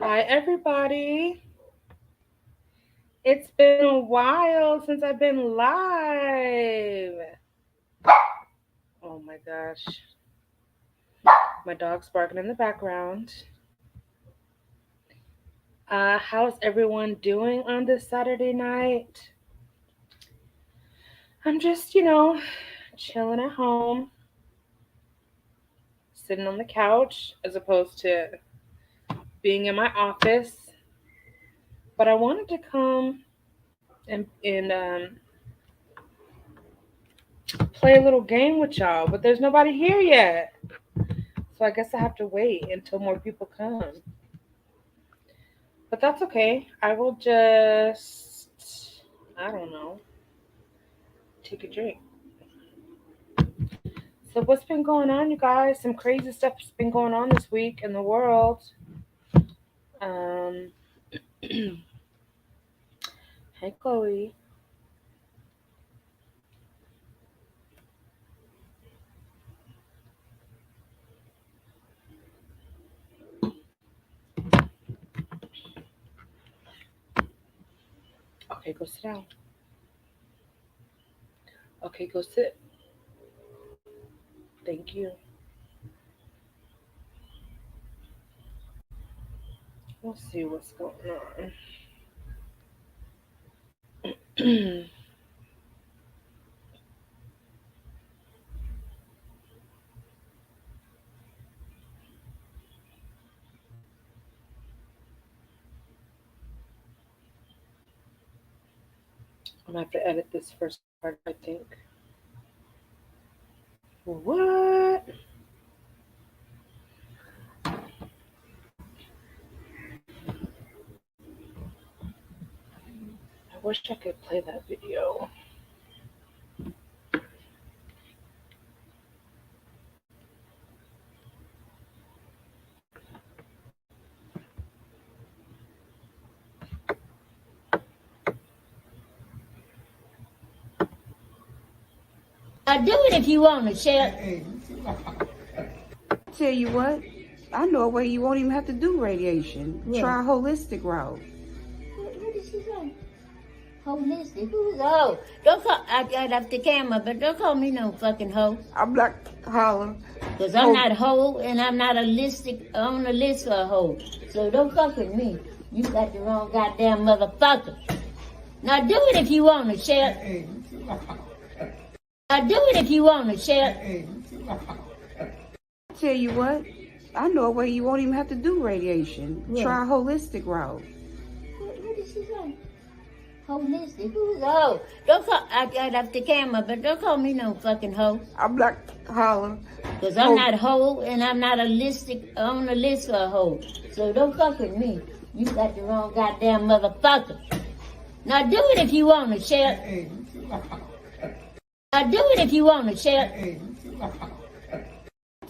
Hi, everybody. It's been a while since I've been live. Oh my gosh. My dog's barking in the background. How's everyone doing on this Saturday night? I'm just, chilling at home, sitting on the couch as opposed to being in my office. But I wanted to come and play a little game with y'all, but there's nobody here yet. So I guess I have to wait until more people come. But that's okay. I will just, I don't know, take a drink. So, what's been going on, you guys? Some crazy stuff's been going on this week in the world. Um, hey, Chloe. Okay, go sit down. Okay, go sit. Thank you. We'll see what's going on. I'm gonna have to edit this first part, I think. What? I wish I could play that video. Do it if you want to, share. Tell you what, I know a way you won't even have to do radiation. Yeah. Try a holistic route. What did she say? Holistic? Who's a hoe? Don't call, I got off the camera, but don't call me no fucking hoe. I'm not holler. Because I'm not a hoe, and I'm not on the list for a hoe. So don't fuck with me. You got the wrong goddamn motherfucker. Now do it if you want to, share. Now do it if you want to, share. Tell you what, I know a way you won't even have to do radiation. Yeah. Try a holistic route. What did she say? Holistic? Who's a hoe? Don't call, I got off the camera, but don't call me no fucking hoe. I'm not holler. Because I'm not a hoe, and I'm not on the list for a hoe. So don't fuck with me. You got the wrong goddamn motherfucker. Now do it if you want to, share. Now do it if you want to, share.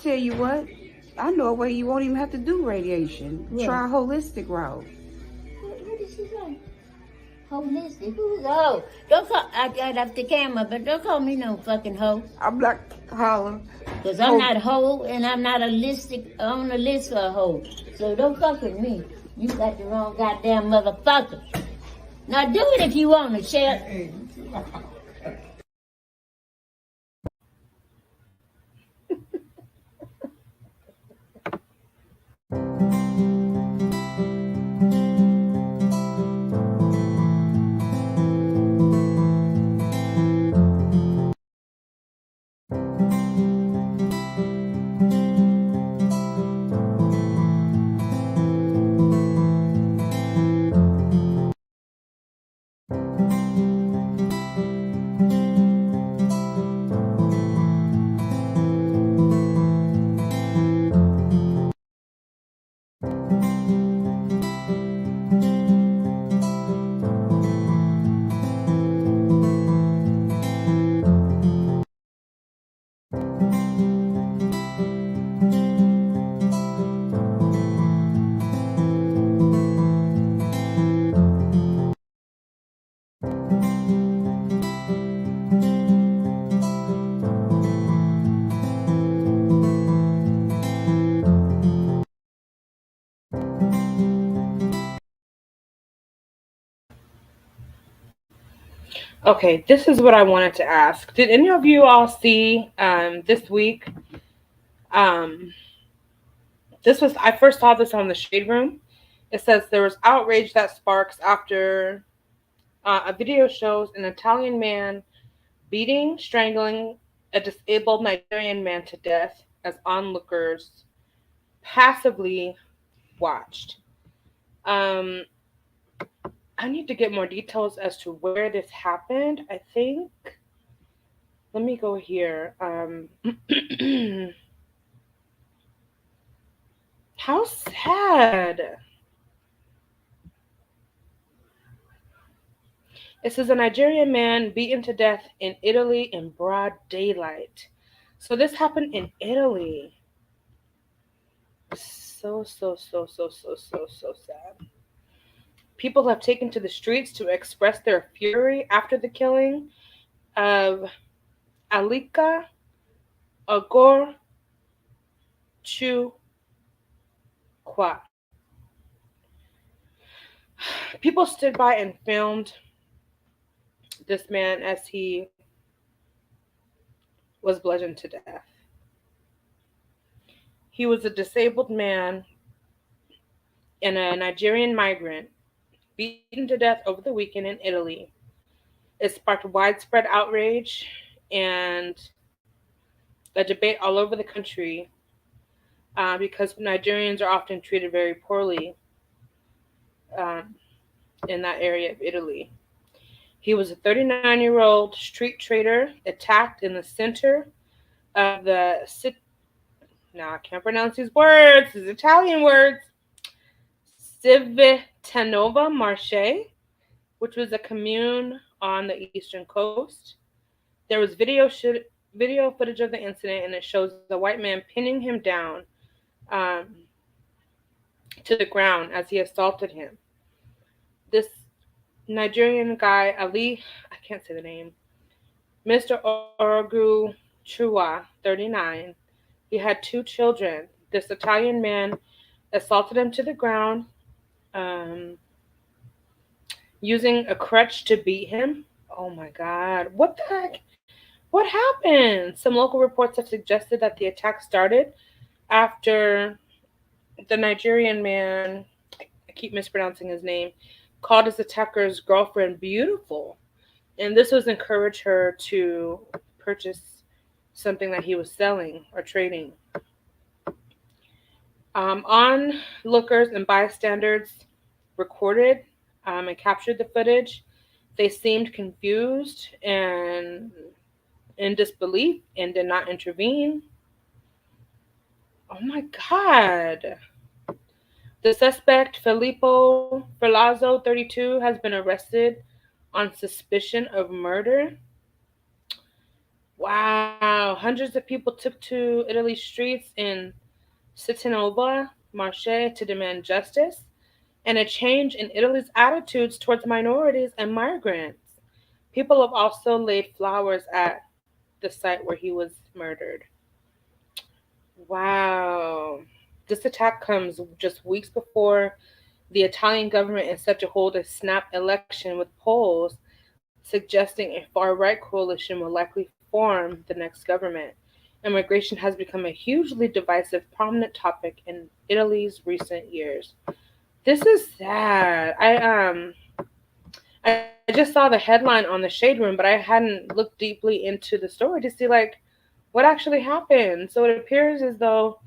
Tell you what, I know a way you won't even have to do radiation. Yeah. Try a holistic route. What did she say? Holistic? Who's a hoe? Don't call, I got off the camera, but don't call me no fucking hoe. I'm not holler. Because I'm not a hoe, and I'm not on the list for a hoe. So don't fuck with me. You got the wrong goddamn motherfucker. Now do it if you want to, share. Okay, this is what I wanted to ask. Did any of you all see this week? Um, I first saw this on the Shade Room. It says there was outrage that sparks after a video shows an Italian man beating, strangling a disabled Nigerian man to death as onlookers passively watched. Um, I need to get more details as to where this happened. I think. Let me go here. How sad. It says a Nigerian man beaten to death in Italy in broad daylight. So this happened in Italy. So sad. People have taken to the streets to express their fury after the killing of Alika Agor Chukwa. People stood by and filmed this man as he was bludgeoned to death. He was a disabled man and a Nigerian migrant beaten to death over the weekend in Italy. It sparked widespread outrage and a debate all over the country because Nigerians are often treated very poorly um, in that area of Italy. He was a 39-year-old street trader attacked in the center of the now I can't pronounce these words, these Italian words, Civitanova Marche, which was a commune on the eastern coast. There was video footage of the incident, and it shows the white man pinning him down to the ground as he assaulted him. This Nigerian guy, Ali, I can't say the name, Mr. Orogu Chua, 39, he had 2 children. This Italian man assaulted him to the ground, using a crutch to beat him. Oh my God. What the heck? What happened? Some local reports have suggested that the attack started after the Nigerian man, I keep mispronouncing his name, called his attacker's girlfriend beautiful. And this was encourage her to purchase something that he was selling or trading. Onlookers and bystanders recorded and captured the footage. They seemed confused and in disbelief and did not intervene. Oh my God. The suspect, Filippo Ferlazzo, 32, has been arrested on suspicion of murder. Wow. Hundreds of people took to Italy's streets in Civitanova Marche to demand justice and a change in Italy's attitudes towards minorities and migrants. People have also laid flowers at the site where he was murdered. Wow. This attack comes just weeks before the Italian government is set to hold a snap election, with polls suggesting a far-right coalition will likely form the next government. Immigration has become a hugely divisive, prominent topic in Italy's recent years. This is sad. I just saw the headline on the Shade Room, but I hadn't looked deeply into the story to see what actually happened. So it appears as though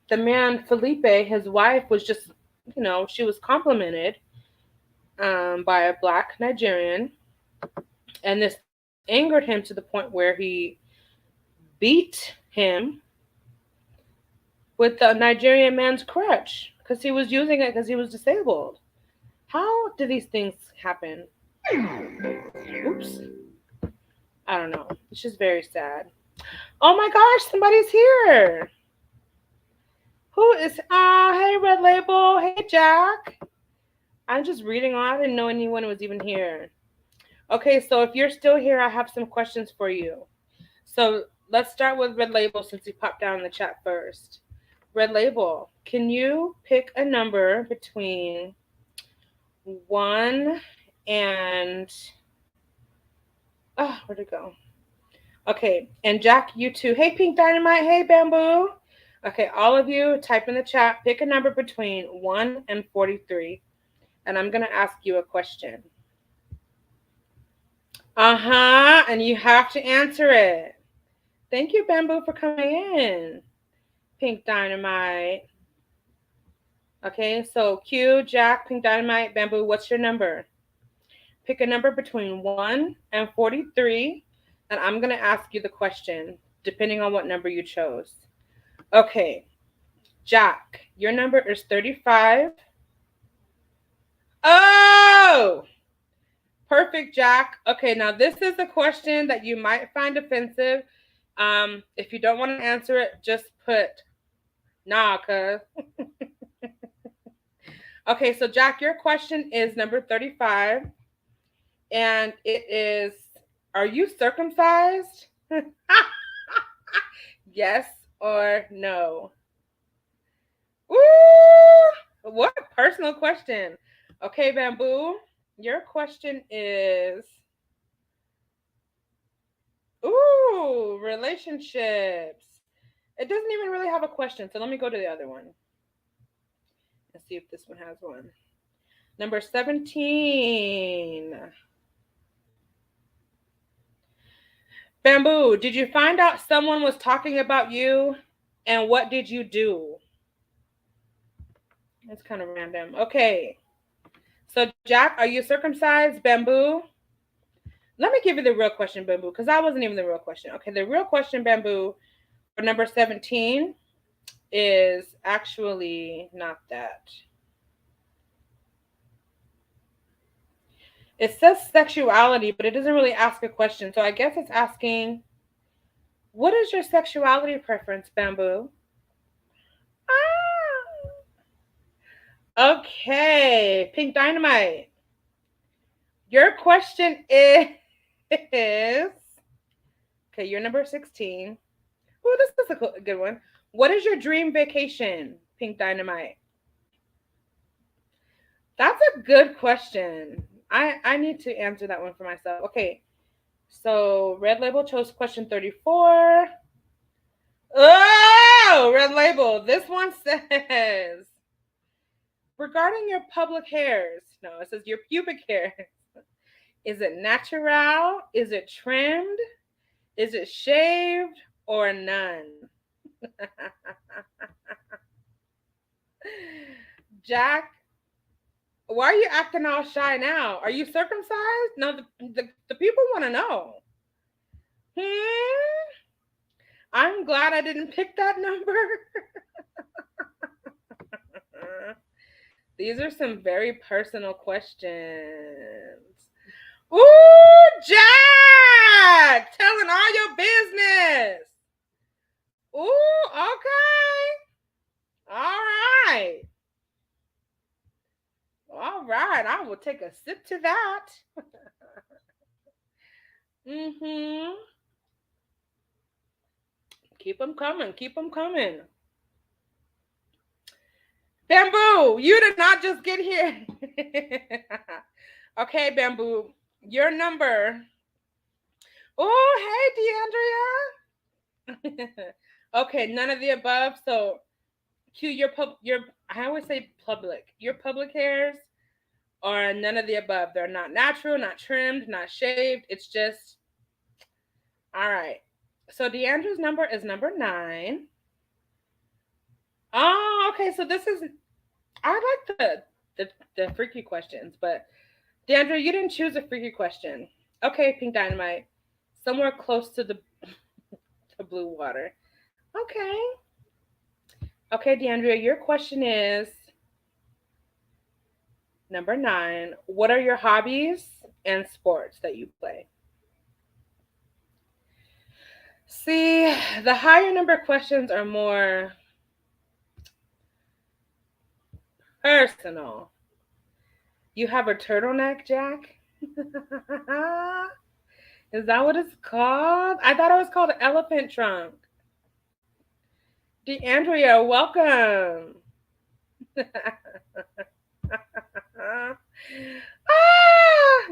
the man Felipe, his wife, was just, she was complimented by a black Nigerian, and this angered him to the point where he beat him with the Nigerian man's crutch because he was using it because he was disabled. How do these things happen? Oops. I don't know. It's just very sad. Oh my gosh, somebody's here. Who is, hey, Red Label. Hey, Jack. I'm just reading on. I didn't know anyone was even here. Okay, so if you're still here, I have some questions for you. So let's start with Red Label since he popped down in the chat first. Red Label, can you pick a number between 1 and Oh, where'd it go? Okay, and Jack, you too. Hey, Pink Dynamite. Hey, Bamboo. Okay, all of you type in the chat. Pick a number between 1 and 43. And I'm going to ask you a question. Uh-huh, and you have to answer it. Thank you, Bamboo, for coming in. Pink Dynamite. Okay, so Q, Jack, Pink Dynamite, Bamboo, what's your number? Pick a number between 1 and 43, and I'm going to ask you the question, depending on what number you chose. Okay, Jack, your number is 35. Oh! Perfect, Jack. Okay, now this is a question that you might find offensive. If you don't want to answer it, just put nah, cuz. Okay, so Jack, your question is number 35. And it is, are you circumcised? Yes or no? Ooh, what a personal question. Okay, Bamboo, your question is, ooh, relationships. It doesn't even really have a question, so let me go to the other one. Let's see if this one has one. Number 17. Bamboo, did you find out someone was talking about you, and what did you do? That's kind of random. Okay. So, Jack, are you circumcised? Bamboo? Let me give you the real question, Bamboo, because that wasn't even the real question. Okay, the real question, Bamboo, for number 17 is actually not that. It says sexuality, but it doesn't really ask a question. So I guess it's asking, what is your sexuality preference, Bamboo? Ah. Okay, Pink Dynamite. Your question is, okay, you're number 16. Oh, this is a good one. What is your dream vacation, Pink Dynamite? That's a good question. I need to answer that one for myself. Okay, so Red Label chose question 34. Oh, Red Label. This one says, regarding your public hairs. No, it says your pubic hairs. Is it natural? Is it trimmed? Is it shaved or none? Jack, why are you acting all shy now? Are you circumcised? No, the people want to know. I'm glad I didn't pick that number. These are some very personal questions. Ooh, Jack! Telling all your business. Ooh, okay. All right. All right. I will take a sip to that. Mm-hmm. Keep them coming. Keep them coming. Bamboo, you did not just get here. Okay, Bamboo, your number. Oh, hey, Deandria. Okay, none of the above. So, Q, your I always say public. Your public hairs are none of the above. They're not natural, not trimmed, not shaved. It's just, all right. So, Deandra's number is number 9. Oh, okay. So this is, I like the freaky questions, but Deandra, you didn't choose a freaky question. Okay, Pink Dynamite, somewhere close to the blue water. Okay. Okay, Deandra, your question is number 9. What are your hobbies and sports that you play? See, the higher number questions are more personal. You have a turtleneck, Jack? Is that what it's called? I thought it was called elephant trunk. DeAndrea, welcome.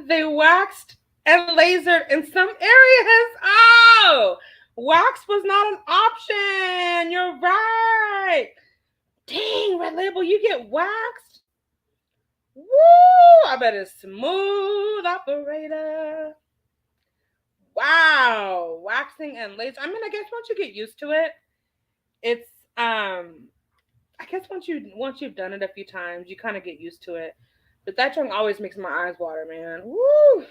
They waxed and lasered in some areas. Oh, wax was not an option. You're right. Dang, Red Label, you get waxed? Woo! I bet it's smooth operator. Wow, waxing and laser. I mean, I guess once you get used to it, it's I guess once you've done it a few times, you kind of get used to it. But that junk always makes my eyes water, man. Woo!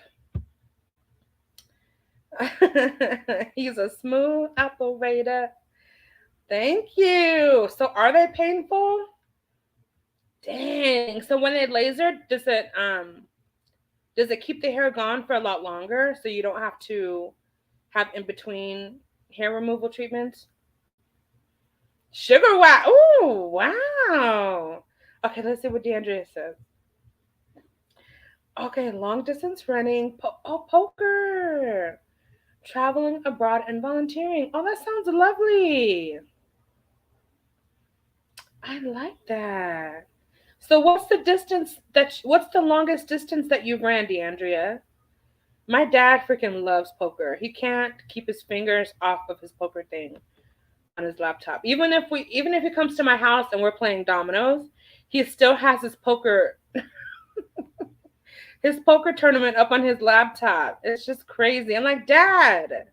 He's a smooth operator. Thank you. So are they painful? Dang. So when they laser, does it keep the hair gone for a lot longer so you don't have to have in between hair removal treatments? Sugar wax. Ooh, wow. Okay, let's see what DeAndrea says. Okay, long distance running. Poker. Traveling abroad and volunteering. Oh, that sounds lovely. I like that. So what's the longest distance that you've ran, DeAndrea? My dad freaking loves poker. He can't keep his fingers off of his poker thing on his laptop. Even if he comes to my house and we're playing dominoes, he still has his poker tournament up on his laptop. It's just crazy. I'm like, Dad.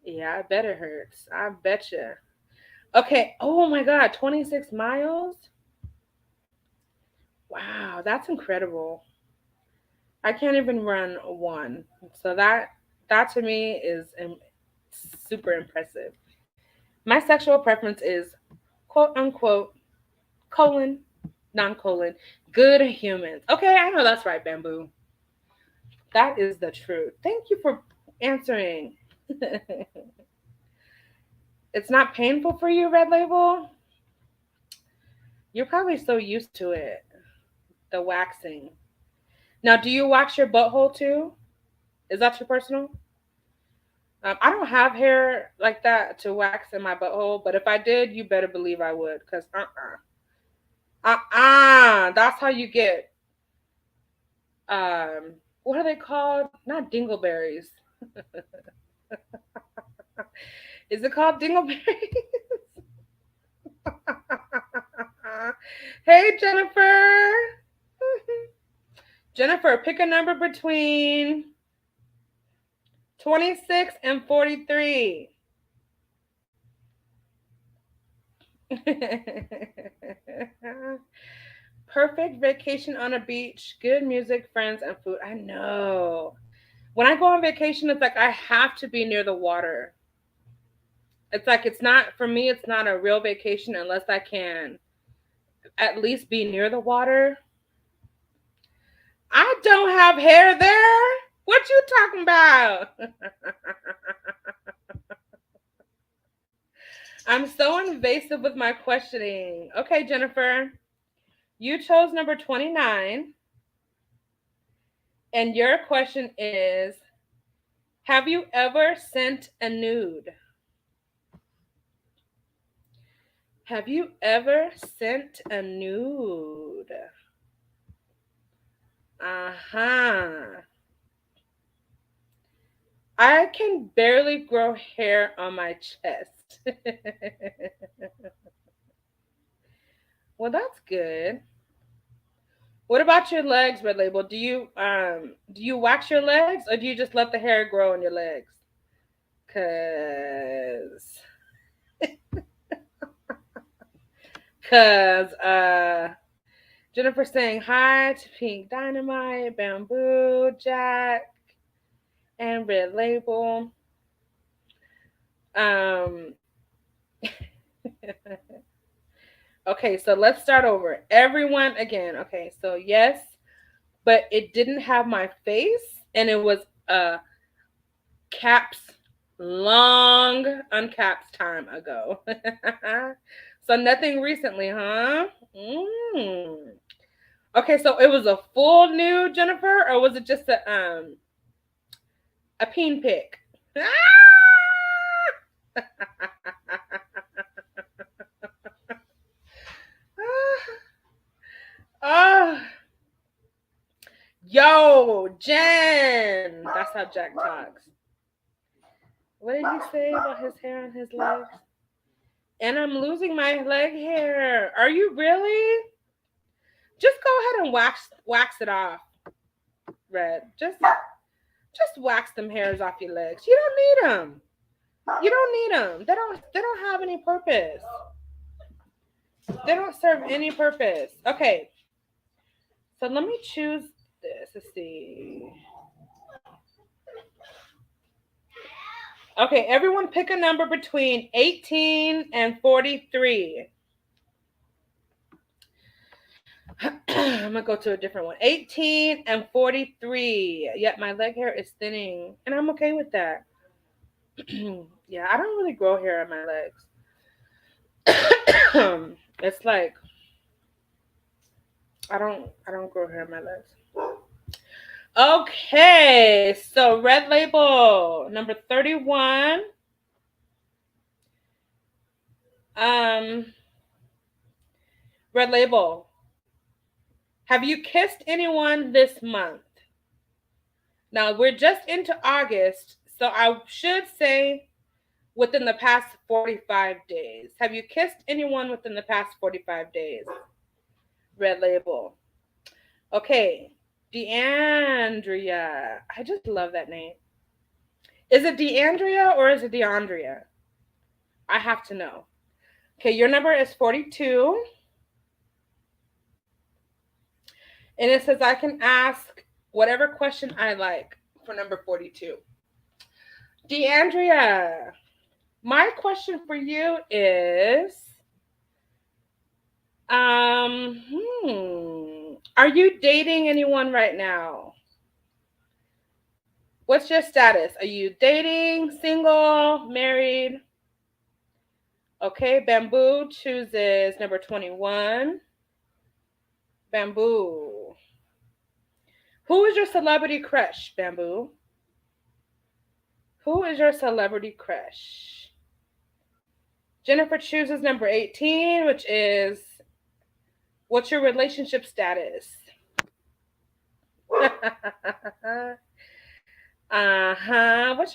Yeah, I bet it hurts. I bet you. Okay. Oh my God, 26 miles? Wow, that's incredible. I can't even run one. So that to me is super impressive. My sexual preference is quote unquote non-colon good humans. Okay, I know that's right, Bamboo. That is the truth. Thank you for answering. It's not painful for you, Red Label? You're probably so used to it. The waxing. Now, do you wax your butthole too? Is that your personal? I don't have hair like that to wax in my butthole, but if I did, you better believe I would. Because that's how you get what are they called? Not dingleberries. Is it called dingleberries? Hey, Jennifer. Jennifer, pick a number between 26 and 43. Perfect vacation on a beach, good music, friends, and food. I know. When I go on vacation, it's like I have to be near the water. It's like it's not a real vacation unless I can at least be near the water. I don't have hair there. What you talking about? I'm so invasive with my questioning. Okay, Jennifer, you chose number 29. And your question is, have you ever sent a nude? Have you ever sent a nude? Uh-huh. I can barely grow hair on my chest. Well, that's good. What about your legs, Red Label? Do you wax your legs or do you just let the hair grow on your legs? Cause Jennifer saying hi to Pink Dynamite, Bamboo, Jack, and Red Label. Okay, so let's start over. Everyone again. Okay, so yes, but it didn't have my face, and it was caps long uncapped time ago. So nothing recently, huh? Okay, so it was a full nude, Jennifer, or was it just a peen pic? Yo, Jen. That's how Jack talks. What did he say about his hair on his legs? And I'm losing my leg hair. Are you really? Just go ahead and wax it off, Red. Just wax them hairs off your legs. You don't need them. You don't need them. They don't have any purpose. They don't serve any purpose. Okay. So let me choose this. Let's see. Okay, everyone pick a number between 18 and 43. I'm going to go to a different one. 18 and 43. Yet my leg hair is thinning, and I'm okay with that. Yeah, I don't really grow hair on my legs. It's like I don't grow hair on my legs. Okay, so Red Label number 31. Red Label. Have you kissed anyone this month? Now we're just into August, so I should say within the past 45 days. Have you kissed anyone within the past 45 days? Red Label. Okay. DeAndrea. I just love that name. Is it DeAndrea or is it DeAndrea? I have to know. Okay, your number is 42. And it says I can ask whatever question I like for number 42. DeAndrea, my question for you is, are you dating anyone right now? What's your status? Are you dating, single, married? Okay, Bamboo chooses number 21. Bamboo. Who is your celebrity crush, Bamboo? Who is your celebrity crush? Jennifer chooses number 18, which is, what's your relationship status? What's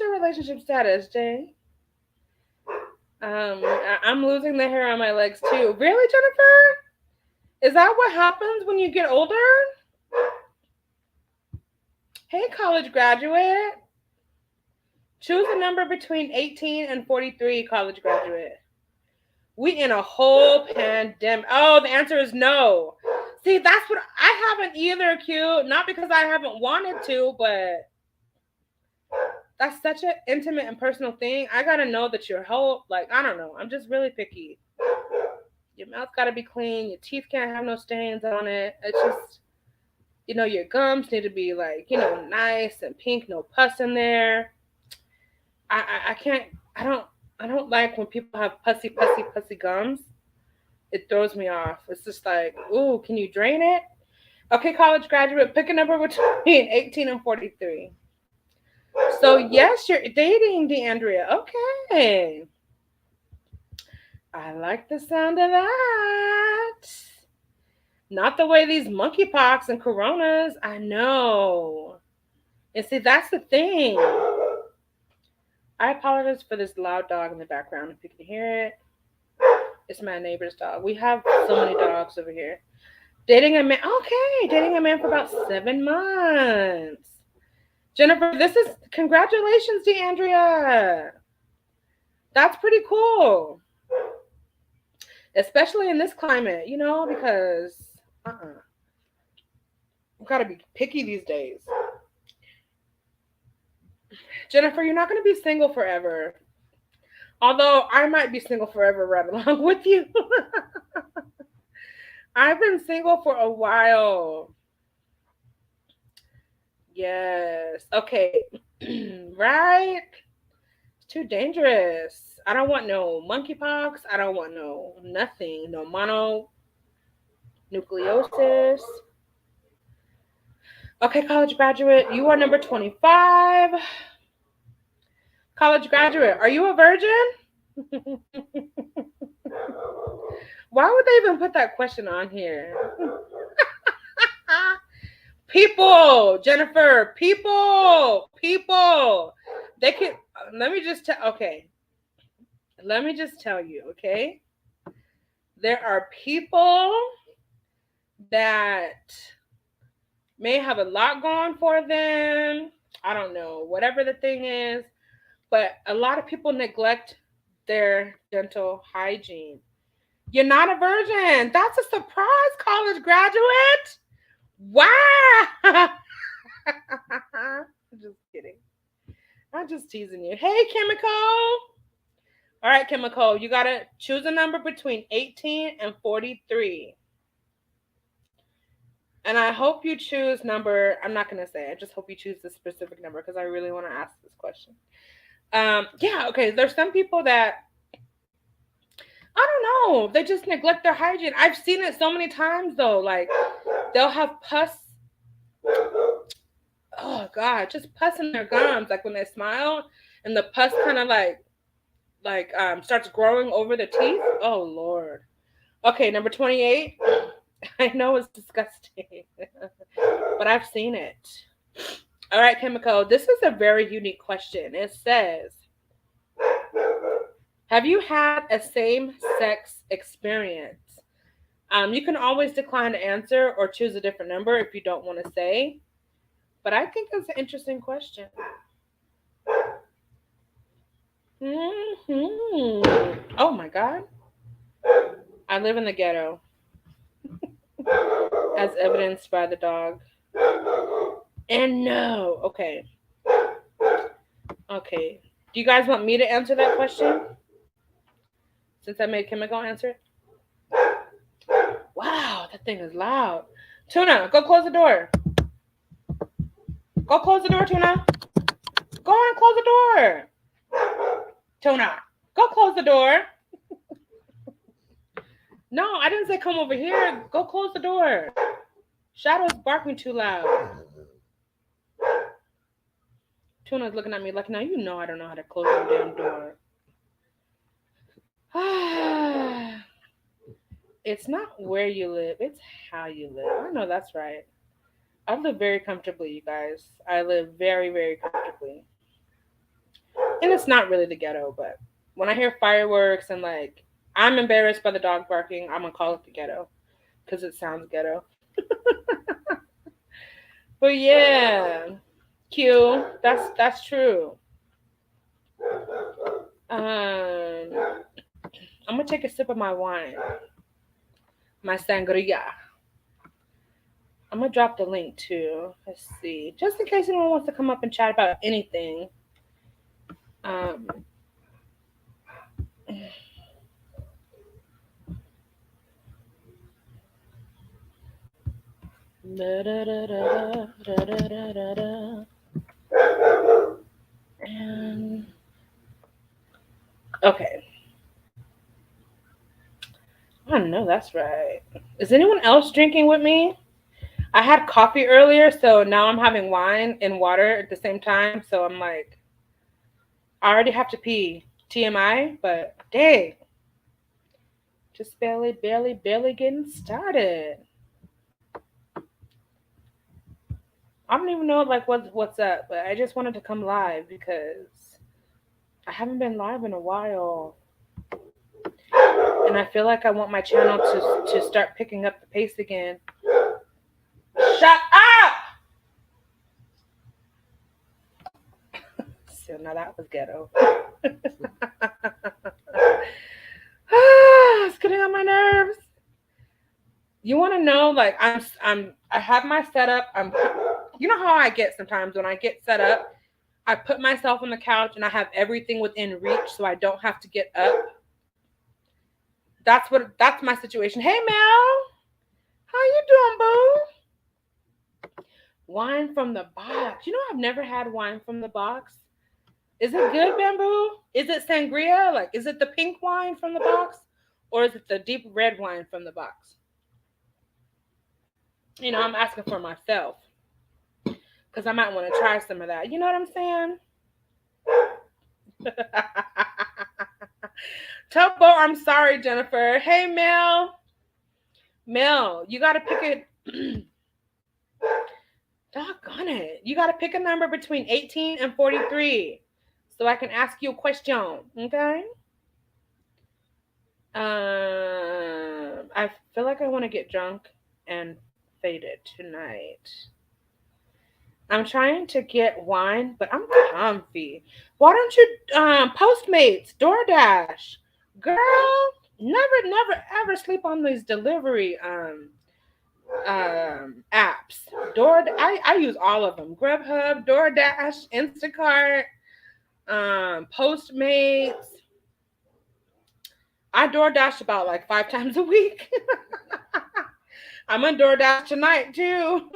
your relationship status, Jay? I'm losing the hair on my legs too. Really, Jennifer? Is that what happens when you get older? Hey, college graduate. Choose a number between 18 and 43, college graduate. We in a whole pandemic. Oh, the answer is no. See, that's what I haven't either, Q. Not because I haven't wanted to, but that's such an intimate and personal thing. I gotta know that your whole, like, I don't know. I'm just really picky. Your mouth gotta be clean. Your teeth can't have no stains on it. It's just, your gums need to be like, nice and pink, no pus in there. I don't like when people have pussy gums. It throws me off. It's just like, ooh, can you drain it? Okay, college graduate, pick a number between 18 and 43. So yes, you're dating, DeAndrea. Okay. I like the sound of that. Not the way these monkeypox and coronas. I know. And see, that's the thing. I apologize for this loud dog in the background. If you can hear it, it's my neighbor's dog. We have so many dogs over here. Dating a man. Okay, dating a man for about 7 months. Jennifer, congratulations, DeAndrea. That's pretty cool. Especially in this climate, because we've got to be picky these days. Jennifer, you're not going to be single forever. Although I might be single forever right along with you. I've been single for a while. Yes. Okay. Right? It's too dangerous. I don't want no monkeypox. I don't want no nothing. No mononucleosis. Okay, college graduate, you are number 25. College graduate, are you a virgin? Why would they even put that question on here? People, Jennifer, people. They can, let me just tell you, okay? There are people that may have a lot going for them. I don't know, whatever the thing is. But a lot of people neglect their dental hygiene. You're not a virgin. That's a surprise, college graduate. Wow. Just kidding. I'm just teasing you. Hey, Chemical. All right, Chemical, you got to choose a number between 18 and 43. And I hope you choose number, I'm not going to say, I just hope you choose the specific number because I really want to ask this question. Yeah, okay, there's some people that, I don't know, they just neglect their hygiene. I've seen it so many times though, like they'll have pus, oh God, just pus in their gums, like when they smile and the pus kind of like starts growing over the teeth. Oh Lord. Okay, number 28. I know it's disgusting, but I've seen it. All right, Chemical, this is a very unique question. It says, have you had a same-sex experience? You can always decline to answer or choose a different number if you don't want to say, but I think it's an interesting question. Oh my God. I live in the ghetto, as evidenced by the dog. And no. Okay. Okay. Do you guys want me to answer that question? Since I made Chemical answer it? Wow, that thing is loud. Tuna, go close the door. Go close the door, Tuna. Go on and close the door. Tuna, go close the door. No, I didn't say come over here. Go close the door. Shadow's barking too loud. Tuna's looking at me like, now you know I don't know how to close the damn door. It's not where you live, it's how you live. I know that's right. I live very comfortably, you guys. I live very, very comfortably. And it's not really the ghetto, but when I hear fireworks and like, I'm embarrassed by the dog barking, I'm gonna call it the ghetto because it sounds ghetto. But yeah, Q, that's true. I'm gonna take a sip of my wine, my sangria. I'm gonna drop the link too. Let's see, just in case anyone wants to come up and chat about anything. And okay. I know that's right. Is anyone else drinking with me? I had coffee earlier, so now I'm having wine and water at the same time. So I'm like, I already have to pee. TMI, but dang. Just barely getting started. I don't even know like what's up, but I just wanted to come live because I haven't been live in a while. And I feel like I want my channel to start picking up the pace again. Shut up! So now that was ghetto. It's getting on my nerves. You want to know, like I have my setup. You know how I get sometimes when I get set up, I put myself on the couch and I have everything within reach so I don't have to get up. That's my situation. Hey Mel, how you doing, boo? Wine from the box. You know I've never had wine from the box. Is it good, Bamboo? Is it sangria? Like, is it the pink wine from the box? Or is it the deep red wine from the box? You know, I'm asking for myself. Because I might want to try some of that. You know what I'm saying? Topo, I'm sorry, Jennifer. Hey, Mel. Mel, you got to pick it. Doggone it. You got to pick a number between 18 and 43 so I can ask you a question. Okay? I feel like I want to get drunk and faded tonight. I'm trying to get wine, but I'm comfy. Why don't you Postmates, DoorDash? Girl, never ever sleep on these delivery apps. I use all of them. Grubhub, DoorDash, Instacart, Postmates. I DoorDash about like 5 times a week. I'm on DoorDash tonight too.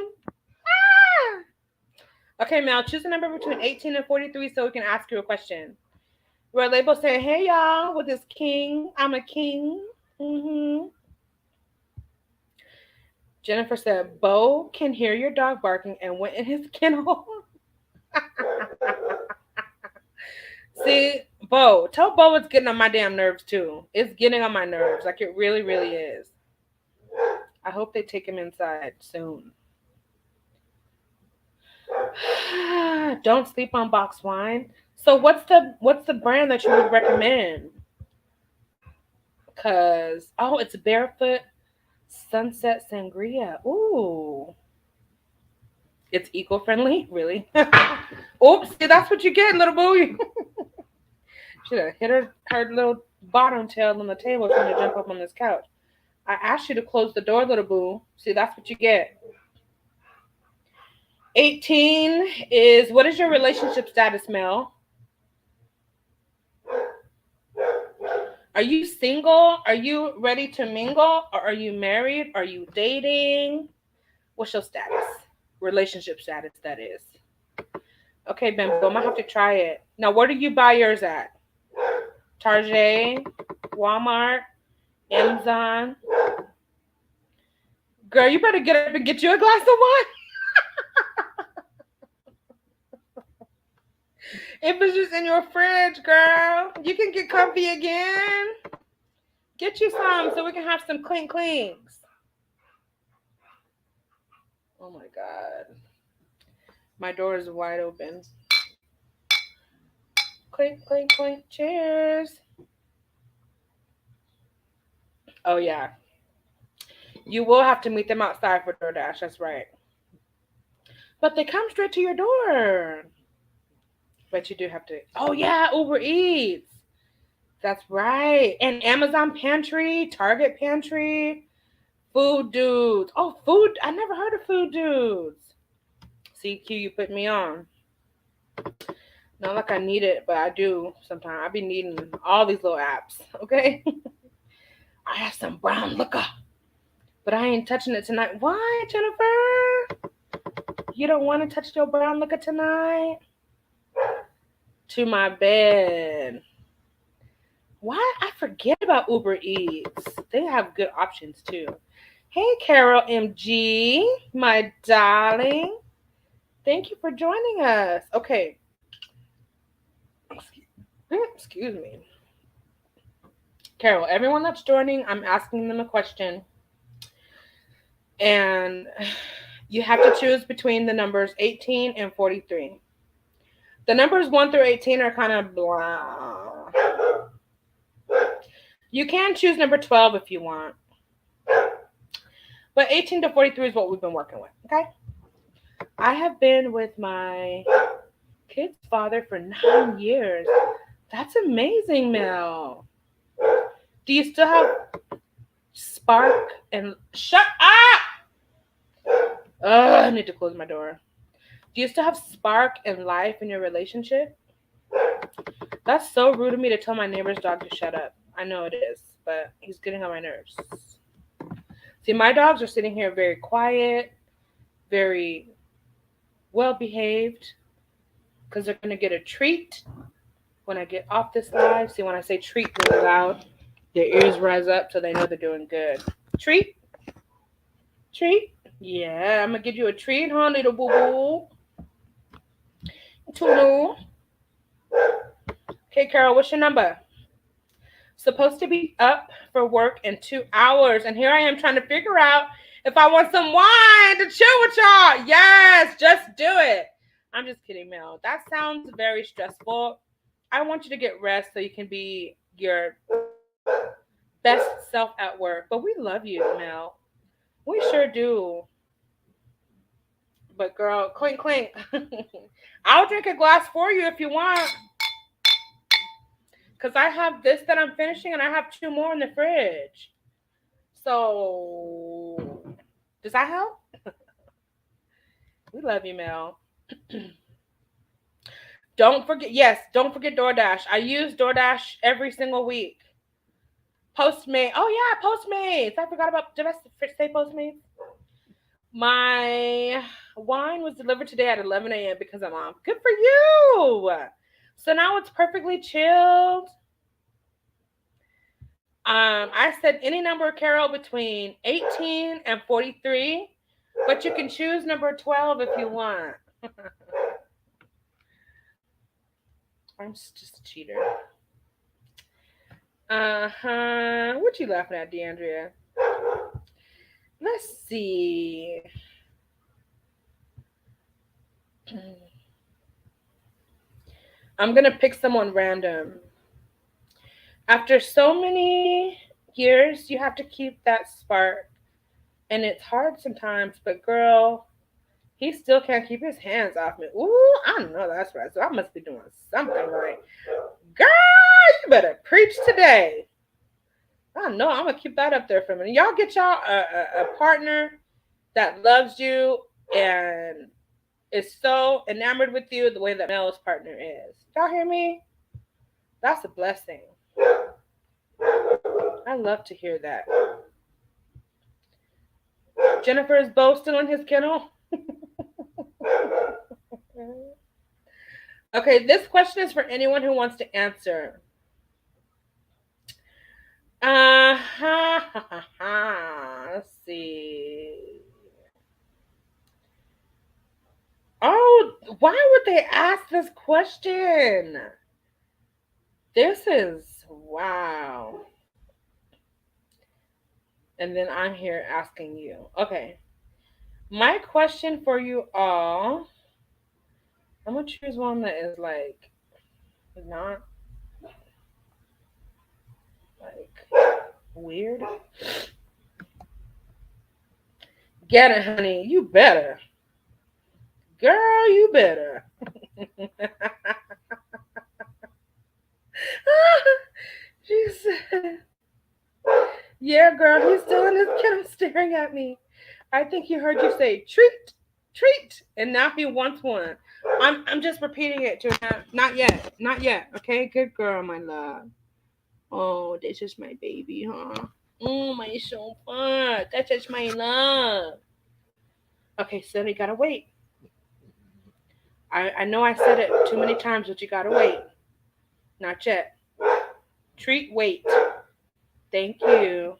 Okay, Mel, choose a number between 18 and 43 so we can ask you a question. Red Label saying, hey y'all, with this king. I'm a king. Mm-hmm. Jennifer said, Bo can hear your dog barking and went in his kennel. See, Bo, tell Bo it's getting on my damn nerves too. It's getting on my nerves. Like it really, really is. I hope they take him inside soon. Don't sleep on box wine. So what's the brand that you would recommend? Cause it's Barefoot Sunset Sangria. Ooh. It's eco-friendly, really. Oops, see, that's what you get, little boo. Should have hit her little bottom tail on the table trying to jump up on this couch. I asked you to close the door, little boo. See, that's what you get. 18 is, what is your relationship status, Mel? Are you single? Are you ready to mingle? Or are you married? Are you dating? What's your status? Relationship status, that is. Okay, Bimbo, I'm going to have to try it. Now, where do you buy yours at? Target, Walmart, Amazon. Girl, you better get up and get you a glass of wine. If it's just in your fridge, girl, you can get comfy again. Get you some so we can have some clings. Oh my God. My door is wide open. Clink, clink, clink. Cheers. Oh, yeah. You will have to meet them outside for DoorDash. That's right. But they come straight to your door. But you do have to. Oh, yeah. Uber Eats. That's right. And Amazon Pantry, Target Pantry, Food Dudes. Oh, Food. I never heard of Food Dudes. CQ, you put me on. Not like I need it, but I do sometimes. I be needing all these little apps, okay? I have some brown liquor, but I ain't touching it tonight. Why, Jennifer? You don't want to touch your brown liquor tonight? To my bed. Why? I forget about Uber Eats. They have good options, too. Hey, Carol MG, my darling. Thank you for joining us. Okay. Excuse me. Carol, everyone that's joining, I'm asking them a question. And you have to choose between the numbers 18 and 43. The numbers 1 through 18 are kind of blah. You can choose number 12 if you want. But 18 to 43 is what we've been working with, okay? I have been with my kid's father for 9 years. That's amazing, Mel. Do you still have spark and... Shut up! I need to close my door. Do you still have spark and life in your relationship? That's so rude of me to tell my neighbor's dog to shut up. I know it is, but he's getting on my nerves. See, my dogs are sitting here very quiet, very well-behaved, because they're going to get a treat when I get off this live. See, when I say treat really loud, their ears rise up so they know they're doing good. Treat? Treat? Yeah, I'm going to give you a treat, huh, little boo-boo? Toodle. Okay, Carol, what's your number? Supposed to be up for work in 2 hours. And here I am trying to figure out If I want some wine to chill with y'all, yes, just do it. I'm just kidding, Mel. That sounds very stressful. I want you to get rest so you can be your best self at work. But we love you, Mel. We sure do. But girl, clink clink. I'll drink a glass for you if you want. Because I have this that I'm finishing and I have two more in the fridge. So, does that help? We love you, Mel. Don't forget, yes, don't forget DoorDash. I use DoorDash every single week. Postmates. Oh, yeah, Postmates. I forgot about, did I say Postmates? My wine was delivered today at 11 a.m. because I'm off. Good for you. So now it's perfectly chilled. I said any number, Carol, between 18 and 43, but you can choose number 12 if you want. I'm just a cheater. What you laughing at, DeAndrea? Let's see. I'm gonna pick someone random. After so many years, you have to keep that spark. And it's hard sometimes, but girl, he still can't keep his hands off me. Ooh, I know that's right. So I must be doing something right. Girl, you better preach today. I know I'm gonna keep that up there for a minute. Y'all get y'all a partner that loves you and is so enamored with you the way that Mel's partner is. Y'all hear me? That's a blessing. I love to hear that. Jennifer, is Bo still in his kennel? Okay, this question is for anyone who wants to answer. Let's see. Oh, why would they ask this question? This is wow. And then I'm here asking you. Okay. My question for you all, I'm going to choose one that is like not like weird. Get it, honey. You better. Girl, you better. She said, yeah, girl, he's still in his kennel staring at me. I think he heard you say treat, treat, and now he wants one. I'm just repeating it to him. Not yet. Not yet. Okay, good girl, my love. Oh, this is my baby, huh? Oh, my so fun. That's just my love. Okay, so you gotta wait. I know I said it too many times, but you gotta wait. Not yet. Treat, wait. Thank you.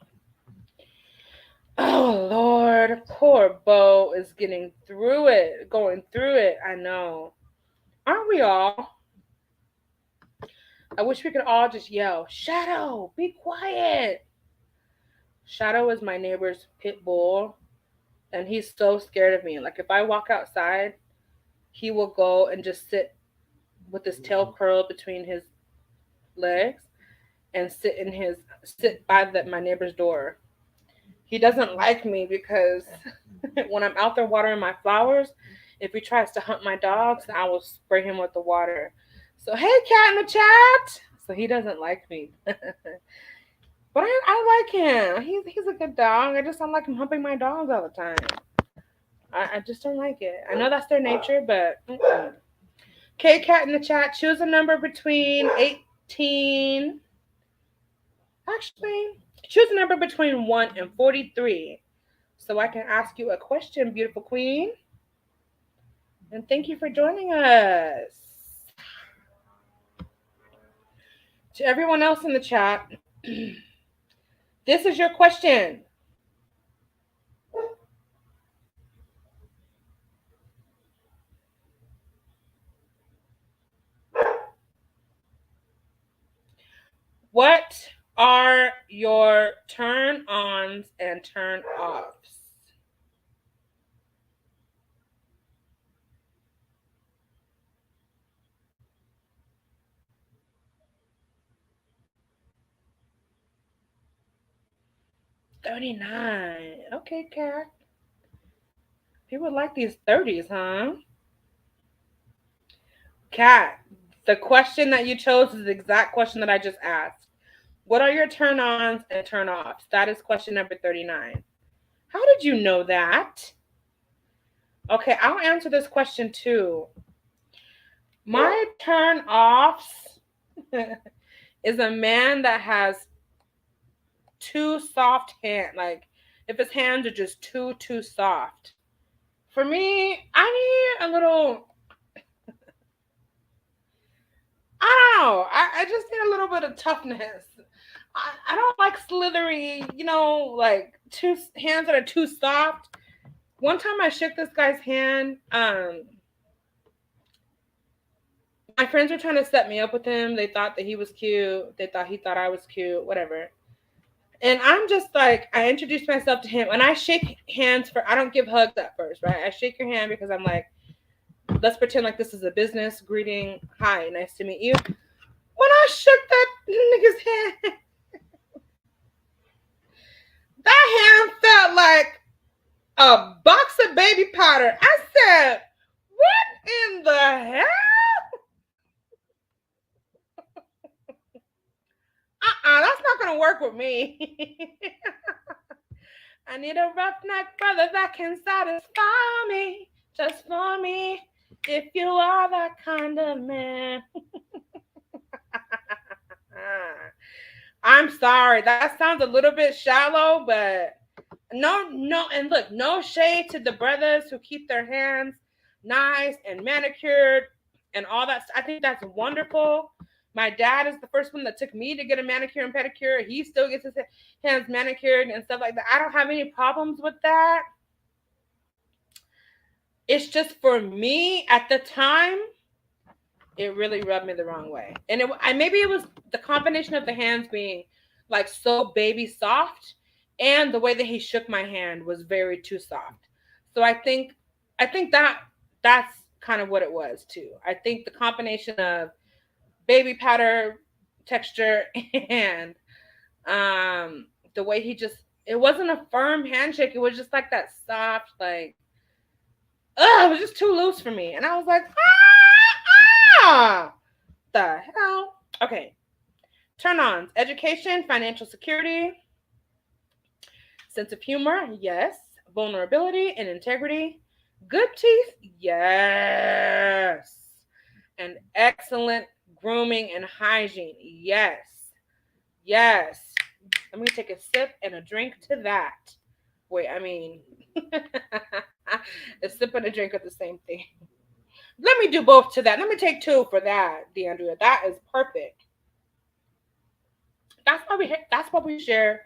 Oh, Lord. Poor Bo is getting through it, going through it. I know. Aren't we all? I wish we could all just yell, Shadow, be quiet. Shadow is my neighbor's pit bull, and he's so scared of me. Like, if I walk outside, he will go and just sit with his tail curled between his legs and sit by my neighbor's door. He doesn't like me because when I'm out there watering my flowers, if he tries to hunt my dogs, I will spray him with the water. So, hey, cat in the chat. So he doesn't like me. But I like him. He's a good dog. I just don't like him humping my dogs all the time. I just don't like it. I know that's their nature, but K Cat in the chat, choose a number between 18. Actually, choose a number between 1 and 43. So I can ask you a question, beautiful queen. And thank you for joining us. To everyone else in the chat, this is your question. What are your turn ons and turn offs? 39. Okay, Kat. People like these 30s, huh? Kat, the question that you chose is the exact question that I just asked. What are your turn ons and turn offs? That is question number 39. How did you know that? Okay, I'll answer this question too. My turn offs is a man that has too soft hand. Like, if his hands are just too soft. For me, I need a little. I don't know. I just need a little bit of toughness. I don't like slithery, like two hands that are too soft. One time I shook this guy's hand. My friends were trying to set me up with him. They thought that he was cute. They thought he thought I was cute, whatever. And I'm just like, I introduced myself to him. And I shake hands I don't give hugs at first, right? I shake your hand because I'm like, let's pretend like this is a business greeting. Hi, nice to meet you. When I shook that nigga's hand, that hand felt like a box of baby powder. I said, what in the hell? That's not going to work with me. I need a roughneck brother that can satisfy me, just for me, if you are that kind of man. I'm sorry, that sounds a little bit shallow, but no, and look, no shade to the brothers who keep their hands nice and manicured and all that. I think that's wonderful. My dad is the first one that took me to get a manicure and pedicure. He still gets his hands manicured and stuff like that. I don't have any problems with that. It's just for me at the time, it really rubbed me the wrong way. And maybe it was the combination of the hands being like so baby soft, and the way that he shook my hand was very too soft. So I think that's kind of what it was too. I think the combination of baby powder texture and the way it wasn't a firm handshake. It was just like that soft, like, it was just too loose for me. And I was like, the hell? Okay. Turn ons: education, financial security, sense of humor, yes. Vulnerability and integrity. Good teeth, yes. And excellent grooming and hygiene, yes. Yes. Let me take a sip and a drink to that. Wait, I mean, a sip and a drink are the same thing. Let me do both to that. Let me take two for that, DeAndrea. That is perfect. That's why we share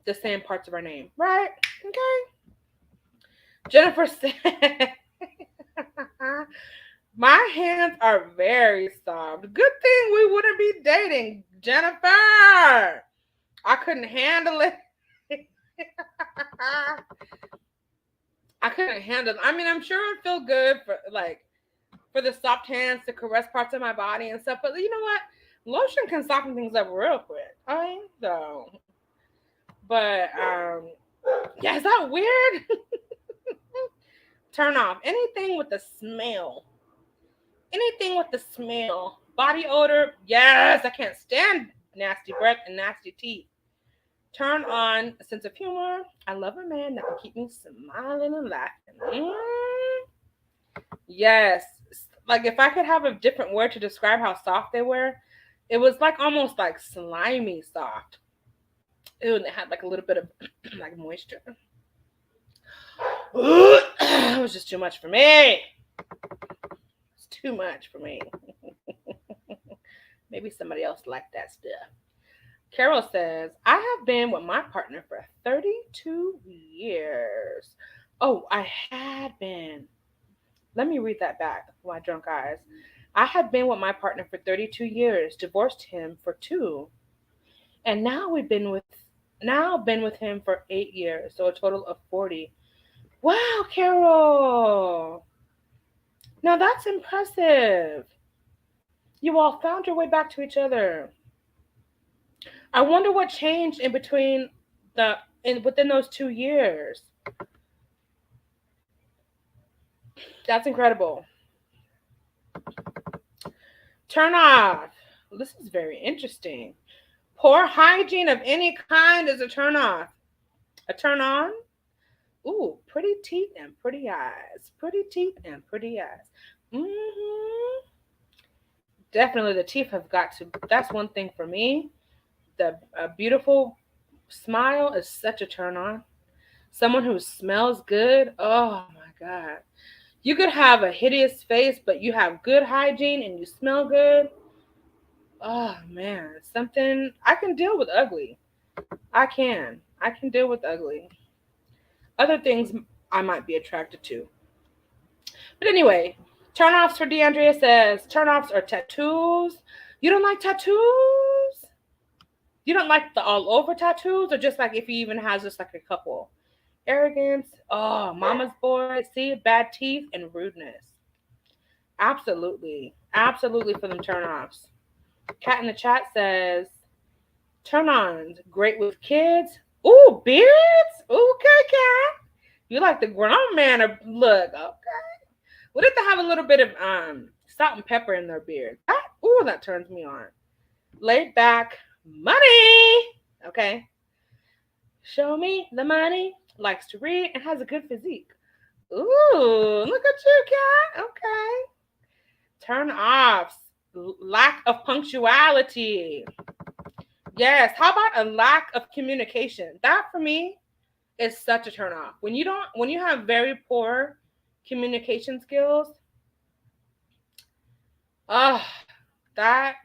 the same parts of our name, right? Okay. Jennifer said, my hands are very soft. Good thing we wouldn't be dating, Jennifer. I couldn't handle it. I couldn't handle it. I mean, I'm sure it feel good for the soft hands to caress parts of my body and stuff. But you know what? Lotion can soften things up real quick. So. But yeah, is that weird? Turn off anything with the smell. Anything with the smell. Body odor, yes. I can't stand nasty breath and nasty teeth. Turn on a sense of humor. I love a man that can keep me smiling and laughing. Yes. Like, if I could have a different word to describe how soft they were, it was like almost like slimy soft. Ew, and it had like a little bit of like moisture. It was just too much for me. It's too much for me. Maybe somebody else liked that stuff. Carol says, I have been with my partner for 32 years. Oh, I had been. Let me read that back for my drunk eyes. I had been with my partner for 32 years, divorced him for 2. And now been with him for 8 years, so a total of 40. Wow, Carol. Now that's impressive. You all found your way back to each other. I wonder what changed in between the within those 2 years. That's incredible. Turn off. This is very interesting. Poor hygiene of any kind is a turn off. A turn on? Ooh, pretty teeth and pretty eyes. Pretty teeth and pretty eyes. Definitely the teeth have got to, that's one thing for me. The beautiful smile is such a turn on. Someone who smells good. Oh my God. You could have a hideous face, but you have good hygiene and you smell good. Oh man, something I can deal with ugly. I can deal with ugly. Other things I might be attracted to. But anyway, turn-offs for DeAndrea says, turn-offs are tattoos. You don't like tattoos? You don't like the all over tattoos, or just like if he even has just like a couple? Arrogance. Oh, mama's boy. See, bad teeth and rudeness. Absolutely. Absolutely for them turn-offs. Cat in the chat says, turn-ons. Great with kids. Ooh, beards? Okay, Cat. You like the grown man look. Okay. What if they have a little bit of salt and pepper in their beard? That turns me on. Laid back. Money. Okay. Show me the money. Likes to read and has a good physique. Ooh, look at you, Cat. Okay. Turn offs. Lack of punctuality. Yes. How about a lack of communication? That for me is such a turn off. When you have very poor communication skills, that,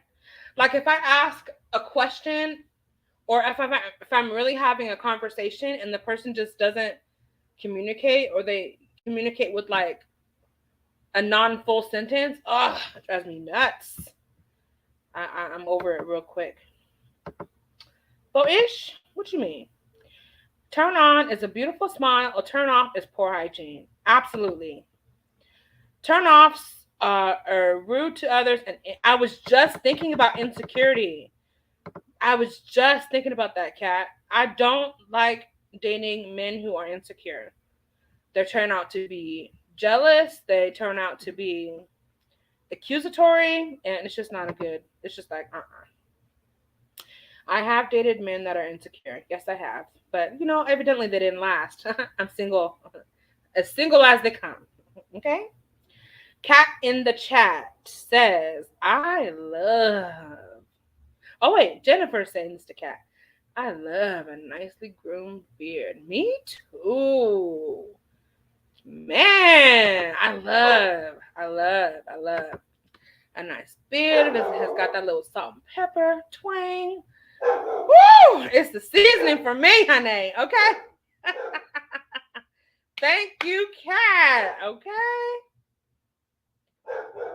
like if I ask a question or if I'm really having a conversation and the person just doesn't communicate, or they communicate with like a non-full sentence, it drives me nuts. I'm over it real quick. Ish, what you mean? Turn on is a beautiful smile. A turn off is poor hygiene. Absolutely. Turn offs are rude to others. And I was just thinking about insecurity. I was just thinking about that, Cat. I don't like dating men who are insecure. They turn out to be jealous. They turn out to be accusatory. And it's just not a good. It's just like, I have dated men that are insecure. Yes, I have. But, evidently they didn't last. I'm single. As single as they come. Okay? Cat in the chat says, I love. Oh, wait. Jennifer's saying this to Cat. I love a nicely groomed beard. Me too. Man, I love a nice beard. It has got that little salt and pepper twang. Woo! It's the seasoning for me, honey. Okay? Thank you, Cat. Okay?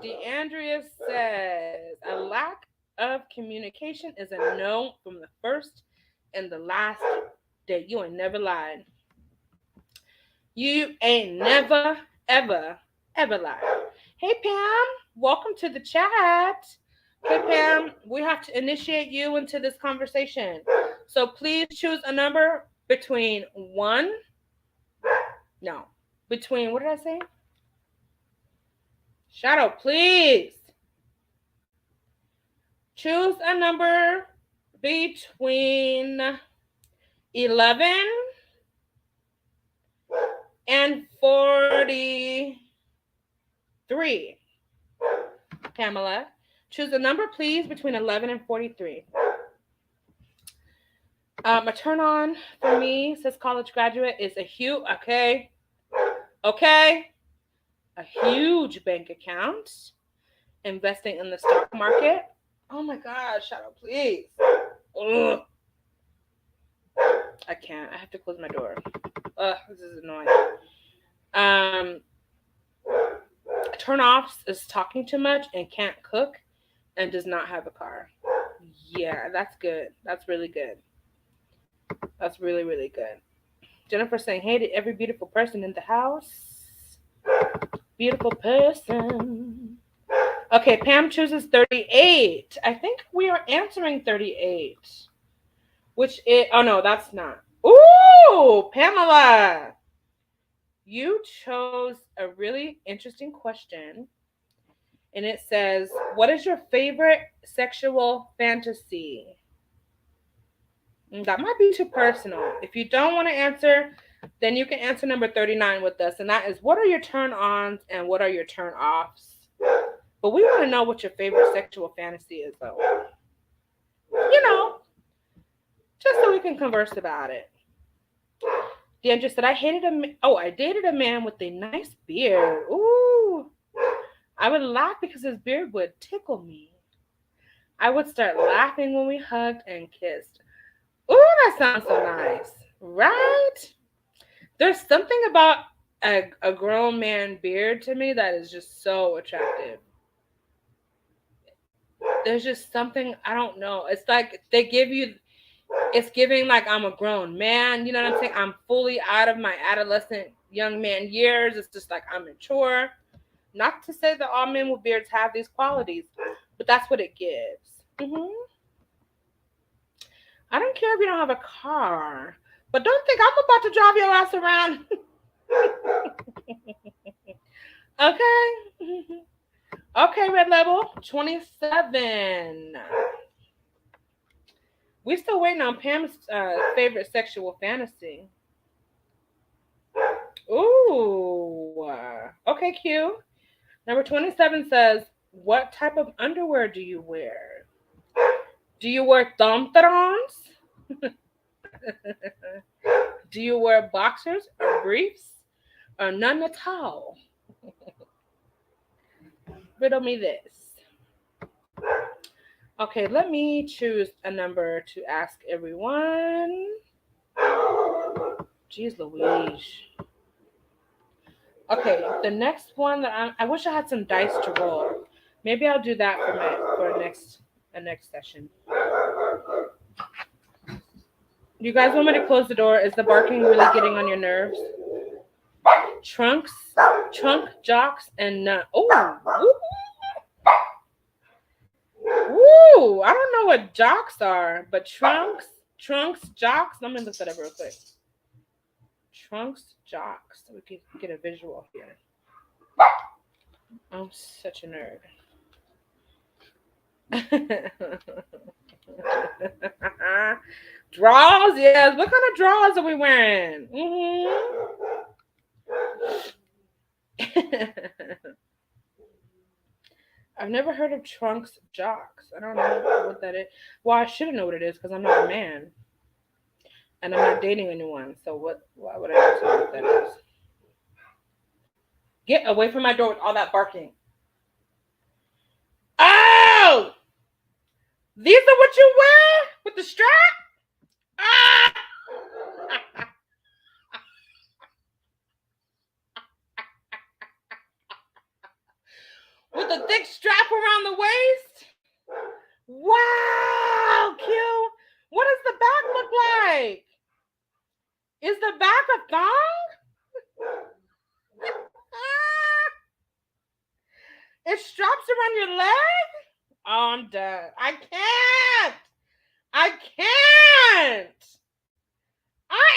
DeAndrea says, a lack of communication is a no from the first and the last day. You ain't never lied. You ain't never, ever, ever lied. Hey, Pam. Welcome to the chat. Okay, Pam, we have to initiate you into this conversation. So please choose a number between what did I say? Shadow, please. Choose a number between 11 and 43. Pamela. Choose a number, please, between 11 and 43. A turn on for me, says college graduate, is a huge, a huge bank account, investing in the stock market. Oh my God, Shadow, please. Ugh. I can't. I have to close my door. This is annoying. Turn offs is talking too much and can't cook and does not have a car. Yeah, that's good. That's really good. That's really, really good. Jennifer saying, hey to every beautiful person in the house. Beautiful person. Okay, Pam chooses 38. I think we are answering 38. Which is, oh no, that's not. Ooh, Pamela, you chose a really interesting question. And it says, what is your favorite sexual fantasy? That might be too personal. If you don't want to answer, then you can answer number 39 with us. And that is, what are your turn ons and what are your turn offs? But we want to know what your favorite sexual fantasy is, though. You know, just so we can converse about it. Deandra said, I dated a man with a nice beard. Ooh. I would laugh because his beard would tickle me. I would start laughing when we hugged and kissed. Ooh, that sounds so nice. Right? There's something about a grown man beard to me that is just so attractive. There's just something, I don't know. It's like it's giving like I'm a grown man. You know what I'm saying? I'm fully out of my adolescent young man years. It's just like I'm mature. Not to say that all men with beards have these qualities, but that's what it gives. I don't care if you don't have a car, but don't think I'm about to drive your ass around. Okay. Okay, Red Label 27. We still waiting on Pam's favorite sexual fantasy. Ooh. Okay, Q. Number 27 says, what type of underwear do you wear? Do you wear thong-throngs? Do you wear boxers or briefs or none at all? Riddle me this. Okay, let me choose a number to ask everyone. Jeez Louise. Okay, the next one that I wish I had some dice to roll. Maybe I'll do that for a next session. You guys want me to close the door? Is the barking really getting on your nerves? Trunk jocks, and nut. Ooh, I don't know what jocks are, but trunks, jocks. Let me look that up real quick. Trunks, jocks. So we can get a visual here. I'm such a nerd. Draws, yes. What kind of draws are we wearing? I've never heard of trunks jocks. I don't know what that is. Well, I should know what it is because I'm not a man. And I'm not dating anyone. So why would I know what that is? Get away from my door with all that barking. Oh! These are what you wear with the strap? Ah! With a thick strap around the waist? Wow, Q. What does the back look like? Is the back a thong? It straps around your leg? Oh, I'm done. I can't. I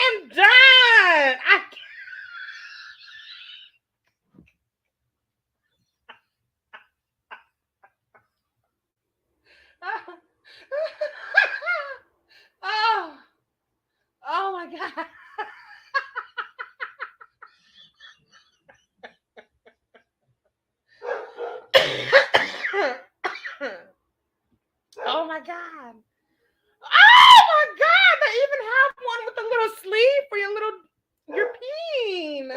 am done. I can't. Oh my God. Oh my God. Oh my God. They even have one with a little sleeve for your peen.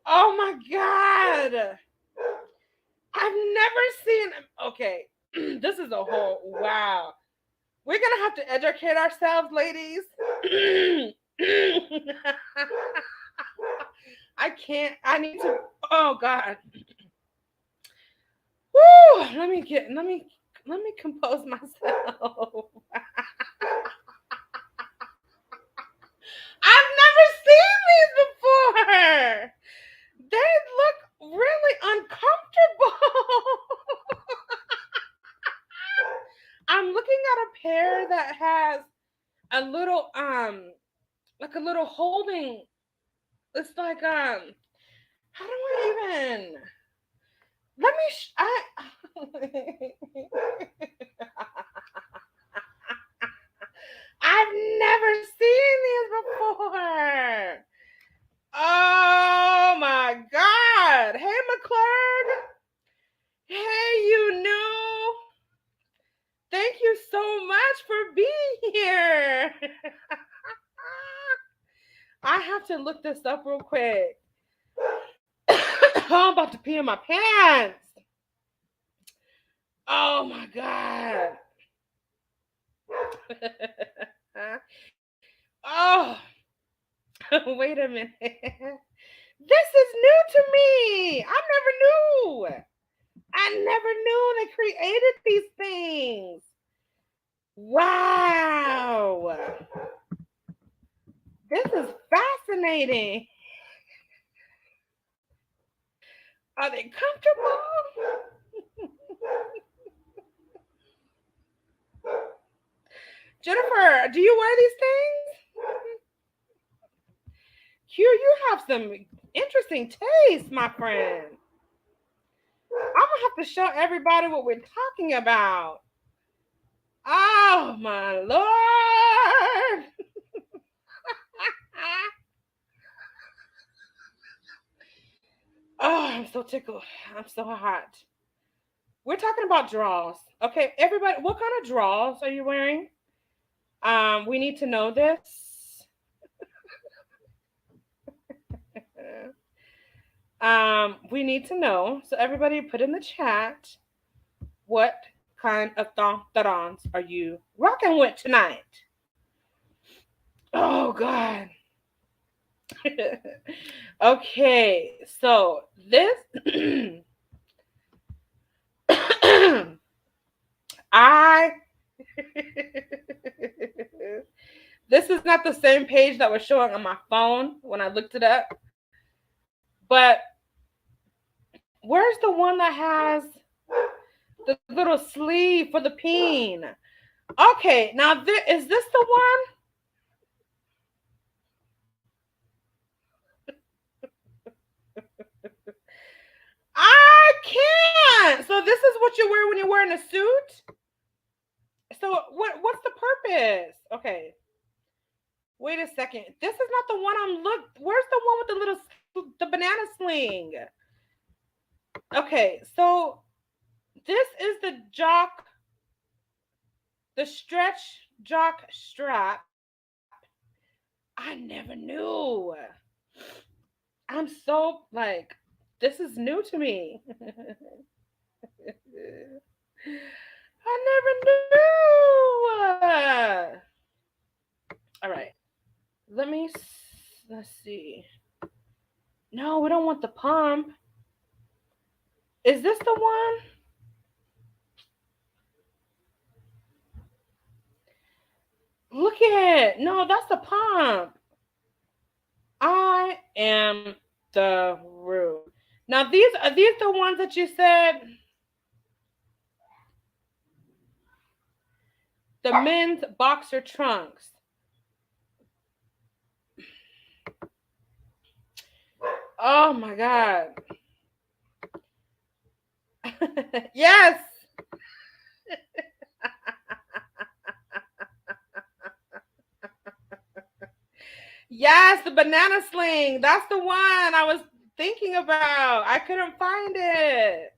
Oh my God. I've never seen. Okay. This is a whole wow. We're gonna have to educate ourselves, ladies. I can't. I need to. Oh God. Woo! Let me compose myself. I've never seen these before. They look really uncomfortable. I'm looking at a pair that has a little like a little holding. It's like how do I even? Let me. I've never seen these before. Oh my God! Hey, McClurg. Hey, you know. Thank you so much for being here. I have to look this up real quick. I'm about to pee in my pants. Oh my God. Oh, wait a minute. This is new to me. I never knew. I never knew they created these things. Wow. This is fascinating. Are they comfortable? Jennifer, do you wear these things? Q, you have some interesting taste, my friend. I'm gonna have to show everybody what we're talking about. Oh my Lord. Oh, I'm so tickled. I'm so hot. We're talking about draws. Okay, everybody, what kind of draws are you wearing? We need to know this. We need to know. So everybody put in the chat what kind of thongs are you rocking with tonight? Oh God. Okay, so this I this is not the same page that was showing on my phone when I looked it up. But where's the one that has the little sleeve for the peen? Okay, now is this the one? I can't. So this is what you wear when you're wearing a suit? So what's the purpose? Okay. Wait a second. This is not the one where's the one with the banana sling? Okay, so this is the stretch jock strap. I never knew. I'm so like, this is new to me. I never knew. All right. Let's see. No, we don't want the pump. Is this the one? Look at it. No, that's the pump. I am the root. Now are these the ones that you said? The men's boxer trunks. Oh my God. Yes. Yes, the banana sling. That's the one I was thinking about. I couldn't find it.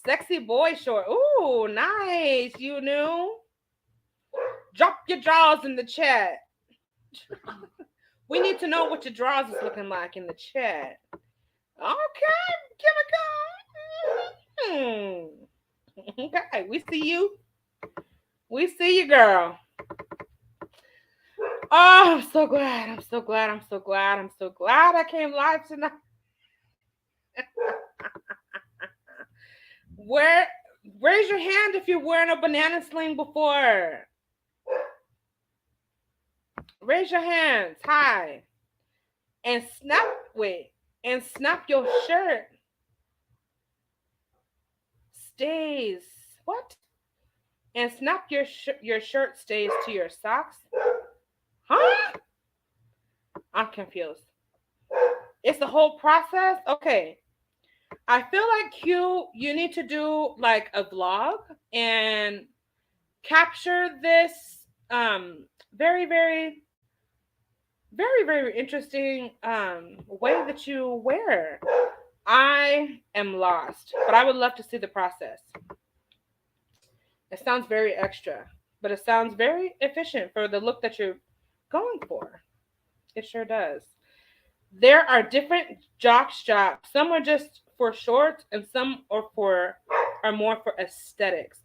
Sexy boy short. Ooh, nice. You knew. Drop your drawers in the chat. We need to know what your drawers is looking like in the chat. Okay, Kimiko. Okay, we see you. We see you, girl. Oh, I'm so glad. I'm so glad. I'm so glad. I'm so glad I came live tonight. Raise your hand if you're wearing a banana sling before. Raise your hands high. And snap your shirt. Stays. What? And snap your shirt stays to your socks. Huh? I'm confused. It's the whole process? Okay. I feel like you need to do like a vlog and capture this very, very, very, very interesting way that you wear. I am lost, but I would love to see the process. It sounds very extra, but it sounds very efficient for the look that you're going for. It sure does. There are different jock straps. Some are just for shorts, and some are more for aesthetics.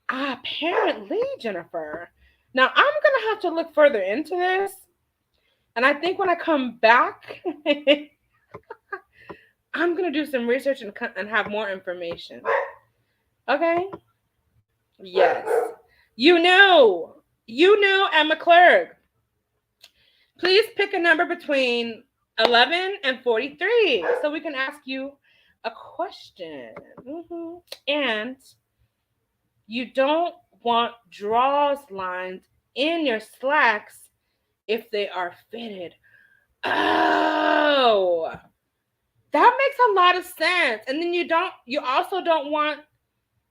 Apparently, Jennifer. Now I'm gonna have to look further into this, and I think when I come back, I'm gonna do some research and have more information. Okay. Yes. Emma Clerk. Please pick a number between 11 and 43 so we can ask you a question. And you don't want draws lines in your slacks if they are fitted. Oh, that makes a lot of sense. And then you also don't want,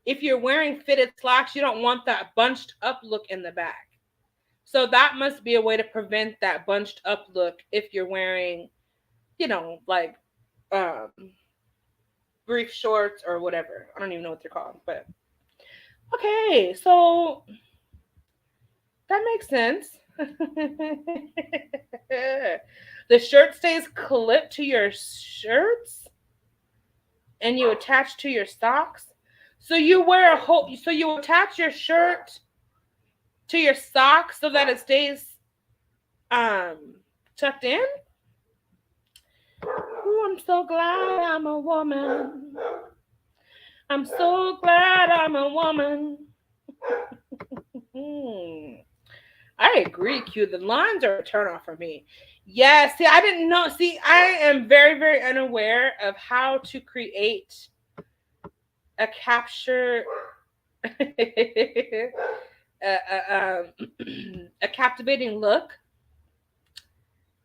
if you're wearing fitted slacks, you don't want that bunched up look in the back. So that must be a way to prevent that bunched up look if you're wearing, like um, brief shorts or whatever. I don't even know what they're called, but okay. So that makes sense. The shirt stays clipped to your shirts and you attach to your socks. So you attach your shirt to your socks so that it stays tucked in. Ooh, I'm so glad I'm a woman. I'm so glad I'm a woman. I agree, Q. The lines are a turnoff for me. Yeah, see, I didn't know. See, I am very, very unaware of how to create a capture, a captivating look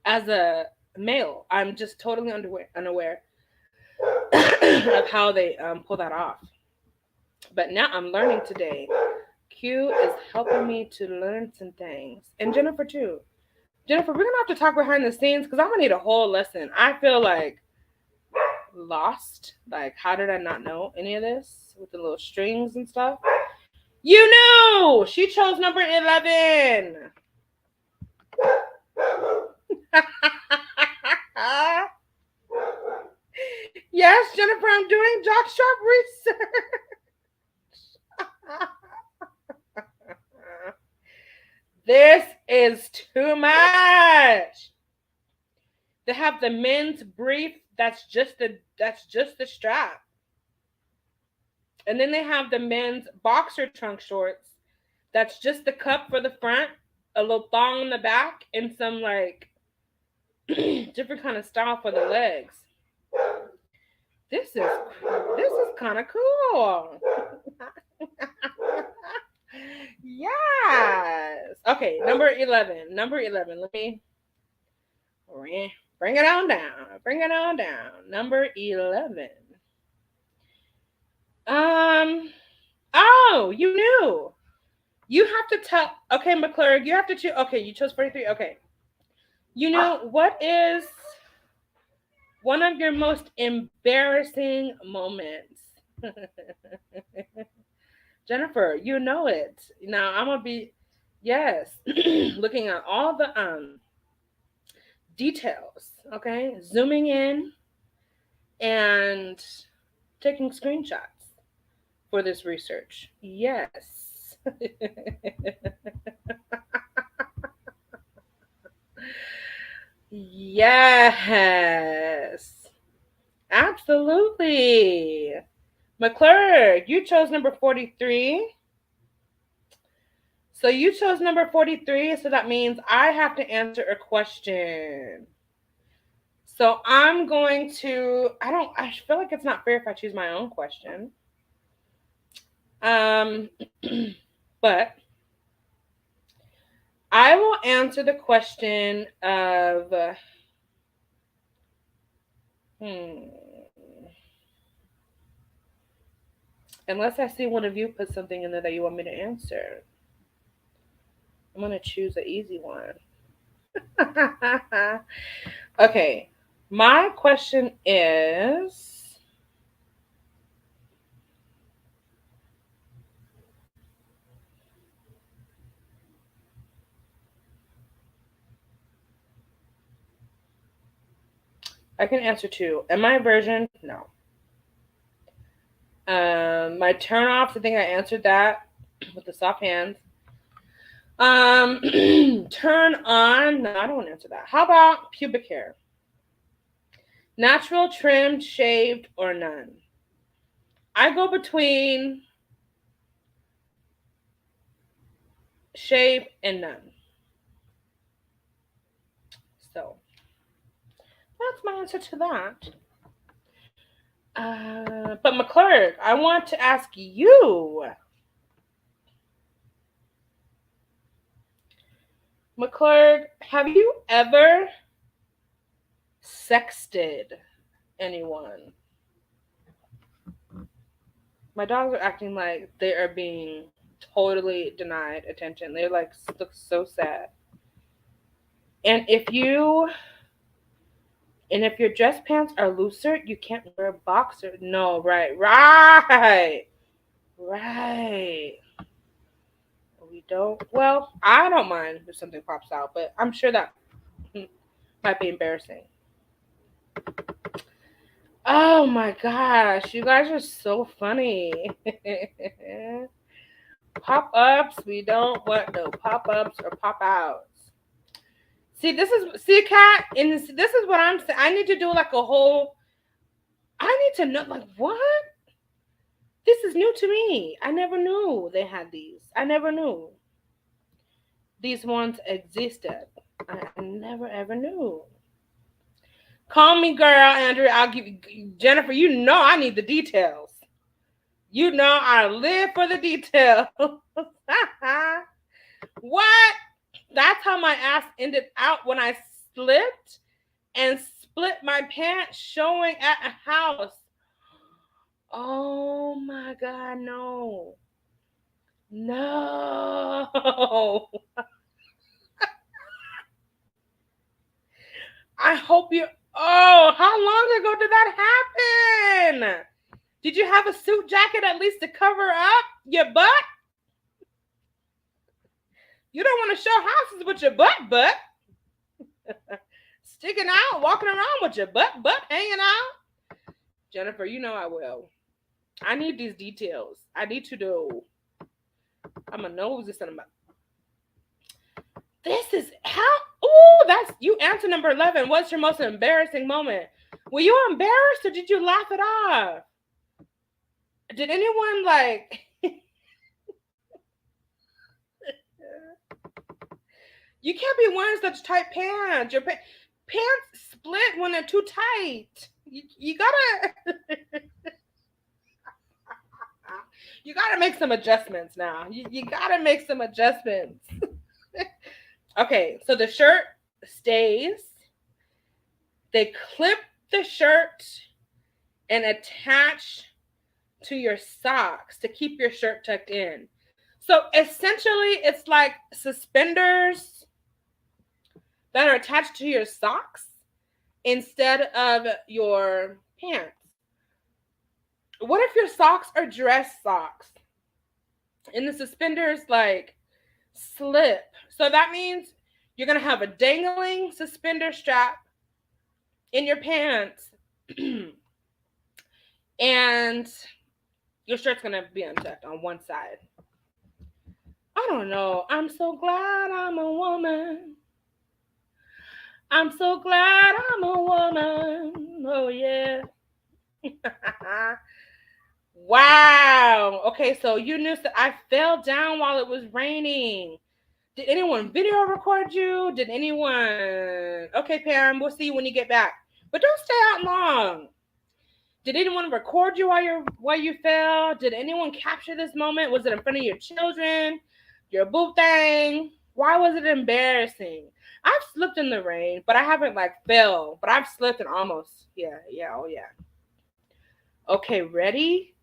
as a male. I'm just totally unaware of how they pull that off. But now I'm learning today. Q is helping me to learn some things. And Jennifer, too. Jennifer, we're going to have to talk behind the scenes because I'm going to need a whole lesson. I feel like lost. Like, how did I not know any of this with the little strings and stuff? You knew! She chose number 11. Yes, Jennifer, I'm doing jockstrap research. This is too much. They have the men's brief that's just the strap. And then they have the men's boxer trunk shorts that's just the cup for the front, a little thong in the back, and some like different kind of style for the legs. This is kind of cool. Yes. Okay, number 11. Let me bring it on down. Number 11. Oh, you knew. You have to tell. Okay, McClurg, you have to choose. Okay, you chose 43. Okay. You know, what is one of your most embarrassing moments? Jennifer, you know it. Now I'm gonna be, yes, looking at all the details. Okay, zooming in and taking screenshots for this research. Yes. Yes. Absolutely. McClure, you chose number 43. So you chose number 43, so that means I have to answer a question. So I'm going to, I feel like it's not fair if I choose my own question. But I will answer the question of unless I see one of you put something in there that you want me to answer. I'm going to choose an easy one. Okay. My question is, I can answer two. In my version, no. My turn off, I think I answered that with the soft hands. Turn on, no, I don't want to answer that. How about pubic hair? Natural, trimmed, shaved, or none? I go between shave and none. So that's my answer to that. But McClurg, I want to ask you. McClurg, have you ever sexted anyone? My dogs are acting like they are being totally denied attention. They're like look so sad. And if your dress pants are looser, you can't wear a boxer. No, right. We don't. Well, I don't mind if something pops out, but I'm sure that might be embarrassing. Oh my gosh, you guys are so funny. Pop-ups, we don't want no pop-ups or pop-outs. See, Kat, and this is what I'm saying. I need to do like a whole, I need to know, like, what? This is new to me. I never knew they had these. I never knew these ones existed. I never ever knew. Call me girl, Andrew. I'll give you, Jennifer, you know I need the details. You know I live for the details. What? That's how my ass ended out when I slipped and split my pants showing at a house. Oh my God, no. No. I hope you. Oh, how long ago did that happen? Did you have a suit jacket at least to cover up your butt? You don't want to show houses with your butt. Sticking out, walking around with your butt hanging out. Jennifer, you know I will. I need these details. I need to know. I'm a nosy son of a. This is how. Oh, that's you. Answer number 11. What's your most embarrassing moment? Were you embarrassed or did you laugh it off? Did anyone like? You can't be wearing such tight pants. Your pants split when they're too tight. You gotta. You gotta make some adjustments now. You gotta make some adjustments. Okay, so the shirt stays. They clip the shirt and attach to your socks to keep your shirt tucked in. So essentially, it's like suspenders that are attached to your socks instead of your pants. What if your socks are dress socks and the suspenders like slip? So that means you're going to have a dangling suspender strap in your pants and your shirt's going to be untucked on one side. I don't know. I'm so glad I'm a woman. I'm so glad I'm a woman. Oh, yeah. Wow. Okay, so you knew that I fell down while it was raining. Did anyone video record you? Did anyone? Okay, Pam, we'll see you when you get back. But don't stay out long. Did anyone record you while you fell? Did anyone capture this moment? Was it in front of your children? Your boo thing? Why was it embarrassing? I've slipped in the rain, but I haven't like fell. But I've slipped and almost. Yeah, oh yeah. Okay, ready?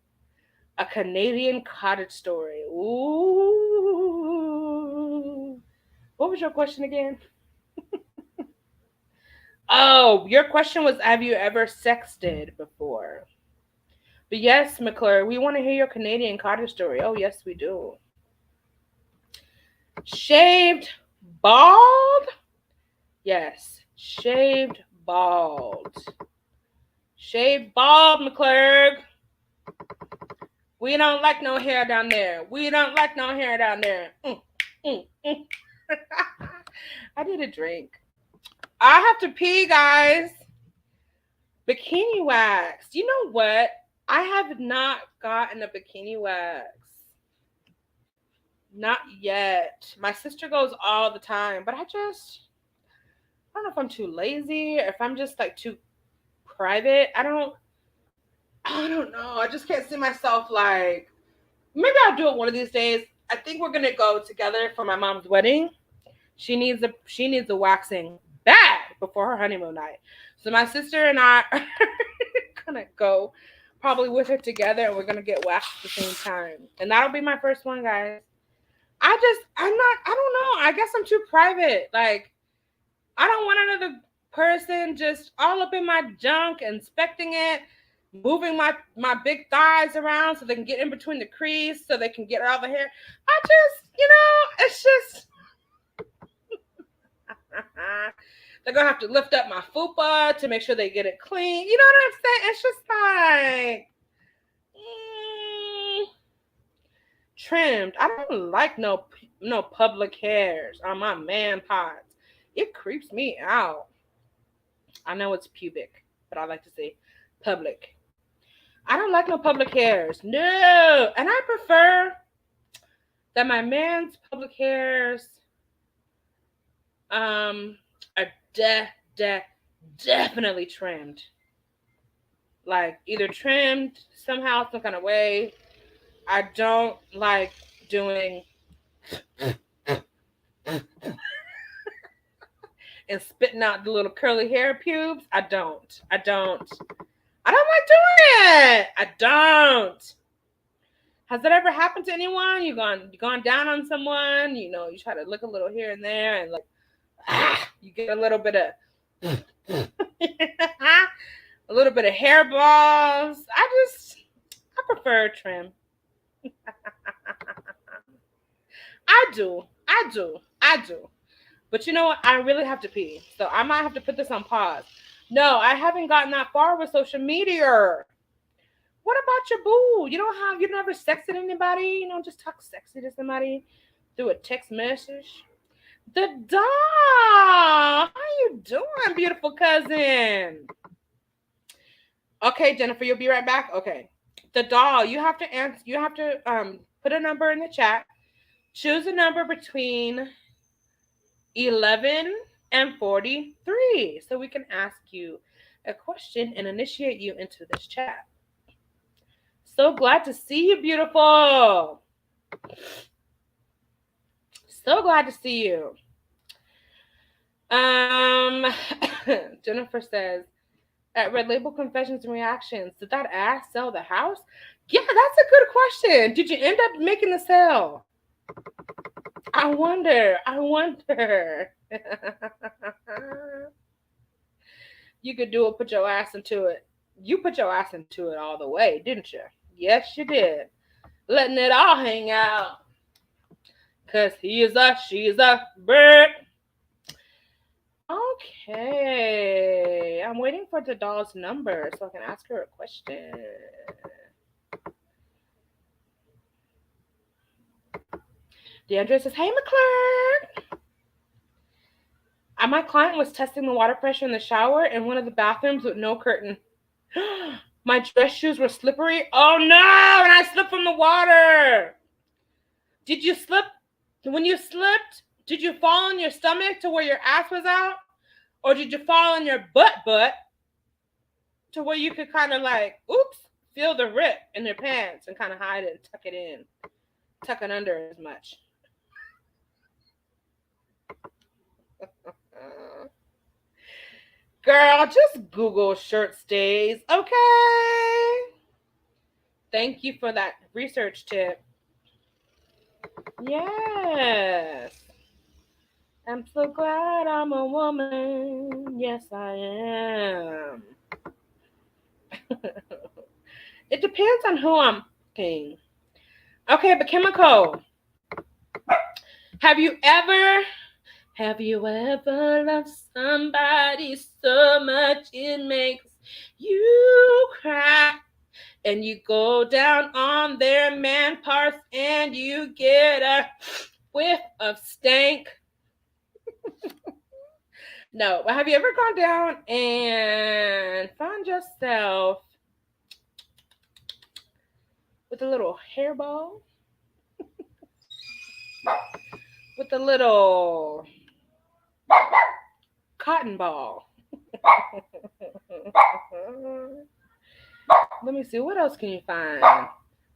A Canadian cottage story. Ooh. What was your question again? Oh, your question was, have you ever sexted before? But yes, McClure, we want to hear your Canadian cottage story. Oh, yes, we do. Shaved bald? Yes, shaved bald. Shaved bald, McClure. We don't like no hair down there. We don't like no hair down there. I need a drink. I have to pee, guys. Bikini wax. You know what? I have not gotten a bikini wax. Not yet. My sister goes all the time, but I don't know if I'm too lazy or if I'm just like too private. I don't know. I just can't see myself like, maybe I'll do it one of these days. I think we're gonna go together for my mom's wedding. She needs a waxing bad before her honeymoon night. So my sister and I are gonna go probably with her together, and we're gonna get waxed at the same time. And that'll be my first one, guys. I don't know. I guess I'm too private. Like, I don't want another person just all up in my junk, inspecting it, moving my big thighs around so they can get in between the crease, so they can get all the hair. It's just they're gonna have to lift up my fupa to make sure they get it clean. You know what I'm saying? It's just like trimmed. I don't like no public hairs on my man pods. It creeps me out. I know it's pubic, but I like to say public. I don't like no public hairs. No. And I prefer that my man's public hairs are definitely trimmed. Like, either trimmed somehow, some kind of way. I don't like doing and spitting out the little curly hair pubes. I don't like doing it. I don't. Has that ever happened to anyone? You gone down on someone, you try to look a little here and there, and like you get a little bit of a little bit of hair balls. I prefer trim. I do. But you know what? I really have to pee. So I might have to put this on pause. No, I haven't gotten that far with social media. What about your boo? You never sexted anybody? Just talk sexy to somebody through a text message? The doll. How you doing, beautiful cousin? Okay, Jennifer, you'll be right back. Okay. The doll, you have to answer. You have to put a number in the chat. Choose a number between 11 and 43 so we can ask you a question and initiate you into this chat. So glad to see you, beautiful. So glad to see you. Jennifer says, at Red Label Confessions and Reactions, did that ass sell the house? Yeah, that's a good question. Did you end up making the sale? I wonder. You could do it, put your ass into it. You put your ass into it all the way, didn't you? Yes, you did. Letting it all hang out. Because he is a, she is a bird. Okay. I'm waiting for the doll's number so I can ask her a question. DeAndre says, hey, McClure. My client was testing the water pressure in the shower in one of the bathrooms with no curtain. My dress shoes were slippery. Oh, no. And I slipped from the water. Did you slip? When you slipped, did you fall on your stomach to where your ass was out? Or did you fall on your butt to where you could kind of like, feel the rip in your pants and kind of hide it and tuck it in? Tuck it under as much. Girl, just Google shirt stays, okay? Thank you for that research tip. Yes. I'm so glad I'm a woman. Yes, I am. It depends on who I'm fucking. Okay, but Chemical, have you ever loved somebody so much it makes you cry? And you go down on their man parts and you get a whiff of stank. No, but have you ever gone down and found yourself with a little hairball? With a little cotton ball? Let me see. What else can you find?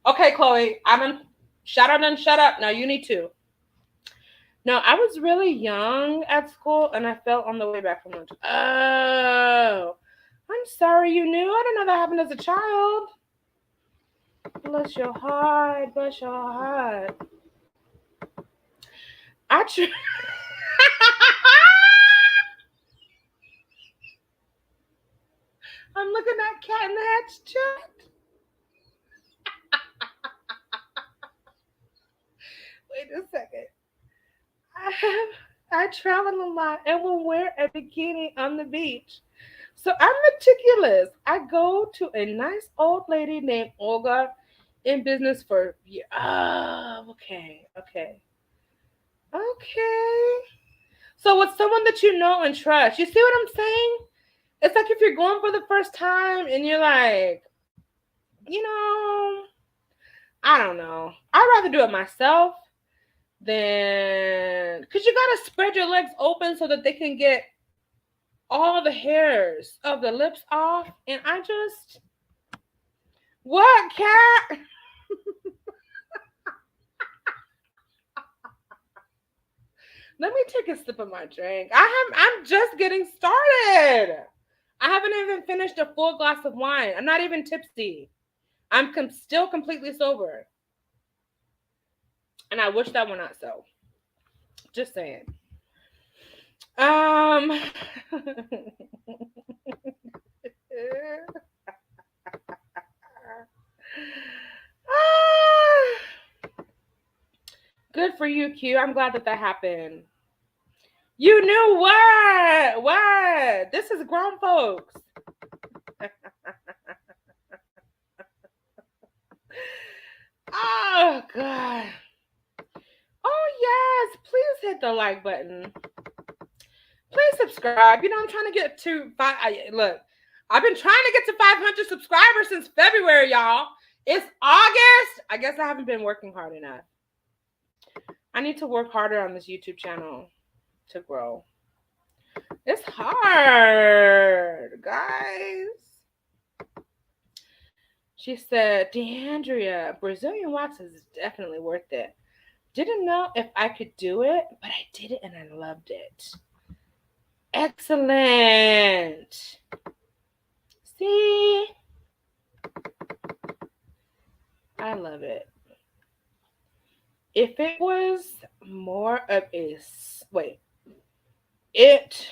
Okay, Chloe, I'm in. Shut up and shut up. Now you need to. No, I was really young at school and I fell on the way back from lunch. Oh, I'm sorry you knew. I didn't know that happened as a child. Bless your heart. Bless your heart. I'm looking at Cat in the Hat's chat. Wait a second. I travel a lot and will wear a bikini on the beach. So I'm meticulous. I go to a nice old lady named Olga in business for years. Oh, okay. So with someone that you know and trust, you see what I'm saying? It's like if you're going for the first time and you're like, I don't know. I'd rather do it myself than, because you got to spread your legs open so that they can get all the hairs of the lips off. And what, Cat? Let me take a sip of my drink. I'm just getting started. I haven't even finished a full glass of wine. I'm not even tipsy. I'm still completely sober. And I wish that were not so. Just saying. Good for you, Q. I'm glad that happened. You knew what? What? This is grown folks. Oh, God. Oh, yes. Please hit the like button. Please subscribe. I'm trying to get to look, I've been trying to get to 500 subscribers since February, y'all. It's August. I guess I haven't been working hard enough. I need to work harder on this YouTube channel to grow. It's hard, guys. She said, DeAndrea, Brazilian wax is definitely worth it. Didn't know if I could do it, but I did it and I loved it. Excellent. See? I love it. If it was more of a it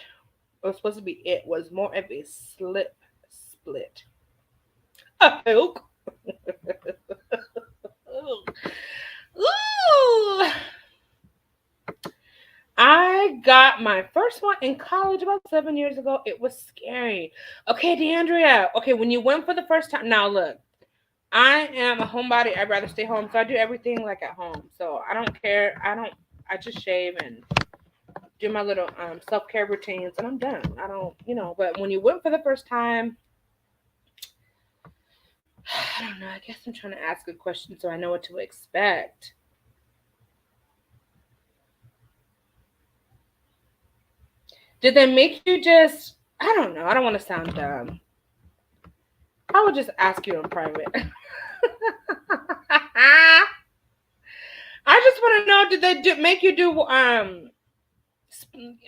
was supposed to be was more of a slip split. Ooh. I got my first one in college about 7 years ago. It was scary. Okay, DeAndrea. Okay, when you went for the first time. Now, look. I am a homebody. I'd rather stay home. So I do everything like at home. So I don't care. I just shave and do my little self-care routines and I'm done. I don't, but when you went for the first time, I don't know. I guess I'm trying to ask a question so I know what to expect. Did they make you just, I don't know. I don't want to sound dumb. I would just ask you in private. I just want to know, did they make you do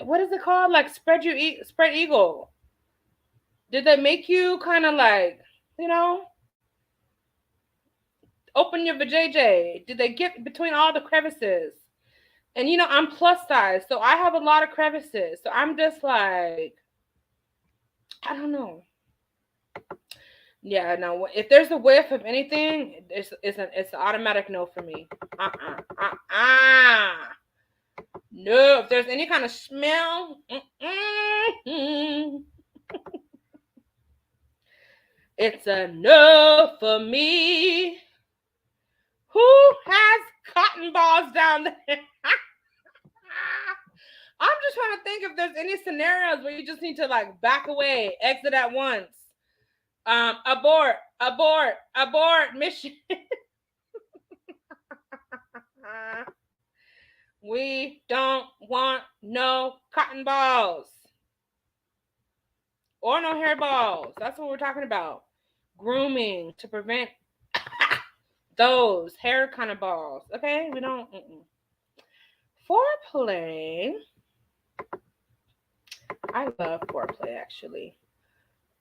what is it called? Like spread eagle. Did they make you kind of like, you know, open your vajayjay? Did they get between all the crevices? And you know, I'm plus size, so I have a lot of crevices. So I'm just like, I don't know. Yeah, no. If there's a whiff of anything, it's an automatic no for me. No. If there's any kind of smell, it's a no for me. Who has cotton balls down there? I'm just trying to think if there's any scenarios where you just need to like back away, exit at once. Abort mission. We don't want no cotton balls or no hair balls. That's what we're talking about. Grooming to prevent those hair kind of balls. Okay, we don't. Foreplay. I love foreplay actually.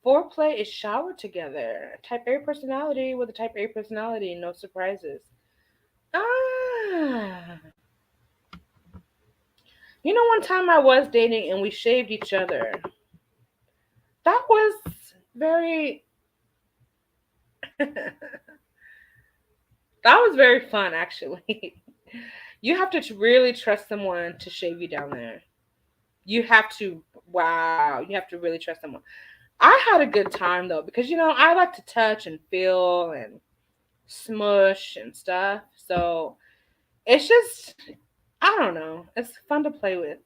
Foreplay is shower together. Type A personality with a type A personality. No surprises. You know, one time I was dating and we shaved each other. That was very... that was very fun, actually. You have to really trust someone to shave you down there. You have to really trust someone. I had a good time, though, because, you know, I like to touch and feel and smush and stuff. So it's just... I don't know. It's fun to play with.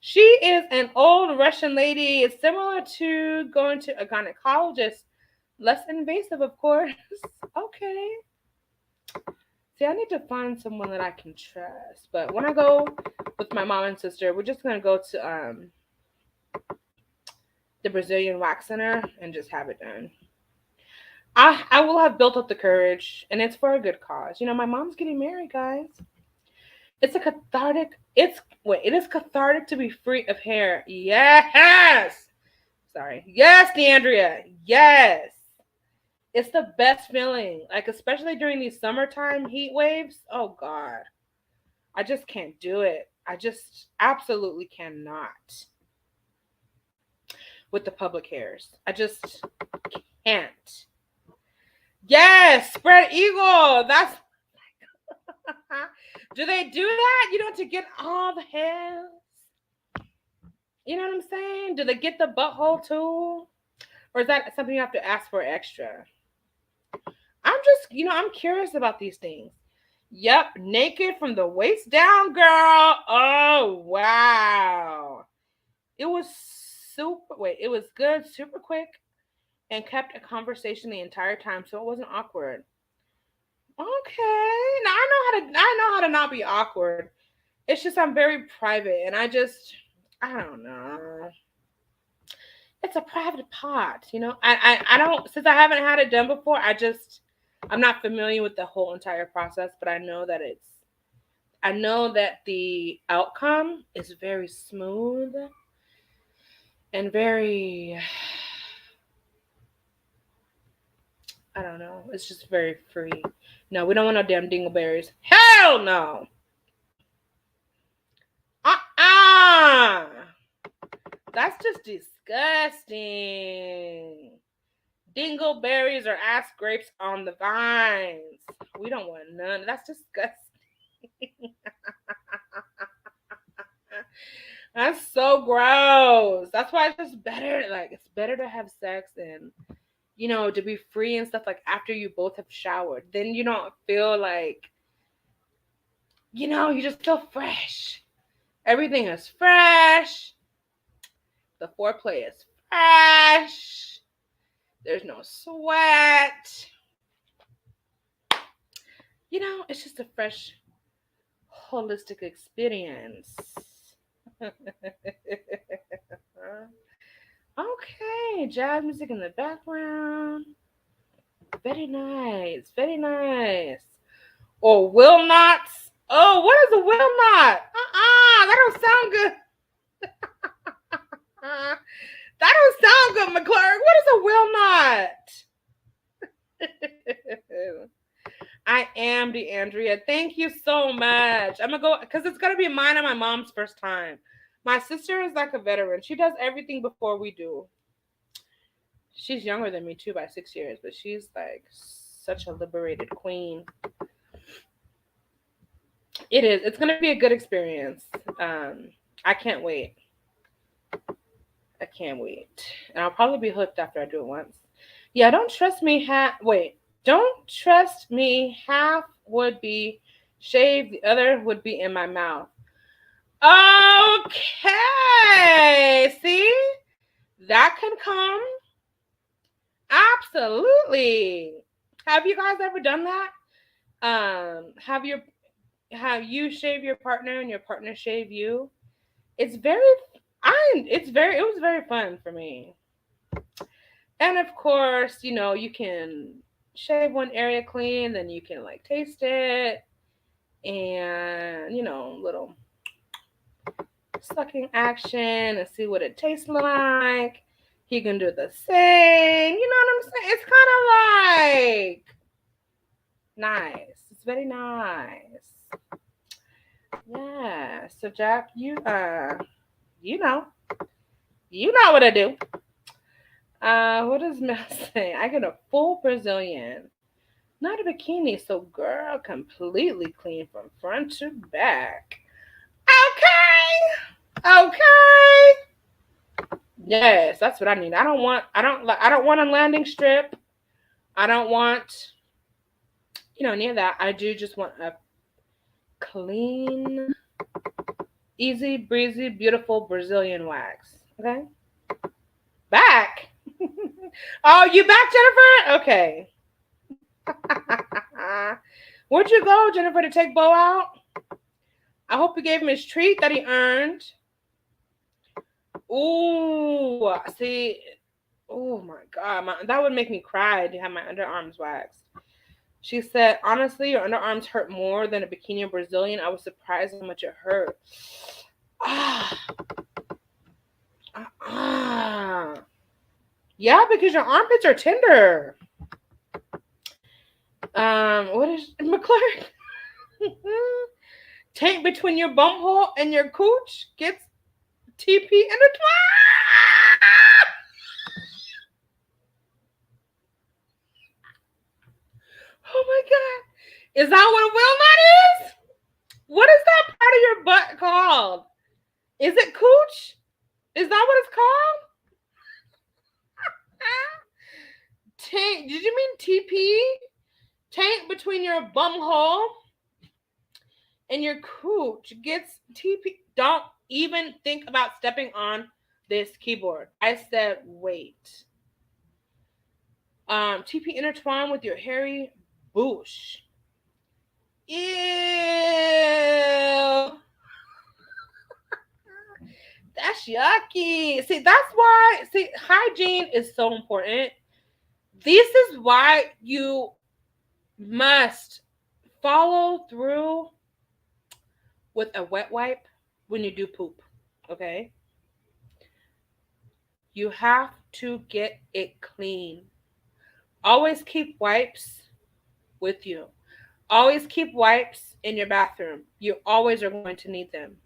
She is an old Russian lady. It's similar to going to a gynecologist. Less invasive, of course. Okay. See, I need to find someone that I can trust. But when I go with my mom and sister, we're just going to go to the Brazilian Wax Center and just have it done. I will have built up the courage, and it's for a good cause. You know, my mom's getting married, guys. It is cathartic to be free of hair. Yes. Sorry. Yes, DeAndrea. Yes. It's the best feeling. Like, especially during these summertime heat waves. Oh, God. I just can't do it. I just absolutely cannot. With the public hairs. I just can't. Yes. Spread eagle. That's... Do they do that? You know, to get all the hairs? You know what I'm saying? Do they get the butthole too? Or is that something you have to ask for extra? I'm curious about these things. Yep, naked from the waist down, girl. Oh, wow. It was good, super quick, and kept a conversation the entire time, so it wasn't awkward. Okay. Now I know how to not be awkward. It's just I'm very private and I don't know. It's a private part, you know. I don't, since I haven't had it done before, I'm not familiar with the whole entire process, but I know that the outcome is very smooth and very, I don't know, it's just very free. No, we don't want no damn dingleberries. Hell no. That's just disgusting. Dingleberries or ass grapes on the vines. We don't want none. That's disgusting. That's so gross. That's why it's just better. Like, it's better to have sex and, you know, to be free and stuff like after you both have showered. Then you don't feel like, you know, you just feel fresh. Everything is fresh. The foreplay is fresh. There's no sweat. You know, it's just a fresh, holistic experience. Okay, jazz music in the background. Very nice, very nice. Or will nots. Oh, what is a will not? That don't sound good. That don't sound good, McClurg. What is a will not? I am DeAndrea. Thank you so much. I'm gonna go because it's gonna be mine and my mom's first time. My sister is like a veteran. She does everything before we do. She's younger than me too by 6 years, but she's like such a liberated queen. It is. It's gonna be a good experience. I can't wait. I can't wait. And I'll probably be hooked after I do it once. Yeah, don't trust me. Don't trust me. Half would be shaved, the other would be in my mouth. Okay. See? That can come. Absolutely. Have you guys ever done that? Have you shave your partner and your partner shave you? It was very fun for me. And of course, you can shave one area clean, then you can like taste it and little sucking action and see what it tastes like. He can do the same. You know what I'm saying? It's kind of like nice. It's very nice. Yeah. So Jack, you know what I do. What does Mel say? I get a full Brazilian, not a bikini, so girl, completely clean from front to back. Okay. Yes, that's what I need. I don't want a landing strip. I don't want, any of that. I do just want a clean, easy breezy, beautiful Brazilian wax. Okay. Back. Oh, you back, Jennifer? Okay. Where'd you go, Jennifer, to take Bo out? I hope you gave him his treat that he earned. Ooh, see. Oh my God. That would make me cry to have my underarms waxed. She said, honestly, your underarms hurt more than a bikini or Brazilian. I was surprised how much it hurt. Yeah, because your armpits are tender. What is McClurg? Tank between your bum hole and your cooch gets TP intertwined. Oh my God. Is that what a will knot is? What is that part of your butt called? Is it cooch? Is that what it's called? Tank. Did you mean TP? Tank between your bum hole and your cooch gets TP. Don't even think about stepping on this keyboard. I said wait. TP intertwined with your hairy bush. Ew. That's yucky. See, that's why, hygiene is so important. This is why you must follow through with a wet wipe when you do poop, okay? You have to get it clean. Always keep wipes with you. Always keep wipes in your bathroom. You always are going to need them.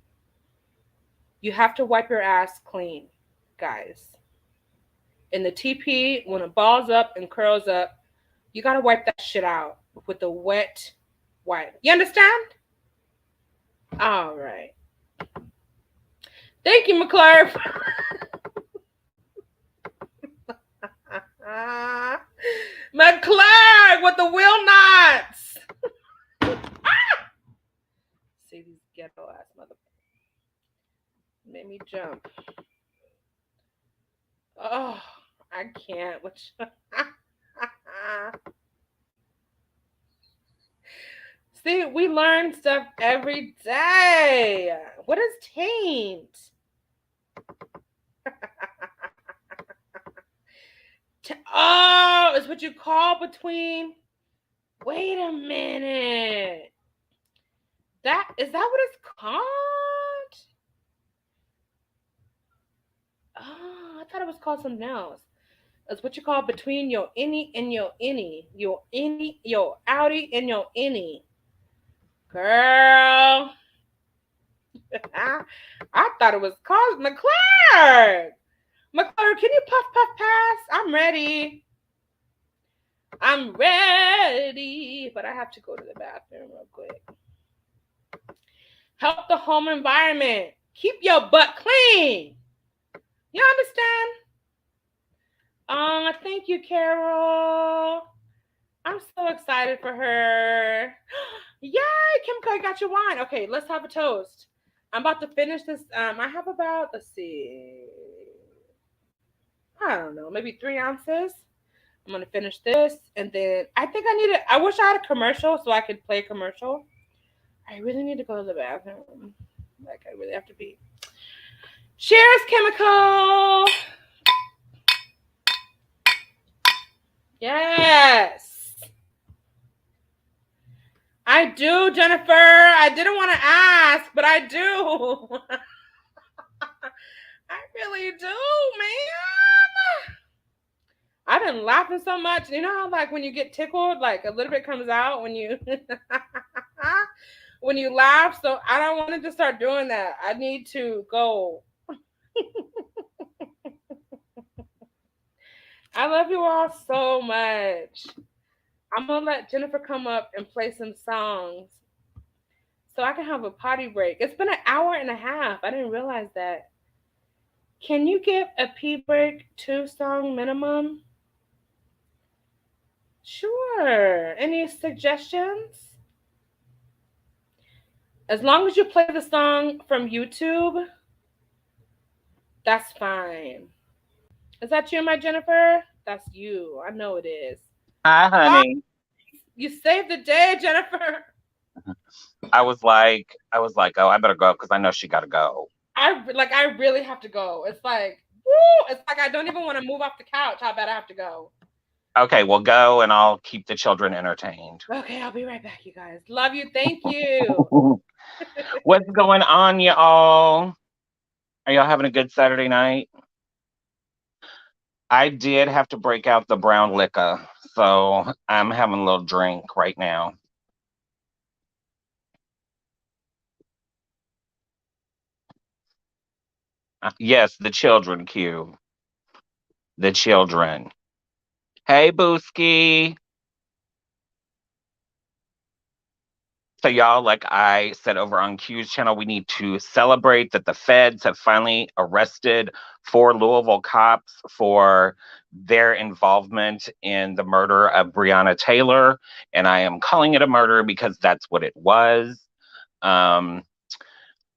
You have to wipe your ass clean, guys. In the TP, when it balls up and curls up, you got to wipe that shit out with a wet wipe. You understand? All right. Thank you, McClurg. McClurg with the will knots. See these ghetto ass motherfuckers. Made me jump. Oh, I can't. See, we learn stuff every day. What is taint? Oh, it's what you call between. Wait a minute. Is that what it's called? thought it was called something else. It's what you call between your innie and your innie. Your innie, your outie, and your innie. Girl. I thought it was called McClure. McClure, can you puff puff pass? I'm ready. I'm ready. But I have to go to the bathroom real quick. Help the home environment. Keep your butt clean. You understand? Thank you, Carol. I'm so excited for her. Yay, Kimco, I got your wine. Okay, let's have a toast. I'm about to finish this. I have about, let's see, I don't know, maybe 3 ounces. I'm gonna finish this, and then I think I wish I had a commercial so I could play a commercial. I really need to go to the bathroom. Like, I really have to pee. Cheers, Chemical. Yes. I do, Jennifer. I didn't want to ask, but I do. I really do, man. I've been laughing so much. You know how, like, when you get tickled, like, a little bit comes out when you when you laugh? So I don't want to just start doing that. I need to go. I love you all so much. I'm going to let Jennifer come up and play some songs so I can have a potty break. It's been an hour and a half. I didn't realize that. Can you give a pee break 2-song minimum? Sure. Any suggestions? As long as you play the song from YouTube, that's fine. Is that you, my Jennifer? That's you. I know it is. Hi, honey. You saved the day, Jennifer. I was like, oh, I better go because I know she got to go. I really have to go. It's like, woo! It's like I don't even want to move off the couch. How bad I have to go. Okay, well, go and I'll keep the children entertained. Okay, I'll be right back, you guys. Love you. Thank you. What's going on, y'all? Are y'all having a good Saturday night? I did have to break out the brown liquor, so I'm having a little drink right now. Yes, the children, Q. The children. Hey, Booski. So y'all, like I said over on Q's channel, we need to celebrate that the feds have finally arrested 4 Louisville cops for their involvement in the murder of Breonna Taylor. And I am calling it a murder because that's what it was.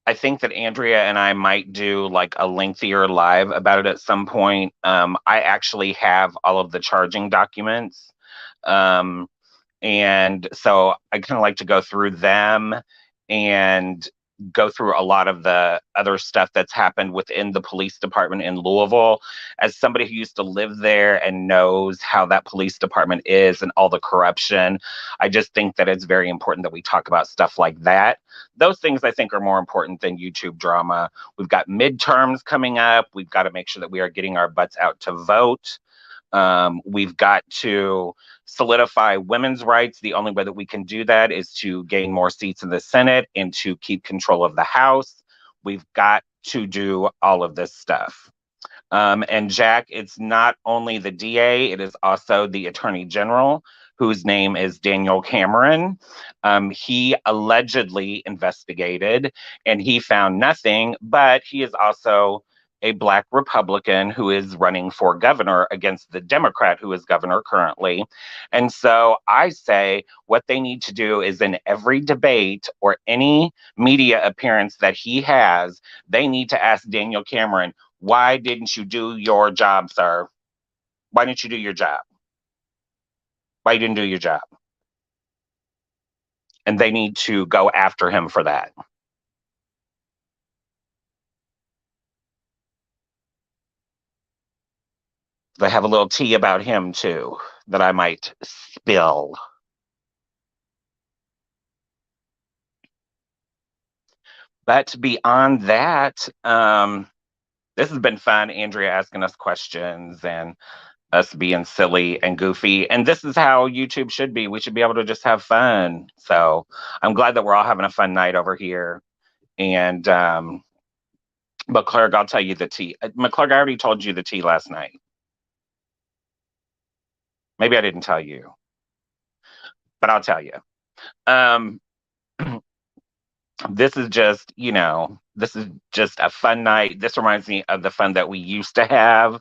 I think that Andrea and I might do like a lengthier live about it at some point. I actually have all of the charging documents. And so I kind of like to go through them and go through a lot of the other stuff that's happened within the police department in Louisville. As somebody who used to live there and knows how that police department is and all the corruption, I just think that it's very important that we talk about stuff like that. Those things I think are more important than YouTube drama. We've got midterms coming up. We've got to make sure that we are getting our butts out to vote. We've got to solidify women's rights. The only way that we can do that is to gain more seats in the Senate and to keep control of the House. We've got to do all of this stuff. And Jack, it's not only the DA, it is also the Attorney General, whose name is Daniel Cameron. He allegedly investigated and he found nothing, but he is also a Black Republican who is running for governor against the Democrat who is governor currently. And so I say what they need to do is in every debate or any media appearance that he has, they need to ask Daniel Cameron, why didn't you do your job, sir? Why didn't you do your job? Why you didn't do your job? And they need to go after him for that. They have a little tea about him too that I might spill. But beyond that, This has been fun. Andrea asking us questions and us being silly and goofy. And this is how YouTube should be. We should be able to just have fun. So I'm glad that we're all having a fun night over here. And but Clark, I'll tell you the tea. McClurg, I already told you the tea last night. Maybe I didn't tell you, but I'll tell you. This is just, this is just a fun night. This reminds me of the fun that we used to have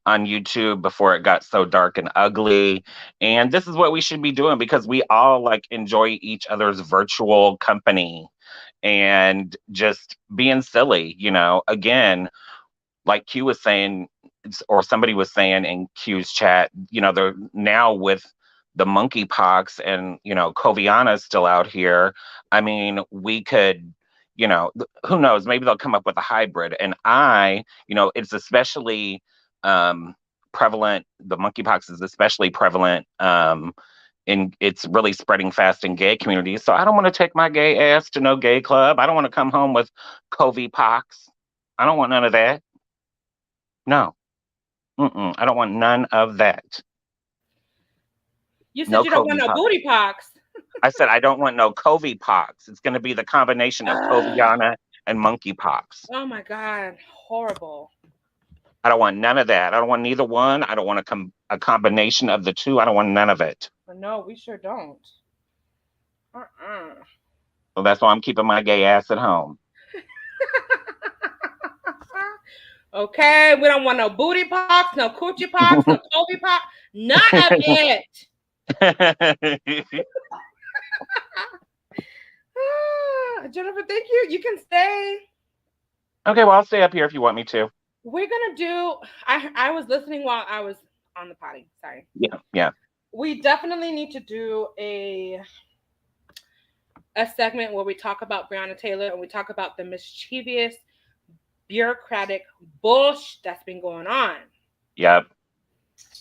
on YouTube before it got so dark and ugly. And this is what we should be doing because we all like enjoy each other's virtual company and just being silly, again, like Q was saying, or somebody was saying in Q's chat, they're now with the monkeypox and, Coviana is still out here. I mean, we could, who knows, maybe they'll come up with a hybrid. And it's especially prevalent. The monkeypox is especially prevalent it's really spreading fast in gay communities. So I don't want to take my gay ass to no gay club. I don't want to come home with COVID-pox. I don't want none of that. No. I don't want none of that. You said you don't want no booty pox. I said I don't want no COVID-pox. It's going to be the combination of Coviana and monkeypox. Oh my God, horrible. I don't want none of that. I don't want neither one. I don't want a combination of the two. I don't want none of it. No, we sure don't. So that's why I'm keeping my gay ass at home. Okay, we don't want no booty pox, no coochie pox, no COVID pox, none of it. Jennifer, thank you. You can stay. Okay, well, I'll stay up here if you want me to. We're gonna do. I was listening while I was on the potty. Sorry. Yeah. We definitely need to do a segment where we talk about Breonna Taylor and we talk about the mischievous bureaucratic bullshit that's been going on. Yep.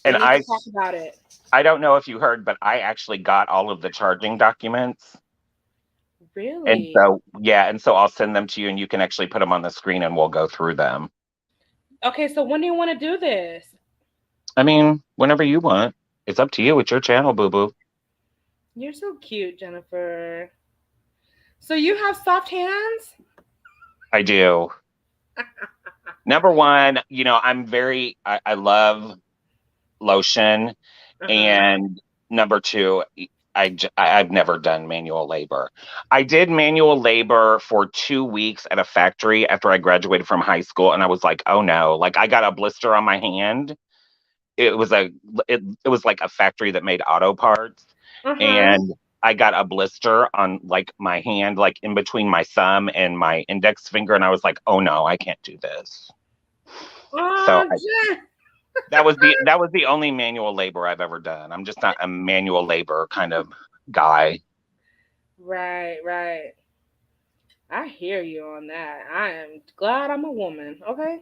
And I talk about it. I don't know if you heard, but I actually got all of the charging documents. Really? And so I'll send them to you and you can actually put them on the screen and we'll go through them. Okay, so when do you want to do this? I mean, whenever you want. It's up to you. It's your channel, boo-boo. You're so cute, Jennifer. So you have soft hands? I do. Number one, I love lotion. And number two, I've never done manual labor. I did manual labor for 2 weeks at a factory after I graduated from high school. And I was like, oh no, like I got a blister on my hand. It was like a factory that made auto parts. And I got a blister on like my hand, like in between my thumb and my index finger. And I was like, oh no, I can't do this. That was the only manual labor I've ever done. I'm just not a manual labor kind of guy. Right. I hear you on that. I am glad I'm a woman. Okay.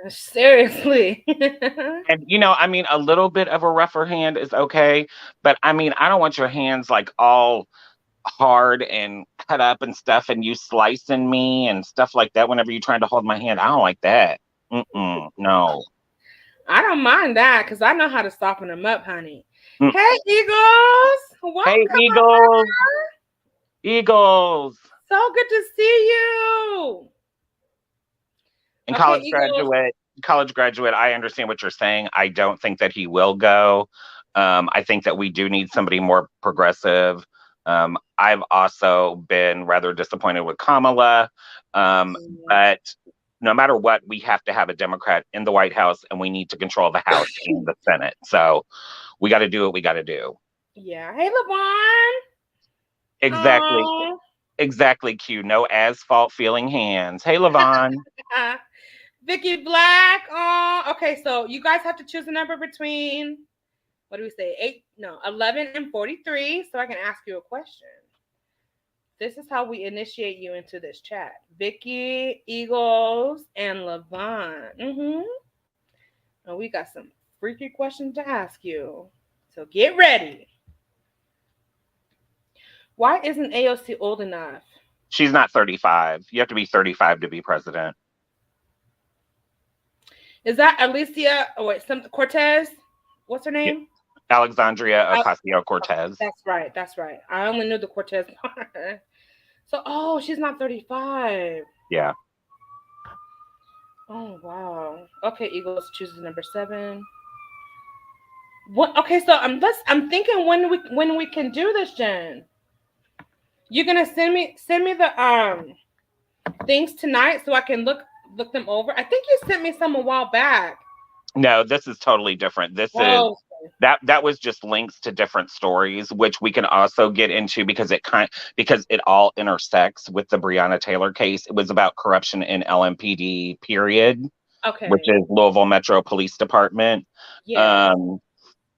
Seriously. And a little bit of a rougher hand is okay, but I don't want your hands like all hard and cut up and stuff and you slicing me and stuff like that whenever you're trying to hold my hand. I don't like that. No. I don't mind that because I know how to soften them up, honey. Hey, Eagles. Welcome. Hey, Eagles. Eagles. So good to see you. And college graduate, I understand what you're saying. I don't think that he will go. I think that we do need somebody more progressive. I've also been rather disappointed with Kamala. But no matter what, we have to have a Democrat in the White House and we need to control the House and the Senate. So we got to do what we got to do. Yeah. Hey, LaVon. Exactly. Exactly, Q. No asphalt feeling hands. Hey, LaVon. Vicky Black. Okay, so you guys have to choose a number between, 11 and 43, so I can ask you a question. This is how we initiate you into this chat. Vicky, Eagles, and LaVon. And we got some freaky questions to ask you. So get ready. Why isn't AOC old enough? She's not 35. You have to be 35 to be president. Is that Alicia? Oh wait, some Cortez. What's her Yeah, name? Alexandria Al- Ocasio-Cortez. That's right. That's right. I only knew the Cortez part. So, oh, she's not 35. Yeah. Oh wow. Okay, Eagles chooses number 7. What? Okay, so I'm thinking when we can do this, Jen. You're gonna send me the things tonight so I can look them over. I think you sent me some a while back. No, this is totally different. This is Oh, that was just links to different stories, which we can also get into because it all intersects with the Breonna Taylor case. It was about corruption in LMPD, period, which okay. is Louisville Metro Police Department. Yes. Um,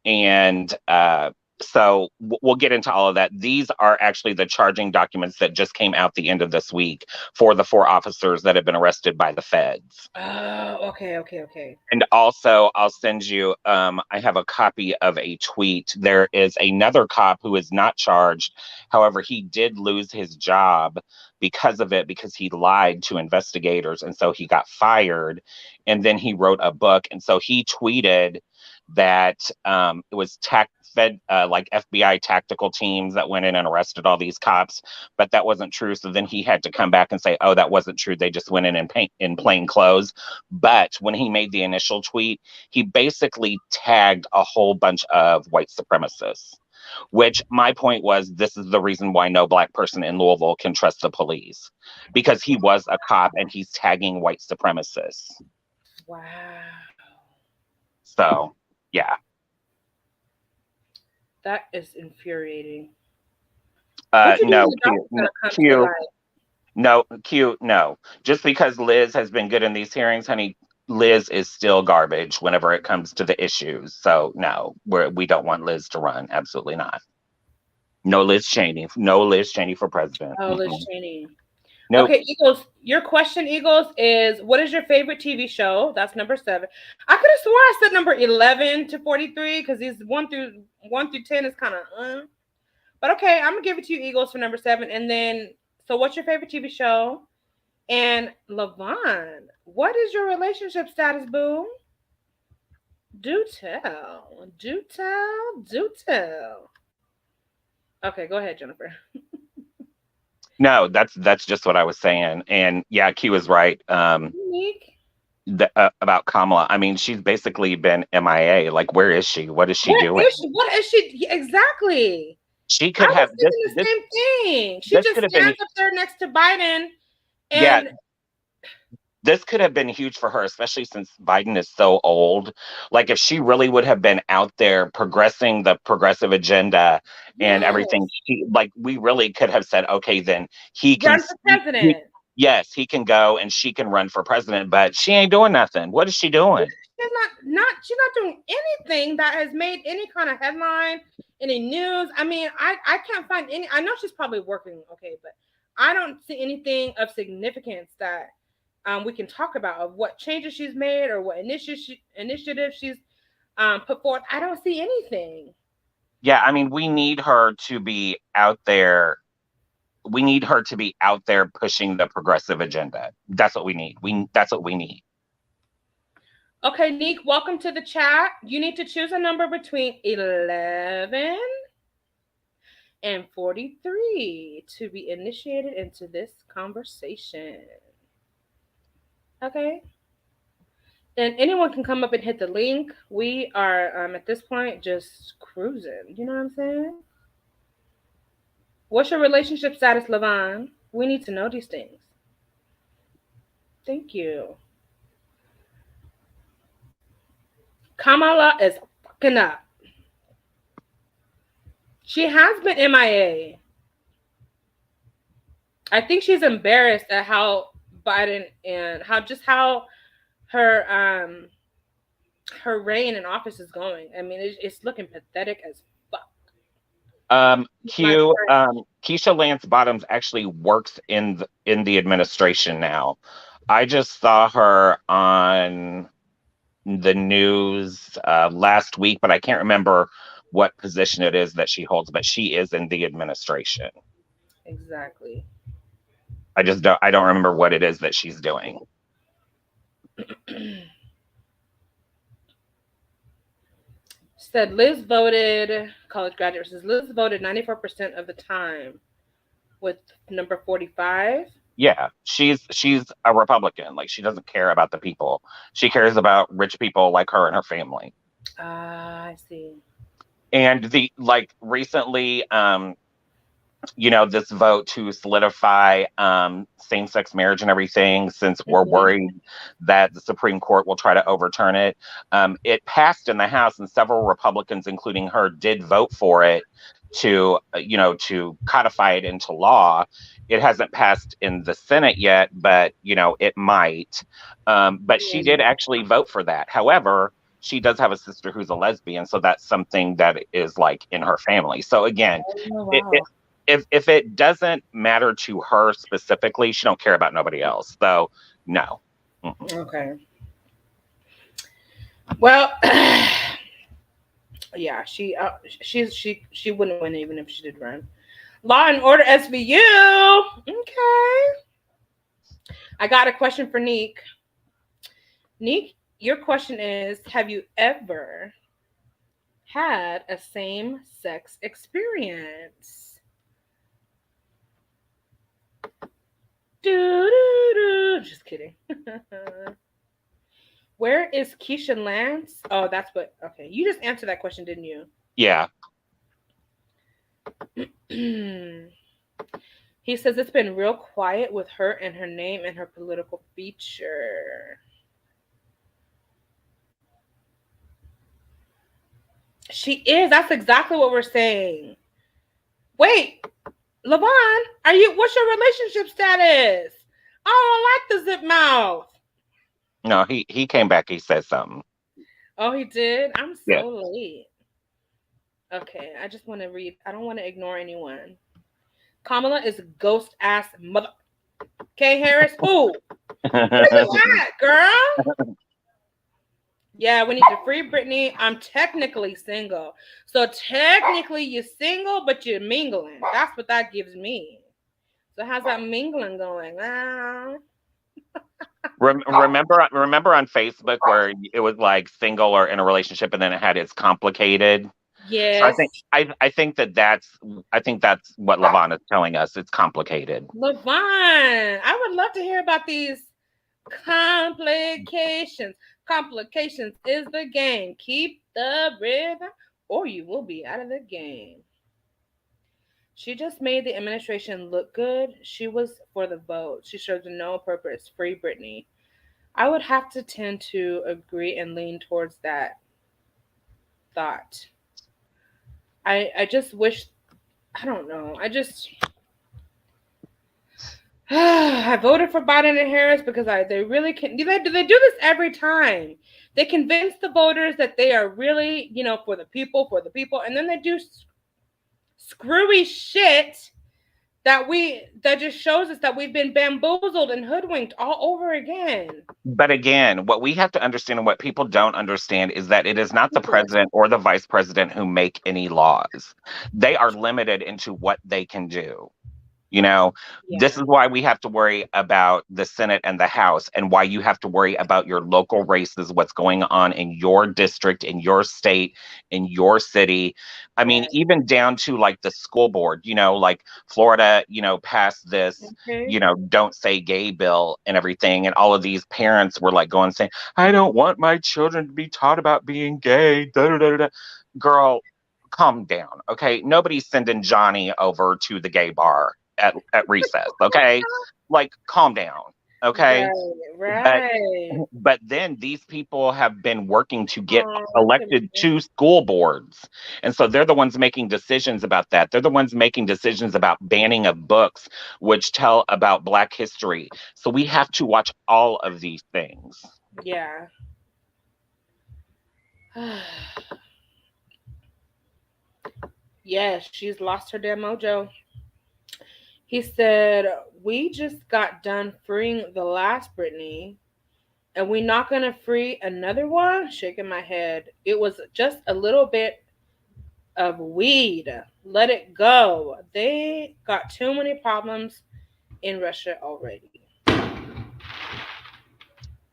and so we'll get into all of that. These are actually the charging documents that just came out the end of this week for the 4 officers that have been arrested by the feds. Oh, okay. And also, I'll send you, I have a copy of a tweet. There is another cop who is not charged. However, he did lose his job because of it, because he lied to investigators. And so he got fired. And then he wrote a book. And so he tweeted that it was like FBI tactical teams that went in and arrested all these cops, but that wasn't true. So then he had to come back and say, "Oh, that wasn't true. They just went in plain clothes." But when he made the initial tweet, he basically tagged a whole bunch of white supremacists. Which my point was, this is the reason why no Black person in Louisville can trust the police, because he was a cop and he's tagging white supremacists. Wow. So, yeah. That is infuriating. No, Q, no. Just because Liz has been good in these hearings, honey, Liz is still garbage whenever it comes to the issues. So, no, we don't want Liz to run. Absolutely not. No Liz Cheney. No Liz Cheney for president. Oh, Liz Cheney. Nope. Okay, Eagles. Your question, Eagles, is what is your favorite TV show? That's number 7. I could have swore I said number 11 to 43 because these 1 through 10 is kind of. But okay, I'm gonna give it to you, Eagles, for number 7. And then, so what's your favorite TV show? And Levon, what is your relationship status, boo? Do tell. Do tell. Do tell. Okay, go ahead, Jennifer. No, that's just what I was saying. And yeah, Q is right. Unique. About Kamala. I mean, she's basically been MIA. Like, where is she? What is she doing? What is she? Exactly. She could have the same thing. She just stands up there next to Biden. And yeah, this could have been huge for her, especially since Biden is so old. Like, if she really would have been out there progressing the progressive agenda and everything, we really could have said, okay, then he can run for president. Yes, he can go and she can run for president, but she ain't doing nothing. What is she doing? She's not doing anything that has made any kind of headline, any news. I mean, I can't find any. I know she's probably working, okay, but I don't see anything of significance that we can talk about of what changes she's made or what initiative she's put forth. I don't see anything. Yeah, I mean, we need her to be out there. We need her to be out there pushing the progressive agenda. That's what we need. That's what we need. Okay, Neek, welcome to the chat. You need to choose a number between 11 and 43 to be initiated into this conversation. Okay. And anyone can come up and hit the link. We are, at this point, just cruising. You know what I'm saying? What's your relationship status, Levon? We need to know these things. Thank you. Kamala is fucking up. She has been MIA. I think she's embarrassed at how Biden and how her reign in office is going. I mean, it's looking pathetic as fuck. Keisha Lance Bottoms actually works in the administration now. I just saw her on the news last week, but I can't remember what position it is that she holds, but she is in the administration. Exactly. I don't remember what it is that she's doing. Said Liz voted, college graduate says Liz voted 94% of the time with number 45. Yeah, she's a Republican. Like, she doesn't care about the people. She cares about rich people like her and her family. Ah, I see. And the like recently, this vote to solidify same-sex marriage and everything, since we're worried that the Supreme Court will try to overturn it. It passed in the House, and several Republicans, including her, did vote for it to codify it into law. It hasn't passed in the Senate yet, but it might. But she did actually vote for that. However, she does have a sister who's a lesbian, so that's something that is like in her family. So again, if it doesn't matter to her specifically, she don't care about nobody else. So no. Mm-mm. Okay. Well, yeah, she wouldn't win even if she did run. Law and Order SVU. Okay. I got a question for Neek. Neek, your question is, have you ever had a same-sex experience? Just kidding. Where is Keisha Lance? Oh, that's what. Okay, you just answered that question, didn't you? Yeah. He says it's been real quiet with her and her name and her political feature. She is. That's exactly what we're saying. Wait, Levon, what's your relationship status? I don't like the zip mouth. No, he came back. He said something. Oh, he did? I'm so late. Okay, I just want to read. I don't want to ignore anyone. Kamala is a ghost ass mother. Kay Harris, who? Where you at, girl? Yeah, we need to free Britney. I'm technically single. So technically you're single, but you're mingling. That's what that gives me. So how's that mingling going? Remember on Facebook where it was like single or in a relationship, and then it had it's complicated. Yes. So I think that's what Levon is telling us. It's complicated. Levon, I would love to hear about these complications. Complications is the game. Keep the rhythm, or you will be out of the game. She just made the administration look good. She was for the vote. She serves no purpose. Free Britney. I would have to tend to agree and lean towards that thought. I just wish, I don't know. I voted for Biden and Harris because they really can. Do they do this every time? They convince the voters that they are really, for the people, and then they do screwy shit that just shows us that we've been bamboozled and hoodwinked all over again. But again, what we have to understand and what people don't understand is that it is not the president or the vice president who make any laws. They are limited into what they can do. This is why we have to worry about the Senate and the House, and why you have to worry about your local races, what's going on in your district, in your state, in your city. I mean, even down to like the school board, like Florida, passed this, don't say gay bill and everything. And all of these parents were like going saying, I don't want my children to be taught about being gay. Da, da, da, da. Girl, calm down. Okay. Nobody's sending Johnny over to the gay bar at recess, okay? Like, calm down, okay? Right. But then these people have been working to get elected to school boards. And so they're the ones making decisions about that. They're the ones making decisions about banning of books which tell about Black history. So we have to watch all of these things. Yeah. Yes, she's lost her damn mojo. He said, we just got done freeing the last Britney, and we're not going to free another one? Shaking my head. It was just a little bit of weed. Let it go. They got too many problems in Russia already.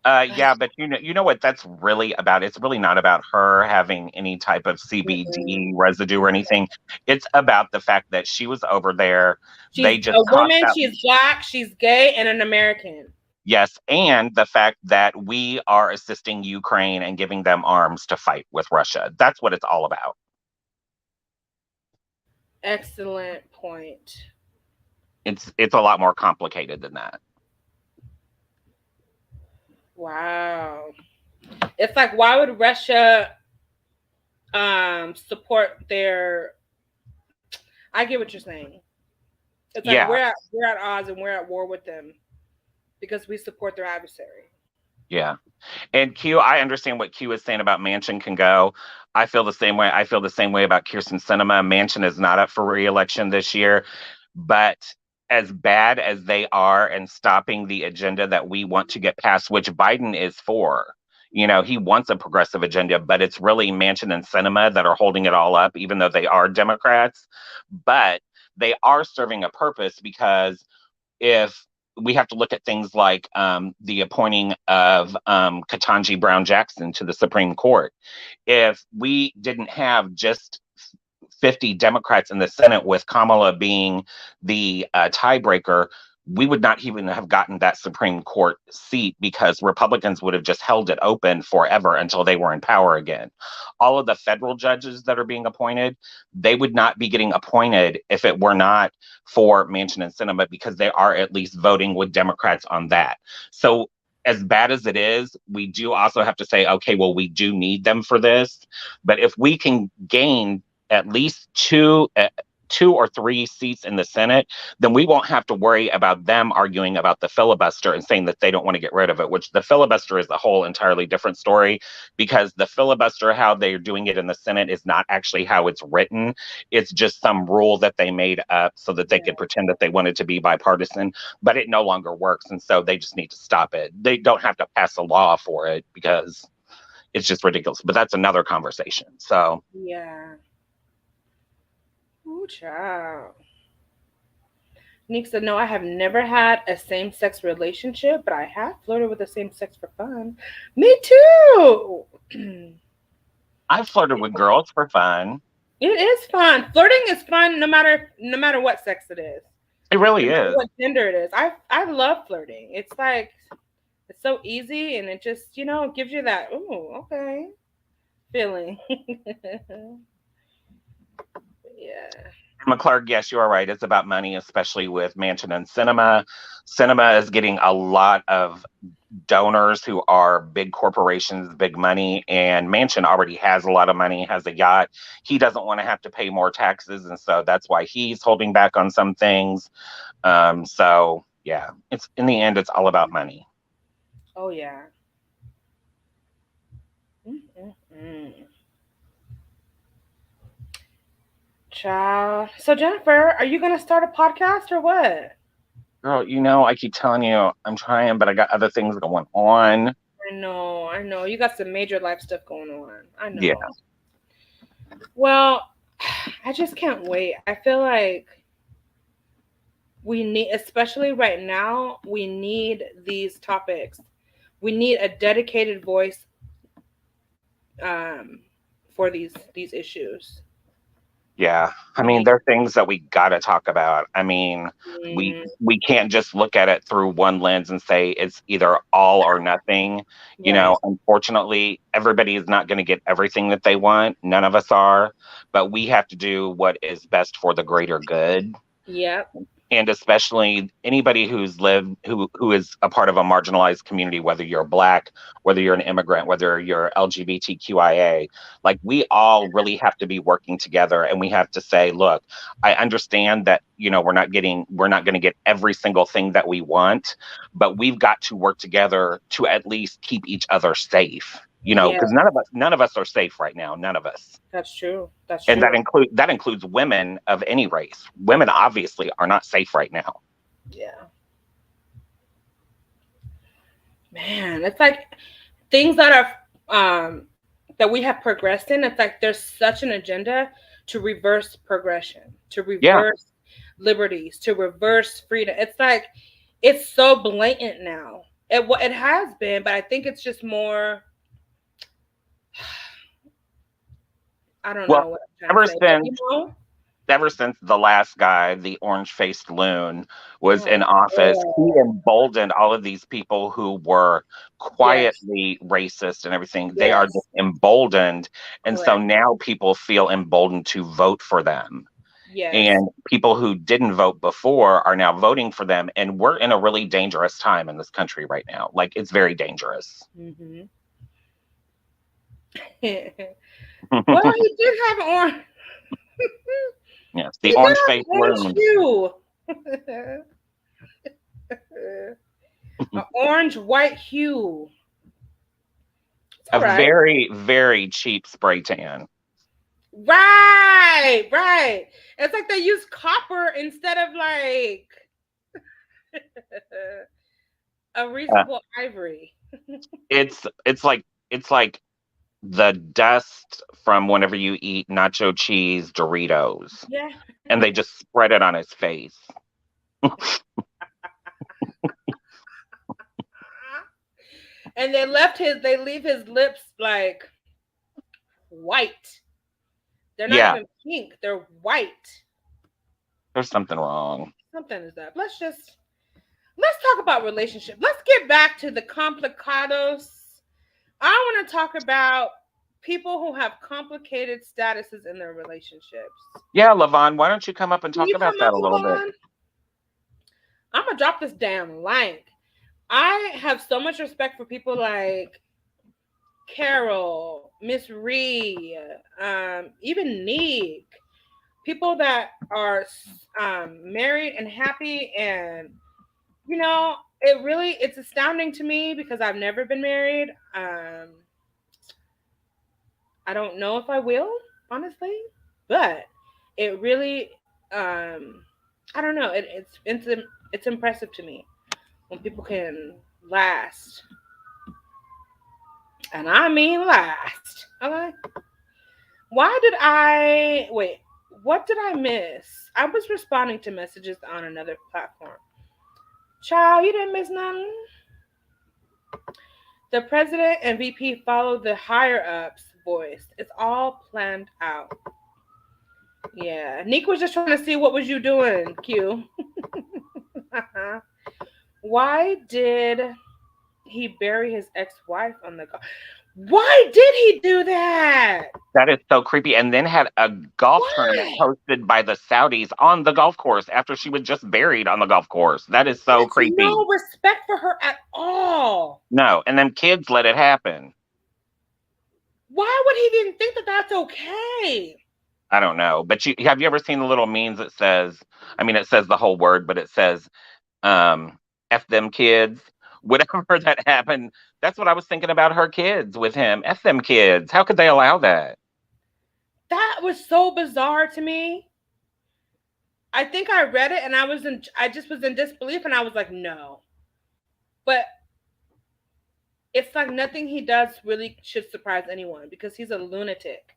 Yeah, but you know what that's really about? It's really not about her having any type of Mm-mm. CBD residue or anything. It's about the fact that she was over there. She's They just a tossed woman, out, she's black, she's gay, and an American. yes, and the fact that we are assisting Ukraine and giving them arms to fight with Russia. That's what it's all about. Excellent point. It's a lot more complicated than that. Wow. It's like, why would Russia support their, I get what you're saying. It's like Yeah, we're at odds and we're at war with them because we support their adversary. yeah. And Q, I understand what Q is saying about Manchin can go. I feel the same way. I feel the same way about Kirsten Sinema. Manchin is not up for re-election this year, but as bad as they are and stopping the agenda that we want to get passed, which Biden is for, he wants a progressive agenda, but it's really Manchin and Sinema that are holding it all up, even though they are Democrats. But they are serving a purpose because if we have to look at things like the appointing of Ketanji Brown Jackson to the Supreme Court. If we didn't have just 50 Democrats in the Senate with Kamala being the tiebreaker, we would not even have gotten that Supreme Court seat because Republicans would have just held it open forever until they were in power again. All of the federal judges that are being appointed, they would not be getting appointed if it were not for Manchin and Sinema because they are at least voting with Democrats on that. So as bad as it is, we do also have to say, okay, well, we do need them for this. But if we can gain at least two or three seats in the Senate, then we won't have to worry about them arguing about the filibuster and saying that they don't want to get rid of it, which the filibuster is a whole entirely different story because the filibuster, how they're doing it in the Senate is not actually how it's written. It's just some rule that they made up so that they could pretend that they wanted to be bipartisan, but it no longer works. And so they just need to stop it. They don't have to pass a law for it because it's just ridiculous, but that's another conversation. So Yeah. Ooh, child. Neek said, no, I have never had a same-sex relationship, but I have flirted with the same sex for fun. Me too. I've flirted with girls for fun. It is fun. Flirting is fun no matter what sex it is. It really No matter is. what gender it is. I love flirting. It's like, it's so easy and it just, gives you that, ooh, okay, feeling. Yeah. McClurg, yes, you are right. It's about money, especially with Manchin and Sinema. Sinema is getting a lot of donors who are big corporations, big money, and Manchin already has a lot of money, has a yacht. He doesn't want to have to pay more taxes, and so that's why he's holding back on some things. So yeah, it's in the end, it's all about money. Oh yeah. Mm-mm-mm. Child. So Jennifer, are you gonna start a podcast or what? Girl, I keep telling you I'm trying, but I got other things going on. I know. You got some major life stuff going on. I know. Yeah. Well, I just can't wait. I feel like we need, especially right now, we need these topics. We need a dedicated voice for these issues. Yeah, I mean, there are things that we got to talk about. I mean, we can't just look at it through one lens and say it's either all or nothing. Unfortunately, everybody is not going to get everything that they want. None of us are, but we have to do what is best for the greater good. Yep. And especially anybody who is a part of a marginalized community, whether you're Black, whether you're an immigrant, whether you're LGBTQIA, like we all really have to be working together, and we have to say, look, I understand that we're not going to get every single thing that we want, but we've got to work together to at least keep each other safe. Because none of us are safe right now. None of us. That's true. And that includes women of any race. Women obviously are not safe right now. Yeah. Man, it's like things that are that we have progressed in. It's like there's such an agenda to reverse progression, to reverse liberties, to reverse freedom. It's like it's so blatant now. It has been, but I think it's just more. I don't Well, know what I'm trying to say. But, you know, ever since the last guy, the orange-faced loon, was in oh, office, he oh, emboldened all of these people who were yes, quietly racist and everything. They are yes, just emboldened, and so correct, now people feel emboldened to vote for them. yes. And people who didn't vote before are now voting for them. And we're in a really dangerous time in this country right now. Like, it's very dangerous. Mm-hmm. Well, he did have orange. Yes, He the did orange have faced orange loon. hue. An orange white hue. It's A all right. very, very cheap spray tan. Right, right. It's like they use copper instead of like a Uh, reasonable ivory. it's like the dust from whenever you eat nacho cheese Doritos, Yeah. and they just spread it on his face. And they leave his lips like white. They're not Yeah, even pink, they're white. there's something wrong. Something is up. Let's talk about relationship. Let's get back to the complicados. I want to talk about people who have complicated statuses in their relationships. Yeah, Levon, why don't you come up and Can talk you about come that up, a little bit? Levon? I'm gonna drop this damn link. I have so much respect for people like Carol, Miss Ree, even Neek. People that are married and happy, and you know, it's astounding to me because I've never been married. I don't know if I will, honestly, but it really, I don't know. It's impressive to me when people can last, and I mean last. Okay, why did I wait? What did I miss? I was responding to messages on another platform. Child, you didn't miss nothing. The president and VP follow the higher ups' voice. It's all planned out. Yeah, Nick was just trying to see what was you doing, Q. Why did he bury his ex-wife on the golf? Why did he do that? That is so creepy. And then had a golf tournament Why? hosted by the Saudis on the golf course after she was just buried on the golf course. That is so That's creepy. no respect for her at all. No, and then kids let it happen. Why would he even think that that's okay? I don't know. But have you ever seen the little memes that says, I mean, it says the whole word, but it says, F them kids. Whatever that happened, that's what I was thinking about her kids with him. F them kids. How could they allow that? That was so bizarre to me. I think I read it and I just was in disbelief, and I was like, no. But it's like nothing he does really should surprise anyone because he's a lunatic.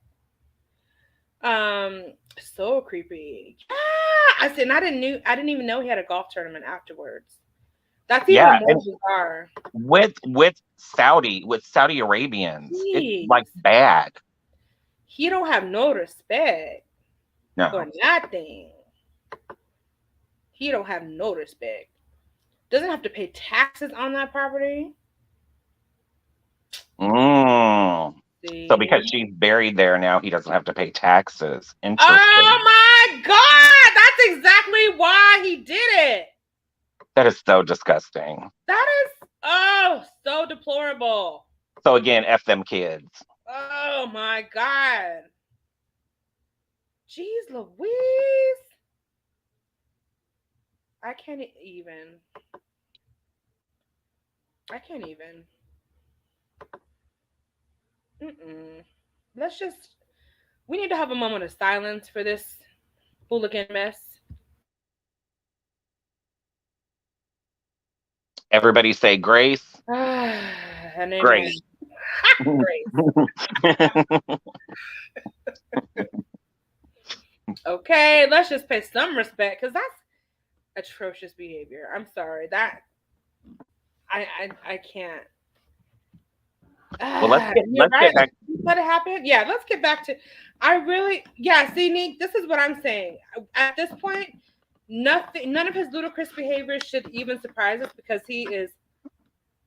So creepy. Yeah, I said, and I didn't even know he had a golf tournament afterwards. That's even more bizarre. With Saudi Arabians, it's like bad. He don't have no respect for No. nothing. He don't have no respect. Doesn't have to pay taxes on that property. So because she's buried there now, he doesn't have to pay taxes. Interesting. Oh my God! That's exactly why he did it. That is so disgusting. That is so deplorable. So again, F them kids. Oh my God. Jeez Louise. I can't even. We need to have a moment of silence for this hooligan mess. Everybody say grace. Grace. Okay, let's just pay some respect because that's atrocious behavior. I'm sorry. I can't. Well, let's You're get right. back. Let it happen. Yeah, let's get back to. I really, yeah. See, Neek, this is what I'm saying. At this point, nothing, none of his ludicrous behavior should even surprise us because he's,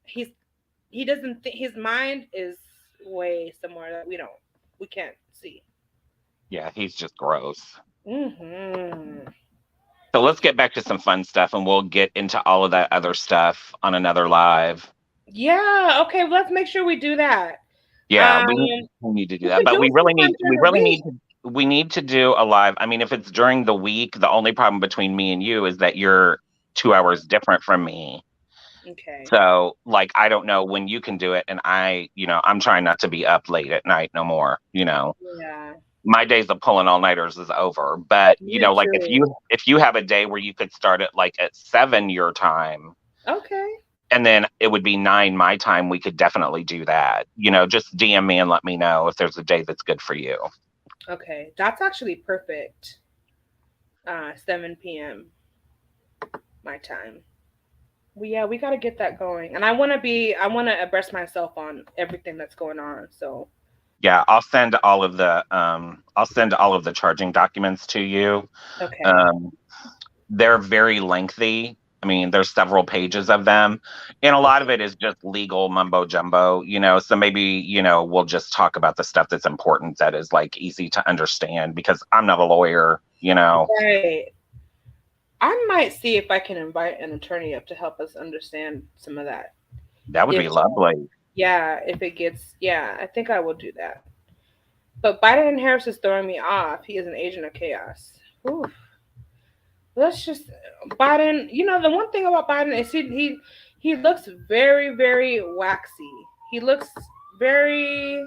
he doesn't think his mind is way somewhere that we can't see. Yeah, he's just gross. Hmm. So let's get back to some fun stuff, and we'll get into all of that other stuff on another live. Yeah. Okay. Well, let's make sure we do that. Yeah, Um, we need to do we that, can but do we it really sometime need during the week. we need to do a live. I mean, if it's during the week, the only problem between me and you is that you're 2 hours different from me. Okay. So, like, I don't know when you can do it, and I'm trying not to be up late at night no more. Yeah. My days of pulling all nighters is over. But Me like too. if you have a day where you could start at like at 7 your time, Okay. and then it would be 9 my time, we could definitely do that. Just DM me and let me know if there's a day that's good for you. Okay. That's actually perfect. 7 p.m. my time. Well, yeah, we got to get that going. And I want to abreast myself on everything that's going on. So, Yeah, I'll send all of the charging documents to you. okay. They're very lengthy. I mean, there's several pages of them, and a lot of it is just legal mumbo jumbo, so maybe, we'll just talk about the stuff that's important, that is like easy to understand, because I'm not a lawyer. Right. I might see if I can invite an attorney up to help us understand some of that. That would be lovely. Yeah, if it gets, yeah, I think I will do that. But Biden and Harris is throwing me off. He is an agent of chaos. Oof. Let's just Biden. The one thing about Biden is he looks very, very waxy. He looks very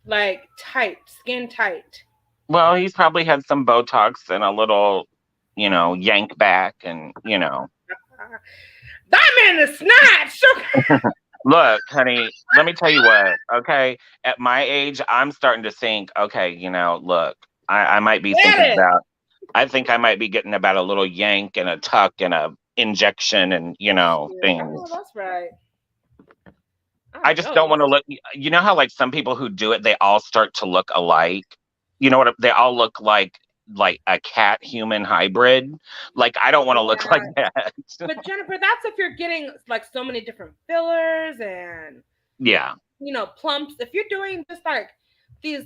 like tight, skin tight. Well, he's probably had some Botox and a little, yank back, and That man is snatched. Look, honey, let me tell you what, okay? At my age, I'm starting to think, okay, look, I might be thinking about, I think I might be getting about a little yank and a tuck and a injection and, things. Oh, that's right. I just don't want to look, how like some people who do it, they all start to look alike. You know what? They all look like a cat human hybrid. Like, I don't want to look like that. But Jennifer, that's if you're getting like so many different fillers and yeah, plumps. If you're doing just like these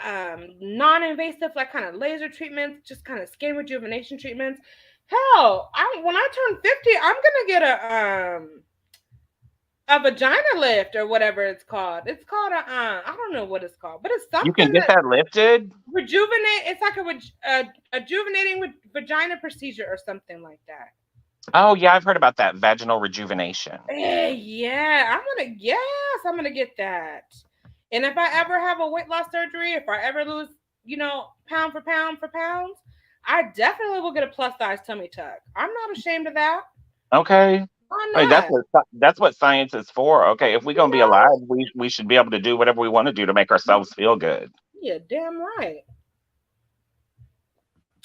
non-invasive, like kind of laser treatments, just kind of skin rejuvenation treatments, hell, when I turn 50, I'm gonna get a vagina lift or whatever it's called. It's called I don't know what it's called, but it's something. You can get that lifted. Rejuvenate. It's like a rejuvenating vagina procedure or something like that. Oh yeah, I've heard about that, vaginal rejuvenation. Yeah, I'm gonna get that. And if I ever have a weight loss surgery, if I ever lose, pound for pounds, I definitely will get a plus size tummy tuck. I'm not ashamed of that. Okay. Why not? That's what science is for. Okay, if we're gonna be alive, we should be able to do whatever we want to do to make ourselves feel good. Yeah, damn right.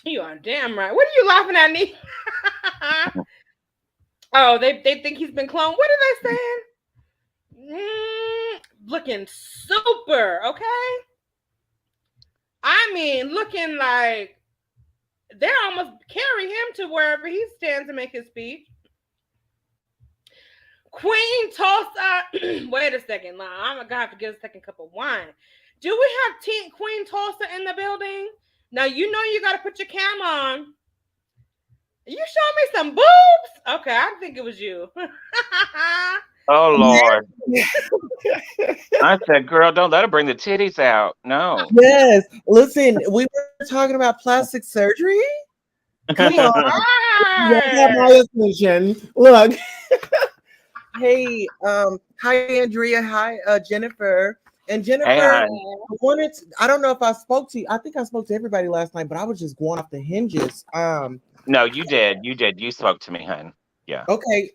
You are damn right. What are you laughing at, me? Oh, they think he's been cloned. What are they saying? Looking super, okay? I mean, looking like they almost carry him to wherever he stands to make his speech. Queen Tulsa. Wait a second, I'm gonna have to get a second cup of wine. Do we have Queen Tulsa in the building? Now you got to put your cam on. You show me some boobs? Okay, I think it was you. Oh Lord! I said, girl, don't let her bring the titties out. No. Yes. Listen, we were talking about plastic surgery. Come on. You have my attention. Look. Hey, hi Andrea, hi Jennifer. And Jennifer, hey, I don't know if I spoke to you. I think I spoke to everybody last night, but I was just going off the hinges. No, you did. You spoke to me, hun. Yeah. Okay.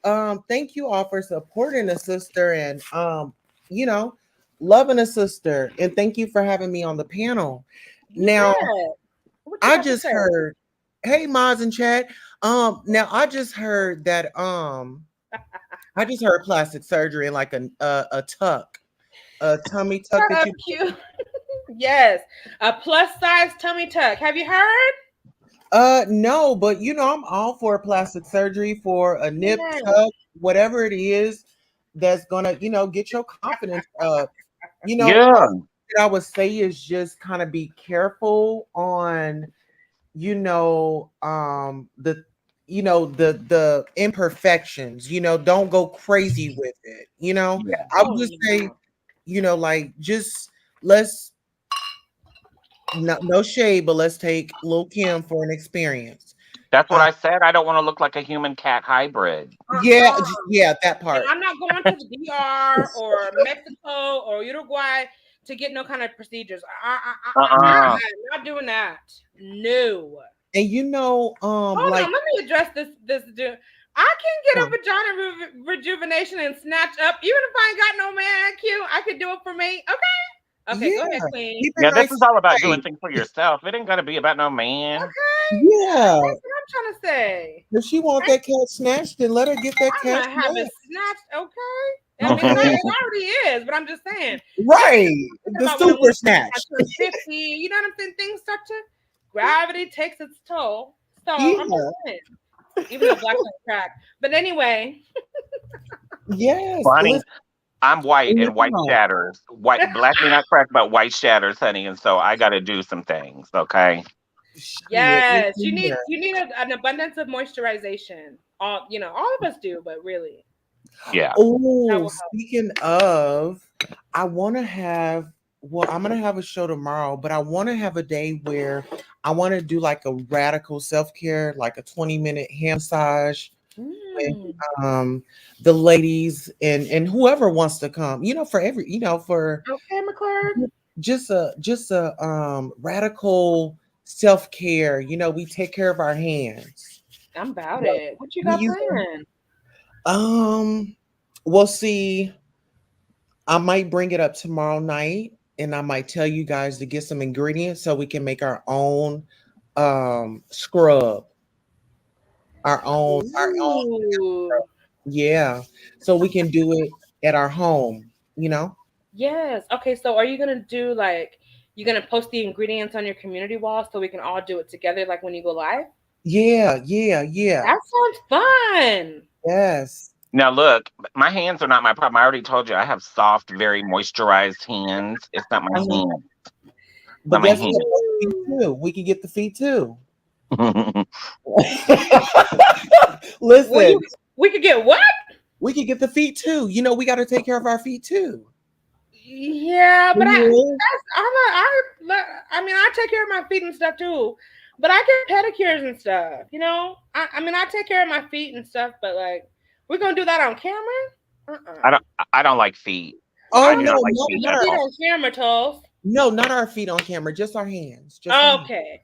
Thank you all for supporting a sister and loving a sister. And thank you for having me on the panel. Now, I just heard, hey Maz and Chad. Now I just heard that I just heard plastic surgery and like a tuck, a tummy tuck Shut that up, you. cute. Yes, a plus size tummy tuck. Have you heard? No, but you know I'm all for plastic surgery for a nip Yes. tuck, whatever it is that's gonna get your confidence up. Yeah. What I would say is just kind of be careful on the the imperfections. Don't go crazy with it. Yeah. I would just say like just let's no shade, but let's take Lil Kim for an experience. That's what I said. I don't want to look like a human cat hybrid. Yeah, that part. And I'm not going to the DR or Mexico or Uruguay to get no kind of procedures. I'm not doing that. No. And Hold like on, let me address this dude. I can get a vagina rejuvenation and snatch up, even if I ain't got no man. Q, I could do it for me. Okay, go ahead, Queen. Yeah, this is all about doing things for yourself. It ain't gotta be about no man. Okay. Yeah. That's what I'm trying to say. If she want that cat snatched, then let her get that I'm cat gonna have it snatched. snatched, okay? I mean, it already is, but I'm just saying. Right. The super snatch. 50, you know what I'm saying? Things start to gravity takes its toll. So I'm just saying. Even though black don't crack. But anyway. Yes. Funny. I'm white and white shatters. White black may not crack, but white shatters, honey. And so I gotta do some things, okay? Yes, you need an abundance of moisturization. All of us do, but really. Yeah. Oh, speaking of, I'm gonna have a show tomorrow, but I want to have a day where I want to do like a radical self-care, like a 20-minute hand massage. And, the ladies and whoever wants to come, for okay, McClure. Just a radical self-care. We take care of our hands. I'm about it. What you got planned? We'll see. I might bring it up tomorrow night and I might tell you guys to get some ingredients so we can make our own scrub. Our own. Yeah. So we can do it at our home, Yes. Okay, so are you gonna do you're gonna post the ingredients on your community wall so we can all do it together like when you go live? Yeah. That sounds fun. Yes. Now look, my hands are not my problem. I already told you I have soft, very moisturized hands. It's not my hands. But that's too. We can get the feet too. Listen, we could get what? We could get the feet too. We got to take care of our feet too. Yeah, but I take care of my feet and stuff too. But I get pedicures and stuff. I take care of my feet and stuff. But we're gonna do that on camera? I don't like feet. Oh no, not feet on camera, Toes. No, not our feet on camera, just our hands. Okay.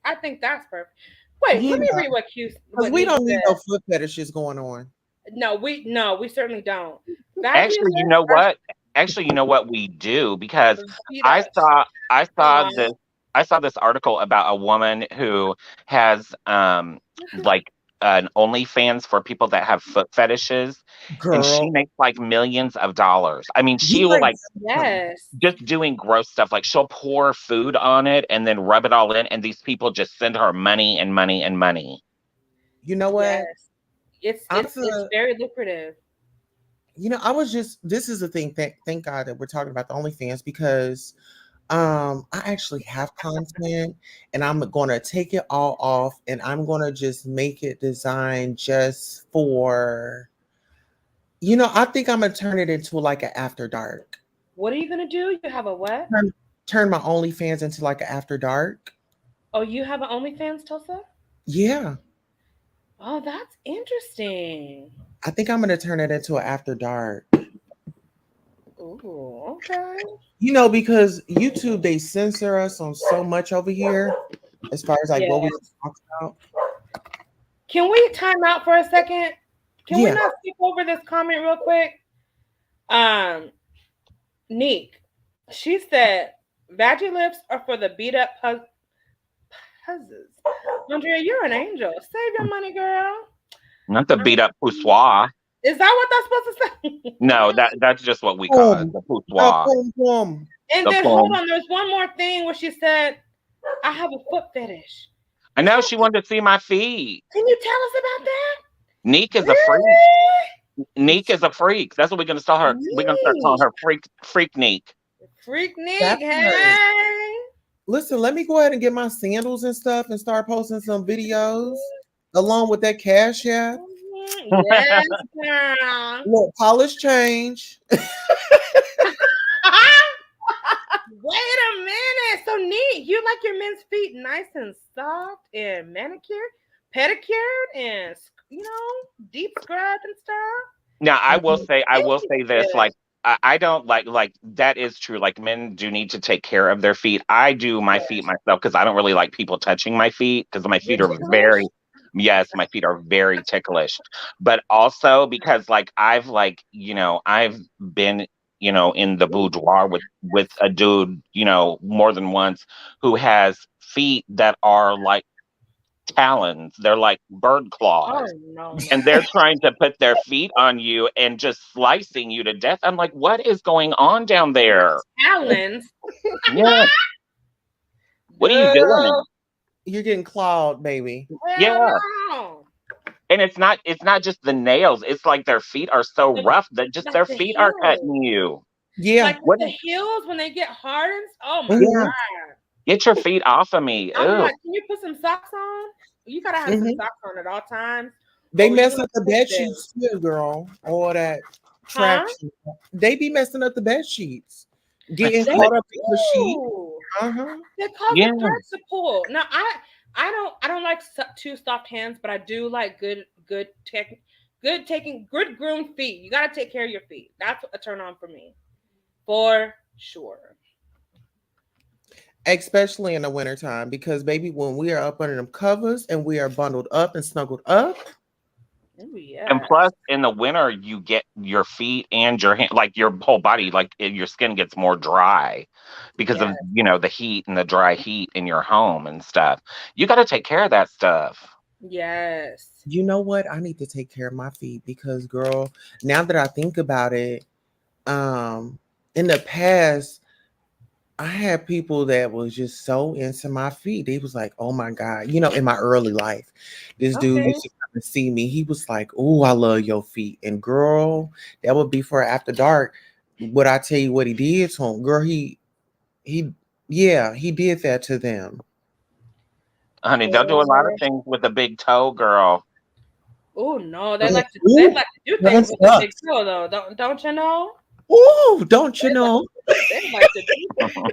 I think that's perfect. Wait, let me read what Q. Because we don't need no foot fetishes going on. No, we certainly don't. Actually, you know what we do, because I saw this article about a woman who has like an OnlyFans for people that have foot fetishes. Girl. And she makes like millions of dollars. I mean, she will just doing gross stuff. Like she'll pour food on it and then rub it all in, and these people just send her money and money and money. You know what? Yes. It's very lucrative. This is the thing. Thank God that we're talking about the OnlyFans, because I actually have content and I'm going to take it all off and I'm going to just make it designed just for, I think I'm going to turn it into like an after dark. What are you going to do? You have a what? Turn my OnlyFans into like an after dark. Oh, you have an OnlyFans, Tulsa? Yeah. Oh, that's interesting. I think I'm going to turn it into an after dark. Ooh, okay. Because YouTube, they censor us on so much over here as far as what we talk about. Can we time out for a second? Can we not skip over this comment real quick? Neek, she said, "Veggie lips are for the beat up puzzes." Andrea, you're an angel. Save your money, girl. Not the beat up poussoir. Is that what that's supposed to say? No, that's just what we call it, the poussoir. Pom pom. And The then hold poem. on, there's one more thing where she said, "I have a foot fetish." I know she wanted to see my feet. Can you tell us about that? Neek is a freak. Neek is a freak. That's what we're gonna start her. We're gonna start calling her Freak Neek. Freak Nick, That's hey. Listen, let me go ahead and get my sandals and stuff and start posting some videos along with that cash app. Yes, girl. Look, polish change. Wait a minute. So neat. You like your men's feet nice and soft and manicured, pedicured, and deep scrubbed and stuff. Now I will say this, like I don't like that is true. Like men do need to take care of their feet. I do my feet myself because I don't really like people touching my feet because my feet are very my feet are very ticklish. But also because like I've been in the boudoir with a dude, more than once who has feet that are like talons. They're like bird claws. Oh no. And they're trying to put their feet on you and just slicing you to death. I'm like, what is going on down there? Talons. Yeah. What are you doing? You're getting clawed, baby. Yeah. No. And it's not just the nails. It's like their feet are so rough that just their the feet are heels. cutting you. Yeah. Like What- the heels when they get hardened. Oh my Yeah. god. Get your feet off of me. I'm Ew. like, can you put some socks on? You gotta have some socks on at all times. They Oh, mess you up the look bed good. sheets too, girl. All that Huh? traction. They be messing up the bed sheets. Getting They caught up in the sheet. do. Uh-huh. They cause Yeah. the threads to pull. Now I don't like too soft hands, but I do like good groomed feet. You gotta take care of your feet. That's a turn on for me, for sure. Especially in the wintertime, because baby, when we are up under them covers and we are bundled up and snuggled up. Ooh, yeah. And plus, in the winter, you get your feet and your hand, like your whole body, like your skin gets more dry because of the heat and the dry heat in your home and stuff. You got to take care of that stuff. Yes. You know what? I need to take care of my feet because, girl, now that I think about it, in the past, I had people that was just so into my feet. They was like, oh my God. In my early life, this dude Okay. used to come and see me. He was like, oh, I love your feet. And girl, that would be for after dark. Would I tell you what he did to him? Girl, he did that to them. Honey, they'll do a lot of things with a big toe, girl. Oh no, they Ooh, like to do things with the sucks. big toe though. Don't you know? Oh, don't you know? They like to do things.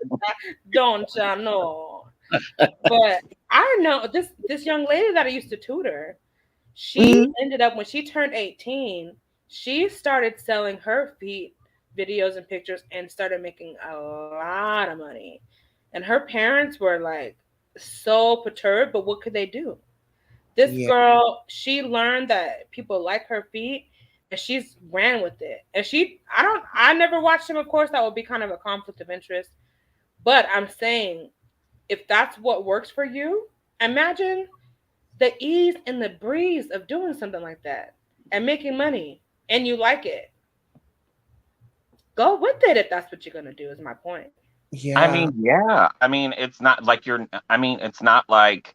Don't you know? But I know this young lady that I used to tutor. She ended up when she turned 18. She started selling her feet videos and pictures and started making a lot of money. And her parents were like so perturbed, but what could they do? This girl, she learned that people like her feet and she's ran with it. And I never watched him, of course, that would be kind of a conflict of interest. But I'm saying, if that's what works for you, imagine the ease and the breeze of doing something like that and making money and you like it. Go with it if that's what you're going to do, is my point. Yeah. I mean, it's not like it's not like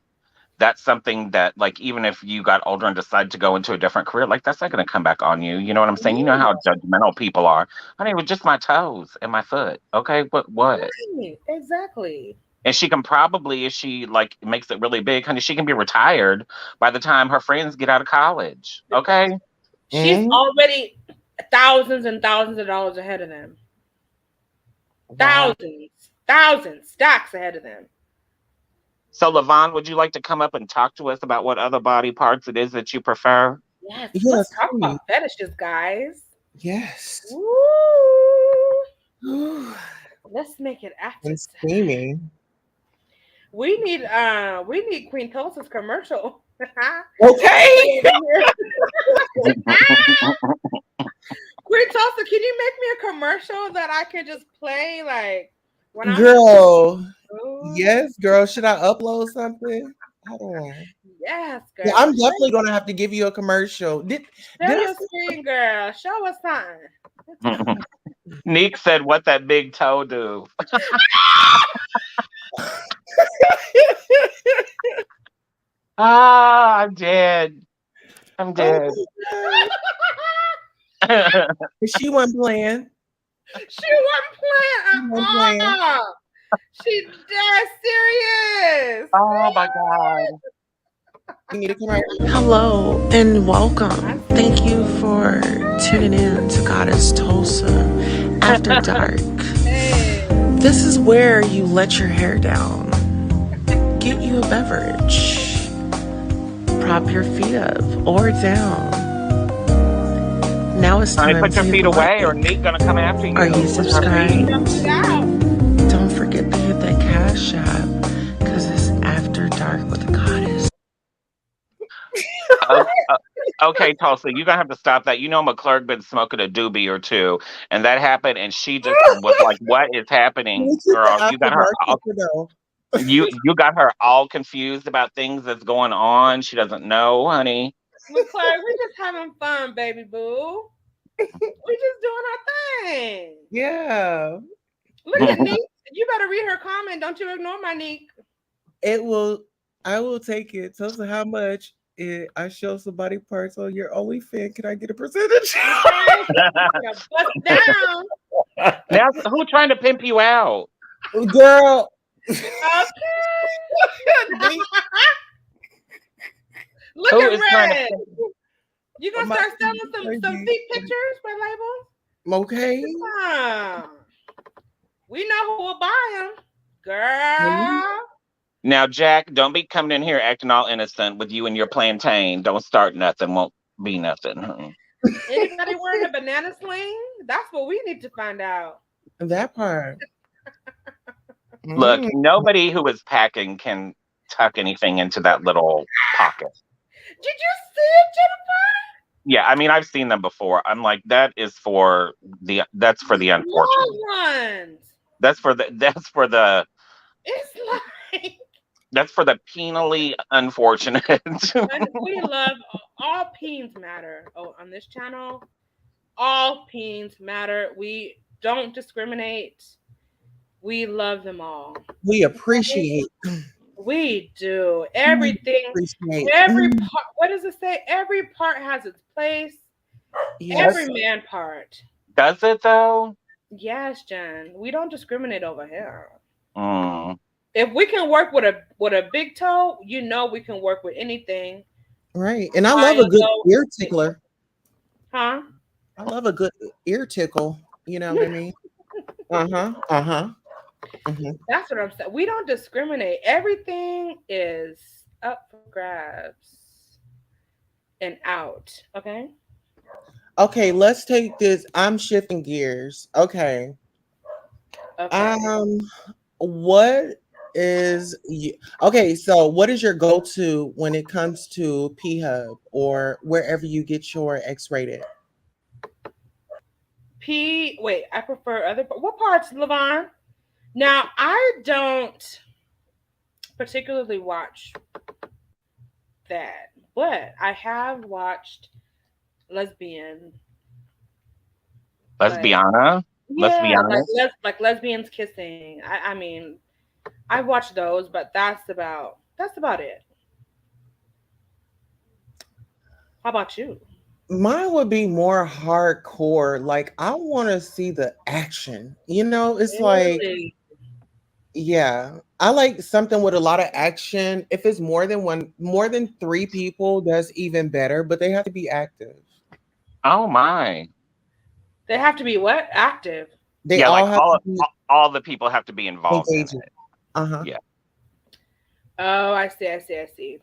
that's something that, like, even if you got older and decided to go into a different career, like, that's not going to come back on you. You know what I'm saying? You know how judgmental people are. Honey, with just my toes and my foot. Okay, what? Right, exactly. And she can probably, if she like makes it really big, honey, she can be retired by the time her friends get out of college. Okay, she's already thousands and thousands of dollars ahead of them. Wow. Thousands, stacks ahead of them. So, LaVon, would you like to come up and talk to us about what other body parts it is that you prefer? Yes, Yes, let's talk please. about fetishes, guys. Yes. Ooh. Let's make it active. And steaming. We need Queen Tulsa's commercial. Okay. Queen Tulsa, can you make me a commercial that I can just play like when I'm Girl. Ooh. Yes, girl. Should I upload something? Hold on. Yes, girl. Yeah, I'm definitely gonna have to give you a commercial. Did Show I your screen, girl. Show us something. Neek said, "What that big toe do?" Ah, I'm dead. I'm Oh dead. my God. She wasn't playing. She wasn't She playing wasn't at playing. all. She dead serious. Oh my God. You need a commercial. Hello and welcome. Thank you for tuning in to Goddess Tulsa After Dark. Hey. This is where you let your hair down, get you a beverage, prop your feet up or down. Now it's Honey, time put your to feet away, or like. Neek gonna come after you. Are you with her feet. subscribed? Yeah. Don't forget to hit that cash app because it's After Dark with the Goddess. Okay, Tulsa, you're gonna have to stop that. You know McClurg been smoking a doobie or two, and that happened, and she just was like, "What is happening, This is the girl? You After got her Dark all, Superdome. you got her all confused about things that's going on. She doesn't know, honey." McClure, we're just having fun, baby boo. We're just doing our thing. Yeah. Look at Neek. You better read her comment. Don't you ignore my Neek. I will take it. Tell us how much I show some body parts on your OnlyFans. Can I get a percentage? Bust down. Now, who trying to pimp you out? Girl. Okay. Look Who at is trying to Red. pimp you? You gonna My start selling crazy. some feet pictures by label? Okay. We know who will buy them, girl. Now, Jack, don't be coming in here acting all innocent with you and your plantain. Don't start nothing. Won't be nothing. Anybody wearing a banana sling? That's what we need to find out. That part. Look, nobody who is packing can tuck anything into that little pocket. Did you see it, Jennifer? Yeah, I mean, I've seen them before. I'm like, that's for the unfortunate. Small ones. That's for the It's like penally unfortunate. and we love all peens matter. Oh, on this channel, all peens matter. We don't discriminate. We love them all. We appreciate. We do everything. Appreciate. Every part. What does it say? Every part has its place. Yes. Every man part. Does it though? Yes, Jen. We don't discriminate over here. Mm. If we can work with a big toe, you know we can work with anything. Right. And I love a good ear tickler. Huh? I love a good ear tickle. You know what I mean? That's what I'm saying. We don't discriminate. Everything is up for grabs and out. Okay. Okay, let's take this. I'm shifting gears. Okay. What is okay, so what is your go-to when it comes to P-Hub or wherever you get your X-rated? Wait, I prefer other what parts, Levon? Now, I don't particularly watch that, but I have watched Lesbiana. Lesbiana? Yeah, like lesbians kissing. I mean, I watch those, but that's about it. How about you? Mine would be more hardcore. Like I want to see the action. You know, it's like yeah, I like something with a lot of action. If it's more than 3 people, that's even better, but they have to be active. Oh my. They have to be what? Active. They yeah, all like have all the people have to be involved in it. Yeah. Oh, I see.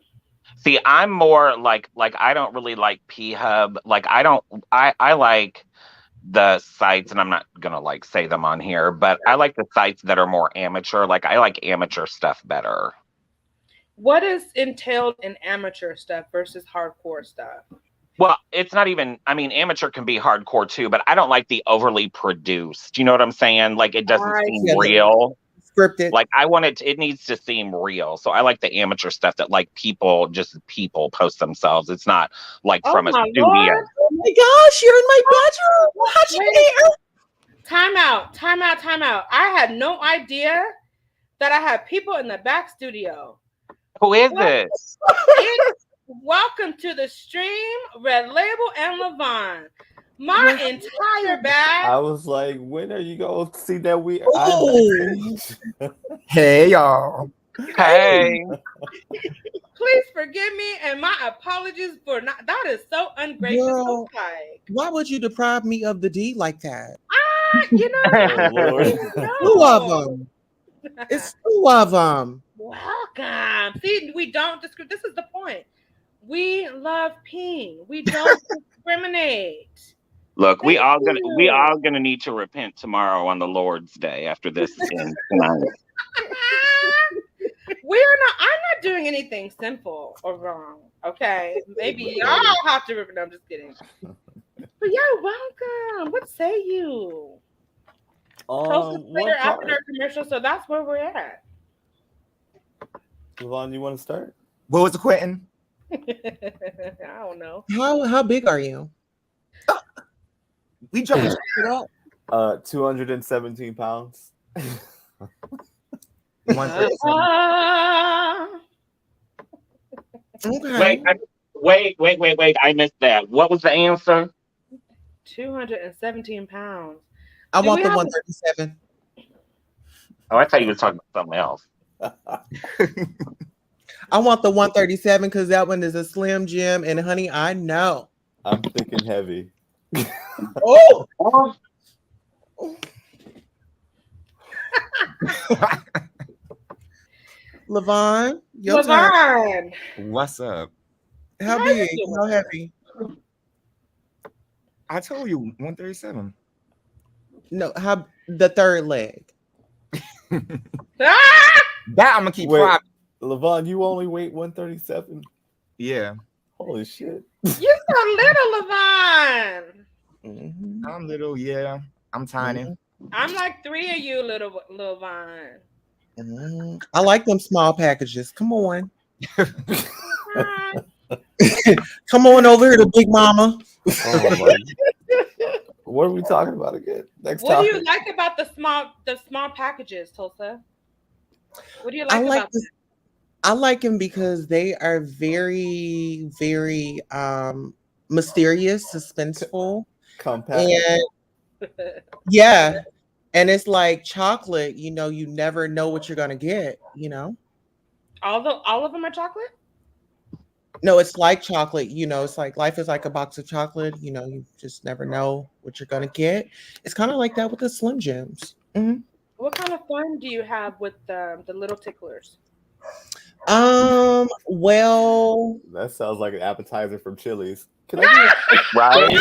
See, I'm more like I don't really like P-Hub. Like I like the sites, and I'm not gonna like say them on here, but I like the sites that are more amateur. Like I like amateur stuff better. What is entailed in amateur stuff versus hardcore stuff? Well, it's not even, I mean, amateur can be hardcore too, but I don't like the overly produced. You know what I'm saying? Like it doesn't seem real. Scripted. Like I want it needs to seem real. So I like the amateur stuff that like people post themselves. It's not like Oh from a my studio. Lord. Oh my gosh, you're in my bedroom. How'd you Wait. dare? Time out. I had no idea that I had people in the back studio. Who is What? it? Welcome to the stream, Red Label and Levon. My entire bag. I was like, when are you going to see that we? Oh. Hey y'all. Hey. Please forgive me and my apologies for not. That is so ungracious. Girl. Like, Why would you deprive me of the D like that? you know, Oh, Lord. Two of them. It's two of them. Welcome. See, we don't discriminate. This is the point. We love Ping. We don't discriminate. Look, we all you. gonna need to repent tomorrow on the Lord's Day after this ends tonight. I'm not doing anything sinful or wrong. Okay. Maybe y'all have to repent. No, I'm just kidding. But yeah, welcome. What say you? Closest later after our commercial, so that's where we're at. Levon, you want to start? What was it, Quentin? I don't know. How big are you? We jumping it up. 217 pounds. Okay. Wait. I missed that. What was the answer? 217 pounds. I Do want we the have 137. Oh, I thought you were talking about something else. I want the 137 because that one is a Slim Jim, and honey, I know. I'm thinking heavy. Oh, Levon, your turn. Levon. What's up? How How big? you doing? How heavy? I told you 137. No, how the third leg. Ah! That I'm gonna keep Wait. private. Levon, you only weight 137? Yeah, Holy shit. You so little, Levon. Mhm. I'm little. Yeah, I'm tiny. I'm like 3 of you, little Levon. Mhm. I like them small packages. Come on. Hi. Come on over here to Big Mama. Oh my. What are we talking about again? Next What do topic. you like about the small packages, Tulsa? What do you I like like about this. I like them because they are very, very mysterious, suspenseful, Compact. and them? yeah, and it's like chocolate. You know, you never know what you're gonna get. You know, all of them are chocolate? no, it's like chocolate. You know, it's like life is like a box of chocolate. You know, you just never know what you're gonna get. It's kind of like that with the Slim Jims. Mhm. What kind of fun do you have with the little ticklers? Well, That sounds like an appetizer from Chili's. Can I Right?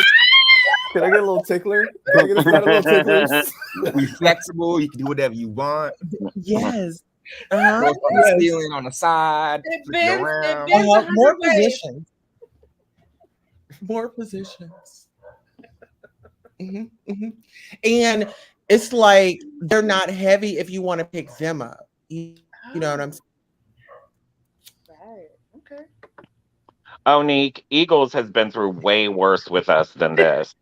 get a little tickler? Can I get a set of little ticklers? We flexible. You can do whatever you want. yes. Throw Uh-huh. some Yes. ceiling on the side. It Flip it bends, around. it bends More 100 ways. positions. More positions. Mhm, mhm. And it's like they're not heavy if you want to pick them up. You know what I'm saying? Right. Okay. Onique, Eagles has been through way worse with us than this.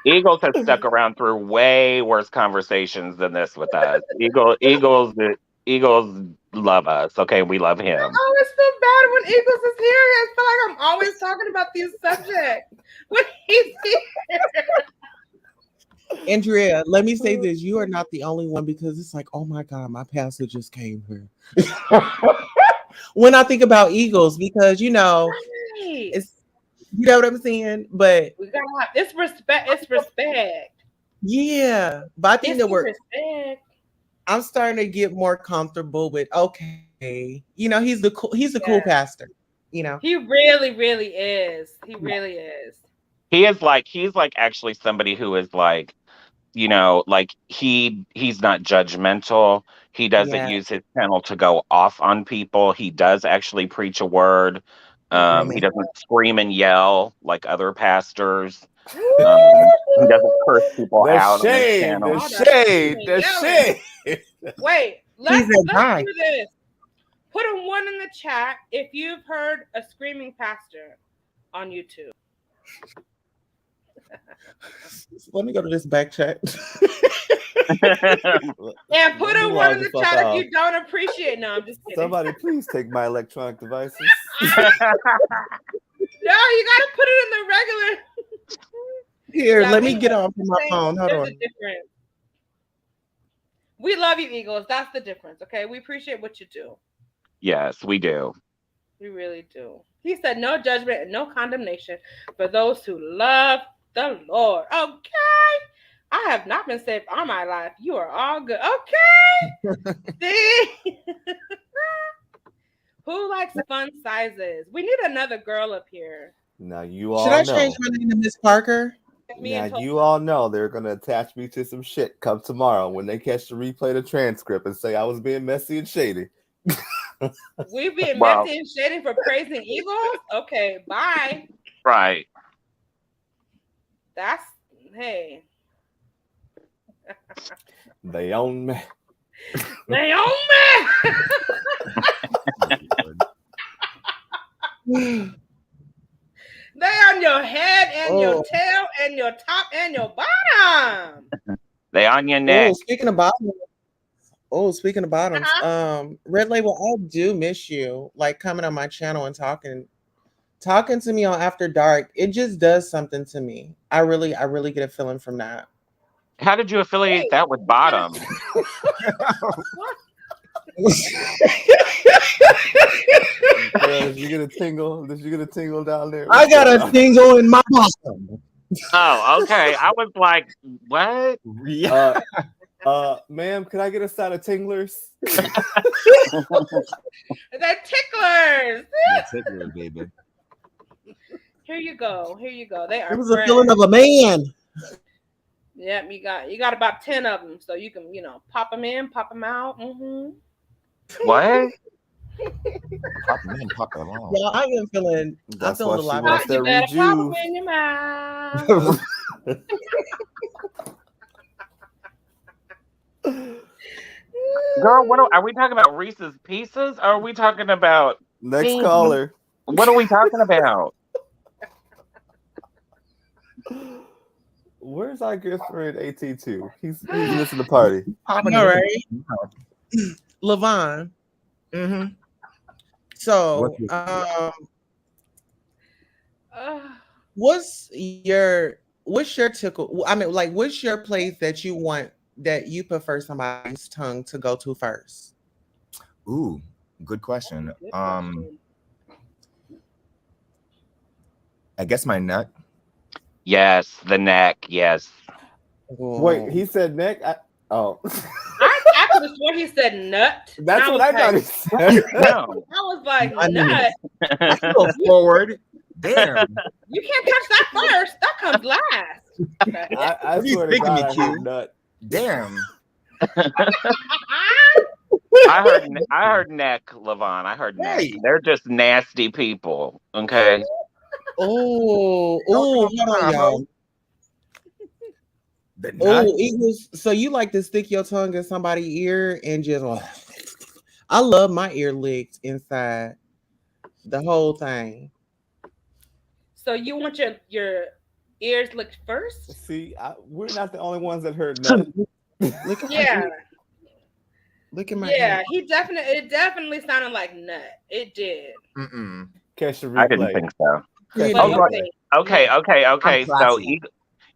Eagles has stuck around through way worse conversations than this with us. Eagles love us. Okay, we love him. I always feel bad when Eagles is here. I feel like I'm always talking about these subjects when he's here. Andrea, let me say this. You are not the only one because it's like, oh my God, my pastor just came here. When I think about Eagles, because you know, Right. it's you know what I'm saying? But We gotta have it's respect. It's respect. yeah, but I think It's that we're respect. I'm starting to get more comfortable with okay, you know, he's a cool Yeah. pastor, you know. He really, really is. He really is. He's like actually somebody who is like, you know, like he's not judgmental. He doesn't Yeah. use his channel to go off on people. He does actually preach a word. He Amen. doesn't scream and yell like other pastors. He doesn't curse people The out on his shade, channel. the All that shade, the yelling. shade. Wait, He let's said hi. do this. Put a 1 in the chat if you've heard a screaming pastor on YouTube. Let me go to this back chat. And put Let a me 1 log in the the fuck chat off. if you don't appreciate. No, I'm just kidding. Somebody please take my electronic devices. No, you gotta put it in the regular. Here, Yeah, let we me get know. on from my phone. Hold There's on. a difference. We love you, Eagles. That's the difference, okay? We appreciate what you do. Yes, we do. We really do. He said, no judgment and no condemnation for those who love the Lord. Okay. I have not been saved all my life. You are all good. Okay. See? Who likes fun sizes? We need another girl up here. Now you all Should I know. change my name to Miss Parker? Me Now and Toby. you all know they're gonna attach me to some shit come tomorrow when they catch the replay the transcript and say I was being messy and shady. We being Wow. messy and shady for praising Eagles? Okay, bye. Right. That's, hey. They own me. Naomi! They on your head and your Oh. tail and your top and your bottom. They on your neck. Oh, speaking of bottoms, Red Label, I do miss you. Like coming on my channel and talking to me on After Dark. It just does something to me. I really get a feeling from that. How did you affiliate that with bottom? Did you get a tingle? Did you get a tingle down there? I got a tingle in my bottom. Oh, okay. I was like, what? Yeah. Ma'am, can I get a side of tinglers? They're ticklers. Tickler, baby. Here you go. Here you go. They are. It was a fresh. feeling of a man. Yep, you got about 10 of them, so you can pop them in, pop them out. What? Pop them in, pop them out. Yeah, I am feeling. That's I why feel a she lot wants better. You that better pop them rejuve. in your mouth. Girl, are we talking about Reese's Pieces? Or are we talking about Next caller. what are we talking about? Where's our good friend AT2? He's missing the party. Popping All in. right, Levon. Mm-hmm. So, what's your tickle? I mean, like, what's your place that you want that you prefer somebody's tongue to go to first? Ooh, good question. I guess my nut. Yes, the neck. Yes. Wait, he said neck? I could have sworn he said nut. That's what I thought he said. No. I was like, I knew nut. I go forward. Damn. You can't touch that first. That comes last. Okay. I What are you swear to thinking, God, I Q? heard nut. Damn. I heard neck, Levon. I heard neck. Hey. They're just nasty people. Okay. Oh, hold on, y'all. The nut. Oh, Eagles. So you like to stick your tongue in somebody's ear and just, I love my ear licked inside the whole thing. So you want your ears licked first? See, we're not the only ones that heard nut. Look at Yeah. Look at my Yeah, ear. it definitely sounded like nut. It did. Mm-mm. Catch the I didn't replay. think so. Pretty. But Oh, okay. Okay. So classy.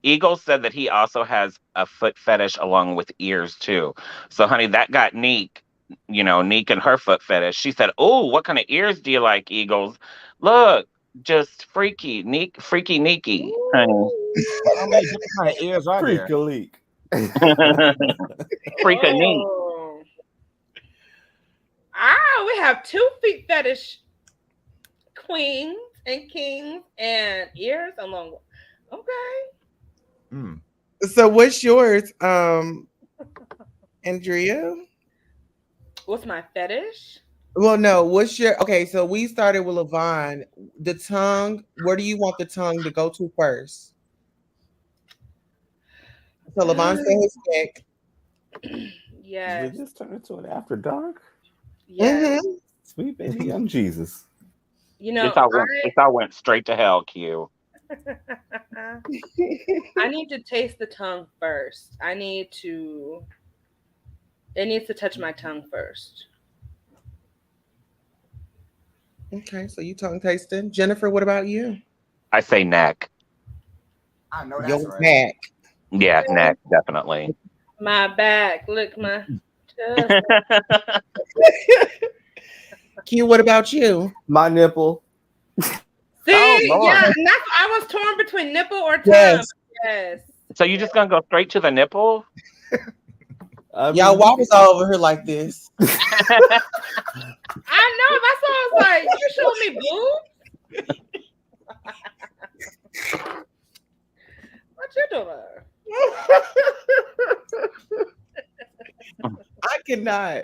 Eagle said that he also has a foot fetish along with ears too. So, honey, that got Neek, Neek and her foot fetish. She said, "Oh, what kind of ears do you like, Eagles? Look, just freaky neeky, honey, How many different kind of ears are Freak there? a leak. freaking neat." Oh. We have 2 feet fetish queens and kings and ears along. Okay. Mm. So what's yours, Andrea? What's my fetish? Well, no, okay, so we started with Levon. The tongue, where do you want the tongue to go to first? So Levon said his neck. Yes. Did this turn into an after dark? Yes. Mhm. Sweet baby young Jesus. You know, This all went straight to hell, Q. I need to taste the tongue first. It needs to touch my tongue first. Okay, so you tongue tasting. Jennifer, what about you? I say neck. I know that's Your right. back. Yeah, neck, definitely. My back, look my chest. Q, what about you? My nipple. See, Oh, Lord. yeah, and that's I was torn between nipple or tongue. Yes. Yes. So you just gonna go straight to the nipple? I Y'all, mean, why was I over here like this? I know. That's why I was like, you showed me boobs. What you doing? I cannot.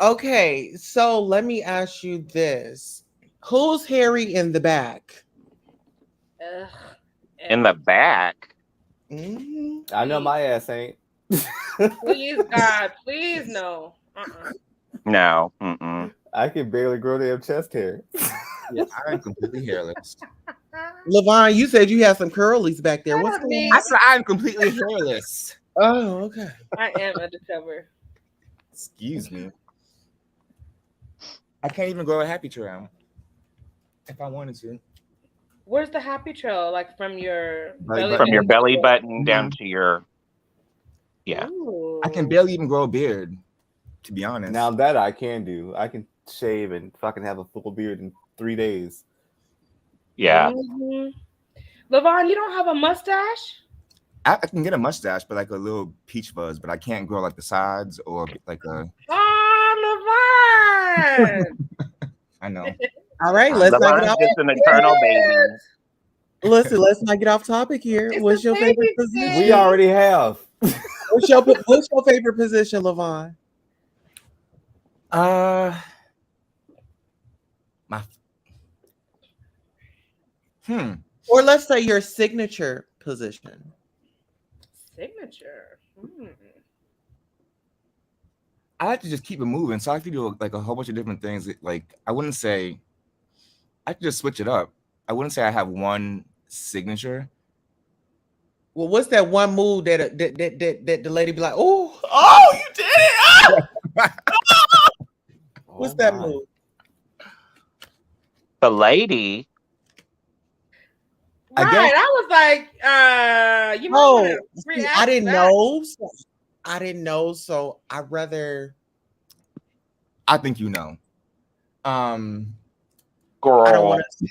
Okay, so let me ask you this. Who's hairy in the back? Ugh. In the back? Mhm. I know my ass ain't. Please, God, please no. No. Mm-mm. I can barely grow damn chest hair. Yeah, I am completely hairless. Levon, you said you had some curlies back there. What's going Me. I on? said I'm completely hairless. Oh, okay. I am undercover. Excuse me. I can't even grow a happy trail if I wanted to. Where's the happy trail? Like from your Belly belly button. From your button? belly button down Mhm. to your yeah. Ooh. I can barely even grow a beard, to be honest. Now that I can do. I can shave and fucking have a full beard in 3 days. Yeah. Mhm. Levon, you don't have a mustache? I can get a mustache, but like a little peach fuzz, but I can't grow like the sides or like a. Oh, Levon! I know. All right, let's not get Levon's off. just an eternal baby. Listen, let's not get off topic here. It's What's a your favorite baby position? face. We already have. What's your favorite position, Levon? My. Or let's say your signature position. Signature. I like to just keep it moving, so I like to do like a whole bunch of different things. Like I wouldn't say I could just switch it up. I wouldn't say I have one signature. Well, what's that one move that the lady be like, oh, you did it! Ah! What's that my. move? The lady. I Right. guess- I was like, you might Oh, wanna see, react I didn't to that. know. I didn't know, so I'd rather. I think you know. Girl. I don't want to.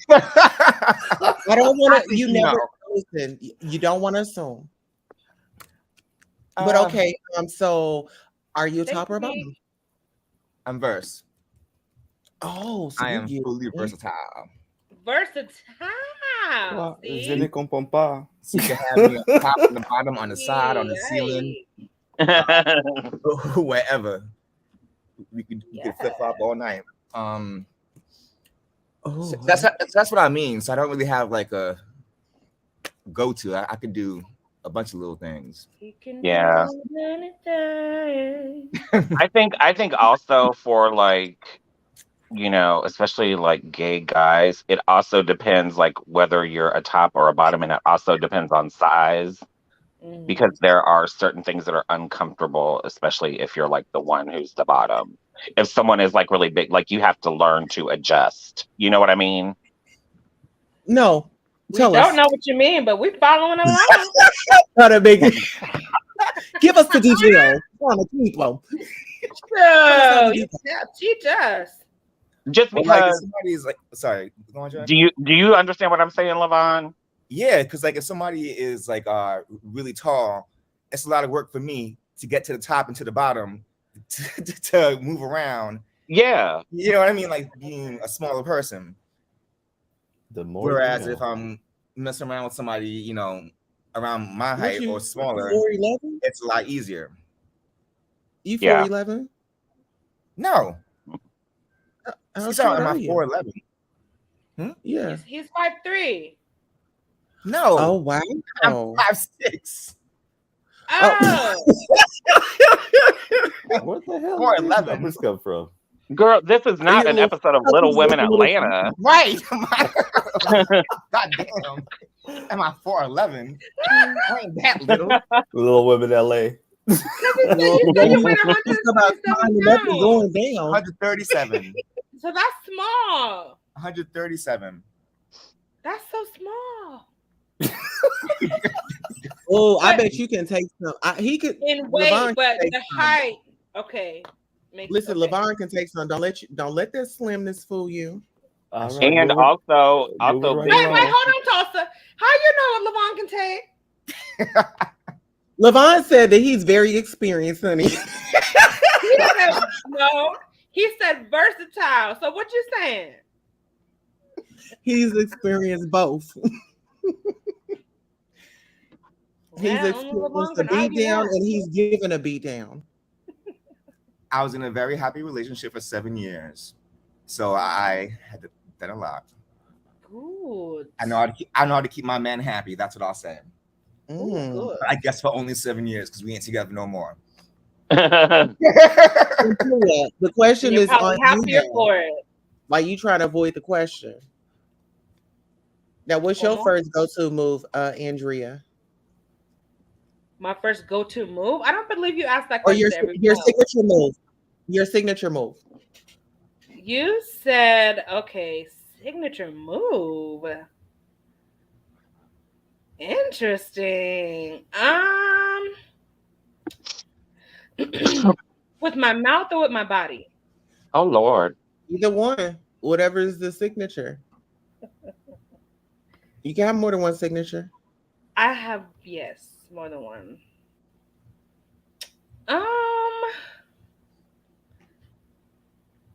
I don't want to. think You you never know. listen. You don't want to assume. But Uh, okay. So, are you a Thank top or a you. bottom? I'm verse. Oh, so I am you. fully versatile. Versatile. Je See? ne comprends pas. You can have me on the top, on the bottom, on the side, on the ceiling, wherever. We could flip flop all night. Oh, So that's what I mean. So I don't really have like a go to. I could do a bunch of little things. He can Yeah. do anything. I think also for like, you know, especially like gay guys, it also depends like whether you're a top or a bottom, and it also depends on size, because there are certain things that are uncomfortable, especially if you're like the one who's the bottom. If someone is like really big, like you have to learn to adjust. You know what I mean? no. We Tell don't us. know what you mean, but we're following along. Not a big. Give us the details. On the people. So, you teach us. Just Well, like if because somebody's like, sorry, go on, John. do you understand what I'm saying, Levon? Yeah, because like if somebody is like really tall, it's a lot of work for me to get to the top and to the bottom to move around. Yeah. You know what I mean? Like being a smaller person. The more Whereas you know. if I'm messing around with somebody, you know, around my What height you- or smaller, 4'11"? it's a lot easier. You Yeah. 4'11"? No, How he's short out. Am are I you? 4'11"? Yeah. He's 5'3". No. Oh wow. I'm 5'6". Oh, What the hell? Or Where these 11. numbers come from? Girl, this is Are not you a an little- episode of I Little was Women a little- Atlanta. Right. God damn. Am I 4'11"? I ain't that little. Little Women LA. because you said you weighed It's about 127 climbing up and pounds. going down. 137. So that's small. 137. That's so small. Oh, I bet you can take some. He could. In weight, LeVon but can take the some. height. Okay. Listen, okay. LeVon can take some. Don't let that slimness fool you. All right, And moving- also moving right Wait, along. hold on, Tulsa. How you know what LeVon can take? LeVon said that he's very experienced, honey. He said, no, he said versatile. So what you saying? He's experienced both. He's Yeah, only experienced LeVon a can beat argue down that. and he's given a beat down. I was in a very happy relationship for 7 years. So I had to that a lot. Good. I know how to keep my man happy. That's what I'll say. Mm. Good. But I guess for only 7 years because we ain't together no more. The question You're is on probably you happier now. for it. Why you trying to avoid the question? Now, what's your Come on. first go-to move, Andrea? My first go-to move. I don't believe you asked that Or question your to every your show. signature move? Your signature move. You said, okay, signature move. Interesting. With my mouth or with my body? Oh Lord. Either one. Whatever is the signature. You can have more than one signature. I have, yes, more than one.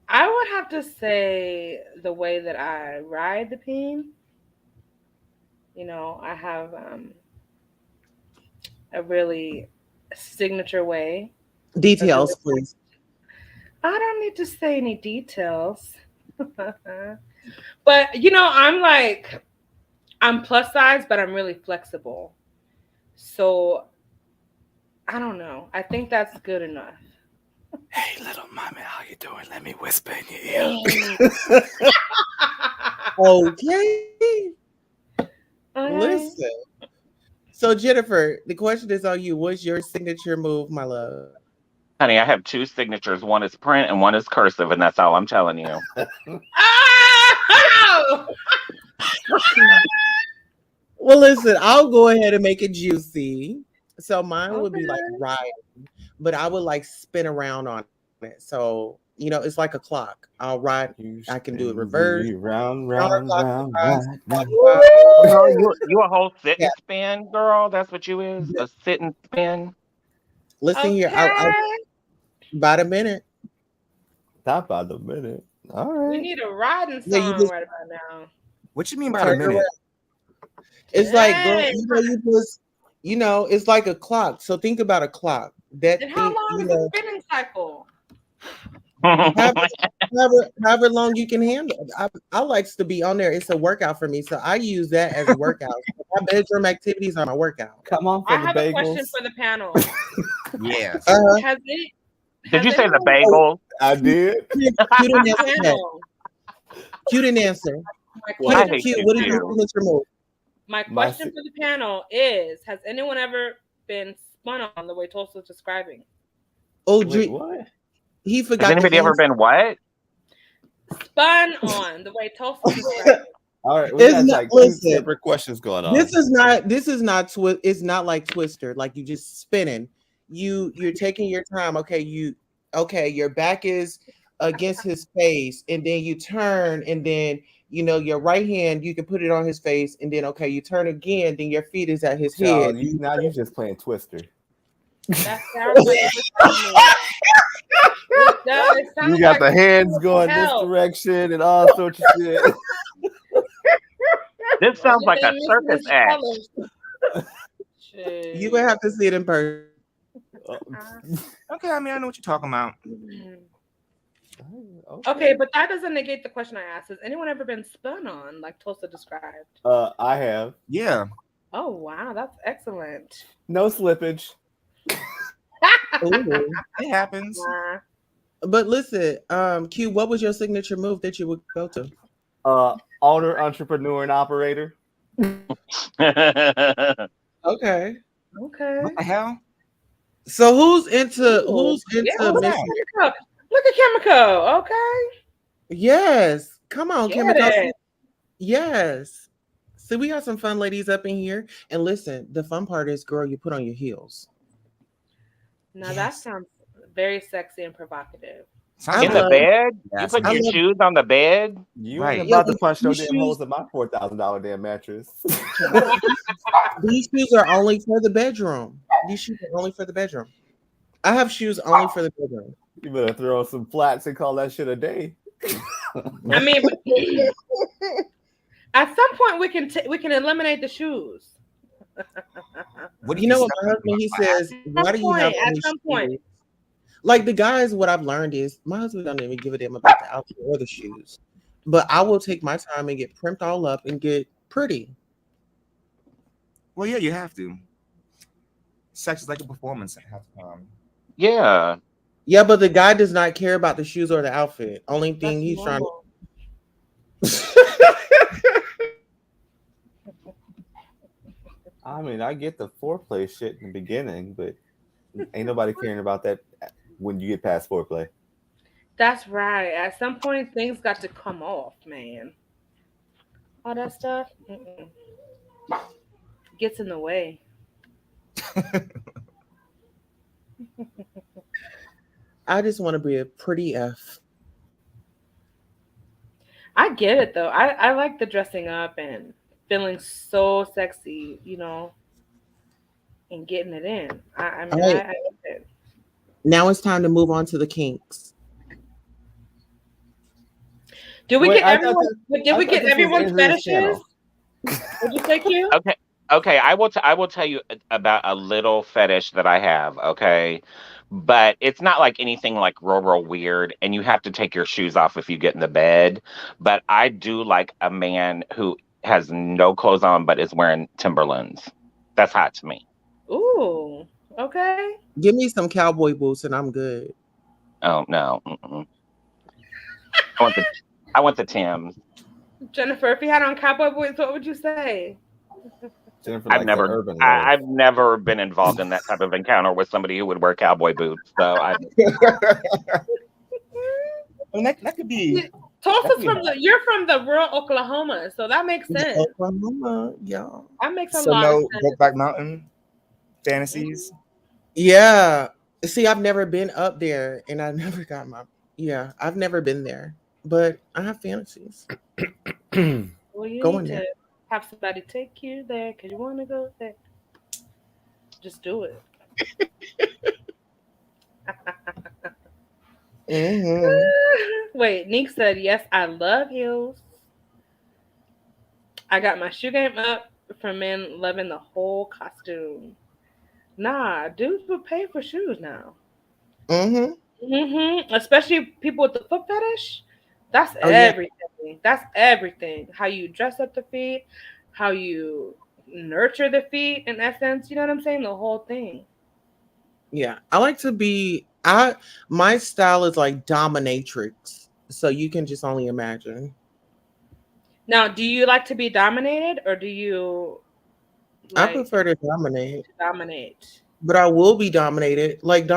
I would have to say the way that I ride the peen. You know, I have a really signature way. Details, please. I don't need to say any details. But you know, I'm plus size, but I'm really flexible. So I don't know. I think that's good enough. Hey, little mommy, how you doing? Let me whisper in your ear. Okay. Okay. Listen. So Jennifer, the question is on you. What's your signature move, my love? Honey, I have two signatures. One is print and one is cursive, and that's all I'm telling you. Oh! Well, listen, I'll go ahead and make it juicy. So mine would be like riding, but I would like spin around on it. So, you know, it's like a clock. I'll ride. I can do it reverse. Round, counterclockwise, round. clockwise. You a whole sit and Yeah. spin, girl? That's what you is? A sit and spin? Listen here, I'll about a minute. Not by the minute. All We right. need a riding Yeah, you song just- right about now. What you mean by a Turn minute? around. It's like, girl, Yes. you know, it's like a clock. So think about a clock. That And how thing, long you is know, the spinning cycle? however long you can handle. I likes to be on there. It's a workout for me, so I use that as a workout. My bedroom activities are my workout. Come on for I the have a question bagels. for the panel. Yes. Has it? Did you has say the anyone- bagel? I did. Cute didn't answer that. Panel. Cute didn't answer. My Well, I question, hate Cute, you what is your too. signature move? my My question si- for the panel is: has anyone ever been spun on the way Tulsa's describing? Oh, Wait, what? he forgot. Has anybody to ever answer. been what? Spun on the way Tulsa's describing. All right, we It's got not- like two listen. separate questions going on. This is not it's not like Twister, like you just spinning. You're taking your time. Okay, your back is against his face, and then you turn, and then you know your right hand, you can put it on his face, and then okay, you turn again, then your feet is at his Child, head. you just playing Twister. That sounds like a Twister move. It does. It sounds You got like the hands Twister going this hell. direction and all sorts of shit. This sounds like a Only thing circus missing is the act. colors. Shit. You gonna have to see it in person. Okay, I mean, I know what you're talking about. Okay, but that doesn't negate the question I asked. Has anyone ever been spun on, like Tulsa described? I have. Yeah. Oh wow, that's excellent. No slippage. Ooh. It happens. But listen, Q, what was your signature move that you would go to? Owner, entrepreneur, and operator. Okay. Okay. What the hell? So who's into Yeah, look, at Miss- Kimiko. Look at Kimiko. Okay. Yes. Come on, Get Kimiko. it. Yes. See, we got some fun ladies up in here. And listen, the fun part is, girl, you put on your heels. Now that Yes. sounds very sexy and provocative. I In the love- bed? You Yes. put I your love- shoes on the bed? You Right. ain't Yeah, about to but punch no these damn shoes- holes in my $4,000 damn mattress. These shoes are only for the bedroom. These shoes are only for the bedroom. I have shoes only for the bedroom. You better throw some flats and call that shit a day. I mean, at some point we can eliminate the shoes. What do You know what say? my husband, he says, why do you have At only some point. shoes? Like the guys, what I've learned is my husband doesn't even give a damn about the outfit or the shoes. But I will take my time and get primped all up and get pretty. Well, yeah, you have to. Sex is like a performance. Yeah. Yeah, but the guy does not care about the shoes or the outfit. Only thing he's trying to. I mean, I get the foreplay shit in the beginning, but ain't nobody caring about that when you get past foreplay. That's right. At some point, things got to come off, man. All that stuff gets in the way. I just want to be a pretty F. I get it though. I like the dressing up and feeling so sexy, you know, and getting it in. I mean, All right. I get it. Now it's time to move on to the kinks. Did we Wait, get I everyone? thought Did we this get was everyone's Andrew's fetishes? Would you say Q? Okay, I will tell you about a little fetish that I have, okay? But it's not like anything like real weird, and you have to take your shoes off if you get in the bed. But I do like a man who has no clothes on but is wearing Timberlands. That's hot to me. Ooh, okay. Give me some cowboy boots and I'm good. Oh no. Mm-mm. I want the Timbs. Jennifer, if you had on cowboy boots, what would you say? Jennifer I've likes never, the urban I've never been involved in that type of encounter with somebody who would wear cowboy boots. So I, And that could be. Tulsa's you're from the rural Oklahoma, so that makes sense. Oklahoma, yeah. That makes a So lot no of sense. Brokeback Mountain fantasies. Yeah. See, I've never been up there and I never got my I've never been there. But I have fantasies. Well, you Go in need there. to have somebody take you there because you want to go there. Just do it. Mm-hmm. Wait, Neek said, yes, I love heels. I got my shoe game up for men loving the whole costume. Nah, dudes will pay for shoes now. Mm-hmm. Especially people with the foot fetish. That's Oh, yeah. everything. That's everything. How you dress up the feet, how you nurture the feet, in essence. You know what I'm saying? The whole thing. Yeah. I like to be my style is like dominatrix. So you can just only imagine. Now, do you like to be dominated or do you I like prefer to dominate. to dominate? But I will be dominated. Like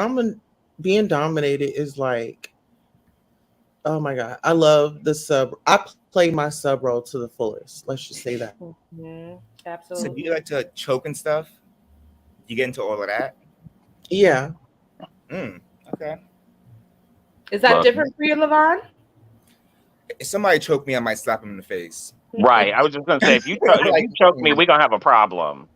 being dominated is like, oh my God. I love the sub. I play my sub role to the fullest. Let's just say that. Mm-hmm. So Absolutely. do you like to choke and stuff? You get into all of that? Yeah. Okay. Is that Well- different for you, Levon? If somebody choked me, I might slap him in the face. right. I was just gonna say if you choke me, we're gonna have a problem.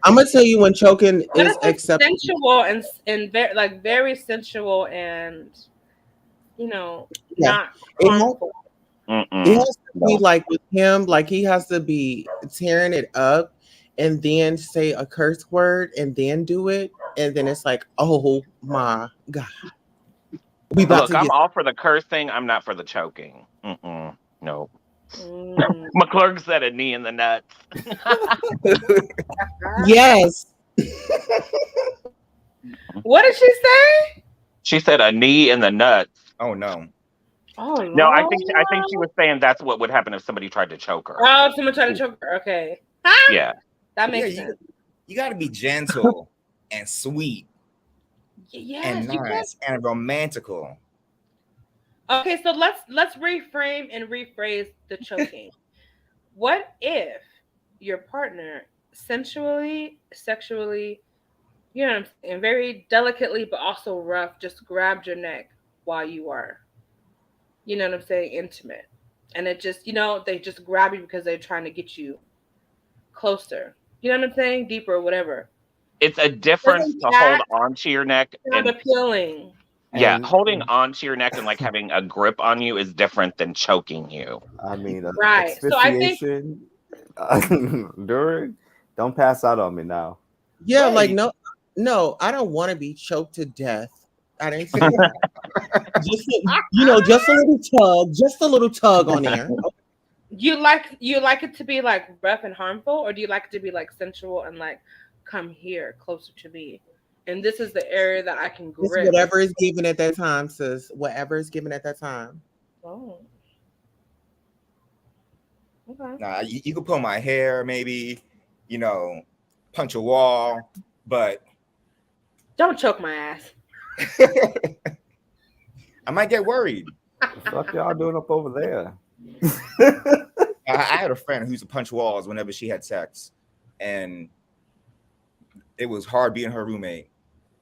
I'm gonna tell you when choking What is if it's acceptable. sensual and very like very sensual and Yeah. not It has- harmful. Mm-mm. It has to be like with him, like he has to be tearing it up and then say a curse word and then do it. And then it's like, oh my God. We about Look, to I'm get all for the cursing. I'm not for the choking. No. Mm. McClurg said a knee in the nuts. yes. What did she say? She said a knee in the nuts. Oh no. Oh No, I Lord. think she was saying that's what would happen if somebody tried to choke her. Oh, someone tried to choke her. Okay. Yeah. That Yeah, makes sense. you got to be gentle and sweet Yes, and you can. nice and romantical. Okay, so let's reframe and rephrase the choking. What if your partner sensually, sexually, you know what I'm saying, very delicately but also rough, just grabbed your neck while you are, you know what I'm saying, intimate. And it just, they just grab you because they're trying to get you closer. You know what I'm saying? Deeper, whatever. It's a difference Doesn't to that hold onto your neck sound and appealing? yeah, And holding onto your neck and like having a grip on you is different than choking you. I mean, Right. So I think asphyxiation during. Don't pass out on me now. Yeah, Right. like no, I don't want to be choked to death. I didn't say that. Just a little tug on there. you like it to be like rough and harmful, or do you like it to be like sensual and like come here closer to me? And this is the area that I can It's grip. whatever is given at that time, sis. Whatever is given at that time. Oh. Okay. Nah, you can pull my hair, maybe, punch a wall, but Don't choke my ass. I might get worried. The fuck y'all doing up over there? I had a friend who used to punch walls whenever she had sex, and it was hard being her roommate.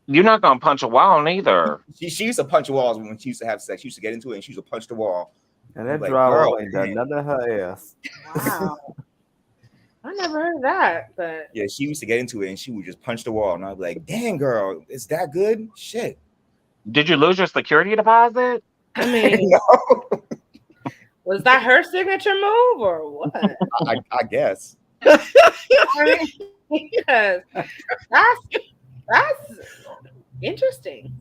You're not gonna punch a wall neither. She used to punch walls when she used to have sex. She used to get into it and she used to punch the wall. And that Like, drywall girl, ain't done nothing to her ass. Wow. I never heard that, but Yeah, she used to get into it and she would just punch the wall. And I'd be like, dang, girl, is that good? Shit. Did you lose your security deposit? I mean, No. was that her signature move or what? I guess. Because that's interesting.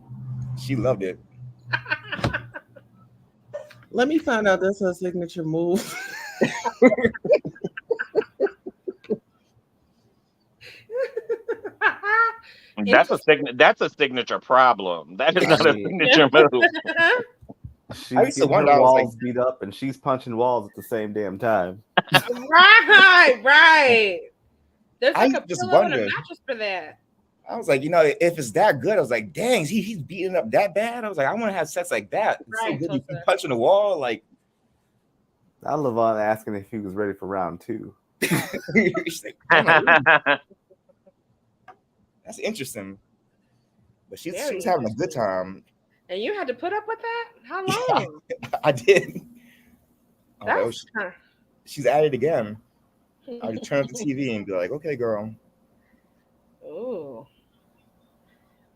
She loved it. Let me find out that's her signature move. That's a signature problem. That is not a signature move. She's I used to getting wonder, her I was walls beat up, and she's punching walls at the same damn time. Right. There's I like a just pillow and a wondered. mattress for that. I was like, if it's that good, I was like, dang, he's beating up that bad. I was like, I want to have sex like that. It's Right, so good. You Tulsa. punching the wall, like. I love on asking if he was ready for round 2. She's like, I'm like, that's interesting. But she was having a good time. And you had to put up with that? How long? I did. I was like, oh, That's kind she's at it again. I would turn up the TV and be like, okay, girl. Ooh.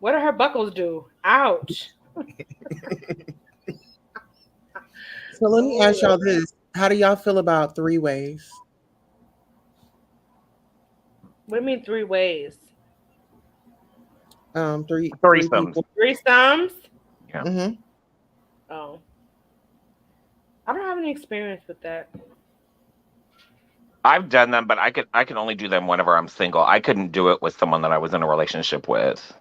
What do her buckles do? Ouch. So let me ask y'all this. How do y'all feel about 3-ways? What do you mean 3 ways? Three Threesomes. people. Threesomes? Mhm. Oh. I don't have any experience with that. I've done them, but I can only do them whenever I'm single. I couldn't do it with someone that I was in a relationship with.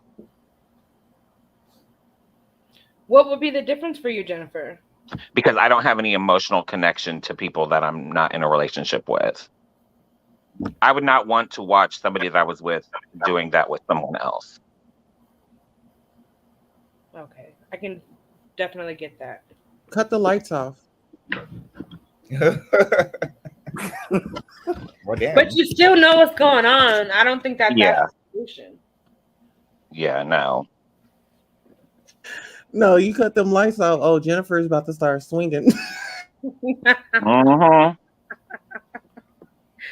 What would be the difference for you, Jennifer? Because I don't have any emotional connection to people that I'm not in a relationship with. I would not want to watch somebody that I was with doing that with someone else. Okay. I can definitely get that. Cut the lights off. Well, damn. But you still know what's going on. I don't think that's Yeah. a solution. Yeah, no. No, you cut them lights off. Oh, Jennifer's about to start swinging. Mm-hmm.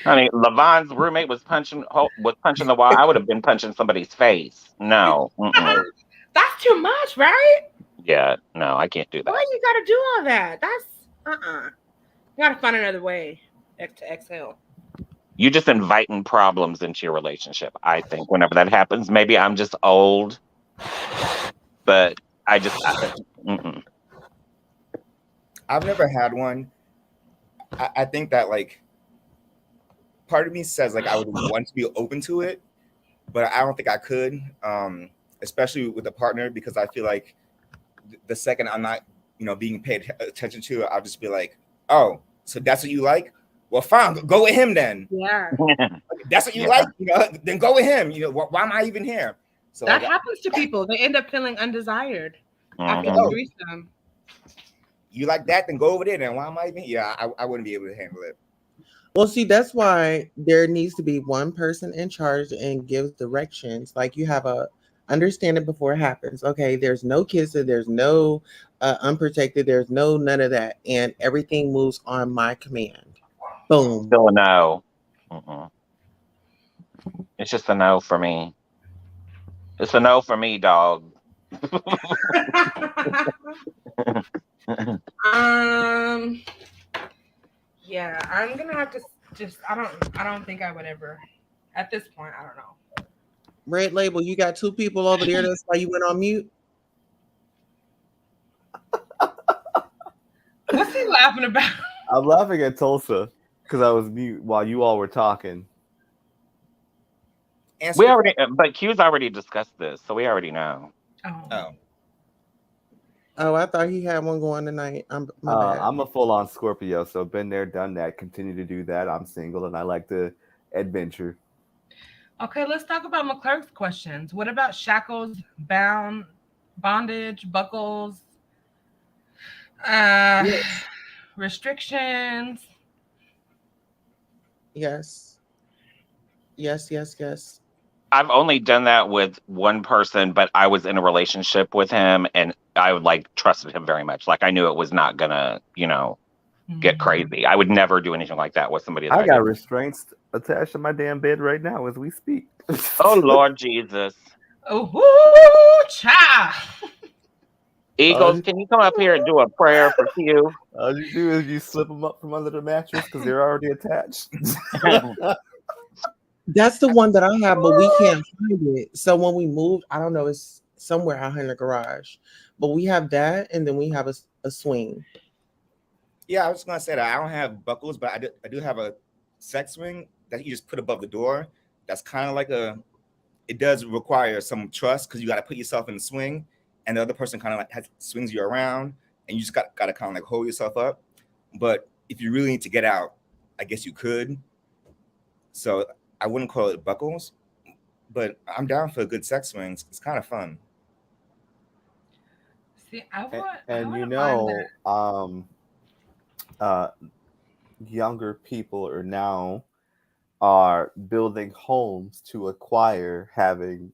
Honey, Levon's roommate was punching the wall. I would have been punching somebody's face. No. Mm-mm. That's too much, right? Yeah, no, I can't do that. Why you gotta do all that? That's You gotta find another way to exhale. You just inviting problems into your relationship, I think, whenever that happens. Maybe I'm just old, but Mm-mm. I've never had one. I think that like part of me says like I would want to be open to it, but I don't think I could, especially with a partner, because I feel like the second I'm not, being paid attention to, I'll just be like, oh, so that's what you like? Well, fine, go with him then. Yeah. That's what you Yeah. like? Then go with him. Why am I even here? So That like, happens to people. They end up feeling undesired after Mhm. the threesome. you like that? Then go over there. Then why am I even? Yeah, I wouldn't be able to handle it. Well, see, that's why there needs to be one person in charge and gives directions. Like you have a understand it before it happens. Okay, there's no kissing, there's no unprotected, there's no none of that, and everything moves on my command. Boom. Still a no. Mm-mm. It's just a no for me. It's a no for me, dog. Yeah, I'm gonna have to just. I don't think I would ever. At this point, I don't know. Red Label, you got two people over there. That's why you went on mute. What's he laughing about? I'm laughing at Tulsa because I was mute while you all were talking. We already, but Q's already discussed this, so we already know. Oh. Oh, I thought he had one going tonight. My bad. I'm a full-on Scorpio, so been there, done that. Continue to do that. I'm single and I like to adventure. Okay, let's talk about McClurk's questions. What about shackles, bondage, buckles, restrictions? Yes. I've only done that with one person, but I was in a relationship with him and I would trusted him very much. Like I knew it was not gonna, get crazy. I would never do anything like that with somebody that I got didn't. restraints attached to my damn bed right now as we speak. Oh Lord Jesus. Oh, child. Eagles, can you come up here and do a prayer for Q? All you do is you slip them up from under the mattress because they're already attached. That's the one that I have, but we can't find it. So when we moved, I don't know, it's somewhere out here in the garage. But we have that, and then we have a swing. Yeah, I was gonna say that I don't have buckles, but I do have a sex swing that you just put above the door. That's kind of like it does require some trust because you got to put yourself in the swing, and the other person kind of swings you around, and you just got to kind of hold yourself up. But if you really need to get out, I guess you could. So I wouldn't call it buckles, but I'm down for a good sex swing. It's kind of fun. See, younger people are now building homes to acquire having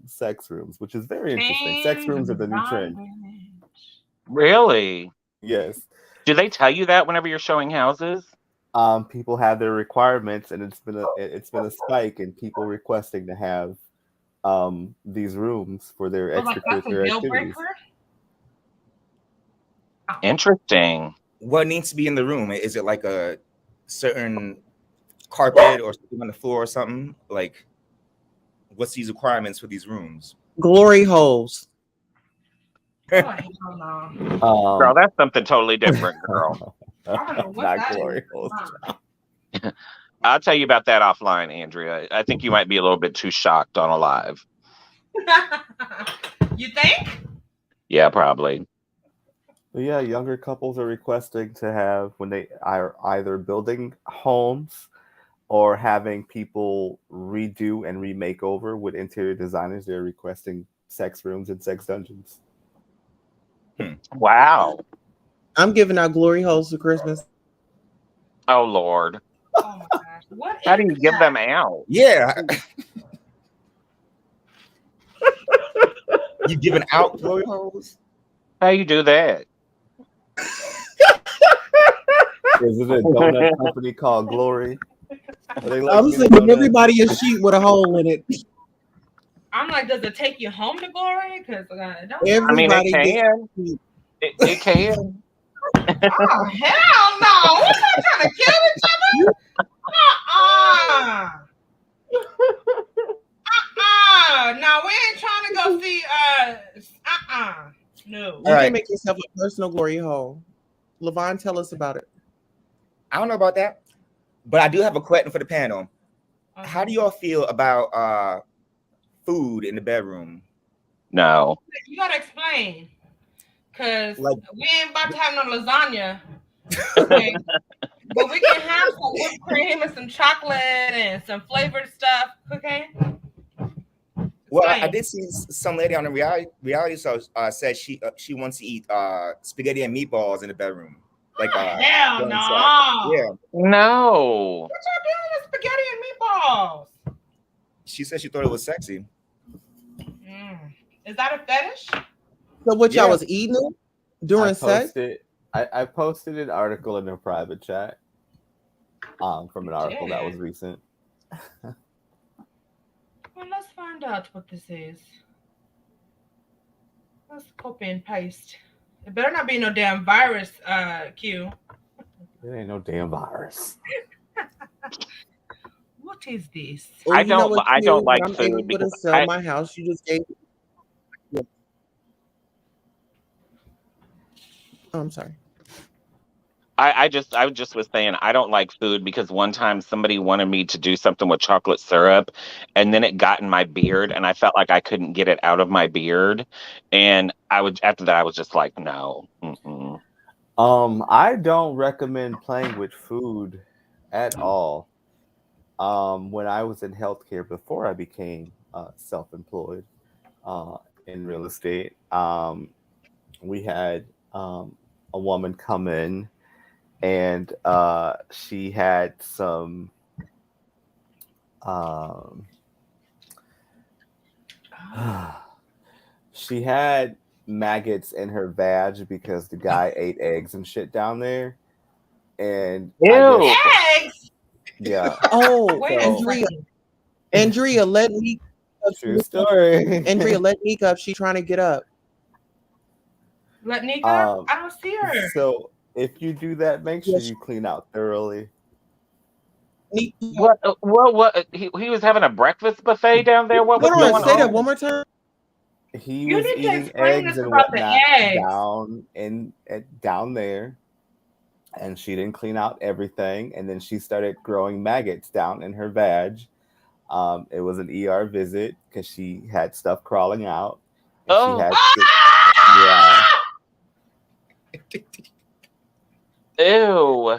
sex rooms, which is very interesting. Sex rooms are the new trend. Really? Yes. Do they tell you that whenever you're showing houses? People have their requirements, and it's been a spike in people requesting to have these rooms for their extracurricular activities. Interesting. What needs to be in the room? Is it like a certain carpet or something on the floor or something? Like, what's these requirements for these rooms? Glory holes. Girl, that's something totally different, girl. Not glory holes. I'll tell you about that offline, Andrea. I think you might be a little bit too shocked on a live. You think? Yeah, probably. But yeah, younger couples are requesting to have, when they are either building homes or having people redo and remake over with interior designers, they're requesting sex rooms and sex dungeons. Wow. I'm giving out glory holes for Christmas. Oh Lord. Oh my gosh. What How do you give them out? Yeah. You giving out glory holes? How you do that? Is it a donut company called Glory? I'm sending everybody a sheet with a hole in it. I'm like, does it take you home to glory? Because everybody it can. Oh hell no! We're not trying to kill each other. No, we ain't trying to go see. No. You All right. can make yourself a personal glory hole. Levon, tell us about it. I don't know about that, but I do have a question for the panel. How do y'all feel about food in the bedroom? No. You gotta explain, cause Like- we ain't about to have no lasagna. Okay. But we can have some whipped cream and some chocolate and some flavored stuff. Okay. Well, I Explain. did see some lady on the reality show said she wants to eat spaghetti and meatballs in the bedroom. Like Hell during no. sex. Yeah, No. What y'all doing with spaghetti and meatballs? she said she thought it was sexy. Is that a fetish? So what Yeah. y'all was eating it during sex? I posted an article in a private chat from an article that was recent. Well, let's find out what this is. Let's copy and paste. It better not be no damn virus, Q. There ain't no damn virus. What is this? Oh, I you know don't. what, I Q? don't like I'm food able to because sell my house. You just gave. Oh, I'm sorry. I just was saying I don't like food because one time somebody wanted me to do something with chocolate syrup, and then it got in my beard, and I felt like I couldn't get it out of my beard, and after that I was just like, no. Mm-mm. I don't recommend playing with food at all. When I was in healthcare before I became self-employed in real estate, we had a woman come in, and she had some she had maggots in her vag because the guy ate eggs and shit down there. And Ew. Eggs? Yeah. Oh, Wait a second. Andrea, let me. True story. Andrea, let Nick up. She's trying to get up. Let Nika? I don't see her. So if you do that, make sure you clean out thoroughly. What? What? He was having a breakfast buffet down there. What was Hold on, going say on? that one more time. He You was need to eating explain eggs this and about the whatnot eggs. down there, and she didn't clean out everything, and then she started growing maggots down in her vag. It was an ER visit because she had stuff crawling out. And Oh. she had yeah. Ew.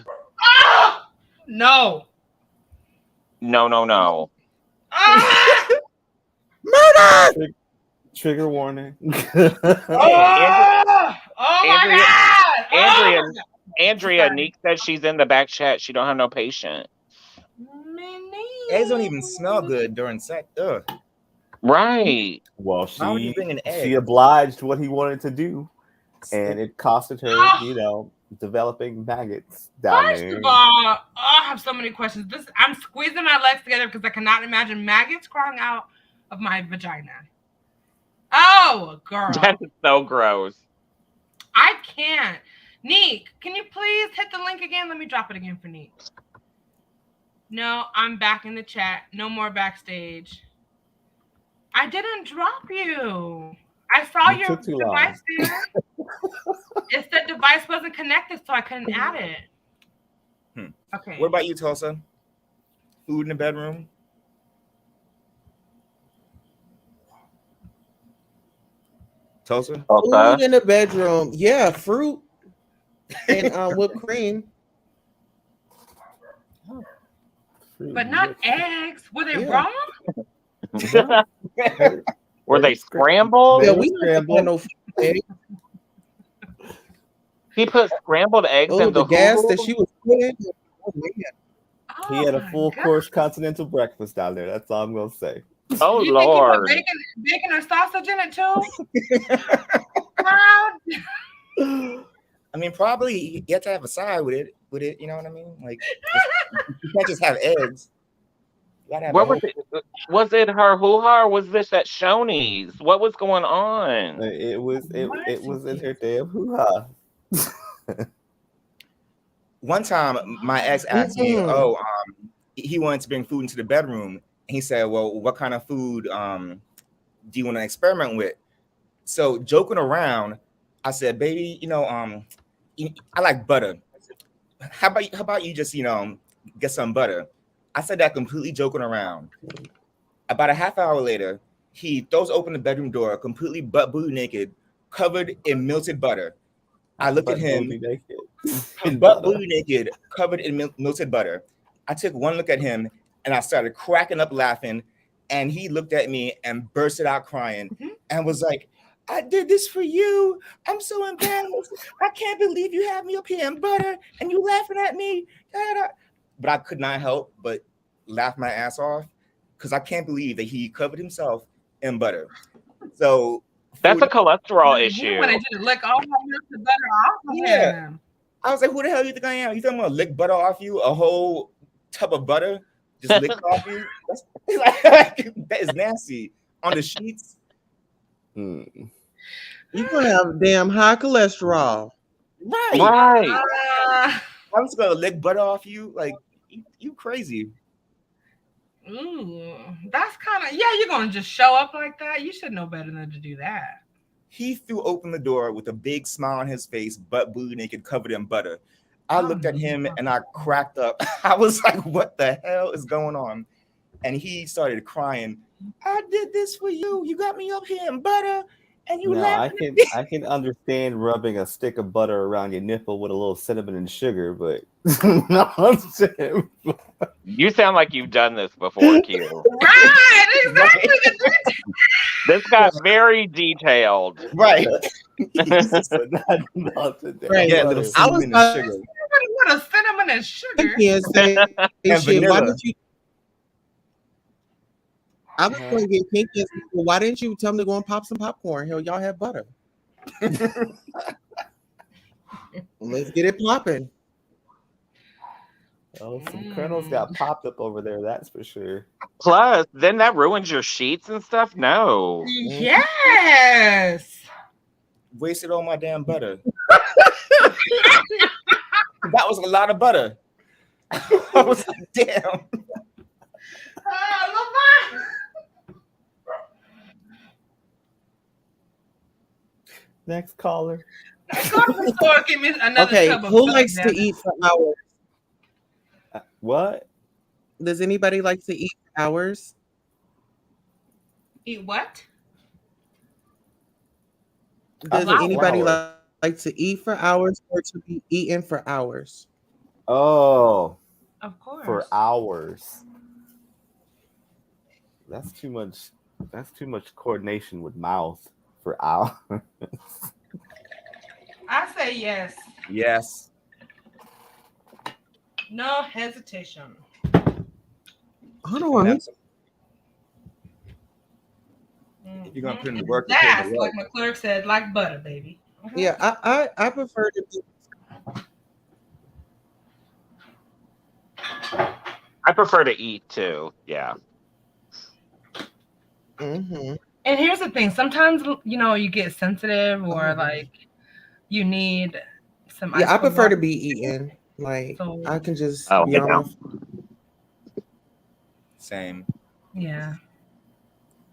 No. No. Murder! Trigger warning. Oh my God! Andrea, Neek said she's in the back chat. She don't have no patient. Eggs don't even smell good during sex. Ugh. Right. Well, Why would you bring an egg? she obliged what he wanted to do, and it costed her, developing maggots down First there. of all, I have so many questions. I'm squeezing my legs together because I cannot imagine maggots crawling out of my vagina. Oh, girl. That is so gross. I can't. Neek, can you please hit the link again? Let me drop it again for Neek. No, I'm back in the chat. No more backstage. I didn't drop you. I saw You your took too device there. It said device wasn't connected, so I couldn't add it. Okay. What about you, Tulsa? Food in the bedroom? Tulsa? Food in the bedroom. Yeah, fruit and whipped cream. But not eggs. Were they Yeah. wrong? Were they scrambled? Yeah, we don't have no eggs. He put scrambled eggs Oh, in the the gas Hulu? that she was putting. Oh, man. He had a full course continental breakfast down there. That's all I'm gonna say. Oh You Lord. think you put bacon or sausage in it too? I mean, probably you have to have a side with it. You know what I mean? Like, you can't just have eggs. You gotta have What a whole- was it her hoo-ha or was this at Shoney's? What was going on? It was in her damn hoo-ha. One time, my ex asked me, he wanted to bring food into the bedroom. He said, well, what kind of food do you want to experiment with? So joking around, I said, baby, I like butter. How about you just, get some butter? I said that completely joking around. About a half hour later, he throws open the bedroom door, completely butt booty naked, covered in melted butter. I look at him, butt booty naked, covered in melted butter. I took one look at him and I started cracking up laughing. And he looked at me and bursted out crying and was like, I did this for you. I'm so embarrassed. I can't believe you have me up here in butter and you laughing at me. But I could not help but laugh my ass off because I can't believe that he covered himself in butter. So that's a cholesterol issue. When I did lick all my melted butter off of him. I was like, who the hell do you think I am? You think I'm gonna lick butter off you? A whole tub of butter just licked off you? That is nasty. On the sheets. You're gonna have damn high cholesterol. Right. I'm just gonna lick butter off you. Like you crazy. That's kind of you're gonna just show up like that. You should know better than to do that. He threw open the door with a big smile on his face, butt booty naked, covered in butter. I looked at him and I cracked up. I was like, what the hell is going on? And he started crying. I did this for you. You got me up here in butter and you laughed. I can understand rubbing a stick of butter around your nipple with a little cinnamon and sugar, but you sound like you've done this before, Q. Right, exactly. This got very detailed. Right. Right. Yeah, little cinnamon and sugar. What a cinnamon and sugar. Why did you? I was going to get pinky and say, well, why didn't you tell me to go and pop some popcorn? Hell, y'all have butter. Let's get it popping. Oh, some kernels got popped up over there, that's for sure. Plus, then that ruins your sheets and stuff? No. Yes. Wasted all my damn butter. That was a lot of butter. I was like, damn. Next caller. Give me another Okay, tub of who butter, likes damn to it. eat for hours? What? Does anybody like to eat for hours? Eat what? Does anybody like to eat for hours or to be eaten for hours? Oh, of course. For hours. That's too much coordination with mouth for hours. I say yes. Yes. No hesitation. Hold on. You're gonna put in the work. That's like my clerk said, like butter, baby. Yeah, I prefer to be. I prefer to eat too. Yeah. Mm-hmm. And here's the thing: sometimes you get sensitive, or like you need some. Yeah, I prefer to be eaten. Like I can just be on my Same. Yeah.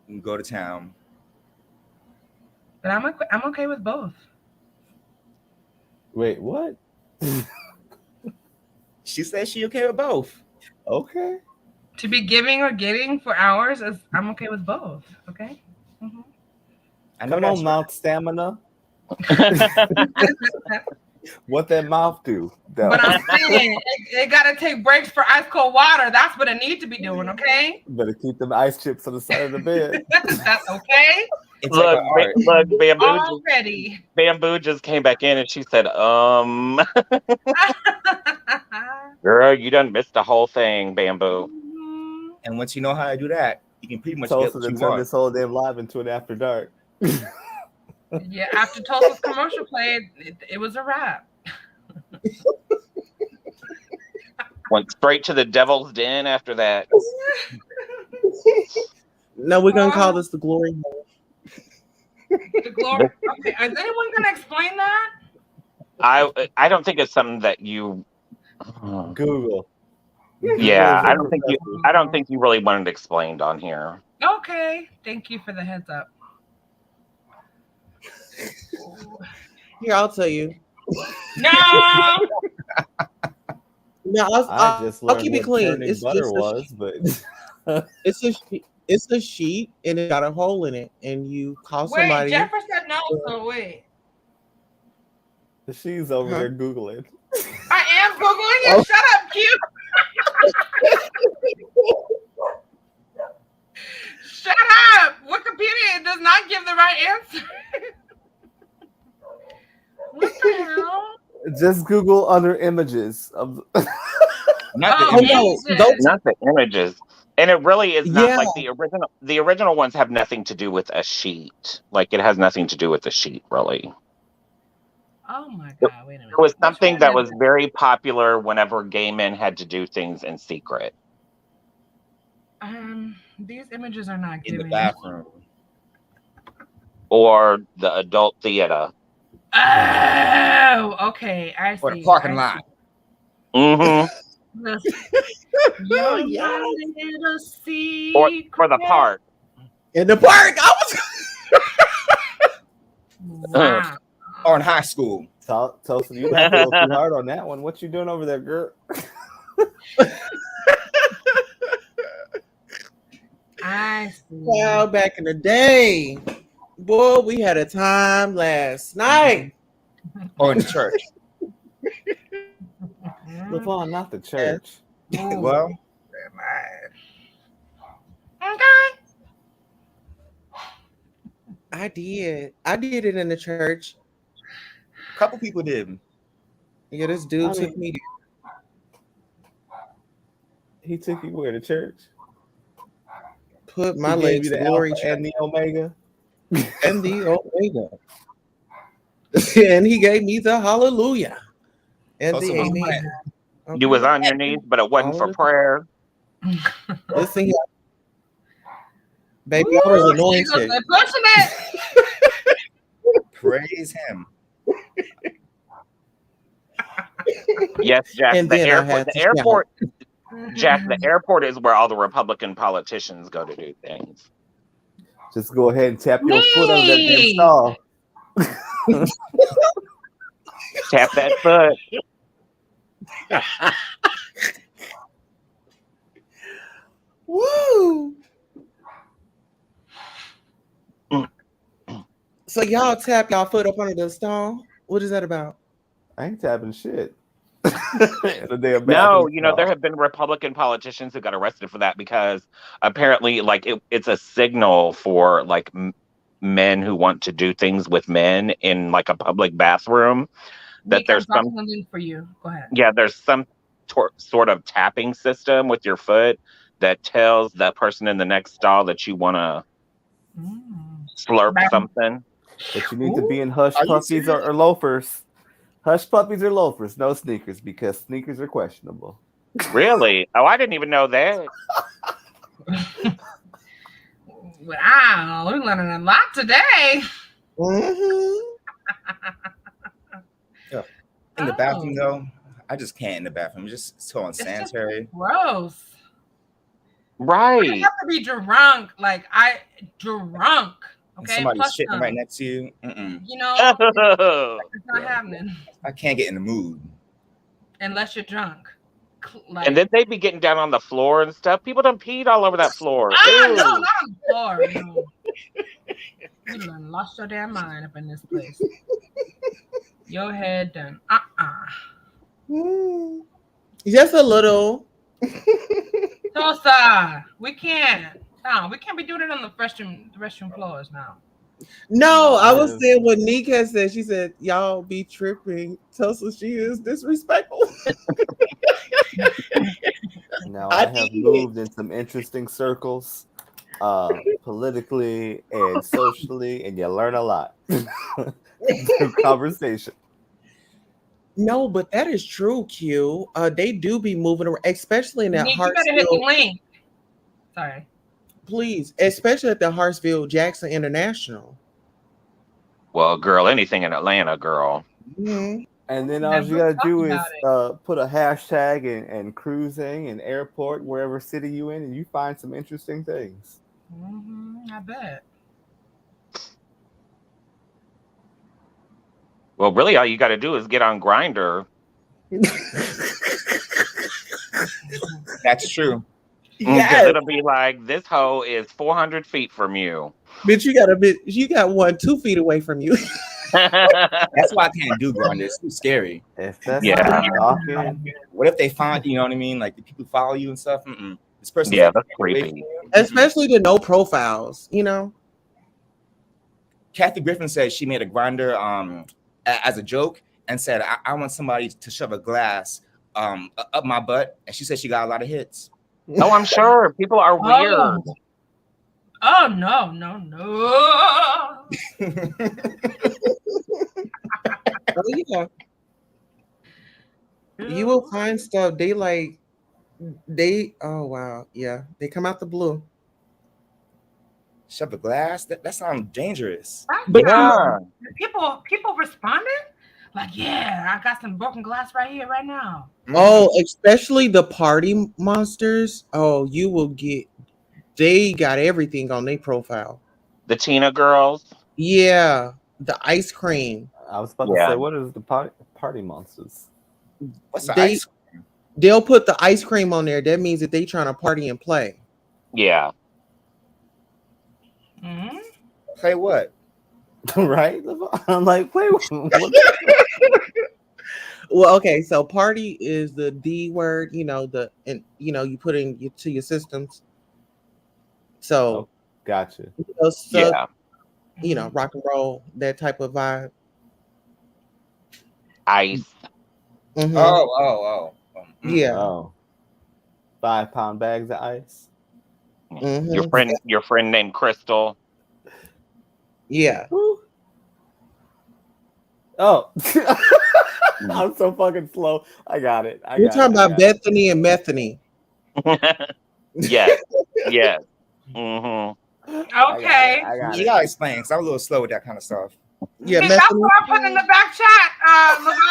You can go to town. But I'm okay with both. Wait, what? She said she okay with both. Okay. To be giving or getting for hours, I'm okay with both. Okay. Mm-hmm. Come on, mouth stamina. What that mouth do? But I'm saying it gotta take breaks for ice cold water. That's what it need to be doing. Okay. Better keep them ice chips on the side of the bed. That's okay. Look, Bamboo. Already. Bamboo just came back in and she said, girl, you done missed the whole thing, Bamboo. And once you know how to do that, you can pretty much Tulsa get what you turn want. this whole damn live into an after dark. Yeah, after Tulsa's commercial played, it was a wrap. Went straight to the devil's den after that. No, we're gonna call this the glory hole. The glory. Okay, is anyone gonna explain that? I don't think it's something that you Google. Yeah, I don't think you really wanted explained on here. Okay, thank you for the heads up. Here, I'll tell you. No. No, I just I'll learned keep it what clean. churning It's butter just was, but it's a sheet and it got a hole in it, and you call Wait, somebody. Jennifer said no. So wait. she's over Huh? there Googling. I am googling it. Oh. Shut up, Q. Shut up. Wikipedia does not give the right answer. What the hell? Just Google under images of. Not the Oh, image. no, images. those- Not the images. And it really is not Yeah. like the original. The original ones have nothing to do with a sheet. Like it has nothing to do with the sheet, really. Oh my God! Wait a minute. It was Which something one that is was it? very popular whenever gay men had to do things in secret. These images are not In the giving. bathroom. Or the adult theater. Oh, okay. I see. Or the parking lot. Mm-hmm. You're Yeah. my little Or secret. for the park. in the park. I was. Wow. Or in high school. Tosa, you laughed a little too hard on that one. What you doing over there, girl? I see. Wow, back in the day, boy, we had a time last night. Or in the church. LaVon, not the church. Well, Okay. I did it in the church. a couple people did. Yeah, this dude I took mean- me. He took you where, to church? Put my He gave legs you the glory Alpha and the Omega. and the Omega. And he gave me the hallelujah and Also the was amen. playing. You was on your knees, but it wasn't All for the- prayer. Listen here. Baby, I was anointed. They're pushing it. Praise him. Yes, Jack. And The then I airport. had The to shout. airport. Jack. The airport is where all the Republican politicians go to do things. Just go ahead and tap your foot on that damn Me. stall. Tap that foot. Woo! So y'all tap y'all foot up under the stall. What is that about? I ain't tapping shit. The damn No, bathroom you know, stall. there have been Republican politicians who got arrested for that because apparently, like, it's a signal for like men who want to do things with men in like a public bathroom that Nick, there's I'm some, dropping a link for you. Go ahead. yeah, there's some sort of tapping system with your foot that tells that person in the next stall that you want to slurp something. But you need to be in hush Are you puppies or loafers. Hush puppies or loafers, no sneakers, because sneakers are questionable. Really? Oh, I didn't even know that. Wow, we're learning a lot today. Mm-hmm. In the Oh. bathroom, though, I just can't in the bathroom. It's just so It's just unsanitary. gross. I Right. have to be drunk. Like drunk. And Okay. somebody's Plus shitting some. right next to you. Mm-mm. You know, it's not Yeah. happening I can't get in the mood. unless you're drunk. Like, And then they be getting down on the floor and stuff. People done peed all over that floor. no, Ew. not on the floor. No. You done lost your damn mind up in this place. Your head done. Just a little. Tosa, we can't. No, we can't be doing it on the restroom floors now. No, I was Yeah. saying what Nika said. She said, y'all be tripping. Tulsa, she is disrespectful. Now I I have did. moved in some interesting circles, politically and socially, and you learn a lot through conversation. No, but that is true, Q. They do be moving around, especially in that Nick, you better hit the Hartsville. link. Sorry. Please, especially at the Hartsville Jackson International. Well, girl, anything in Atlanta, girl. Mhm. And then all Never you gotta talked do is about put a hashtag and cruising and airport, wherever city you in, and you find some interesting things. I bet. Well, really, all you got to do is get on Grindr. That's true. Because Yes. it'll be like, this hoe is 400 feet from you. Bitch, you got one 2 feet away from you. That's why I can't do Grindr. It's too scary. If that's Yeah. stalking, What if they find, you know what I mean? Like the people follow you and stuff. Mm-mm. This person, Yeah, that's creepy. Especially the no profiles, you know. Kathy Griffin said she made a Grindr as a joke and said, I want somebody to shove a glass up my butt, and she said she got a lot of hits. Oh, I'm sure. People are weird. Oh no. Oh yeah. You will find stuff. Oh wow, yeah. They come out the blue. Shove a glass? That sounds dangerous. Yeah. People responded like, yeah, I got some broken glass right here, right now. Oh, especially the party monsters. Oh, you will get. They got everything on their profile. The Tina girls. Yeah, the ice cream. I was about to Yeah. say, what is the party monsters? What's the They- ice? They'll put the ice cream on there. That means that they trying to party and play. Yeah. Mm-hmm. Play what? Right? I'm like, wait, what? Well, okay, so party is the D word, you know, you put to your systems. So, Gotcha. Yeah. you know, rock and roll, that type of vibe. Ice. Mhm. Oh. Yeah. Oh. 5-pound bags of ice. Mhm. Your friend named Crystal. Yeah. Oh. I'm so fucking slow. I got it. We're talking about Bethany and Methany. Yes. Yes. Mm-hmm. Okay. I got You it. gotta explain, because I'm a little slow with that kind of stuff. Yeah, See, that's Methany. what I put in the back chat.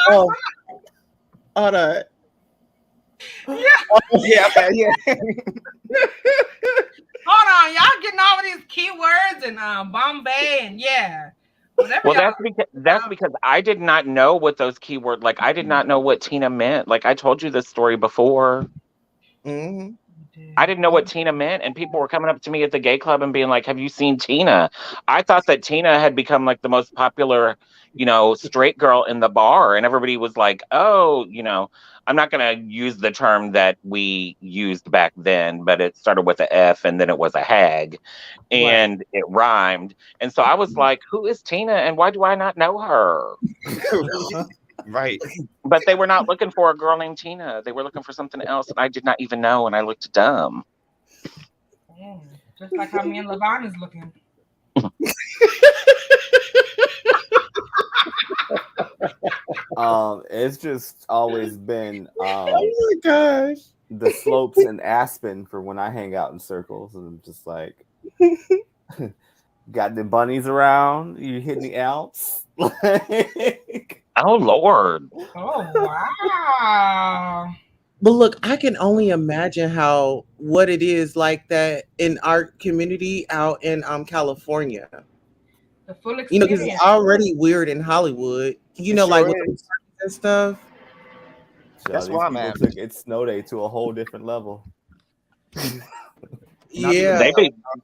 Oh, hold on. Yeah, okay, yeah. Hold on, y'all getting all of these keywords and Bombay and yeah. Whatever Well, y'all- that's because I did not know what those keywords, like I did not know what Tina meant. Like I told you this story before. Mhm. I didn't know what Tina meant, and people were coming up to me at the gay club and being like, "Have you seen Tina?" I thought that Tina had become like the most popular, straight girl in the bar, and everybody was like, "Oh, I'm not gonna use the term that we used back then, but it started with a F and then it was a hag, and it rhymed." And so I was like, "Who is Tina, and why do I not know her?" Right. But they were not looking for a girl named Tina. They were looking for something else that I did not even know, and I looked dumb. Just like how me and Levon is looking. It's just always been Oh my gosh. the slopes in Aspen for when I hang out in circles, and I'm just like, got the bunnies around. You hitting the Alps? Oh Lord! Oh wow! But look, I can only imagine what it is like that in our community out in California. The full Because experience. it's already weird in Hollywood. Like with the parties and stuff. That's these why, people man. took It's Snow Day to a whole different level. Yeah.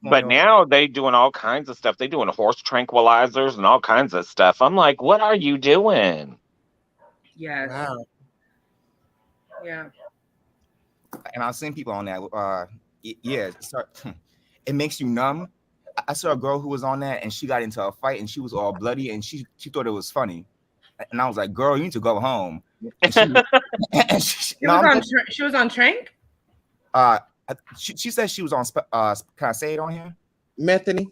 But now they doing all kinds of stuff. They doing horse tranquilizers and all kinds of stuff. I'm like, what are you doing? Yes. Wow. Yeah. And I've seen people on that. It makes you numb. I saw a girl who was on that, and she got into a fight, and she was all bloody, and she thought it was funny. And I was like, "Girl, you need to go home." And She was on Trank? She said she was on. Can I say it on here? Methany.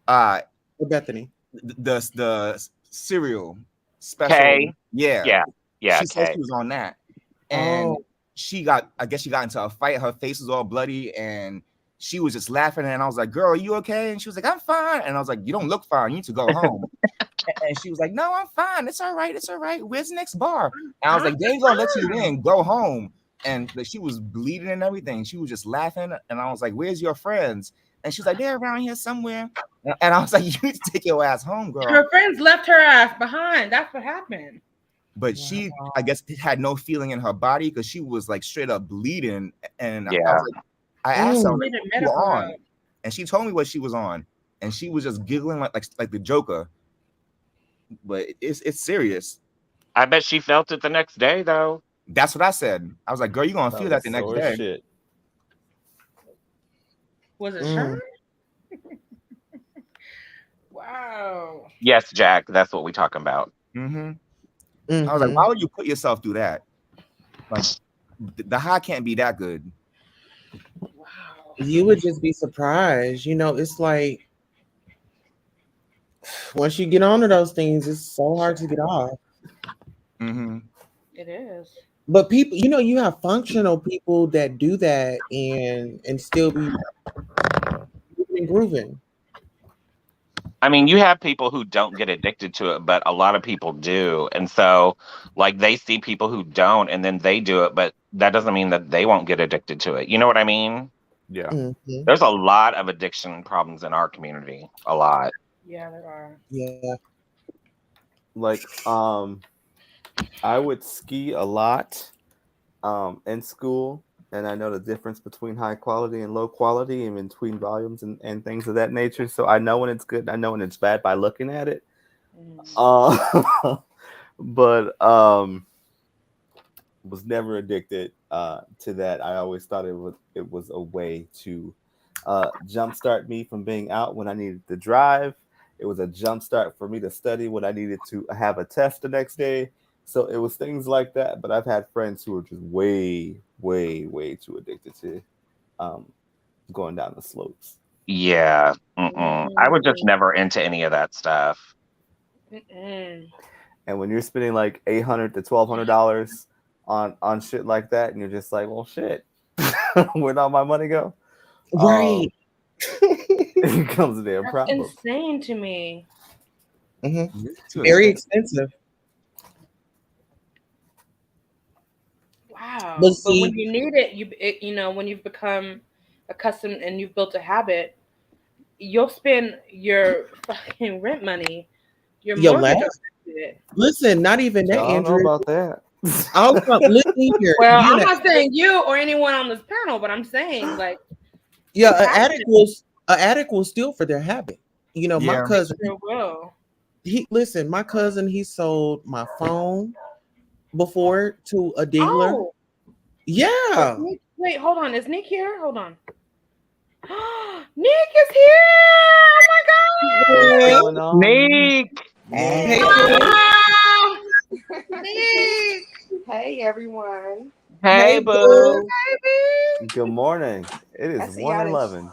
Or Bethany. The cereal special. Kay. Yeah. Yeah. She said Kay. she was on that, and Oh. I guess she got into a fight. Her face was all bloody, and she was just laughing. And I was like, "Girl, are you okay?" And she was like, "I'm fine." And I was like, "You don't look fine. You need to go home." And she was like, "No, I'm fine. It's all right. It's all right. Where's the next bar?" And I was like, "They ain't gonna let you in. Go home." And she was bleeding and everything. She was just laughing. And I was like, "Where's your friends?" And she's like, "They're around here somewhere." And I was like, you need to take your ass home, girl. Her friends left her ass behind. That's what happened. But she, I guess, had no feeling in her body because she was like straight up bleeding. And Yeah. I was like, I asked her, Needed what you medical were on, help. and she told me what she was on, and she was just giggling like the Joker. But it's serious. I bet she felt it the next day, though. That's what I said. I was like, girl, you gonna feel that the next sore as day. shit. Was it Sherm? Wow. Yes, Jack, that's what we talking about. I was like, why would you put yourself through that? Like, the high can't be that good. You would just be surprised. You know, it's like once you get onto those things, it's so hard to get off. It is. But people, you know, you have functional people that do that and still be grooving. I mean, you have people who don't get addicted to it, but a lot of people do. And so, like, they see people who don't, and then they do it, but that doesn't mean that they won't get addicted to it. You know what I mean? Yeah. There's a lot of addiction problems in our community. A lot. Yeah, there are. Yeah. Like, I would ski a lot in school, and I know the difference between high quality and low quality and between volumes and things of that nature. So I know when it's good, I know when it's bad by looking at it. But was never addicted to that. I always thought it was a way to jumpstart me from being out when I needed to drive. It was a jumpstart for me to study when I needed to have a test the next day. So it was things like that. But I've had friends who are just way, way, way too addicted to going down the slopes. Yeah. I was just never into any of that stuff. And when you're spending like $800 to $1,200 on shit like that, and you're just like, well, shit, where'd all my money go? Right. It becomes a damn That's problem. insane to me. Very expensive. Wow. But But see- when you need it, you know, when you've become accustomed and you've built a habit, you'll spend your fucking rent money, your mortgage on it. Listen, not even that, I don't know Andrew. about that. Listen here. Well, You I'm know- not saying you or anyone on this panel, but I'm saying like Yeah, it's an addict will steal for their habit. You know, my Yeah. cousin. Sure will. My cousin, he sold my phone before to a dealer. Oh, Yeah. wait, hold on. Is Nick here? Hold on. Nick is here! Oh my god! Nick! Hey, Ah! Nick! Hey everyone. Hey, boo. Good morning. It I is see y'all 1:11.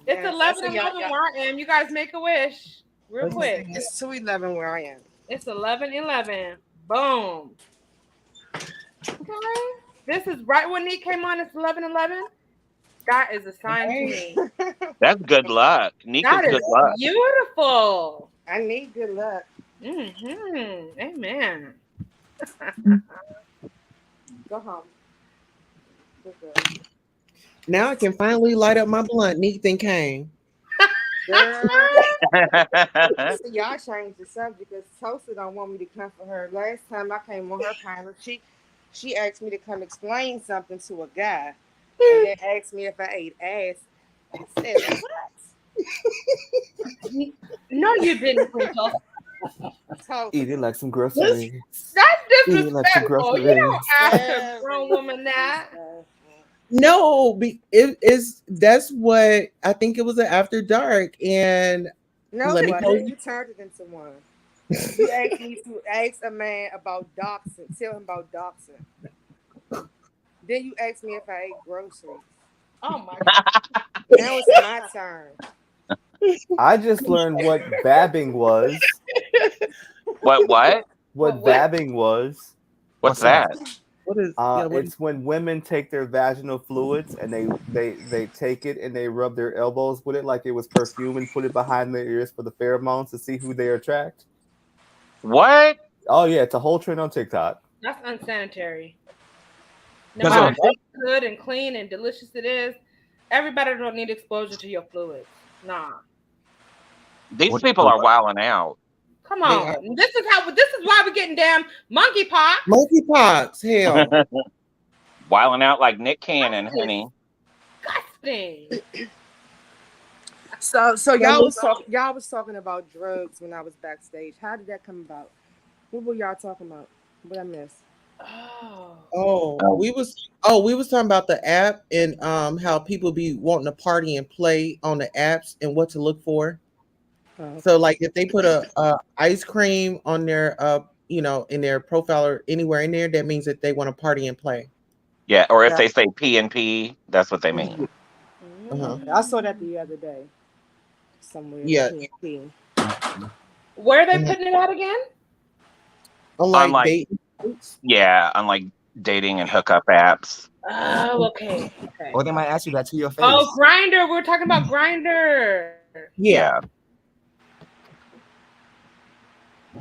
It's Yes, 11:11 y'all- where I am. You guys make a wish real quick. It's 2:11 where I am. It's 11:11. Boom. Okay. This is right when Nick came on. It's 11:11. That is a sign to me. That's good luck. Nick That is is good luck. beautiful. I need good luck. Amen. Go home. Good girl. now I can finally light up my blunt. Neat thing came. Girl. So y'all changed the subject because Tosa don't want me to come for her. Last time I came on her panel, she asked me to come explain something to a guy, and then asked me if I ate ass. I said, what? No, you didn't, Quinto. Tosa. Eat it like some groceries. That's Eat it like some disrespectful. You don't groceries. ask a grown woman that. No, that's what I think it was an after dark, and No, Let me it tell wasn't. You turned it into one. You asked me to ask a man about doxing, tell him about doxing. Then you asked me if I ate groceries. Oh my god. Now it's my turn. I just learned what babbing was. What? What What? babbing was. What's that? what is what It's when women take their vaginal fluids and they take it and they rub their elbows with it like it was perfume and put it behind their ears for the pheromones to see who they attract. What? Oh yeah, it's a whole trend on TikTok. That's unsanitary. No That's matter all. how good and clean and delicious it is, everybody don't need exposure to your fluids. Nah. These people are wilding out. Come on. This is why we're getting damn monkeypox. Monkeypox, hell. Wilding out like Nick Cannon, honey. Disgusting. So y'all was talking about drugs when I was backstage. How did that come about? What were y'all talking about? What I missed? We was talking about the app and how people be wanting to party and play on the apps and what to look for. So like if they put a ice cream on their in their profile or anywhere in there, that means that they want to party and play. Yeah, or if they say P&P, that's what they mean. I saw that the other day somewhere. Yeah. Where are they putting it out again? Unlike dating. Yeah, unlike dating and hookup apps. Oh, okay. Or they might ask you that to your face. Oh, Grindr. We were talking about Grindr. Yeah.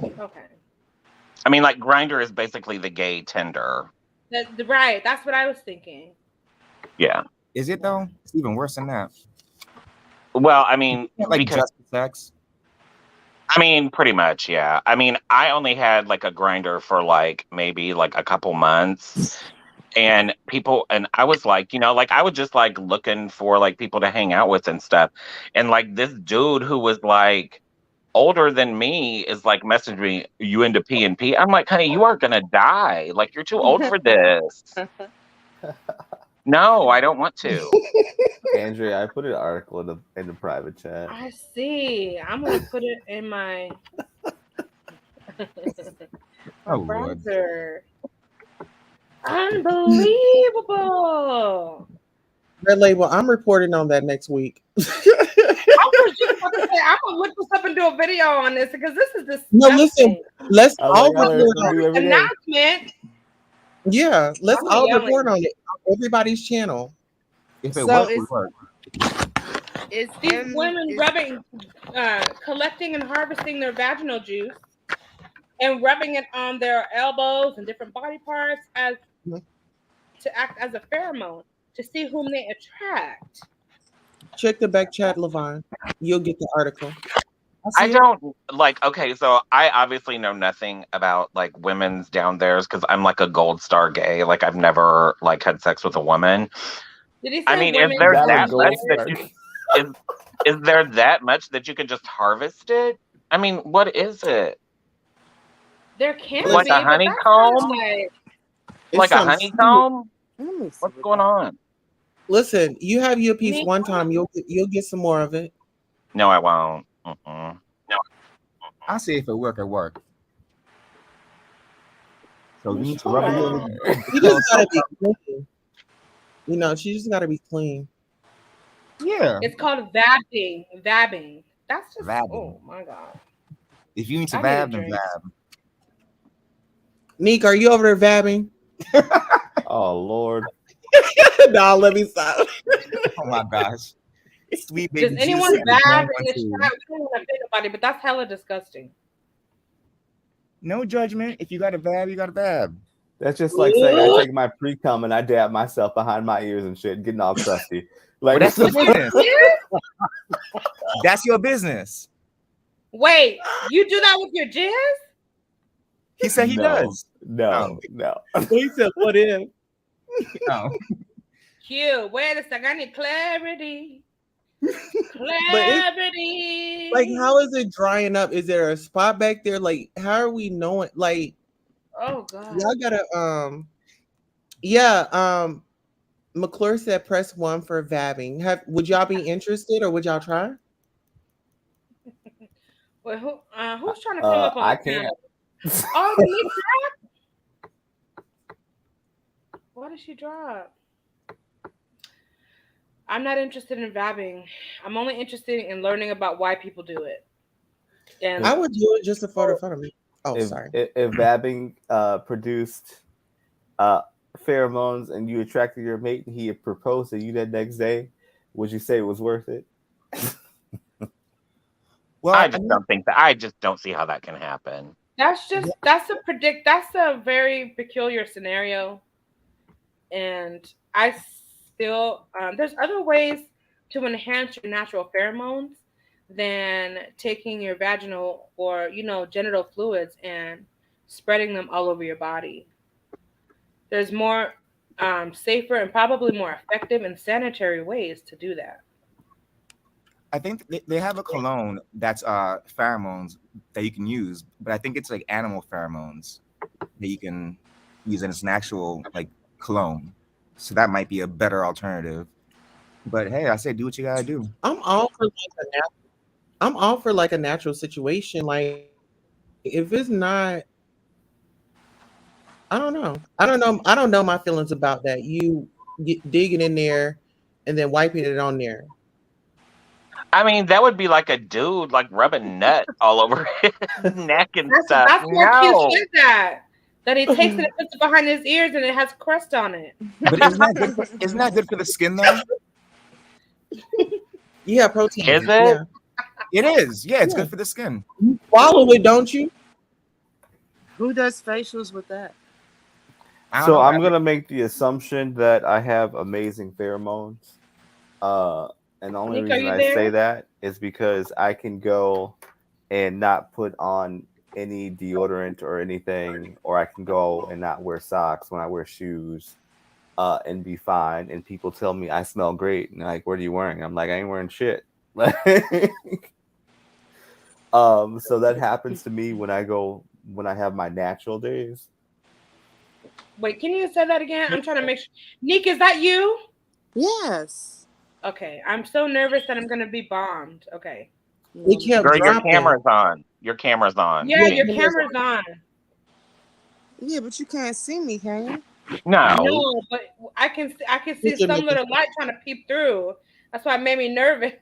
Okay. I mean, like Grindr is basically the gay Tinder. Right. That's what I was thinking. Yeah. Is it though? It's even worse than that. Well, I mean, like just sex. I mean, pretty much, yeah. I mean, I only had like a Grindr for like maybe like a couple months. And I was like, I was just like looking for like people to hang out with and stuff. And like this dude who was like older than me is like messaging me, you into P&P? I'm like, honey, you are gonna die. Like, you're too old for this. No, I don't want to. Andrea, I put an article in the private chat. I see. I'm gonna put it in my browser. Unbelievable. Red Label, I'm reporting on that next week. I was just about to say, I'm gonna look this up and do a video on this because this is disgusting. No, listen, let's all report on it. Announcement. Yeah, let's all report on it on everybody's channel. If it works, it works. It's these women collecting and harvesting their vaginal juice and rubbing it on their elbows and different body parts to act as a pheromone to see whom they attract. Check the back chat, Levon. You'll get the article. I don't okay, so I obviously know nothing about like women's down there's because I'm like a gold star gay. Like I've never like had sex with a woman. Did he say I mean, is there that much is there that much that you can just harvest it? I mean, what is it? There can like be a honeycomb? Like a honeycomb? What's going on? Listen, you have your piece one time, you'll get some more of it. No, I won't. No. I'll see if it work at work. So you need to rub it in. You just gotta be clean. She just gotta be clean. Yeah. It's called vabbing. Vabbing. That's just vabbing. Oh my god. If you need to vab, then vab. Neek, are you over there vabbing? Oh Lord. No, let me stop. Oh my gosh. Sweet baby. Does anyone vab in the chat? We don't want to think about it, but that's hella disgusting. No judgment. If you got a vab, you got a vab. That's just like saying I take my pre-cum and I dab myself behind my ears and shit, getting all crusty. Like that's your business. That's your business. Wait, you do that with your jizz? He said he does. No. He said, what if? No. Q, wait a second. I need clarity. Clarity. Like, how is it drying up? Is there a spot back there? Like, how are we knowing? Like, oh god, y'all gotta McClure said press 1 for vabbing. Would y'all be interested or would y'all try? Wait, who's trying to come up on I the can't. Oh, did he drop? What did she drop? I'm not interested in vabbing. I'm only interested in learning about why people do it. And I would do it just for fun of me. Oh, sorry. If vabbing produced pheromones and you attracted your mate and he had proposed to you that next day, would you say it was worth it? Well, I just don't see how that can happen. that's a very peculiar scenario. And I still there's other ways to enhance your natural pheromones. than taking your vaginal or, genital fluids and spreading them all over your body. There's more safer and probably more effective and sanitary ways to do that. I think they have a cologne that's pheromones that you can use, but I think it's like animal pheromones that you can use, and it's an actual like cologne. So that might be a better alternative. But hey, I say do what you gotta do. I'm all for like a natural situation. Like if it's not, I don't know. I don't know my feelings about that. You digging in there and then wiping it on there. I mean, that would be like a dude like rubbing nut all over his neck and stuff. That's what No. Q said that he takes it and puts it behind his ears and it has crust on it. But isn't that good for the skin though? Yeah, protein. Is it? Yeah. It is. Yeah, it's good for the skin. You swallow it, don't you? Who does facials with that? So I'm gonna make the assumption that I have amazing pheromones. And the only Nick, are reason you I there? say that is because I can go and not put on any deodorant or anything, or I can go and not wear socks when I wear shoes, and be fine. And people tell me I smell great, and they're like, "What are you wearing?" I'm like, "I ain't wearing shit." So that happens to me when I have my natural days. Wait, can you say that again? I'm trying to make sure. Nick, is that you? Yes. Okay, I'm so nervous that I'm gonna be bombed. Okay. We kept Girl, your dropping. camera's on. Your camera's on. Yeah, Nick. your camera's on. Yeah, but you can't see me, can you? No. No, but I can see Put your some mic- little light trying to peep through. That's why it made me nervous.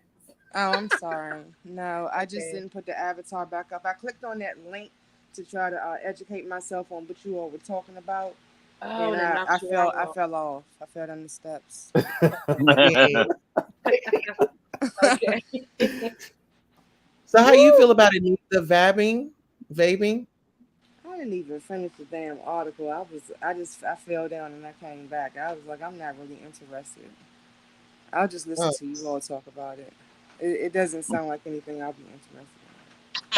Oh, I'm sorry. No, I just Okay. didn't put the avatar back up. I clicked on that link to try to educate myself on what you all were talking about. Oh, And then I knocked you fell out. I fell down the steps. Okay. So how you feel about it? The vaping? I didn't even finish the damn article. I fell down and I came back. I was like, I'm not really interested. I'll just listen to you all talk about it. It doesn't sound like anything I'll be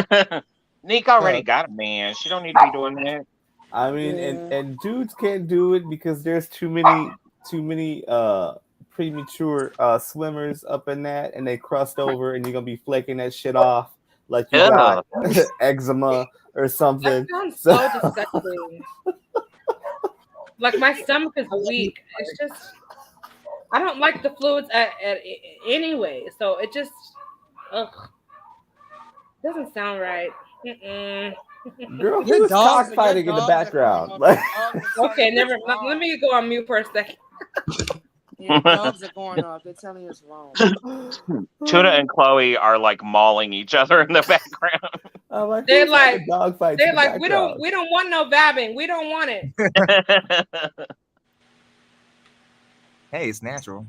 interested in. Nick already got a man. She don't need to be doing that. I mean, Yeah. and dudes can't do it because there's too many premature swimmers up in that, and they crust over, and you're gonna be flaking that shit off like you got eczema or something. That sounds so disgusting. Like my stomach is weak. It's just I don't like the fluids anyway. So it just doesn't sound right. Mm-mm. Girl, Your who's dogs- cockfighting your in the dogs are background? going Like, off. Okay, let me go on mute for a second. Yeah, dogs are going off. They're telling us wrong. Tuna and Chloe are like mauling each other in the background. I'm like, They're who's having like- dog fights They're in the like, we background? don't want no vabbing. We don't want it. Hey, it's natural.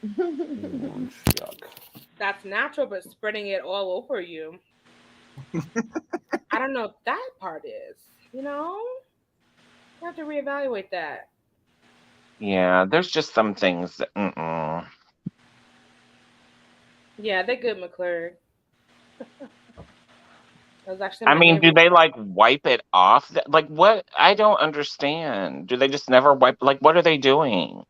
Mm, shuck. That's natural, but spreading it all over you. I don't know if that part is, you have to reevaluate that. Yeah, there's just some things that mm-mm. Yeah, they're good, McClure. That was actually I my mean, neighbor. do they like wipe it off? Like what? I don't understand. Do they just never wipe? Like, what are they doing?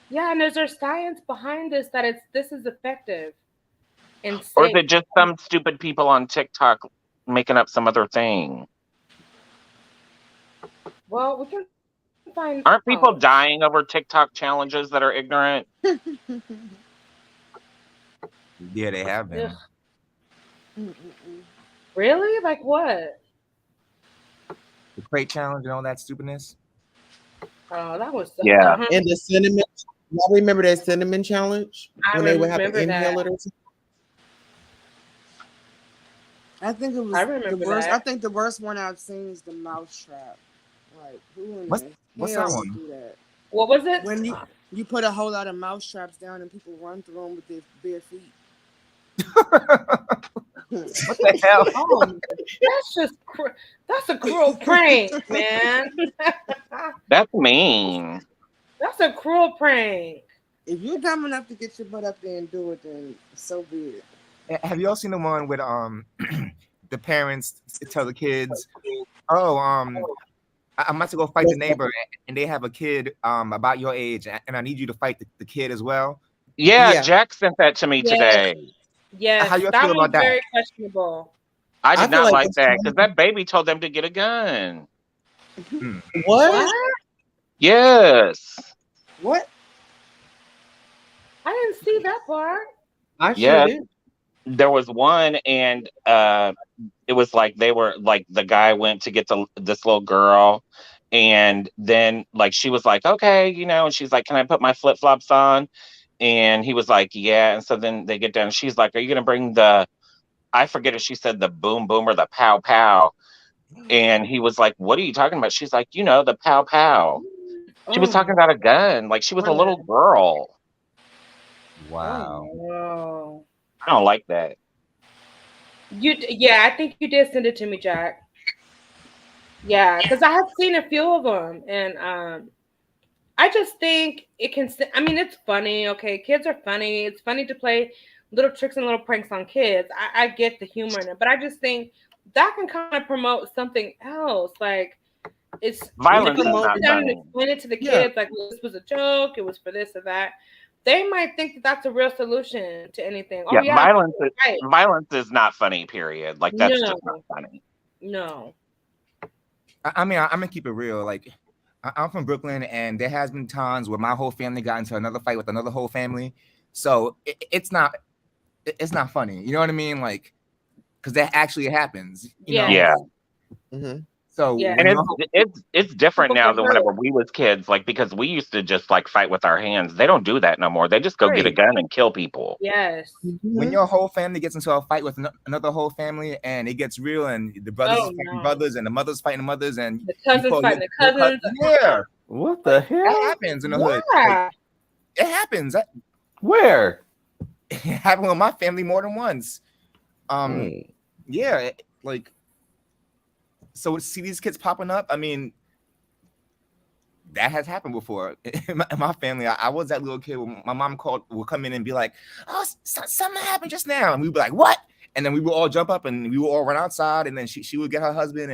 Yeah, and there's science behind this that this is effective and safe. Or is it just some stupid people on TikTok making up some other thing? Well, we can find. Aren't people dying over TikTok challenges that are ignorant? Yeah, they have been. Ugh. Really? Like what? The crate challenge and all that stupidness. Oh, that was Yeah. And the cinnamon. Y'all remember that cinnamon challenge I when they would have to remember that. inhale it or something? I think it was I remember the worst. that. I think the worst one I've seen is the mouse trap. Like who in What's- the what's hell that would one? do that? What was it? When you put a whole lot of mouse traps down and people run through them with their bare feet. What the hell? Oh, that's a cruel prank, man. That's mean. That's a cruel prank. If you're dumb enough to get your butt up there and do it, then so be it. Have you all seen the one with the parents tell the kids, "Oh, I'm about to go fight the neighbor, and they have a kid about your age, and I need you to fight the kid as well." Yeah, Yeah, Jack sent that to me Yes, today. yes, How you all that feel one's about that? very questionable. I I did feel not like like it's that because that baby told them to get a gun. Hmm. what? What? Yes. What? I didn't see that part. I sure Yes. did. There was one, and it was like they were like the guy went to get this little girl, and then like she was like, okay, and she's like, can I put my flip flops on? And he was like, yeah. And so then they get down. And she's like, are you gonna bring I forget if she said the boom boom or the pow pow. And he was like, what are you talking about? She's like, the pow pow. She was Oh talking my about a gun. Like she was a goodness. little girl. Wow. Oh no. I don't like that. Yeah, I think you did send it to me, Jack. Yeah, because I have seen a few of them, and I just think it can. I mean, it's funny. Okay, kids are funny. It's funny to play little tricks and little pranks on kids. I get the humor in it, but I just think that can kind of promote something else. Like it's if Violence you is don't not sit down and funny. explain it to the Yeah. kids, like this was a joke, it was for this or that. They might think that that's a real solution to anything. Oh Yeah, yeah, right. violence is not funny, period. Like that's just not No, funny. no. I mean, I'm gonna keep it real. Like, I'm from Brooklyn, and there has been times where my whole family got into another fight with another whole family. So it's not funny. You know what I mean? Like, because that actually happens. Yes. Yeah. Hmm. So Yeah. when And your it's different People now get than hurt. whenever we was kids, like because we used to just like fight with our hands. They don't do that no more. They just go get a Right. gun and kill people. Yes. when your whole family gets into a fight with another whole family, and it gets real, and the brothers Oh is fighting no. brothers, and the mothers fighting the mothers, and The you cousins call fighting the your cousins. yeah, What the that hell? happens in the hood. Yeah. It happens. Where? It happened with my family more than once. Mm. Yeah, like, so to see these kids popping up, I mean, that has happened before in my family. I was that little kid. My mom would come in and be like, "Oh, something happened just now," and we'd be like, "What?" And then we would all jump up and we would all run outside, and then she would get her husband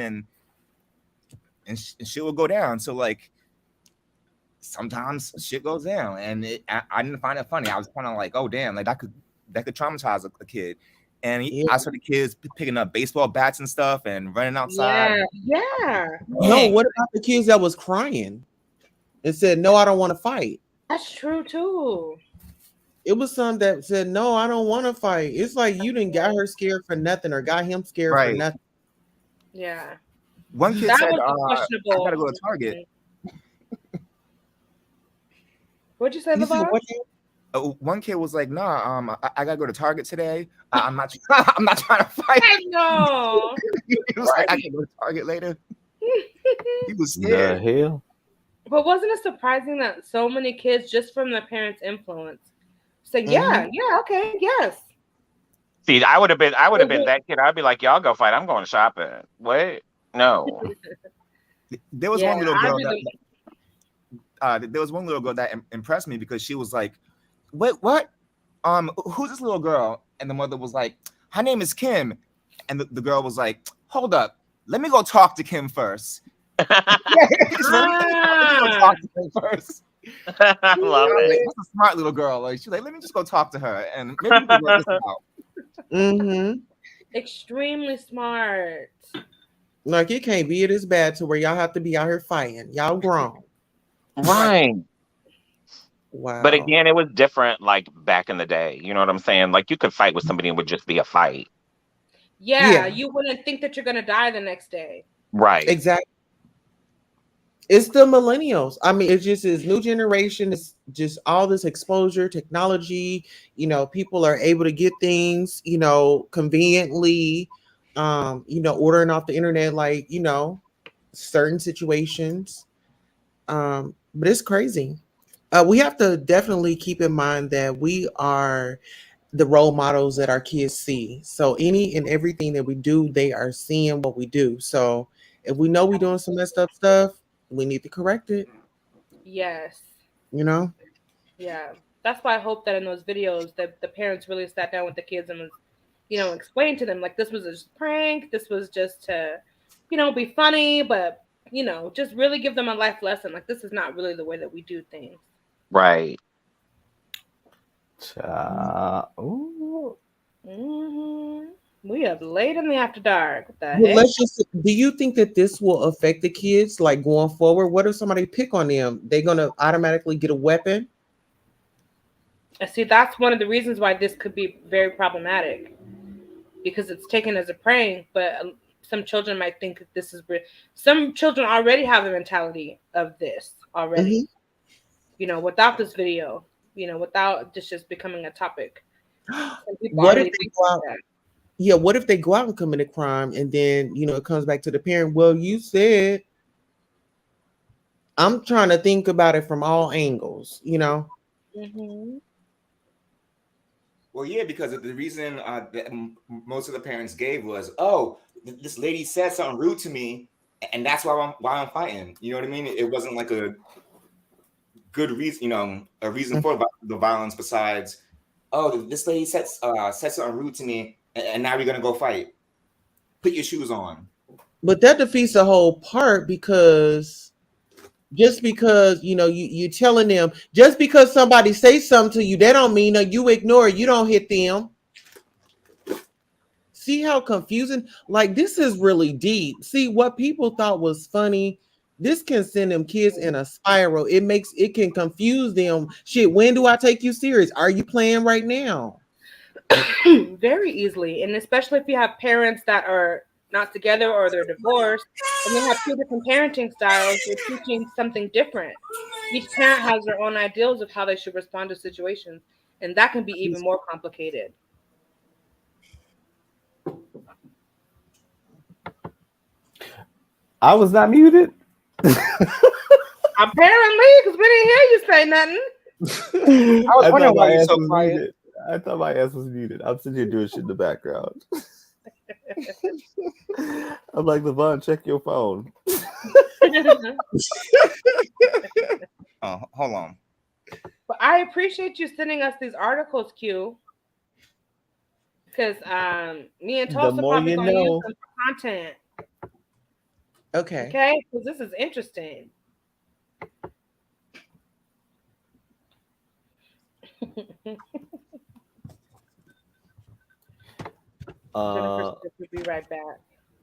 and shit would go down. So like, sometimes shit goes down, and I didn't find it funny. I was kind of like, "Oh damn, like that could traumatize a kid." And I saw the kids picking up baseball bats and stuff and running outside. Yeah. No, what about the kids that was crying and said, "No, I don't want to fight"? That's true too. It was some that said, "No, I don't want to fight." It's like you didn't got her scared for nothing or got him scared for Right. nothing. Yeah. One kid That said, was the "I questionable. gotta go to Target." What'd you say, You see LeVar? what? One kid was like, "Nah, I gotta go to Target today. I'm not, I'm not trying to fight." I know. He was like, "I can go to Target later." He was The scared. hell? But wasn't it surprising that so many kids, just from their parents' influence, said, "Yeah, yeah, okay, yes." See, I would have been that kid. I'd be like, y'all go fight. I'm going shopping. What? No. There was Yeah, one little I girl really- that impressed me because she was like, "Wait, what? Who's this little girl?" And the mother was like, "Her name is Kim." And the girl was like, "Hold up, let me go talk to Kim first." Let me go talk to Kim first. I love I was like, it. that's a smart little girl. Like she's like, "Let me just go talk to her, and maybe we can work this out." Mm-hmm. extremely smart. Like it can't be this bad to where y'all have to be out here fighting. Y'all grown. Right. Wow. But again, it was different like back in the day. You know what I'm saying? Like you could fight with somebody and it would just be a fight. Yeah, Yeah. you wouldn't think that you're gonna die the next day. Right. Exactly. It's the millennials. I mean, it's just this new generation. It's just all this exposure, technology. People are able to get things, conveniently. Ordering off the internet, like certain situations. But it's crazy. We have to definitely keep in mind that we are the role models that our kids see. So any and everything that we do, they are seeing what we do. So if we know we're doing some messed up stuff, we need to correct it. Yes. Yeah. That's why I hope that in those videos that the parents really sat down with the kids and was explain to them like this was a prank, this was just to, be funny, but just really give them a life lesson. Like this is not really the way that we do things. Right. Ooh. We have late in the after dark. What the Well, heck? let's just. Do you think that this will affect the kids, like going forward? What if somebody pick on them? They're gonna automatically get a weapon? And see, that's one of the reasons why this could be very problematic, because it's taken as a prank, but some children might think that this is. Some children already have the mentality of this already. Without this video, without this just becoming a topic. What if they go out? Yeah, what if they go out and commit a crime and then, it comes back to the parent? Well, you said. I'm trying to think about it from all angles, Mm-hmm. Well, yeah, because the reason that most of the parents gave was, this lady said something rude to me, and that's why I'm fighting. You know what I mean? It wasn't like a good reason, a reason for the violence besides, this lady said something rude to me, and now we're gonna go fight. Put your shoes on. But that defeats the whole part, because just because you telling them, just because somebody says something to you, that don't mean that you ignore it, you don't hit them. See how confusing? Like, this is really deep. See, what people thought was funny, this can send them kids in a spiral. It can confuse them. Shit, when do I take you serious? Are you playing right now? Very easily, and especially if you have parents that are not together or they're divorced, and they have two different parenting styles, they're teaching something different. Each parent has their own ideals of how they should respond to situations, and that can be even more complicated. I was not muted. Apparently, because we didn't hear you say nothing. I was wondering why you're so quiet. Muted. I thought my ass was muted. I'm sitting here doing shit in the background. I'm like, Levon, check your phone. Hold on. But I appreciate you sending us these articles, Q. Because me and Tulsa probably gonna use them for content. Okay. Okay, because this is interesting. We'll be right back.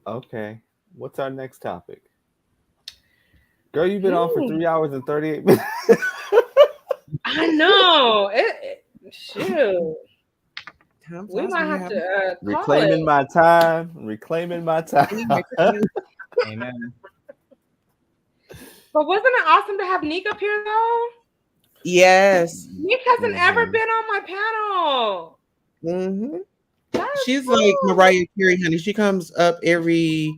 Okay. What's our next topic? Girl, you've been on for 3 hours and 38 minutes. I know. Shoot. We might have to reclaiming my time. Reclaiming my time. Amen. But wasn't it awesome to have Nick up here though? Yes. Nick hasn't ever been on my panel. Mm-hmm. That's She's cool. like Mariah Carey, honey. She comes up every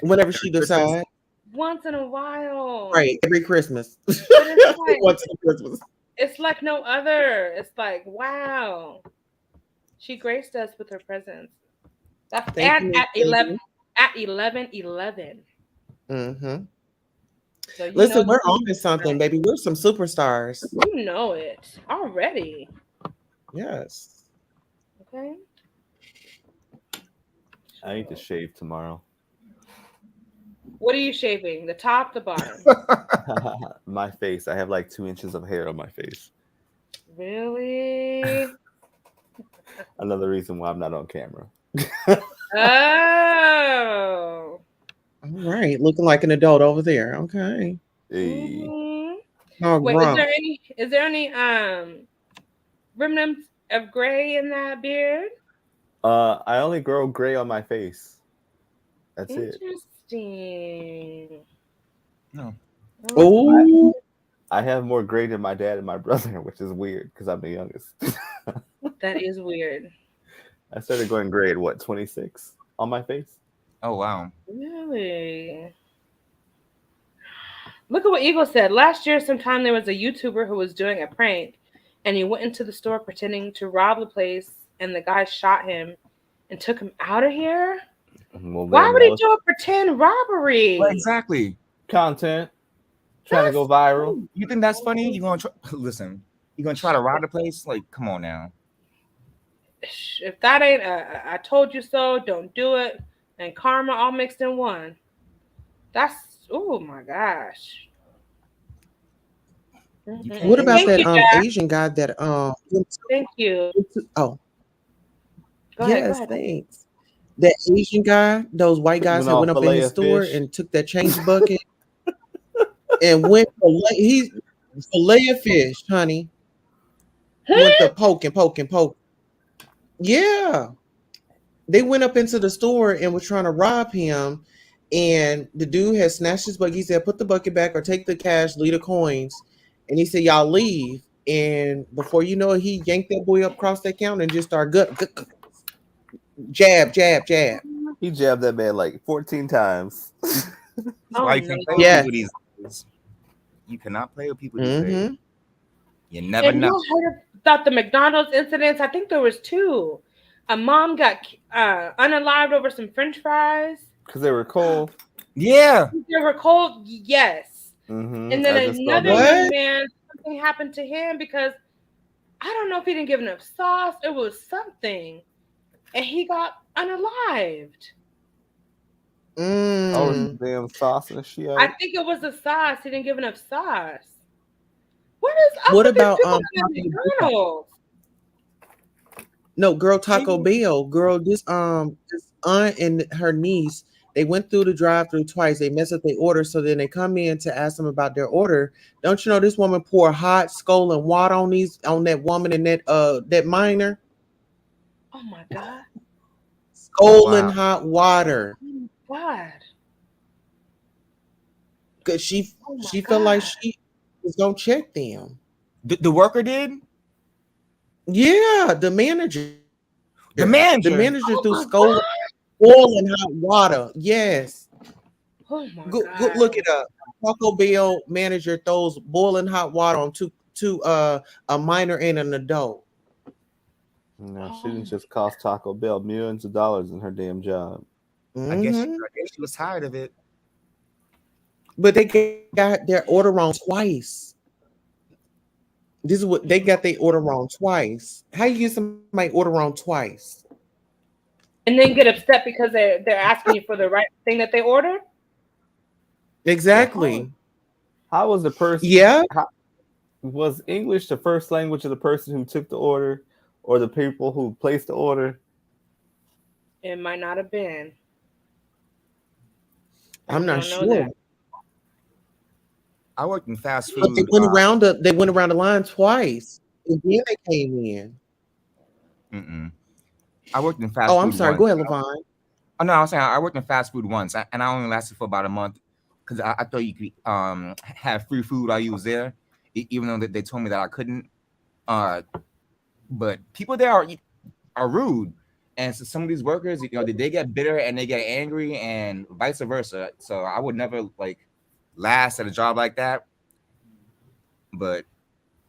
whenever she decides. Once in a while. Right, every Christmas. Like, once in Christmas. It's like no other. It's like, wow. She graced us with her presence. That's at 11. At 11:11. Mm-hmm. So listen, we're on to something, baby. We're some superstars. You know it already. Yes. Okay. I need to shave tomorrow. What are you shaving? The top, the bottom? My face. I have like 2 inches of hair on my face. Really? Another reason why I'm not on camera. Oh. All right. Looking like an adult over there. Okay. Hey. Oh, wait, is there any remnants of gray in that beard? I only grow gray on my face. That's it. Interesting. No. Oh. I have more gray than my dad and my brother, which is weird because I'm the youngest. That is weird. I started going gray at what, 26 on my face? Oh wow. Really? Look at what Eagle said. Last year sometime there was a YouTuber who was doing a prank and he went into the store pretending to rob the place and the guy shot him and took him out of here. Well, why would he do a pretend robbery? Well, exactly. Content. Trying to go viral. You think that's funny? You gonna listen? You gonna try to rob the place? Like, come on now. if that ain't I told you so, don't do it, and karma all mixed in one. That's oh my gosh. What about Thank that you, Jack. Asian guy that Thank you. oh Go ahead. yes, thanks. That Asian guy, those white guys Went that off went up in fillet his of store fish. and took that change bucket and went he fillet of fish, honey. Went to poking. Yeah. They went up into the store and was trying to rob him. And the dude had snatched his bucket. He said, put the bucket back or take the cash, leave the coins. And he said, y'all leave. And before you know it, he yanked that boy up across that counter and just started jab. He jabbed that man like 14 times. Why you can't play with Yes. people these days. You cannot play with people these days. Mhm. You never Have know. you heard about the McDonald's incidents? I think there was 2. A mom got unalived over some French fries. Because they were cold. Yeah. They were cold, yes. Mm-hmm. And then I just saw another that. young man, something happened to him because I don't know if he didn't give enough sauce. It was something, and he got unalived. Oh, it's damn sauce and shit. I think it was the sauce. He didn't give enough sauce. What is up What with about these people at McDonald's? No, girl, Taco Bell. Girl, this aunt and her niece, they went through the drive-through twice. They messed up their order, so then they come in to ask them about their order. Don't you know this woman poured hot scalding water on that woman and that minor? Oh my god! Scalding hot water. Oh my god! Cause she felt like she was gonna check them. The worker did? Yeah, the manager. The manager threw scalding boiling hot water. Yes. Oh my Go god! look it up. Taco Bell manager throws boiling hot water on a minor and an adult. No, she didn't just cost Taco Bell millions of dollars in her damn job. I guess she was tired of it. But they got their order wrong twice. This is what they got their order wrong twice. How you get somebody order wrong twice? And then get upset because they're asking you for the right thing that they ordered? Exactly. How was the person? Yeah. Was English the first language of the person who took the order, or the people who placed the order? It might not have been. I'm not sure. I worked in fast food. But they went around the line twice, and then they came in. I worked in fast food. Oh, I'm sorry. once. Go ahead, Levon. Oh no, I was saying I worked in fast food once, and I only lasted for about a month because I thought you could have free food while you was there, even though they told me that I couldn't. But people there are rude, and so some of these workers, they get bitter and they get angry, and vice versa. So I would never last at a job like that. But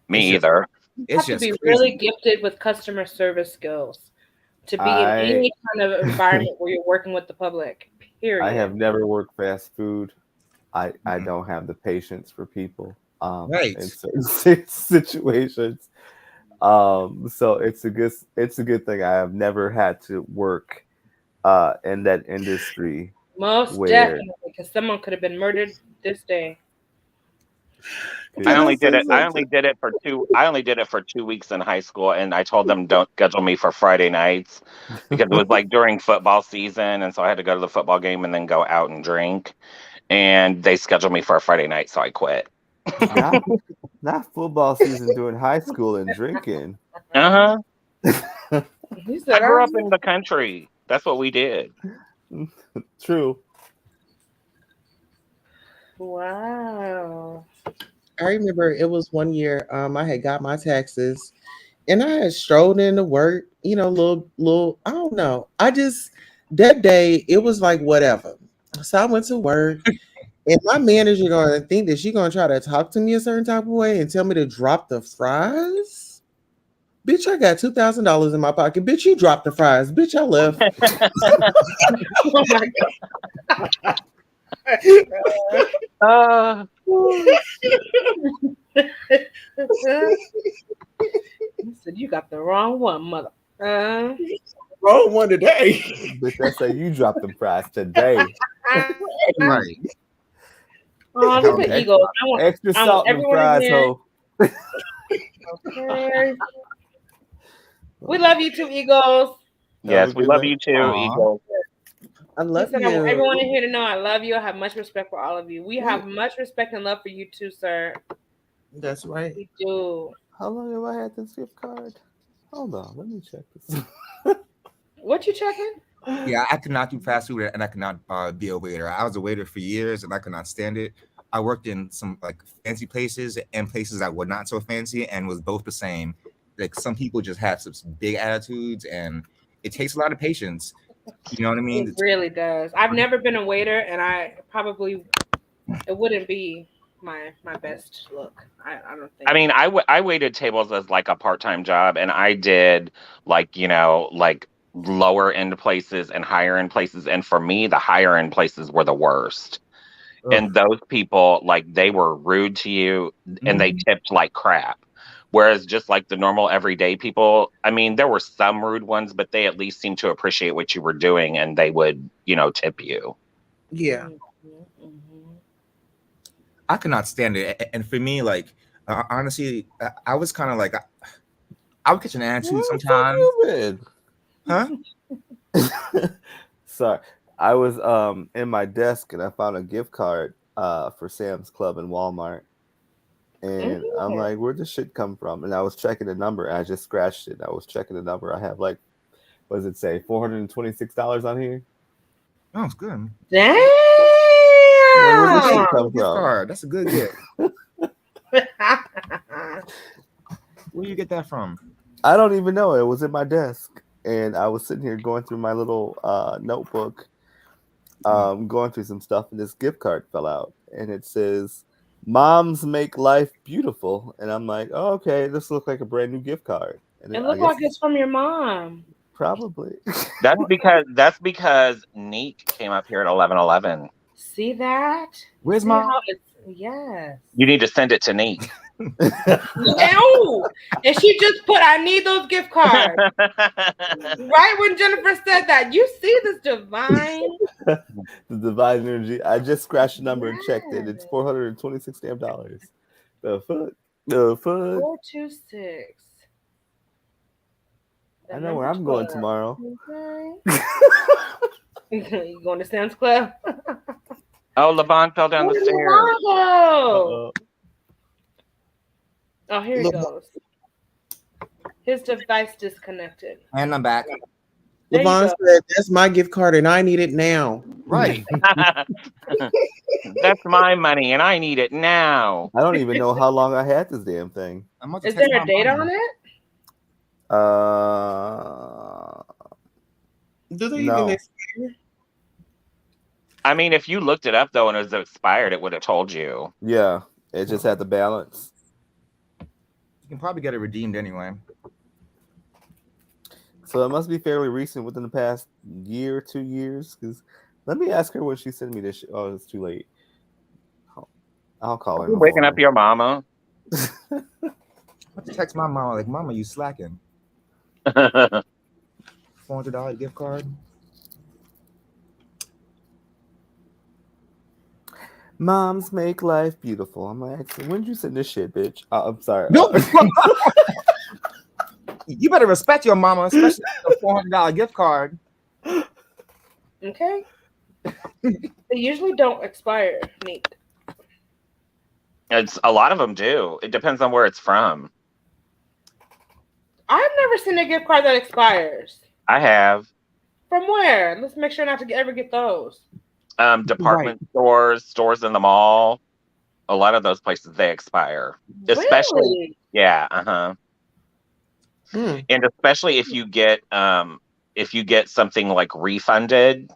me either. You have to be really gifted with customer service skills to be in any kind of environment where you're working with the public. Period. I have never worked fast food. I don't have the patience for people in certain situations. So it's a good thing I have never had to work in that industry. Most definitely, because someone could have been murdered this day. I only did it for 2 weeks in high school, and I told them don't schedule me for Friday nights because it was during football season, and so I had to go to the football game and then go out and drink. And they scheduled me for a Friday night, so I quit. Not football season during high school and drinking. I grew up in the country. That's what we did. True. Wow. I remember it was one year I had got my taxes and I had strolled into work, little, I don't know. That day it was like whatever. So I went to work and my manager gonna think that she's gonna try to talk to me a certain type of way and tell me to drop the fries. Bitch, I got $2,000 in my pocket. Bitch, you dropped the fries. Bitch, I left. Oh my God. He said, you got the wrong one, mother. Wrong one today. Bitch, I say you dropped the price today. Right. Oh, look at Eagles. Extra I want salt in the everyone in fries, here. ho. Okay. We love you too, Eagles. Yes, we love you too, Aw. Eagle. I love Listen, I want you. everyone in here to know I love you. I have much respect for all of you. We have much respect and love for you too, sir. That's right. We do. How long have I had this gift card? Hold on, let me check this. What you checking? Yeah, I could not do fast food and I could not be a waiter. I was a waiter for years and I could not stand it. I worked in some like fancy places and places that were not so fancy and was both the same. Like some people just have some big attitudes and it takes a lot of patience. You know what I mean? It really does. I've never been a waiter, and I probably it wouldn't be my best look. I don't think. I mean, I waited tables as like a part-time job, and I did like, like lower end places and higher end places. And for me, the higher end places were the worst. And those people, like, they were rude to you and they tipped like crap. Whereas just like the normal everyday people, I mean, there were some rude ones, but they at least seemed to appreciate what you were doing and they would, tip you. Yeah. I could not stand it. And for me, like, honestly, I was kind of like, I would catch an attitude sometimes. Huh? Sorry. I was in my desk and I found a gift card for Sam's Club and Walmart. And I'm like, where'd this shit come from? And I was checking the number and I just scratched it. I was checking the number. I have like, what does it say? $426 on here. Oh, it's good. Damn. Where's this shit come from? That's a good gift. Where do you get that from? I don't even know. It was in my desk. And I was sitting here going through my little notebook, going through some stuff, and this gift card fell out. And it says, "Moms make life beautiful." And I'm like, oh, okay, this looks like a brand new gift card. And It looked like it's from your mom. Probably. That's because Neek came up here at 11:11. See that? Where's See mom? how Yes. You need to send it to Neek. No. And she just put, I need those gift cards. Right when Jennifer said that, you see this divine. The divine energy. I just scratched the number and checked it. It's $426 damn dollars. The fuck? The fuck? 426. I know where I'm going tomorrow. Okay. You going to Sam's Club? Oh, Levon fell down the stairs. Oh, here he goes. His device disconnected. And I'm back. Levon said, "That's my gift card, and I need it now." Right. That's my money, and I need it now. I don't even know how long I had this damn thing. Is there a date on it? Do they No. even expire? I mean, if you looked it up though and it was expired, it would have told you. Yeah, it just had the balance. You can probably get it redeemed anyway. So it must be fairly recent, within the past year, 2 years. Because let me ask her when she sent me this. Oh, it's too late. I'll call her. You're waking up your mama. I have to text my mama like, "Mama, you slacking?" $400 gift card. Moms make life beautiful. I'm like, when did you send this shit, bitch? I'm sorry. No. You better respect your mama, especially a $400 gift card. Okay. They usually don't expire, Neat. It's a lot of them do. It depends on where it's from. I've never seen a gift card that expires. I have. From where? Let's make sure not to ever get those. Department stores in the mall. A lot of those places, they expire. Especially, Really? yeah, uh-huh. And especially if you get something like refunded,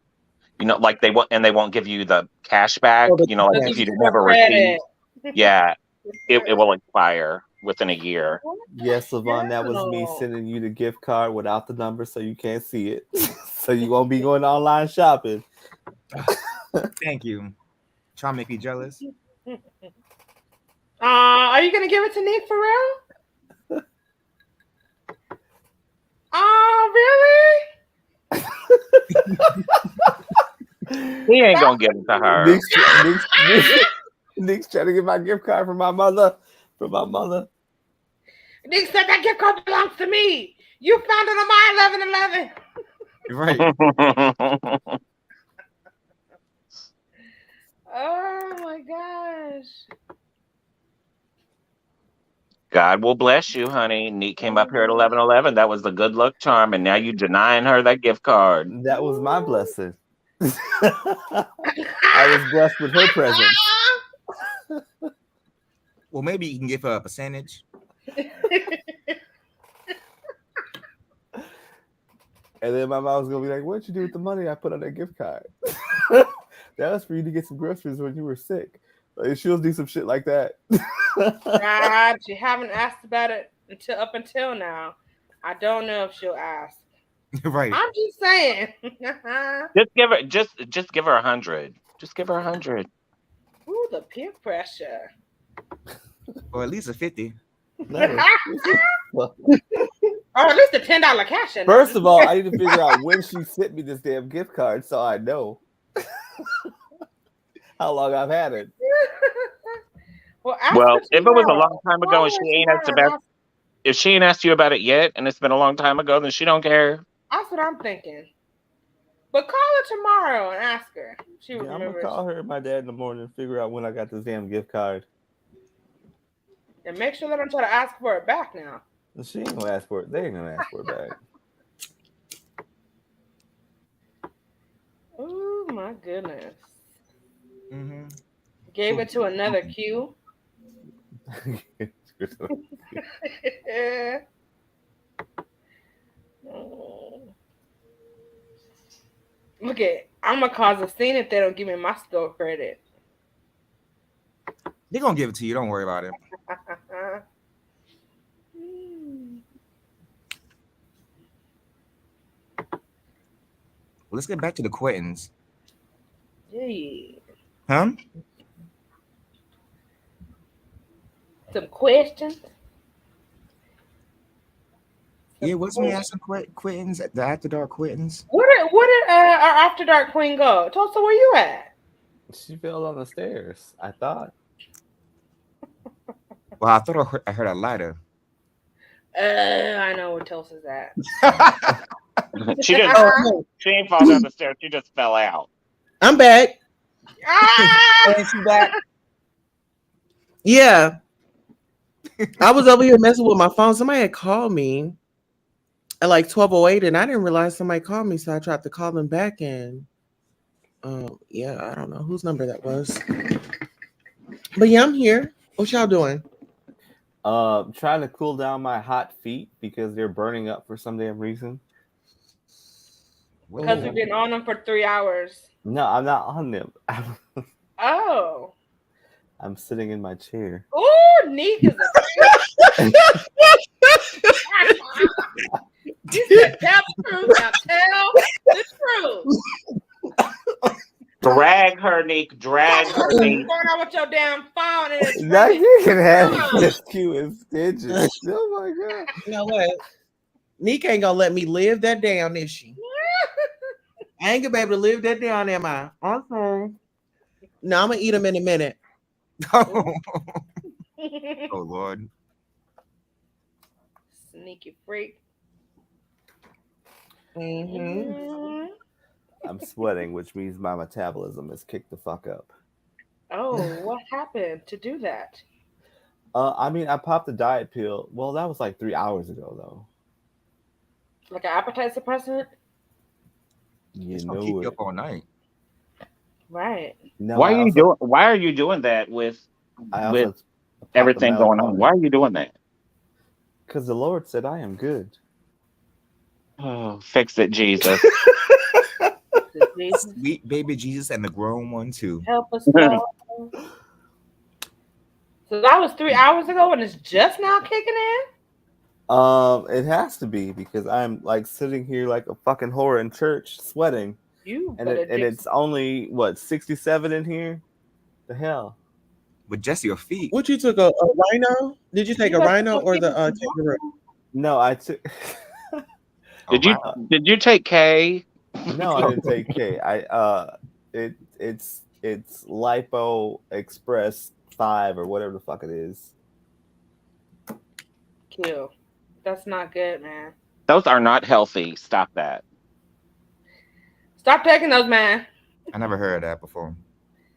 like they won't give you the cash back, like if you didn't have a receipt. Yeah, it will expire within a year. Yes, Levon, that was me sending you the gift card without the number so you can't see it. So you won't be going online shopping. Thank you. Trying to make me jealous. Are you gonna give it to Nick for real? He ain't gonna give it to her. Nick's trying to get my gift card from my mother. Nick said that gift card belongs to me. You found it on my 1111. Right. Oh my gosh. God will bless you, honey. Neat came up here at 11:11. That was the good luck charm, and now you denying her that gift card. That was my blessing. I was blessed with her presence. Well, maybe you can give her a percentage. And then my mom's gonna be like, "What'd you do with the money I put on that gift card?" That was for you to get some groceries when you were sick. Like, she'll do some shit like that. God, you haven't asked about it until now. I don't know if she'll ask. Right. I'm just saying. Just give her 100. Just give her 100. Ooh, the peer pressure. Or at least a 50. Or at least a $10 cash in. First of all, I need to figure out when she sent me this damn gift card so I know how long I've had it. Well, if it was a long time ago and she ain't asked about, if she ain't asked you about it yet, and it's been a long time ago, then she don't care. That's what I'm thinking. But call her tomorrow and ask her. She I'm remembers. gonna call her and my dad in the morning and figure out when I got this damn gift card. And make sure they don't try to ask for it back now. She ain't gonna ask for it. They ain't gonna ask for it back. Oh my goodness. Mm-hmm. Gave it to another Q. Look at, I'm gonna cause a scene if they don't give me my store credit. They're gonna give it to you. Don't worry about it. Well, let's get back to the Quentins. Yeah. Huh? Some questions. Yeah, wasn't we asking Quentins, the After Dark Quentins? Where did our After Dark queen go? Tulsa, where you at? She fell on the stairs, I thought. Well, I thought I heard a lighter. I know where Tulsa's at. She ain't fall down the stairs. She just fell out. I'm back. Ain't she back? Yeah. I was over here messing with my phone. Somebody had called me at like 12:08, and I didn't realize somebody called me, so I tried to call them back. And yeah, I don't know whose number that was, but yeah, I'm here. What y'all doing? Trying to cool down my hot feet because they're burning up for some damn reason. Because we've been on them for 3 hours. No, I'm not on them. Oh. I'm sitting in my chair. Oh, Neek is a You said tell the truth. Now tell the truth. Drag her, Neek. Drag her, Neek. Going on with your damn phone and Now you can have this cute and stitches. Oh my god. You know what? Nick ain't gonna let me live that down, is she? I ain't gonna be able to live that down, am I? Okay. No, I'm gonna eat them in a minute. Oh Lord. Sneaky freak. Mm-hmm. I'm sweating, which means my metabolism is kicked the fuck up. Oh, what happened to do that? I mean, I popped a diet pill. Well, that was like 3 hours ago, though. Like an appetite suppressant? You know, keep you up all night. Right. No, why are you doing that with everything going on? Why are you doing that? Because the Lord said I am Oh, fix it, Jesus. Sweet baby Jesus and the grown one too. Help us, Lord. So that was 3 hours ago and it's just now kicking in? It has to be because I'm like sitting here like a fucking whore in church sweating. And it's only what 67 in here? The hell? With just your feet. What you took a rhino? Did you take a rhino or the kangaroo? No, I took Did you take K? No, I didn't take K. It's Lipo Express 5 or whatever the fuck it is. Q. That's not good, man. Those are not healthy. Stop that. Stop taking those, man. I never heard of that before.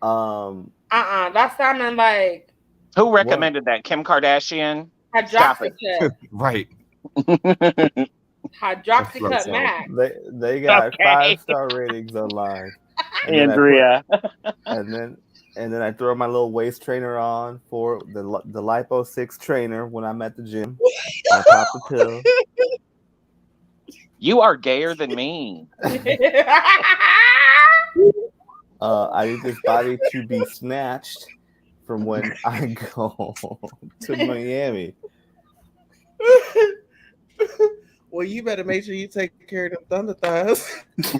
That sounded like Who recommended that? Kim Kardashian? Stop hydroxycut. Right. it. Hydroxycut Max. They got Okay. 5-star ratings online. And then Andrea. and then I throw my little waist trainer on for the Lipo 6 trainer when I'm at the gym. I pop the pill. You are gayer than me. I need this body to be snatched from when I go to Miami. Well, you better make sure you take care of them thunder thighs.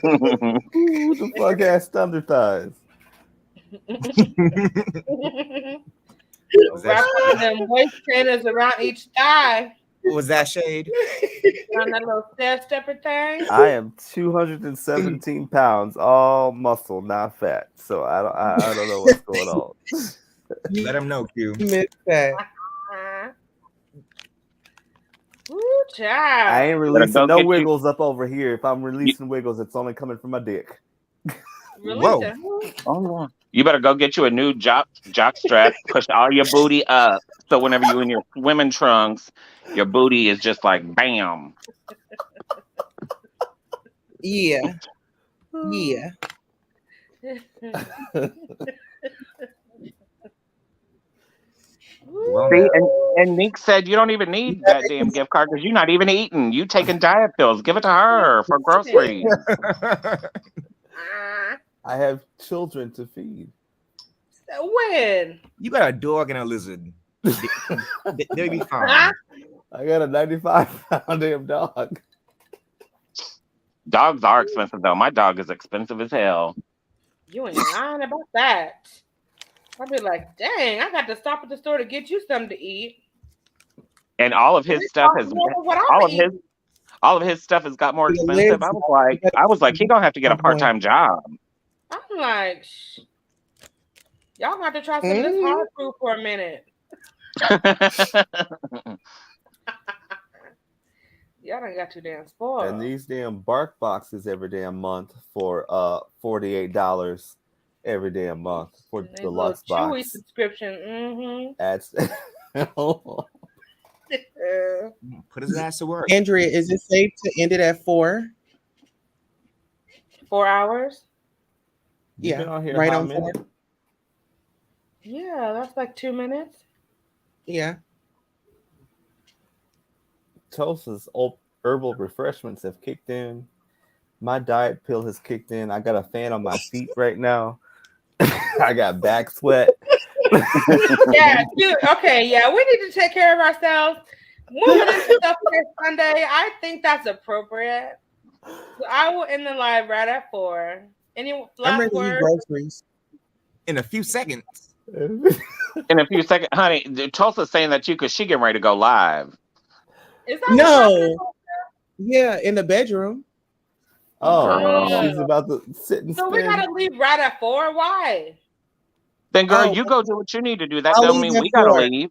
Ooh, the fuck ass thunder thighs. Wrap one of them waist trainers around each thigh. Was that shade? Around that little stepper thing. I am 217 pounds, all muscle, not fat. So I don't know what's going on. Let him know, Q. Missed that. Ooh, child. I ain't Go releasing no get you- wiggles up over here. If I'm releasing wiggles, it's only coming from my dick. Release Whoa. it. You better go get you a new jock strap. Push all your booty up. So whenever you in your swimming trunks, your booty is just like bam. Yeah. Yeah. Well, See, and Nick said you don't even need that damn gift card because you're not even eating. You taking diet pills. Give it to her for groceries. I have children to feed. When? you got a dog and a lizard. They'll be fine. I got a 95-pound damn dog. Dogs are expensive though. My dog is expensive as hell. You ain't lying about that. I'd be like, dang, I got to stop at the store to get you something to eat. And all of his stuff has all of his stuff has got more expensive. I was like, he gonna have to get a part-time job. I'm like, y'all have to try some of this hard food for a minute. Y'all done got too damn spoiled. And these damn bark boxes every damn month for $48 every damn month for And the little Lux Chewy box. subscription. That's Put his ass to work. Andrea, is it safe to end it at 4? 4 hours? You been Yeah, on here right how on many? 4. Yeah, that's like 2 minutes. Yeah. Tulsa's herbal refreshments have kicked in. My diet pill has kicked in. I got a fan on my feet right now. I got back sweat. Yeah, okay, yeah, we need to take care of ourselves. Moving into stuff for Sunday, I think that's appropriate. So I will end the live right at 4. Any I'm last ready to eat words? groceries. In a few seconds. In a few seconds, honey, Tulsa's saying that you because she getting ready to go live. Is that No. Yeah, in the bedroom. Oh, Oh. she's about to sit and So we spin. gotta leave right at 4? Why? Then, girl, Oh. you go do what you need to do. That I'll don't leave mean at we gotta 4. leave.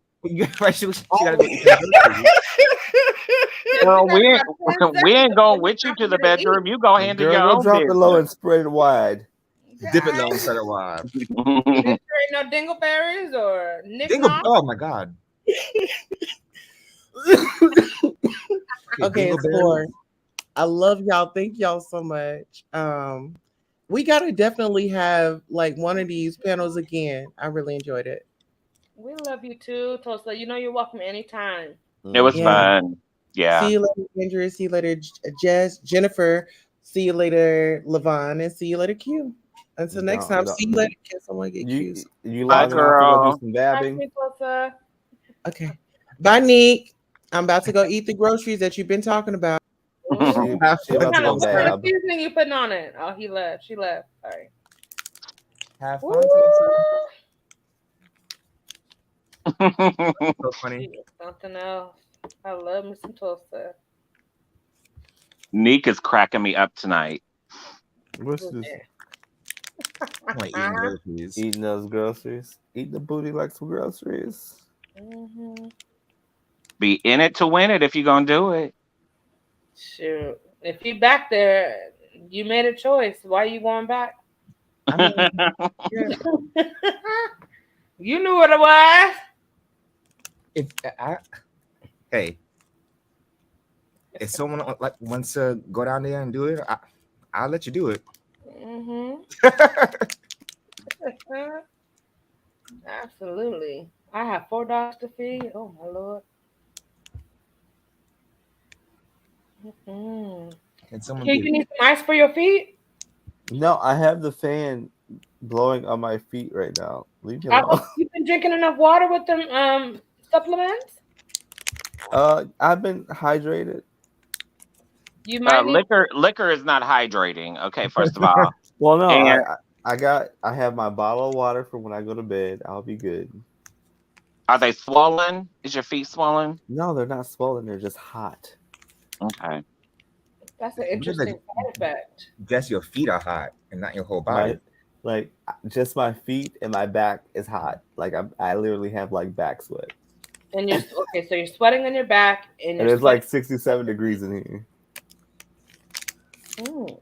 Right, she gotta go eat that Well, We we got ain't, about 10 we ain't seconds going before with we you have to the get to eat. bedroom. You go handle Girl, your go own drop it low and business. spread it wide. Dip it low and set it wide. There ain't no dingleberries or knickknacks. Oh my god. Okay, it's 4. I love y'all. Thank y'all so much. We gotta definitely have like one of these panels again. I really enjoyed it. We love you too, Tulsa. You know you're welcome anytime. It was Yeah. fun. Yeah. See you later, Andrea. See you later, Jess, Jennifer. See you later, Levon, and see you later, Q. Until next time, see you later. Can someone get Q's? You Bye, logging off to go girl. do some Bye, dabbing? sweet Tulsa. Okay. Bye, Nick. I'm about to go eat the groceries that you've been talking about. She What about to kind go of dab. seasoning you putting on it? Oh, he left. She left. Sorry. Have Woo! fun. So funny. She is something else. I love me some Tulsa. Neek is cracking me up tonight. What's this? I'm like eating groceries. Eating those groceries. Eating the booty like some groceries. Mm-hmm. Be in it to win it if you're gonna do it. Shoot. If you back there, you made a choice. Why are you going back? I mean, yeah. You knew what it was. If someone like wants to go down there and do it, I'll let you do it. Mm-hmm. Absolutely. I have 4 dogs to feed. Oh my Lord. Mm-hmm. Can someone Can you need some ice for your feet? No, I have the fan blowing on my feet right now. Leave me I alone. hope you've been drinking enough water with them supplements. I've been hydrated. You might need Liquor is not hydrating. Okay, first of all. Well, no, And- I have my bottle of water for when I go to bed. I'll be good. Are they swollen? Is your feet swollen? No, they're not swollen. They're just hot. Okay. That's an interesting side effect. Just your feet are hot and not your whole body. Like just my feet and my back is hot. Like I literally have like back sweat. And you're okay, so you're sweating on your back, and And it's like 67 degrees in here. Mm.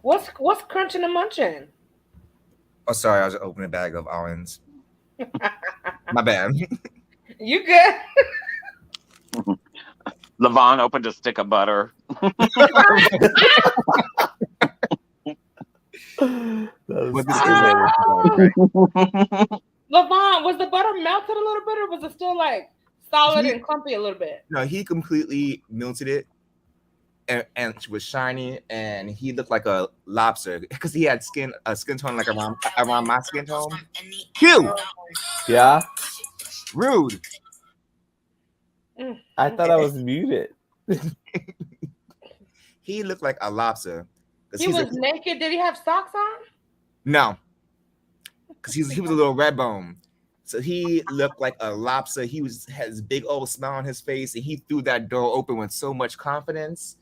What's crunching and munching? Oh, sorry, I was opening a bag of almonds. My bad. You good? Levon opened a stick of butter. Levon, was the butter melted a little bit, or was it still like solid and clumpy a little bit? No, he completely melted it, and it was shiny, and he looked like a lobster because he had a skin tone like around my skin tone. Cute. Yeah. Rude. I thought I was muted. He looked like a lobster. He was naked. Did he have socks on? No, because he was a little red bone. So he looked like a lobster. He had this big old smile on his face, and he threw that door open with so much confidence.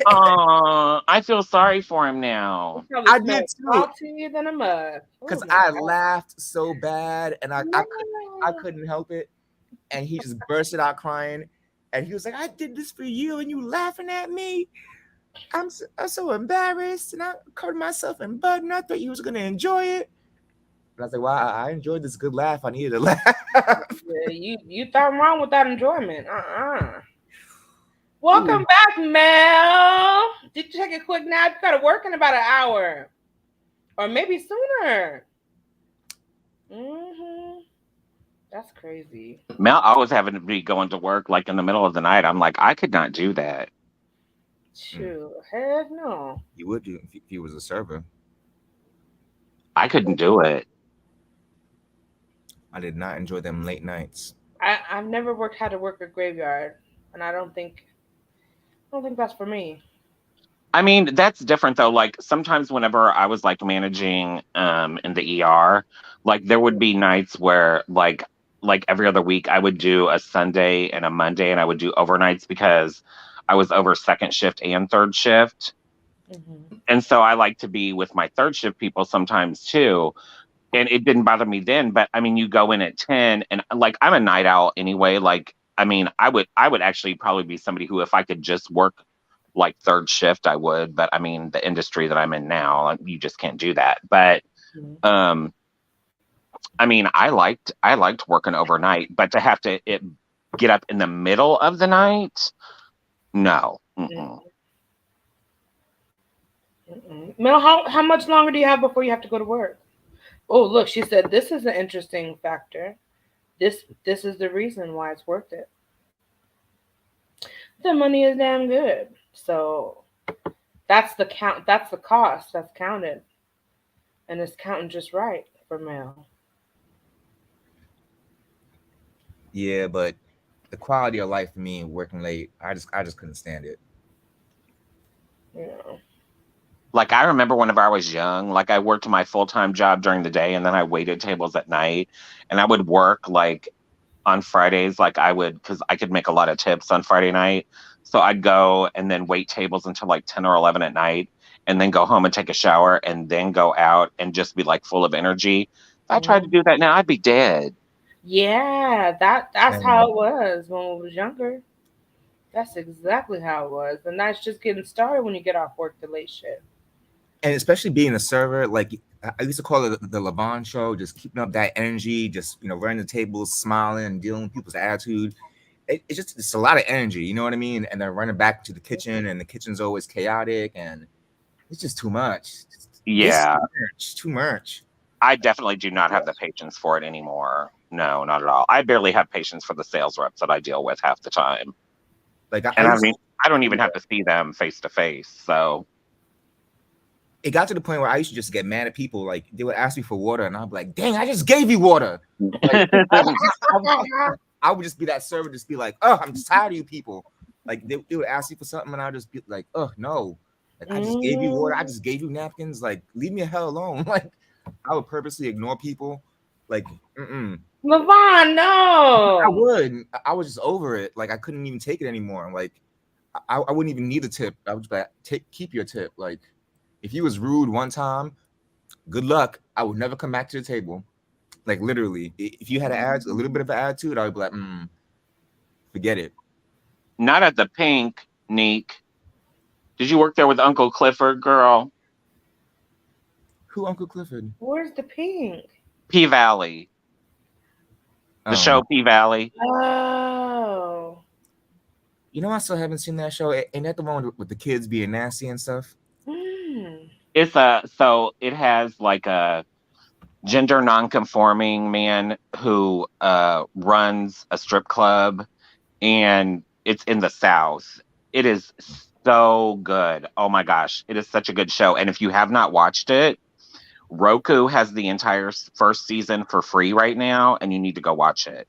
I feel sorry for him now. I did too. Saltier than a mug. Because I laughed so bad, and I couldn't help it. And he just bursted out crying, and he was like, "I did this for you, and you laughing at me. I'm so embarrassed, and I covered myself in blood, and I thought you was gonna enjoy it." And I was like, "Well, I enjoyed this good laugh. I needed a laugh." Yeah, you thought wrong with that enjoyment. Welcome back, Mel. Did you take a quick nap? You gotta work in about an hour, or maybe sooner. That's crazy. Mel always having to be going to work like in the middle of the night. I'm like, I could not do that. Shoot, heck no. You would do if he was a server. I couldn't do it. I did not enjoy them late nights. I've never had to work a graveyard, and I don't think that's for me. I mean, that's different though. Like sometimes whenever I was like managing in the ER, like there would be nights where like every other week I would do a Sunday and a Monday, and I would do overnights because I was over second shift and third shift. And so I like to be with my third shift people sometimes too. And it didn't bother me then, but I mean, you go in at 10 and like, I'm a night owl anyway. Like, I mean, I would actually probably be somebody who, if I could just work like third shift, I would, but I mean, the industry that I'm in now, you just can't do that. But, I mean, I liked working overnight, but to have to get up in the middle of the night, no. Mel, how much longer do you have before you have to go to work? Oh, look, she said this is an interesting factor. This is the reason why it's worth it. The money is damn good. So that's the count. That's the cost that's counted, and it's counting just right for Mel. Yeah, but the quality of life for me working late, I just couldn't stand it. Yeah. Like I remember whenever I was young, like I worked my full-time job during the day and then I waited tables at night, and I would work like on Fridays, like I would, because I could make a lot of tips on Friday night. So I'd go and then wait tables until like 10 or 11 at night, and then go home and take a shower, and then go out and just be like full of energy. If I tried to do that now, I'd be dead. Yeah, that's And how it was when we was younger. That's exactly how it was, and that's just getting started when you get off work the late shift. especially being a server, like I used to call it the Levon show, just keeping up that energy, just running the tables, smiling, and dealing with people's attitude. It's a lot of energy, you know what I mean? And then running back to the kitchen, and the kitchen's always chaotic, and it's just too much. Yeah. It's too much. I definitely do not have the patience for it anymore. No, not at all. I barely have patience for the sales reps that I deal with half the time. Like I don't even have to see them face to face. So it got to the point where I used to just get mad at people. Like they would ask me for water, and I'd be like, "Dang, I just gave you water." Like, I would just be that server, just be like, "Oh, I'm just tired of you people." Like they would ask you for something, and I'd just be like, "Oh no, like I just gave you water, I just gave you napkins. Like leave me the hell alone." Like I would purposely ignore people. Like, Levon, no. I would. I was just over it. Like I couldn't even take it anymore. Like I wouldn't even need a tip. I would just be like, keep your tip. Like if you was rude one time, good luck. I would never come back to the table. Like literally, if you had a little bit of an attitude, I would be like, forget it. Not at the Pink, Neek. Did you work there with Uncle Clifford, girl? Who Uncle Clifford? Where's the Pink? P Valley. The show P Valley. Oh. You know, I still haven't seen that show. Ain't that the one with the kids being nasty and stuff? It's so it has like a gender non-conforming man who runs a strip club, and it's in the South. It is so good. Oh my gosh, it is such a good show. And if you have not watched it, Roku has the entire first season for free right now, and you need to go watch it.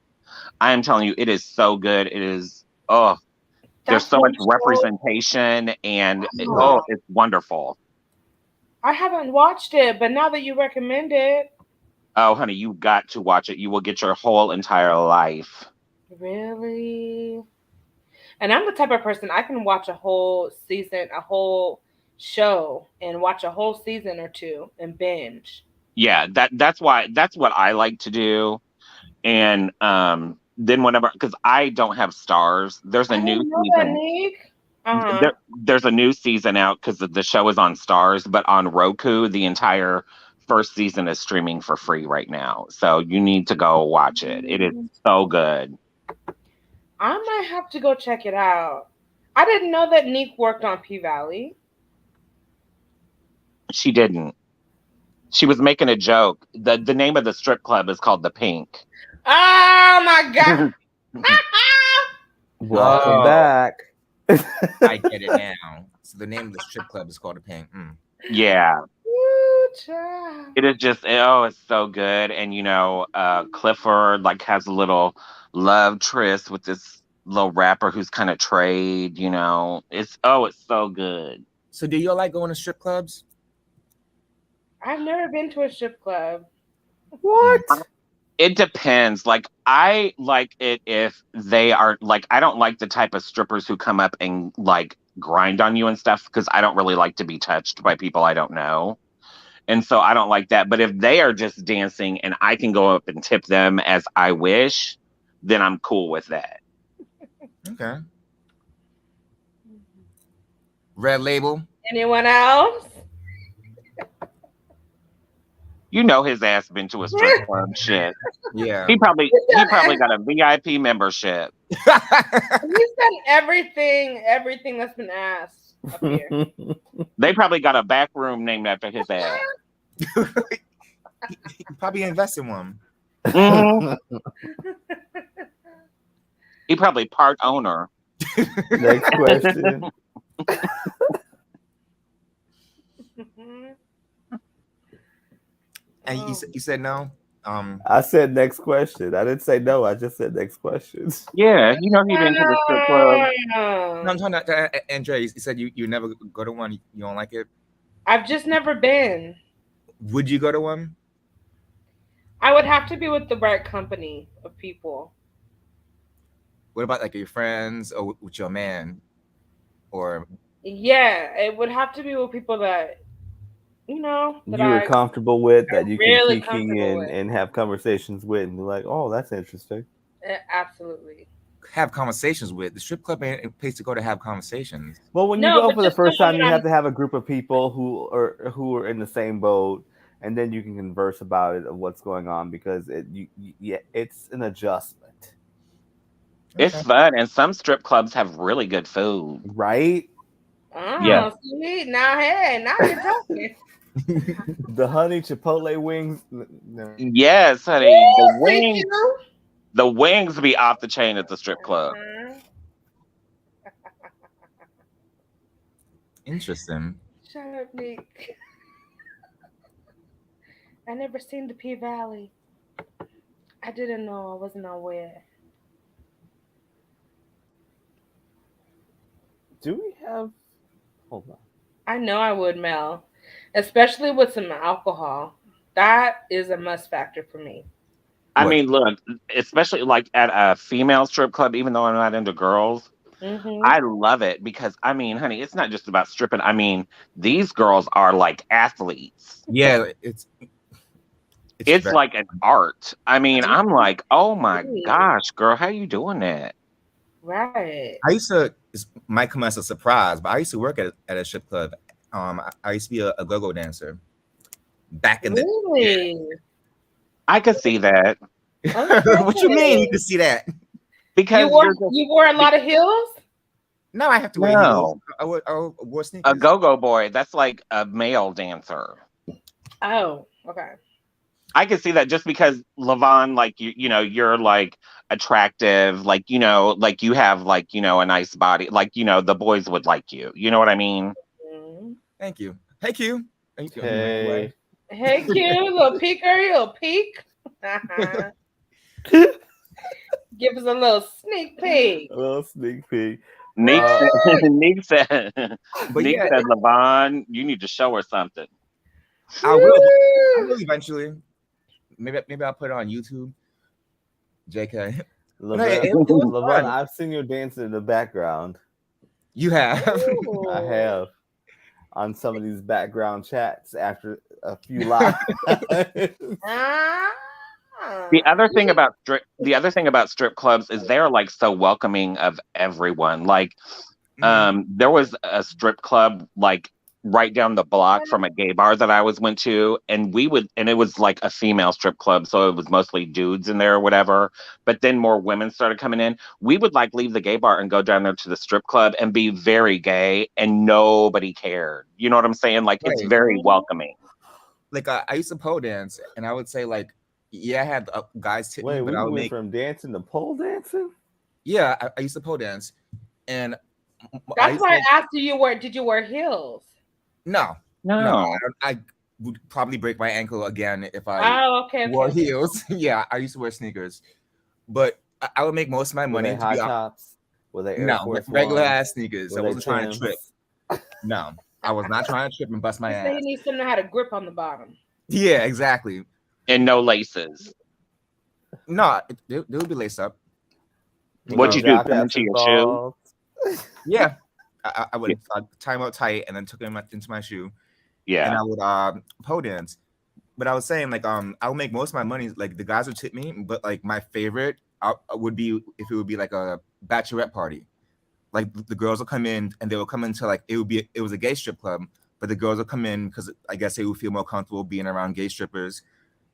I am telling you, it is so good. It is there's so much representation, and it's wonderful. I haven't watched it, but now that you recommend it. Oh, honey, you got to watch it. You will get your whole entire life. Really? And I'm the type of person, I can watch a whole season, a whole show, and watch a whole season or two and binge. Yeah, that's what I like to do. And then whenever, because I don't have Stars, there's a new season. There's a new season out because the show is on Stars, but on Roku, the entire first season is streaming for free right now. So you need to go watch it. It is so good. I might have to go check it out. I didn't know that Neek worked on P Valley. She didn't. She was making a joke. The name of the strip club is called The Pink. Oh my God. Welcome back. I get it now. So the name of the strip club is called The Pink. Yeah. It is just, it's so good. And Clifford like has a little love tryst with this little rapper who's kind of trade, it's so good. So do you like going to strip clubs? I've never been to a strip club. What? It depends. Like I like it if they are like, I don't like the type of strippers who come up and like grind on you and stuff, because I don't really like to be touched by people I don't know. And so I don't like that. But if they are just dancing and I can go up and tip them as I wish, then I'm cool with that. Okay. Red Label. Anyone else? His ass been to a strip club. Shit. Yeah. He probably got a VIP membership. He's done everything that's been asked up here. They probably got a back room named after his ass. He probably invest in one. He probably part owner. Next question. And you said no? I said next question. I didn't say no. I just said next question. Yeah, he been to the strip club. No, I'm talking about Andre. You said you never go to one. You don't like it? I've just never been. Would you go to one? I would have to be with the right company of people. What about like your friends or with your man? or Yeah, it would have to be with people that that You were I comfortable with, that you can really kiki comfortable with. and have conversations with, and be like, oh, that's interesting. Absolutely. have conversations with. The strip club ain't a place to go to have conversations. Well, when you No, go but for the just first someone time, that you have I'm to have a group of people who are in the same boat, and then you can converse about it of what's going on, because it's an adjustment, It's Okay. fun, and some strip clubs have really good food. right? Yeah. Oh, see, now you're talking. The honey chipotle wings. No. Yes, honey. Woo, CQ. The wings be off the chain at the strip club. Interesting. Shut up, Nick. I never seen the P Valley. I didn't know. I wasn't aware. Do we have? Hold on. I know I would, Mel, especially with some alcohol. That is a must factor for me. I What? mean, look, especially like at a female strip club, even though I'm not into girls, Hmm. I love it because, I mean, honey, it's not just about stripping. I mean, these girls are like athletes. Yeah, It's very- like an art. I mean, I'm like, oh my Really? gosh, girl, how you doing that? Right. I used to. It might come as a surprise, but I used to work at a strip club. I used to be a go-go dancer back in the. Really? I could see that What you mean? You can see that? because You wore a lot of heels? No, I have to wear No. heels. I wore sneakers. a go-go boy, that's like a male dancer. Oh, okay. I can see that just because Levon, like you're like attractive, like like you have like a nice body, like the boys would like you. You know what I mean? Mhm. Thank you. Thank you. Thank you. Hey. Hey, Q, little peek. Give us a little sneak peek. A little sneak peek. Nick Nick said, But Nick yeah, said, Levon, you need to show her something. I will eventually. Maybe I'll put it on YouTube. JK. Levon, I've seen you dancing in the background. You have. I have. On some of these background chats after a few lives. The other thing about strip clubs is they're like so welcoming of everyone. Like, there was a strip club like right down the block from a gay bar that I went to, and it was like a female strip club, so it was mostly dudes in there or whatever. But then more women started coming in. We would like leave the gay bar and go down there to the strip club and be very gay, and nobody cared. You know what I'm saying? Like, it's Right. very welcoming. Like I used to pole dance, and I would say like, yeah, I had guys tip Wait, me, but we I would went make. from dancing to pole dancing? Yeah, I used to pole dance, and That's why I asked you did you wear heels? No. I would probably break my ankle again if I wore heels. Yeah, I used to wear sneakers, but I would make most of my money. Were they high tops? Were they Air Force regular Ones? ass sneakers? Were I they wasn't trying to trip. No, I was not trying to trip and bust my So you ass. need something that had a grip on the bottom. Yeah, exactly. And no laces. No, they would be laced up. What'd you do? Put them into your shoe? Yeah, I would tie them up tight and then took them into my shoe. Yeah, and I would pole dance. But I was saying like I would make most of my money, like the guys would tip me, but like my favorite would be if it would be like a bachelorette party. Like the girls would come in and they would come into like it was a gay strip club, but the girls would come in because I guess they would feel more comfortable being around gay strippers.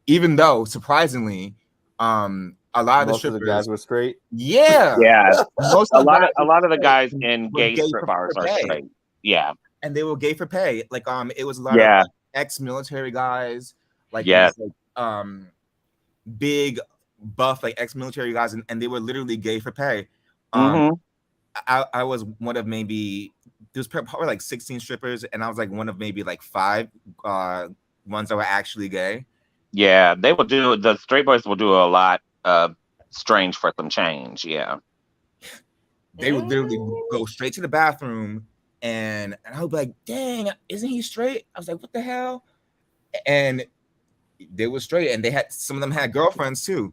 Even though surprisingly, a lot of the strippers guys were straight. Yeah, a lot of the guys in gay strip bars are pay. straight. Yeah, and they were gay for pay. Like it was a lot of like, ex-military guys, like big buff like ex-military guys, and they were literally gay for pay. I was one of maybe there's probably like 16 strippers, and I was like one of maybe like 5 ones that were actually gay. Yeah, they will do the straight boys will do a lot of strange for some change. Yeah, they would literally go straight to the bathroom, and I would be like, "Dang, isn't he straight?" I was like, "What the hell?" And they were straight, and they had some of them had girlfriends too.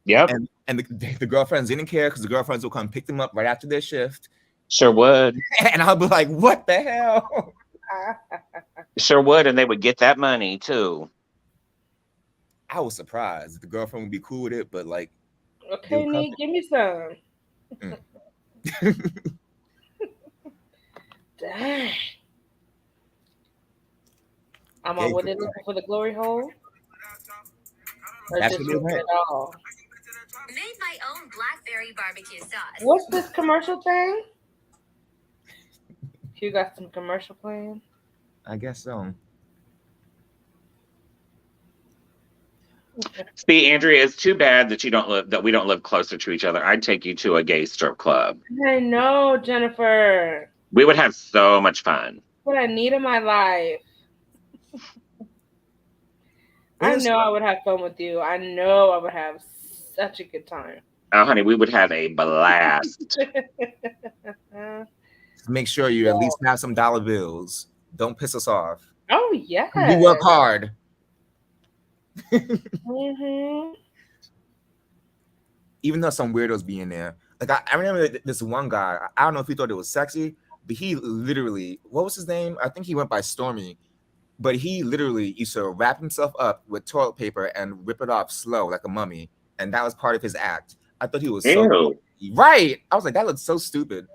Yep. And the girlfriends didn't care because the girlfriends would come pick them up right after their shift, Sure would. And I'll be like, what the hell? Sure would, and they would get that money too. I was surprised. The girlfriend would be cool with it, but like, Okay, Neat, give me some. Dang. I'm on what they looking for the glory hole? Or That's just what they looking want. at all? Made my own blackberry barbecue sauce. What's this commercial thing? You got some commercial playing? I guess so. See, Andrea, it's too bad that we don't live closer to each other. I'd take you to a gay strip club. I know, Jennifer. We would have so much fun. What I need in my life. I know I would have fun with you. I know I would have such a good time. Oh, honey, we would have a blast. Make sure you at least have some dollar bills. Don't piss us off. Oh, yeah. You work hard. Mm-hmm. Even though some weirdos be in there. Like I remember this one guy. I don't know if he thought it was sexy, but he literally, what was his name? I think he went by Stormy. But he literally used to wrap himself up with toilet paper and rip it off slow like a mummy. And that was part of his act. I thought he was so right. I was like, that looks so stupid.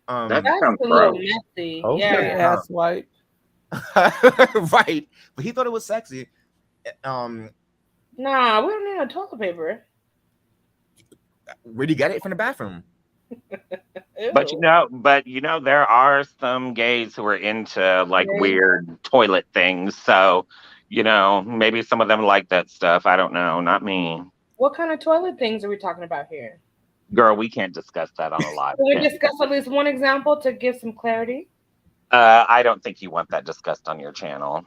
That That's sounds a little gross. messy. Okay, Yeah. ass wipe. Right. But he thought it was sexy. Nah, we don't need no toilet paper. Where'd you get it? From the bathroom. But you know, there are some gays who are into like weird toilet things. So, you know, maybe some of them like that stuff. I don't know. Not me. What kind of toilet things are we talking about here? Girl, we can't discuss that on a live. Can we channel. discuss at least one example to give some clarity? I don't think you want that discussed on your channel.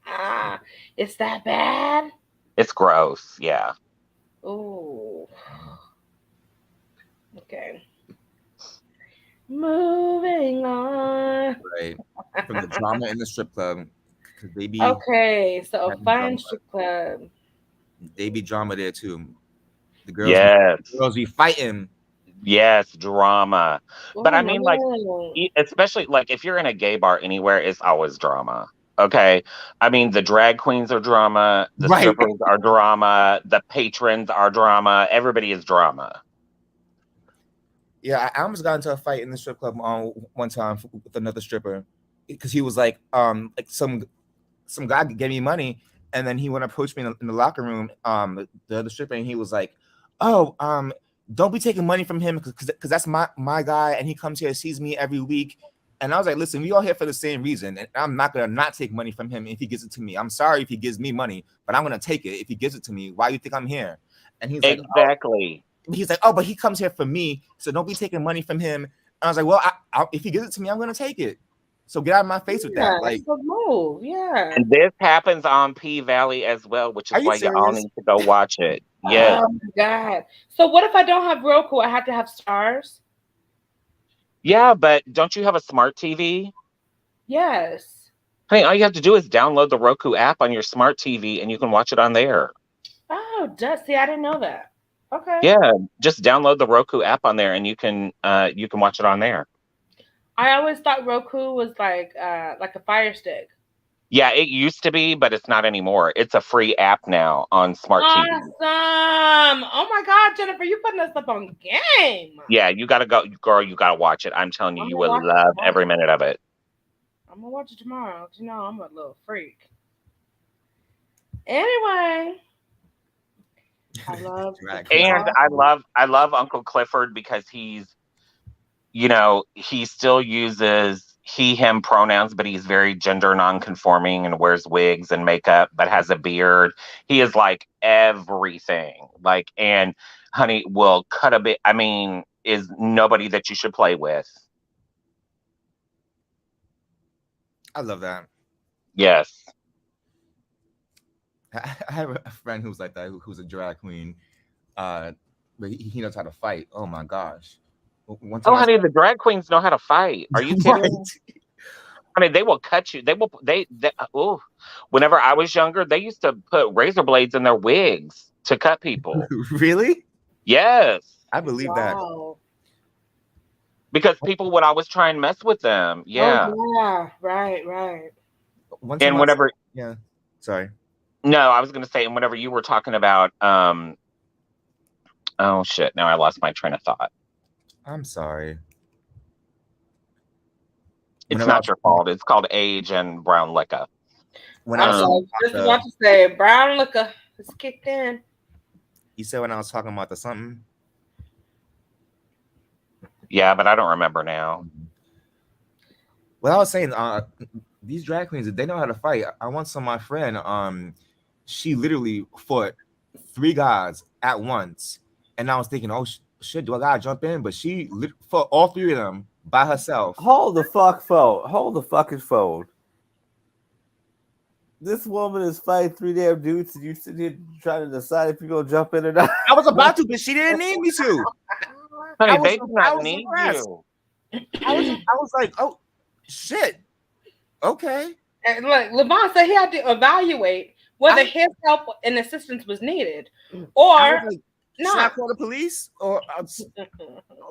Ah, it's that bad? It's gross. Yeah. Ooh. Okay. Moving on. Right. From the drama in the strip club. Because they be Okay, so a having fine drama. strip club. They be drama there too. The girls, Yes. the girls be fighting. Yes, drama. But I mean, like, no. especially like if you're in a gay bar anywhere, it's always drama. Okay. I mean, the drag queens are drama, the Right. strippers are drama, the patrons are drama, everybody is drama. Yeah, I almost got into a fight in the strip club one time with another stripper because he was like some guy gave me money and then he went to approach me in the locker room, the other stripper, and he was like, "Oh, don't be taking money from him because that's my guy and he comes here, sees me every week." And I was like, "Listen, we all here for the same reason, and I'm not gonna not take money from him if he gives it to me. I'm sorry if he gives me money, but I'm gonna take it if he gives it to me. Why do you think I'm here?" And he's like, Exactly. he's like, "Oh, but he comes here for me, so don't be taking money from him." And I was like, "Well, if he gives it to me, I'm gonna take it. So get out of my face with that." Like, it's a move. Yeah. And this happens on P Valley as well, which Are is you why you all serious? need to go watch it. Yes. Oh my God. So what if I don't have Roku? I have to have Stars? Yeah, but don't you have a smart TV? Yes. Honey, all you have to do is download the Roku app on your smart TV and you can watch it on there. Oh, see, I didn't know that. Okay. Yeah, just download the Roku app on there and you can watch it on there. I always thought Roku was like a Fire Stick. Yeah, it used to be, but it's not anymore. It's a free app now on smart TV. Awesome. Oh my God, Jennifer, you putting us up on game. Yeah, you gotta go, girl. You gotta watch it. I'm telling you, I'm you gonna will watch it love tomorrow. every minute of it. I'm gonna watch it tomorrow. 'Cause you know I'm a little freak. Anyway, I love And I love Uncle Clifford because he's, you know, he still uses he, him pronouns, but he's very gender non-conforming and wears wigs and makeup, but has a beard. He is like everything. Like, and honey will cut a bit. I mean, is nobody that you should play with. I love that. Yes. I have a friend who's like that, who's a drag queen, but he knows how to fight. Oh my gosh! One time honey, the drag queens know how to fight. Are you kidding? Right. I mean, they will cut you. Oh, whenever I was younger, they used to put razor blades in their wigs to cut people. Really? Yes. I believe that. because people would always try and mess with them. Yeah. Oh yeah, right. One time And I whenever yeah, sorry. no, I was gonna say, and whenever you were talking about oh shit, now I lost my train of thought. I'm sorry. It's Whenever I not was, your fault. It's called age and brown liquor. when I I was was talking like, just about about to say brown liquor is kicked in. you said when I was talking about the something. Yeah, but I don't remember now. Well, I was saying, these drag queens, they know how to fight. I once saw my friend, she literally fought 3 guys at once, and I was thinking, oh shit, do I gotta jump in? But she fought all 3 of them by herself. Hold the fucking phone. This woman is fighting 3 damn dudes, and you sitting here trying to decide if you're gonna jump in or not. I was about to, but she didn't need me to. Honey, was- they do not was need impressed. you. I was like, oh shit, okay. And look, Levon said he had to evaluate whether his help and assistance was needed, I or was like, should I not. call the police? Or I was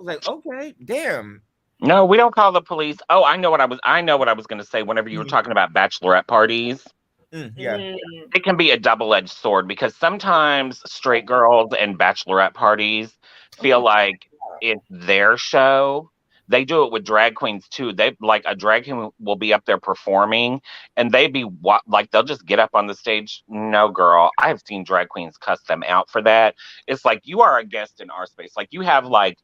like, okay, damn. No, we don't call the police. Oh, I know what I was going to say. Whenever you were talking about bachelorette parties, Yeah. it can be a double-edged sword because sometimes straight girls and bachelorette parties feel like it's their show. They do it with drag queens too. They like a drag queen will be up there performing, and like they'll just get up on the stage. No, girl, I have seen drag queens cuss them out for that. It's like you are a guest in our space. Like you have like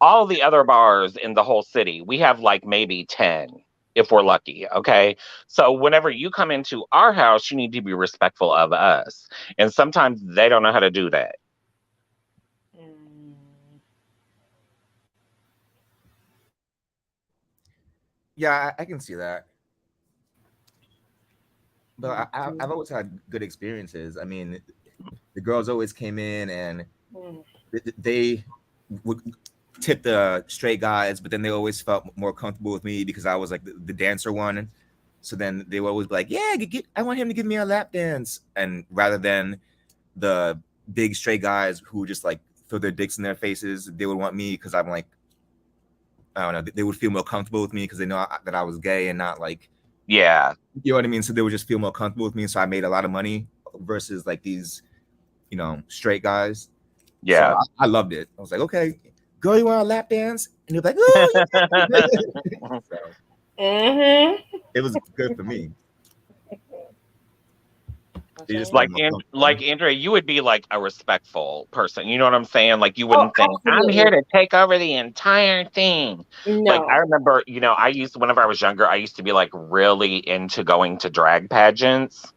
all the other bars in the whole city. We have like maybe 10 if we're lucky. Okay, so whenever you come into our house, you need to be respectful of us, and sometimes they don't know how to do that. Yeah, I can see that. But I've always had good experiences. I mean, the girls always came in and they would tip the straight guys, but then they always felt more comfortable with me because I was like the dancer one. So then they would always be like, yeah, I want him to give me a lap dance. And rather than the big straight guys who just like throw their dicks in their faces, they would want me because I'm like, I don't know, they would feel more comfortable with me because they know that I was gay and not like, yeah, you know what I mean? So they would just feel more comfortable with me. So I made a lot of money versus like these, straight guys. Yeah. So I loved it. I was like, okay, girl, you want a lap dance? And they're like, oh, yeah. So, it was good for me. Just like Andrea, you would be like a respectful person. You know what I'm saying? Like you wouldn't think I'm here to take over the entire thing. No. Like I remember, whenever I was younger, I used to be like really into going to drag pageants.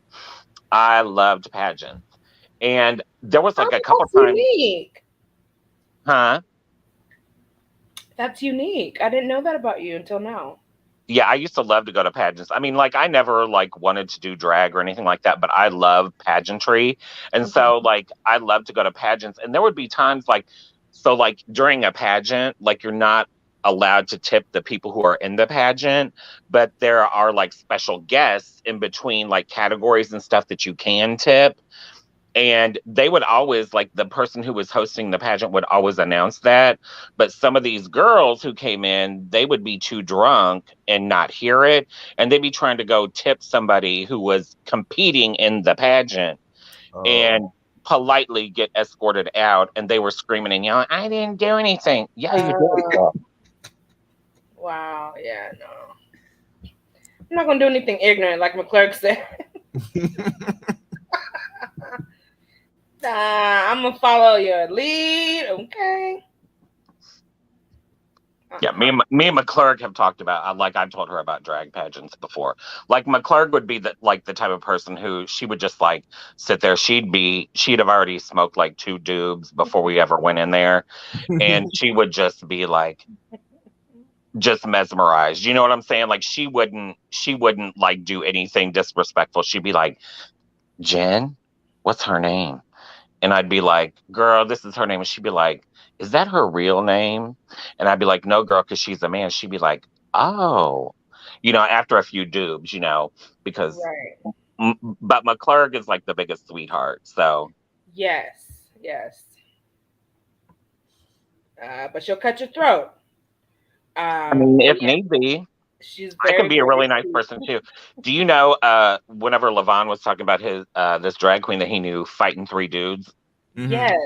I loved pageants, and there was like a couple times. Unique. Huh? That's unique. I didn't know that about you until now. Yeah, I used to love to go to pageants. I mean, like I never like wanted to do drag or anything like that, but I love pageantry. And so like I love to go to pageants. And there would be times like during a pageant, like you're not allowed to tip the people who are in the pageant, but there are like special guests in between like categories and stuff that you can tip. And they would always, like, the person who was hosting the pageant would always announce that. But some of these girls who came in, they would be too drunk and not hear it. And they'd be trying to go tip somebody who was competing in the pageant and politely get escorted out. And they were screaming and yelling, I didn't do anything. Yeah, you did. Wow. Yeah, no. I'm not going to do anything ignorant, like McClurk said. I'm gonna follow your lead, okay? Yeah, me and McClurk have talked about. I've told her about drag pageants before. Like McClurk would be the type of person who she would just like sit there. She'd have already smoked like 2 doobs before we ever went in there, and she would just be like, just mesmerized. You know what I'm saying? Like she wouldn't like do anything disrespectful. She'd be like, Jen, what's her name? And I'd be like, girl, this is her name. And she'd be like, is that her real name? And I'd be like, no, girl, because she's a man. She'd be like, oh, after a few doobs, because, right. But McClurk is like the biggest sweetheart. So, yes. But she'll cut your throat. I mean, But if yeah, need be, she's I can very, be a very really nice sweet. person too. Do you know? Whenever Levon was talking about his this drag queen that he knew fighting three dudes, Yes.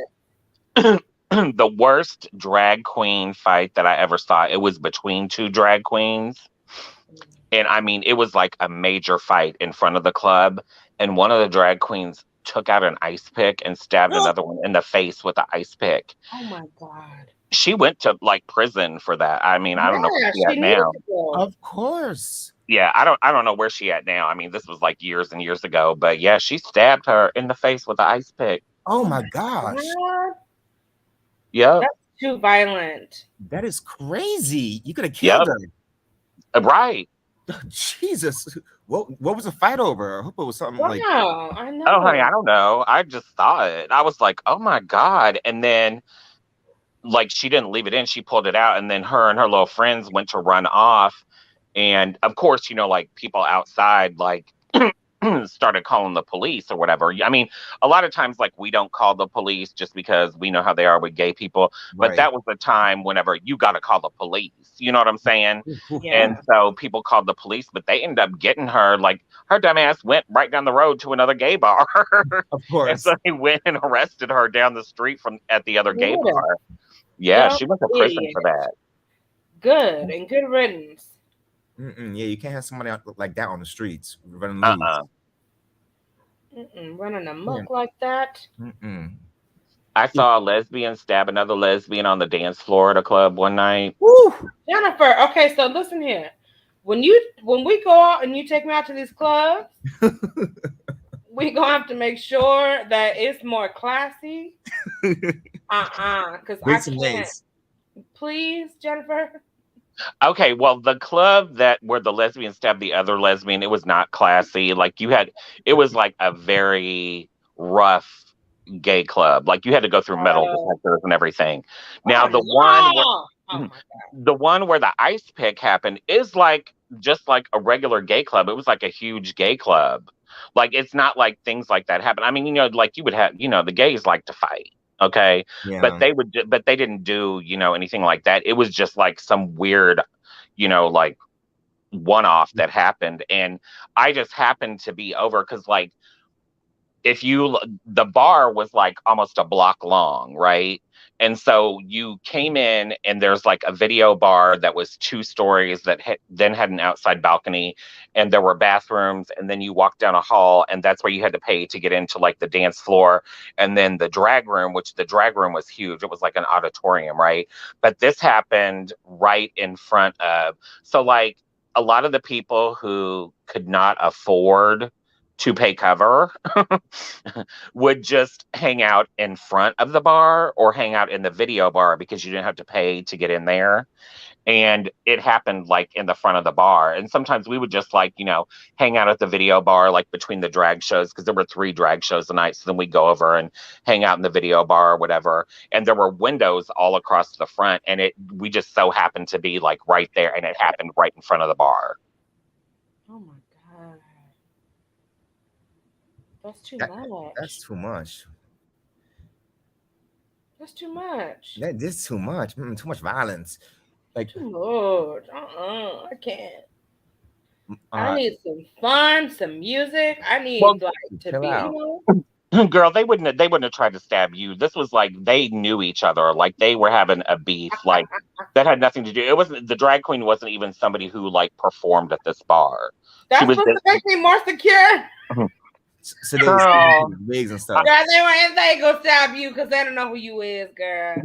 the worst drag queen fight that I ever saw. It was between two drag queens. And I mean, it was like a major fight in front of the club. And one of the drag queens took out an ice pick and stabbed another one in the face with an ice pick. Oh my God. She went to like prison for that. I mean, I don't know Yeah, where she she at needed now. to go. Of course. Yeah, I don't know where she at now. I mean, this was like years and years ago. But yeah, she stabbed her in the face with an ice pick. Oh my gosh. God, Yep. that's too violent. That is crazy. You could have killed Yep. her. Right. Jesus. What was the fight over? I hope it was something like Wow, I know. Oh, honey, I don't know. I just saw it. I was like, oh my God. And then, like, she didn't leave it in. She pulled it out. And then her and her little friends went to run off. And of course, you know, like people outside, like, started calling the police or whatever. I mean, a lot of times, like, we don't call the police just because we know how they are with gay people. But Right. that was the time whenever you got to call the police. You know what I'm saying? Yeah. And so people called the police, but they ended up getting her. Like, her dumb ass went right down the road to another gay bar. Of And course. so they went and arrested her down the street from at the other gay Yeah. bar. Yeah, Dumb she went to prison idiot. for that. Good and good riddance. Yeah, you can't have somebody out like that on the streets running loose. Running amok like that. I saw a lesbian stab another lesbian on the dance floor at a club one night. Woo! Jennifer, okay, so listen here. When we go out and you take me out to these clubs, we gonna have to make sure that it's more classy. Because I Bring some can't. lace. Please, Jennifer. Okay, well, the club where the lesbian stabbed the other lesbian, it was not classy. Like it was like a very rough gay club. Like you had to go through metal detectors and everything. Now the one where the ice pick happened is like just like a regular gay club. It was like a huge gay club. Like it's not like things like that happen. I mean, you know, like you would have, you know, the gays like to fight. Okay. Yeah. But they didn't do, you know, anything like that. It was just like some weird, you know, like one-off that happened. And I just happened to be over because like the bar was like almost a block long, right? And so you came in and there's like a video bar that was 2 stories that then had an outside balcony and there were bathrooms, and then you walked down a hall and that's where you had to pay to get into like the dance floor, and then the drag room, which the drag room was huge. It was like an auditorium, right? But this happened right in front of, so like a lot of the people who could not afford to pay cover would just hang out in front of the bar or hang out in the video bar because you didn't have to pay to get in there. And it happened like in the front of the bar. And sometimes we would just like, you know, hang out at the video bar, like between the drag shows, because there were 3 drag shows a night. So then we'd go over and hang out in the video bar or whatever. And there were windows all across the front. And we just so happened to be like right there. And it happened right in front of the bar. Oh my God. That's too much. That's too much. That's too much. That is too much. Too much violence. Like too much. I can't. I need some fun, some music. I need like to be, you know. Girl, they wouldn't have tried to stab you. This was like they knew each other. Like they were having a beef. Like that had nothing to do. It wasn't, the drag queen wasn't even somebody who like performed at this bar. That's supposed to make me more secure. So they were wigs and stuff. Girl, they ain't gonna stab you because they don't know who you is, girl.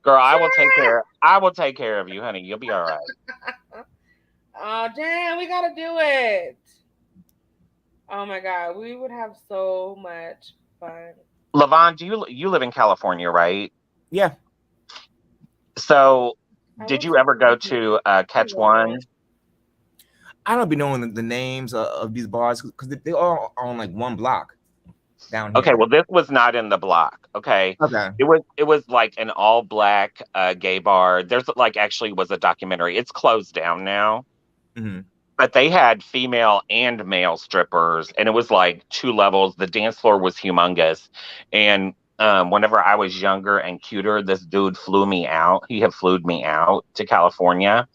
Girl, I will take care of you, honey. You'll be all right. Oh damn, we gotta do it. Oh my God, we would have so much fun. Levon, you live in California, right? Yeah. So did you ever go to Catch One? I don't be knowing the names of these bars because they all are on like one block down here. Okay, well, this was not in the block. Okay. It was like an all black gay bar. There's like actually was a documentary. It's closed down now. Mm-hmm. But they had female and male strippers, and it was like 2 levels. The dance floor was humongous, and whenever I was younger and cuter, this dude flew me out. He had flew me out to California.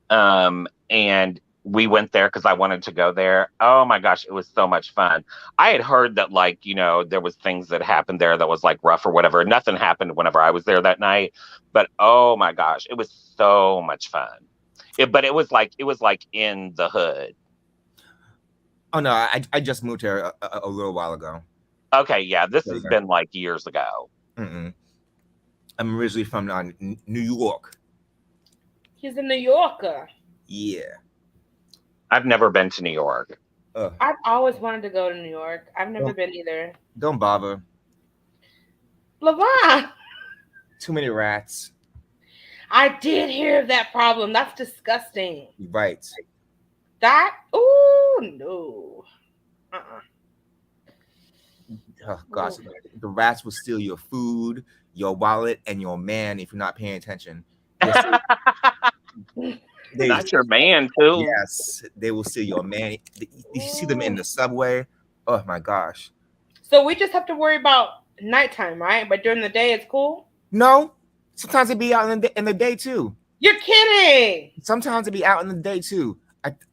And we went there because I wanted to go there. Oh my gosh, it was so much fun. I had heard that, like, you know, there was things that happened there that was like rough or whatever. Nothing happened whenever I was there that night. But oh my gosh, it was so much fun. But it was like in the hood. Oh no, I just moved here a little while ago. Okay, yeah, this has been like years ago. I'm originally from New York. He's a New Yorker. Yeah. I've never been to New York. I've always wanted to go to New York. I've never been either. Don't bother. LaVon. Too many rats. I did hear of that problem. That's disgusting. Right. That? Ooh, no. Oh gosh, the rats will steal your food, your wallet, and your man if you're not paying attention. Not your man too. Yes, they will steal your man. You see them in the subway. Oh my gosh. So we just have to worry about nighttime, right? But during the day, it's cool? No. Sometimes they be out in the day too. You're kidding. Sometimes they be out in the day too.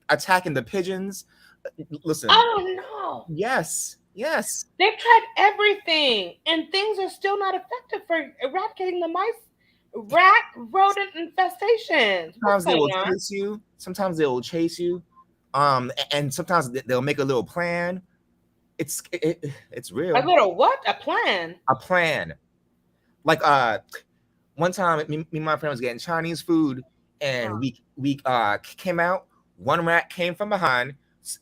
Attacking the pigeons. Listen. Oh no. Yes. Yes. They've tried everything, and things are still not effective for eradicating the rodent infestations. Sometimes they will chase you. Sometimes they will chase you. And sometimes they'll make a little plan. It's real. A little what? A plan? A plan. Like one time me and my friend was getting Chinese food, and we came out. One rat came from behind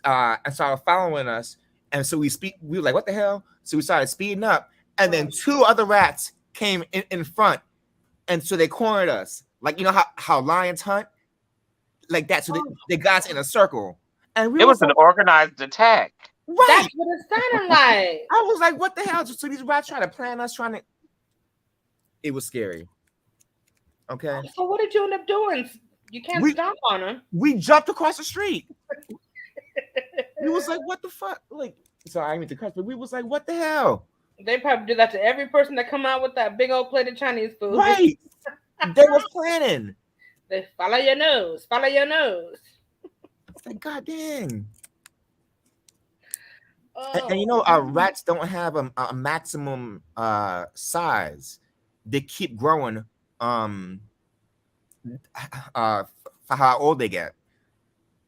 and started following us. And so we were like, what the hell? So we started speeding up. And then two other rats came in front. And so they cornered us. Like, you know how lions hunt? Like that. So they got us in a circle. And it was an organized attack. Right. That's what it sounded like. I was like, what the hell? So these rats trying to plan us, It was scary. Okay. So what did you end up doing? You can't stomp on them. We jumped across the street. We was like, what the fuck? Like, sorry, I didn't mean to cuss, but we was like, what the hell? They probably do that to every person that come out with that big old plate of Chinese food. Right. They were planning. They follow your nose. Follow your nose. It's like, God dang. Oh. And you know, our rats don't have a maximum size. They keep growing for how old they get.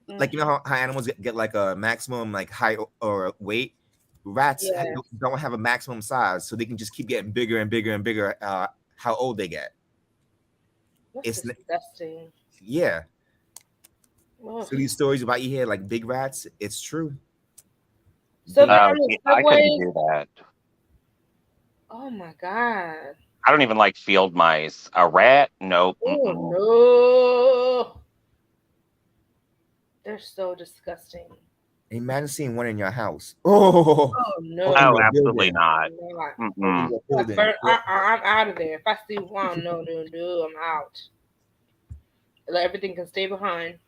Like, you know how animals get like a maximum like height or weight? Rats don't have a maximum size, so they can just keep getting bigger and bigger and bigger how old they get. That's disgusting. Yeah. Oh. So these stories about you hear like big rats, it's true. So I couldn't do that. Oh my God. I don't even like field mice. A rat? Nope. Oh no. They're so disgusting. Imagine seeing one in your house. Oh no. Oh, absolutely not. I'm out of there. If I see one, no, I'm out. Everything can stay behind.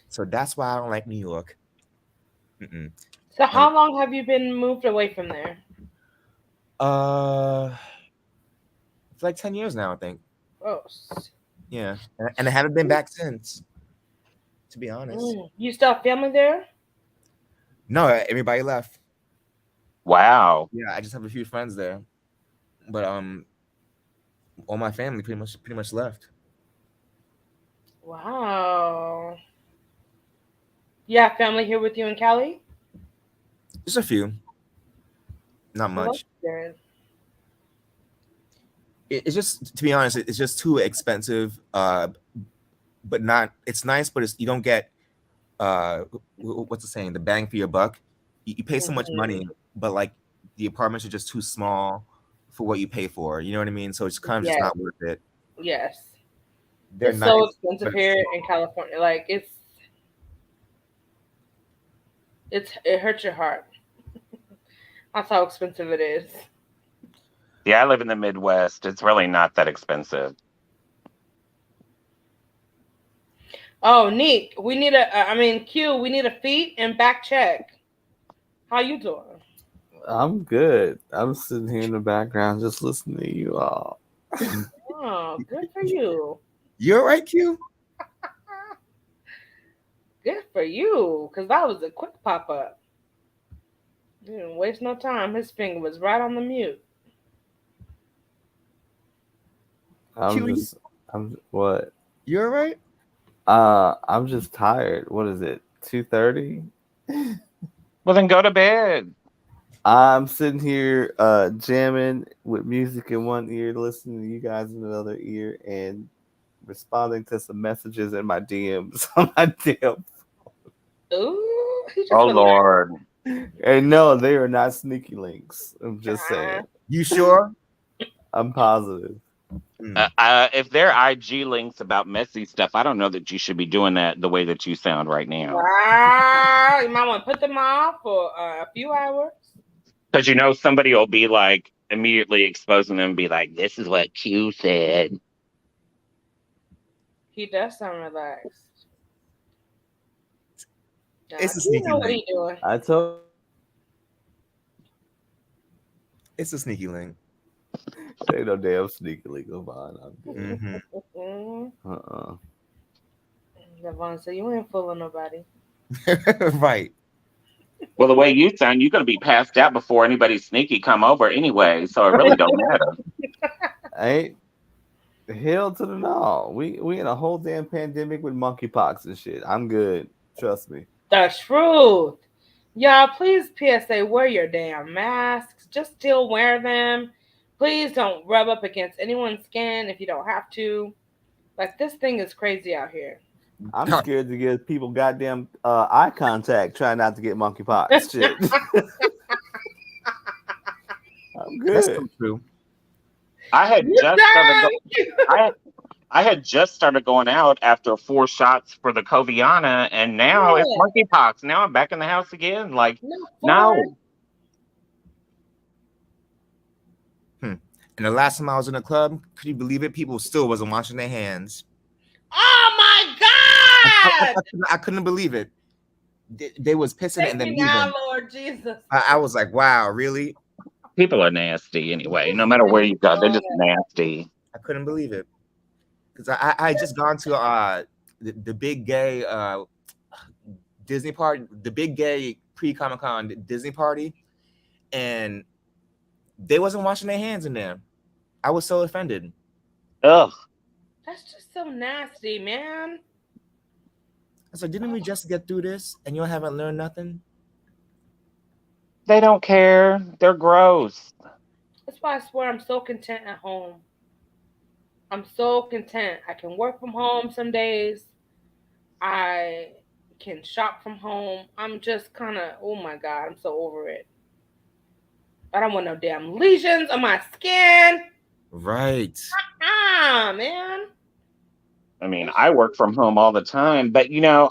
So that's why I don't like New York. So how long have you been moved away from there? It's like 10 years now, I think. Oh. Yeah. And I haven't been back since, to be honest. You still have family there? No, everybody left. Wow. Yeah, I just have a few friends there. But all my family pretty much left. Wow. You have family here with you in Cali? Just a few. Not much. It's just, to be honest, it's just too expensive. But not. It's nice, but you don't get what's the saying? The bang for your buck. You pay so much money, but like the apartments are just too small for what you pay for. You know what I mean? So it's kind of just not worth it. Yes. They're it's nice, so expensive here in California. Like it hurts your heart. That's how expensive it is. Yeah, I live in the Midwest. It's really not that expensive. Oh, neat. We need Q, we need a feet and back check. How you doing? I'm good. I'm sitting here in the background just listening to you all. Oh, good for you. You're right, Q. Good for you. Because that was a quick pop up. You didn't waste no time. His finger was right on the mute. I'm what? You're right. I'm just tired. What is it? 2:30? Well, then go to bed. I'm sitting here jamming with music in one ear, listening to you guys in another ear, and responding to some messages in my DMs on my damn. Ooh, he just Oh relaxed. Lord. And no, they are not sneaky links. I'm just saying. You sure? I'm positive. If they're IG links about messy stuff, I don't know that you should be doing that the way that you sound right now. Wow, you might want to put them off for a few hours. Because you know somebody will be like immediately exposing them and be like, "This is what Q said." He does sound relaxed. It's a You sneaky know what link. he doing. I told. It's a sneaky link. Ain't no damn sneaky link of mine. I'm good. Mm-hmm. Devon said, "You ain't fooling nobody." Right. Well, the way you sound, you're gonna be passed out before anybody sneaky come over anyway, so it really don't matter. Ain't hell to the no. We in a whole damn pandemic with monkeypox and shit. I'm good. Trust me. The truth. Y'all, please PSA, wear your damn masks. Just still wear them. Please don't rub up against anyone's skin if you don't have to. Like, this thing is crazy out here. I'm scared to give people goddamn eye contact, trying not to get monkeypox. Shit. I'm good. That's so true. I had just started going out after 4 shots for the Coviana, and now it's monkeypox. Now I'm back in the house again. Like, no. And the last time I was in a club, could you believe it? People still wasn't washing their hands. Oh my God! I couldn't believe it. They was pissing Take and then me now, leaving. Lord Jesus. I was like, wow, really? People are nasty anyway. No matter where you go, they're just nasty. I couldn't believe it. Because I just gone to the big gay Disney party, the big gay pre-Comic-Con Disney party, and they wasn't washing their hands in there. I was so offended. Ugh. That's just so nasty, man. I was like, didn't we just get through this and you haven't learned nothing? They don't care. They're gross. That's why I swear I'm so content at home. I'm so content. I can work from home some days. I can shop from home. I'm just kind of, oh my God, I'm so over it. I don't want no damn lesions on my skin. Right. Man. I mean, I work from home all the time, but you know,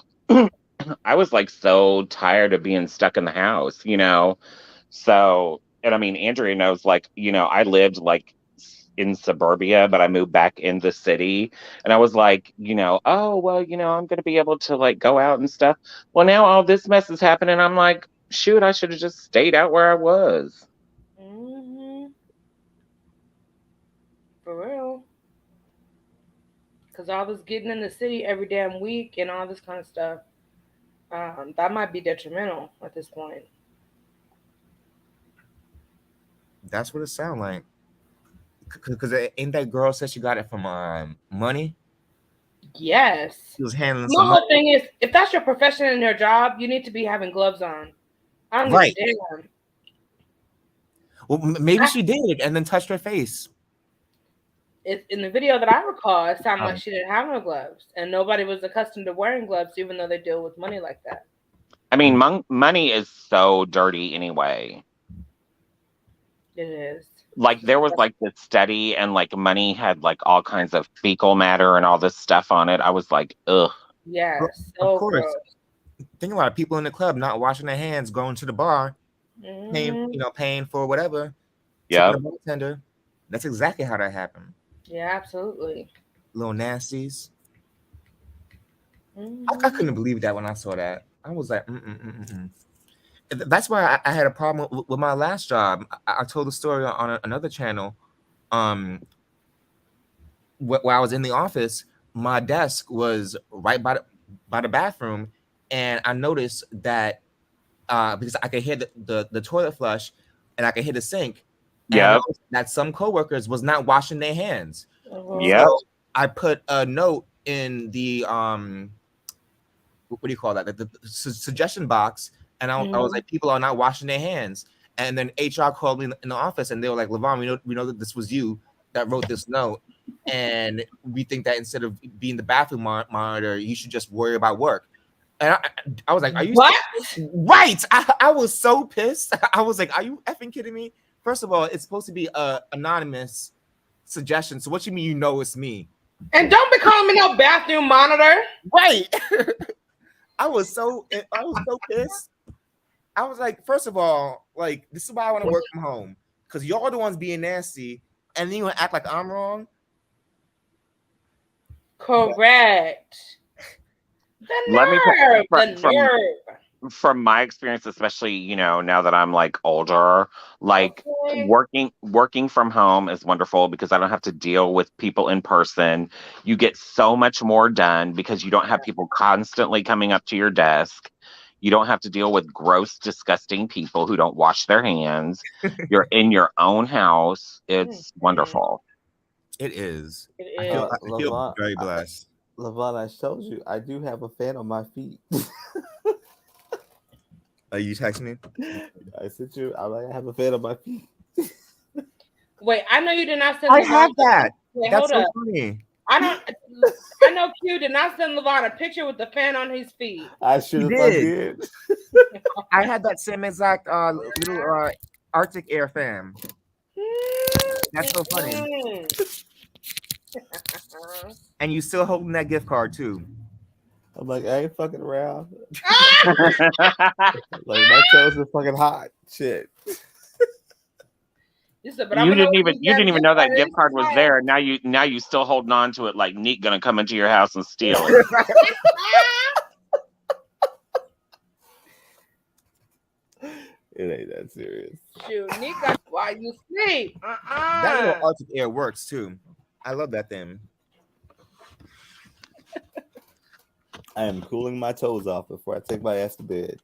I was like so tired of being stuck in the house, you know? So, and I mean, Andrea knows, like, you know, I lived like in suburbia, but I moved back in the city. And I was like, you know, oh, well, you know, I'm going to be able to like go out and stuff. Well, now all this mess is happening. I'm like, shoot, I should have just stayed out where I was. Mm-hmm. For real. Because all this getting in the city every damn week and all this kind of stuff, that might be detrimental at this point. That's what it sounds like. Because ain't that girl said she got it from money? Yes. She was handling The some whole money. thing is, if that's your profession and your job, you need to be having gloves on. I don't Right. give a damn. Well, maybe she did and then touched her face. In the video that I recall, it sounded like she didn't have no gloves, and nobody was accustomed to wearing gloves, even though they deal with money like that. I mean, money is so dirty anyway. It is. Like there was like this study, and like money had like all kinds of fecal matter and all this stuff on it. I was like, ugh. Yes. Of course. Think about it. People in the club not washing their hands, going to the bar, paying for whatever. Yeah. The bartender. That's exactly how that happened. Yeah, absolutely. Little nasties. I couldn't believe that when I saw that. I was like, That's why I had a problem with my last job. I told the story on another channel. While I was in the office, my desk was right by the bathroom, and I noticed that because I could hear the toilet flush, and I could hear the sink, and I Yep. noticed that some coworkers was not washing their hands. Yep. So I put a note in the what do you call that? The suggestion box, and I was like, people are not washing their hands. And then HR called me in the office, and they were like, Levon, we know that this was you that wrote this note, and we think that instead of being the bathroom monitor, you should just worry about work. And I was like, are you what? Right? I was so pissed. I was like, are you effing kidding me? First of all, it's supposed to be a anonymous suggestion. So what you mean you know it's me? And don't be calling me no bathroom monitor. Right. I was so pissed. I was like, first of all, like, this is why I want to work from home. Because y'all the ones being nasty, and then you want to act like I'm wrong. Correct. The nerve. From my experience, especially, now that I'm like older, like working from home is wonderful because I don't have to deal with people in person. You get so much more done because you don't have people constantly coming up to your desk. You don't have to deal with gross, disgusting people who don't wash their hands. You're in your own house. It's wonderful. It is. It I feel very blessed. Levon, I showed you. I do have a fan on my feet. Are you texting me? I sent you. I have a fan on my feet. Wait, I know you did not send. I have that. Wait, That's hold so up. funny. I know Q did not send Levon a picture with the fan on his feet. I should have did. I had that same exact little Arctic Air fan. That's so funny. And you still holding that gift card too. I'm like, I ain't fucking around. Like, my toes are fucking hot. Shit. You didn't even know that gift card was there. Now you still holding on to it like Neat gonna come into your house and steal it. It ain't that serious. Shoot, Neat got why you sleep. That little Arctic Air works too. I love that thing. I am cooling my toes off before I take my ass to bed.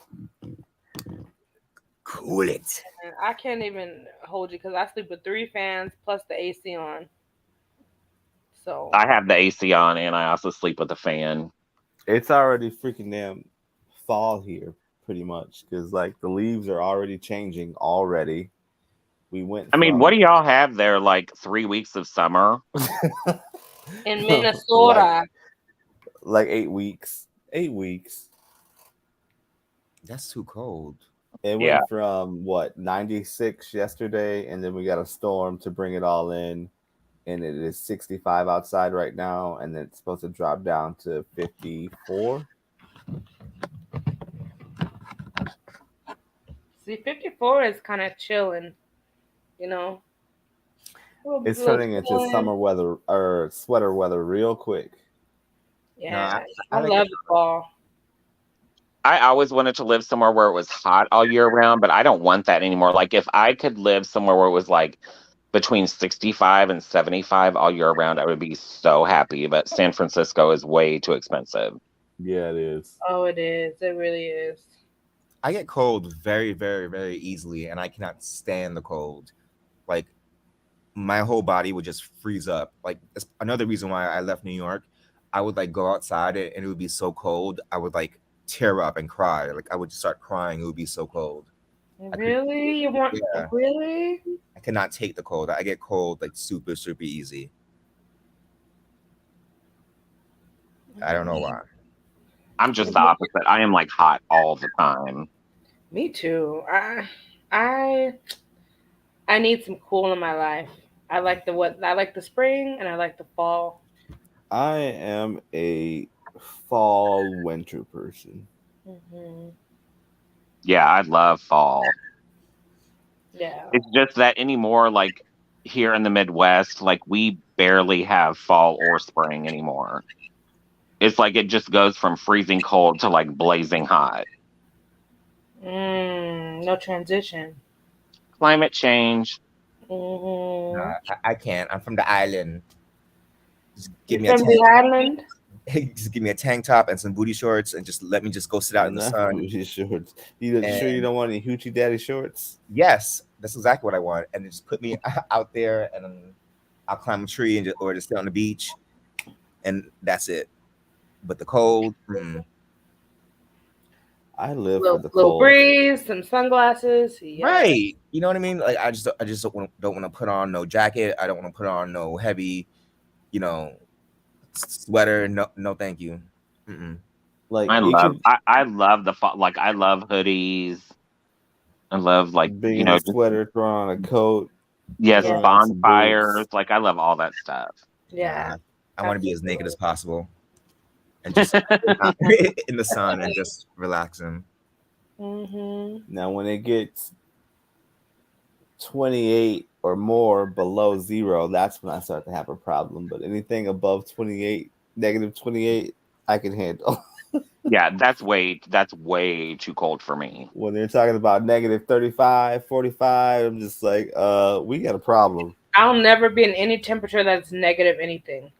Cool it. I can't even hold you because I sleep with 3 fans plus the AC on. So I have the AC on and I also sleep with a fan. It's already freaking damn fall here, pretty much, because like the leaves are already changing already. We went. I mean, what do y'all have there? Like 3 weeks of summer in Minnesota. Like 8 weeks. 8 weeks. That's too cold. It went from 96 yesterday, and then we got a storm to bring it all in, and it is 65 outside right now, and then it's supposed to drop down to 54. See, 54 is kind of chilling, It's turning into summer weather or sweater weather real quick. Yeah, I love the fall. I always wanted to live somewhere where it was hot all year round, but I don't want that anymore. Like if I could live somewhere where it was like between 65 and 75 all year round, I would be so happy. But San Francisco is way too expensive. Yeah, it is. Oh, it is. It really is. I get cold very, very, very easily, and I cannot stand the cold. Like my whole body would just freeze up. Like that's another reason why I left New York. I would like go outside and it would be so cold. I would like tear up and cry. Like I would start crying. It would be so cold. Really? You want? Yeah. Really? I cannot take the cold. I get cold like super, super easy. I don't know why. I'm just the opposite. I am like hot all the time. Me too. I need some cool in my life. I like the spring and I like the fall. I am a fall winter person. Mm-hmm. Yeah, I love fall. Yeah. It's just that anymore, like here in the Midwest, like we barely have fall or spring anymore. It's like it just goes from freezing cold to like blazing hot. No transition. Climate change. Mm-hmm. Nah, I can't. I'm from the island. Just give me a From tank. the island. Just give me a tank top and some booty shorts, and just let me just go sit out in the Not sun. booty shorts. You sure you And don't want any hoochie daddy shorts? yes, that's exactly what I want. And just put me out there, and then I'll climb a tree and or just sit on the beach, and that's it. But the cold, I live for the Little cold. breeze, some sunglasses. Yeah. right? You know what I mean? Like I just don't want to put on no jacket. I don't want to put on no heavy, sweater. No, thank you. Like I you love could I love the like I love hoodies. I love being in a sweater, throwing on a coat. Yes, throwing on some bonfires. boots. Like I love all that stuff. Yeah. I want to be as naked as possible, and just in the sun and just relaxing. Mm-hmm. Now, when it gets 28 or more below zero, that's when I start to have a problem. But anything above 28, negative 28, I can handle. Yeah, that's way too cold for me. When they're talking about negative 35, 45, I'm just like, we got a problem. I'll never be in any temperature that's negative anything.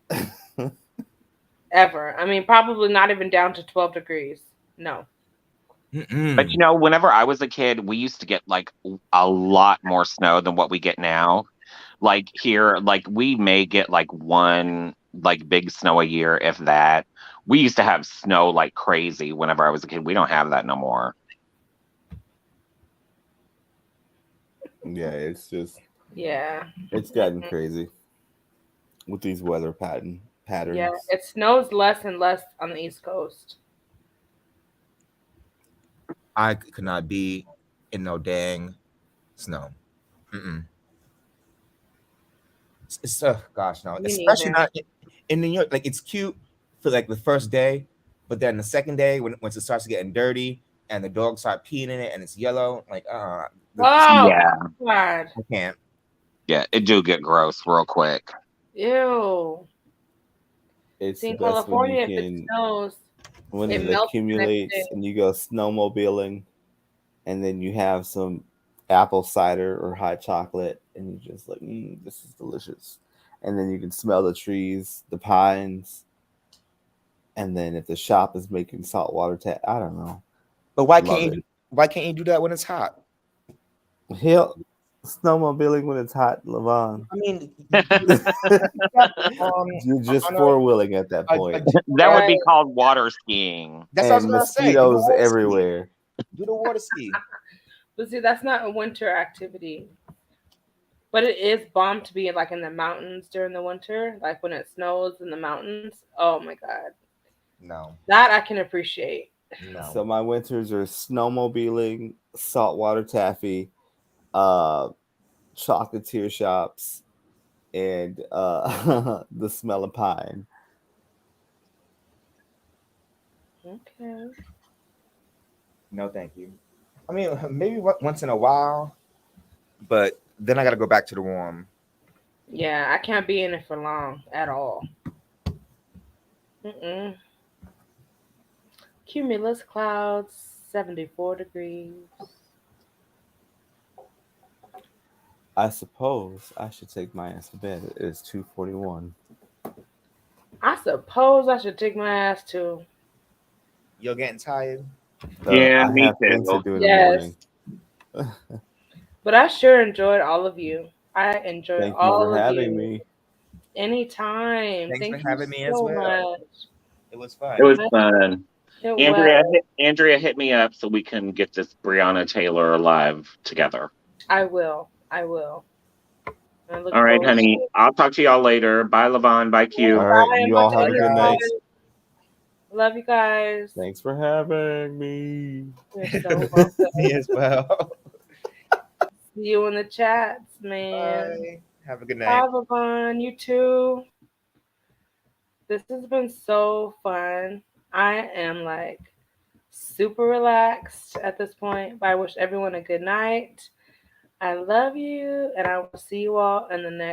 Ever. I mean, probably not even down to 12 degrees. No. But whenever I was a kid, we used to get like a lot more snow than what we get now. Like here, like we may get like one like big snow a year, if that. We used to have snow like crazy whenever I was a kid. We don't have that no more. Yeah, it's just it's Mm-hmm. gotten crazy with these weather patterns. Yeah, it snows less and less on the East Coast. I could not be in no dang snow. It's gosh no, Me especially neither. not in New York. Like it's cute for like the first day, but then the second day once it starts getting dirty and the dogs start peeing in it and it's yellow, like Oh, Yeah. God. I can't. Yeah, it do get gross real quick. Ew. It's See, in best when California, you if it can snows, when it it melts the next accumulates day. and you go snowmobiling and then you have some apple cider or hot chocolate and you just like this is delicious, and then you can smell the trees, the pines, and then if the shop is making saltwater I don't know, But why love can't you do that when it's hot? Hell, snowmobiling when it's hot, Levon. I mean, You're just four-wheeling at that point. That would be called water skiing. That's what I was And gonna say. Do the mosquitoes water ski. everywhere. Do the water ski. But see, that's not a winter activity. But it is bomb to be like in the mountains during the winter, like when it snows in the mountains. Oh my God. No. That I can appreciate. No. So my winters are snowmobiling, saltwater taffy, chocolatier shops, and the smell of pine. Okay. No, thank you. I mean, maybe once in a while, but then I got to go back to the warm. Yeah, I can't be in it for long at all. Cumulus clouds, 74 degrees. I suppose I should take my ass to bed. It is 2:41. I suppose I should take my ass to. You're getting tired? Yeah, I me have things to too. do in the Yes. morning. But I sure enjoyed all of you. I enjoyed Thank you all for of having you. me. Anytime. Thanks Thank for you having me as so well. much. It was fun. It was fun. It Andrea hit me up so we can get this Breonna Taylor live together. I will. I will. I look All right, forward honey. to it. I'll talk to y'all later. Bye, Levon. Bye, Q. All right, Bye. you all have a good night. Love you guys. Thanks for having me. You're so welcome. Me as well. See you in the chats, man. Bye. Have a good night. Have fun. You too. This has been so fun. I am like super relaxed at this point. But I wish everyone a good night. I love you, and I will see you all in the next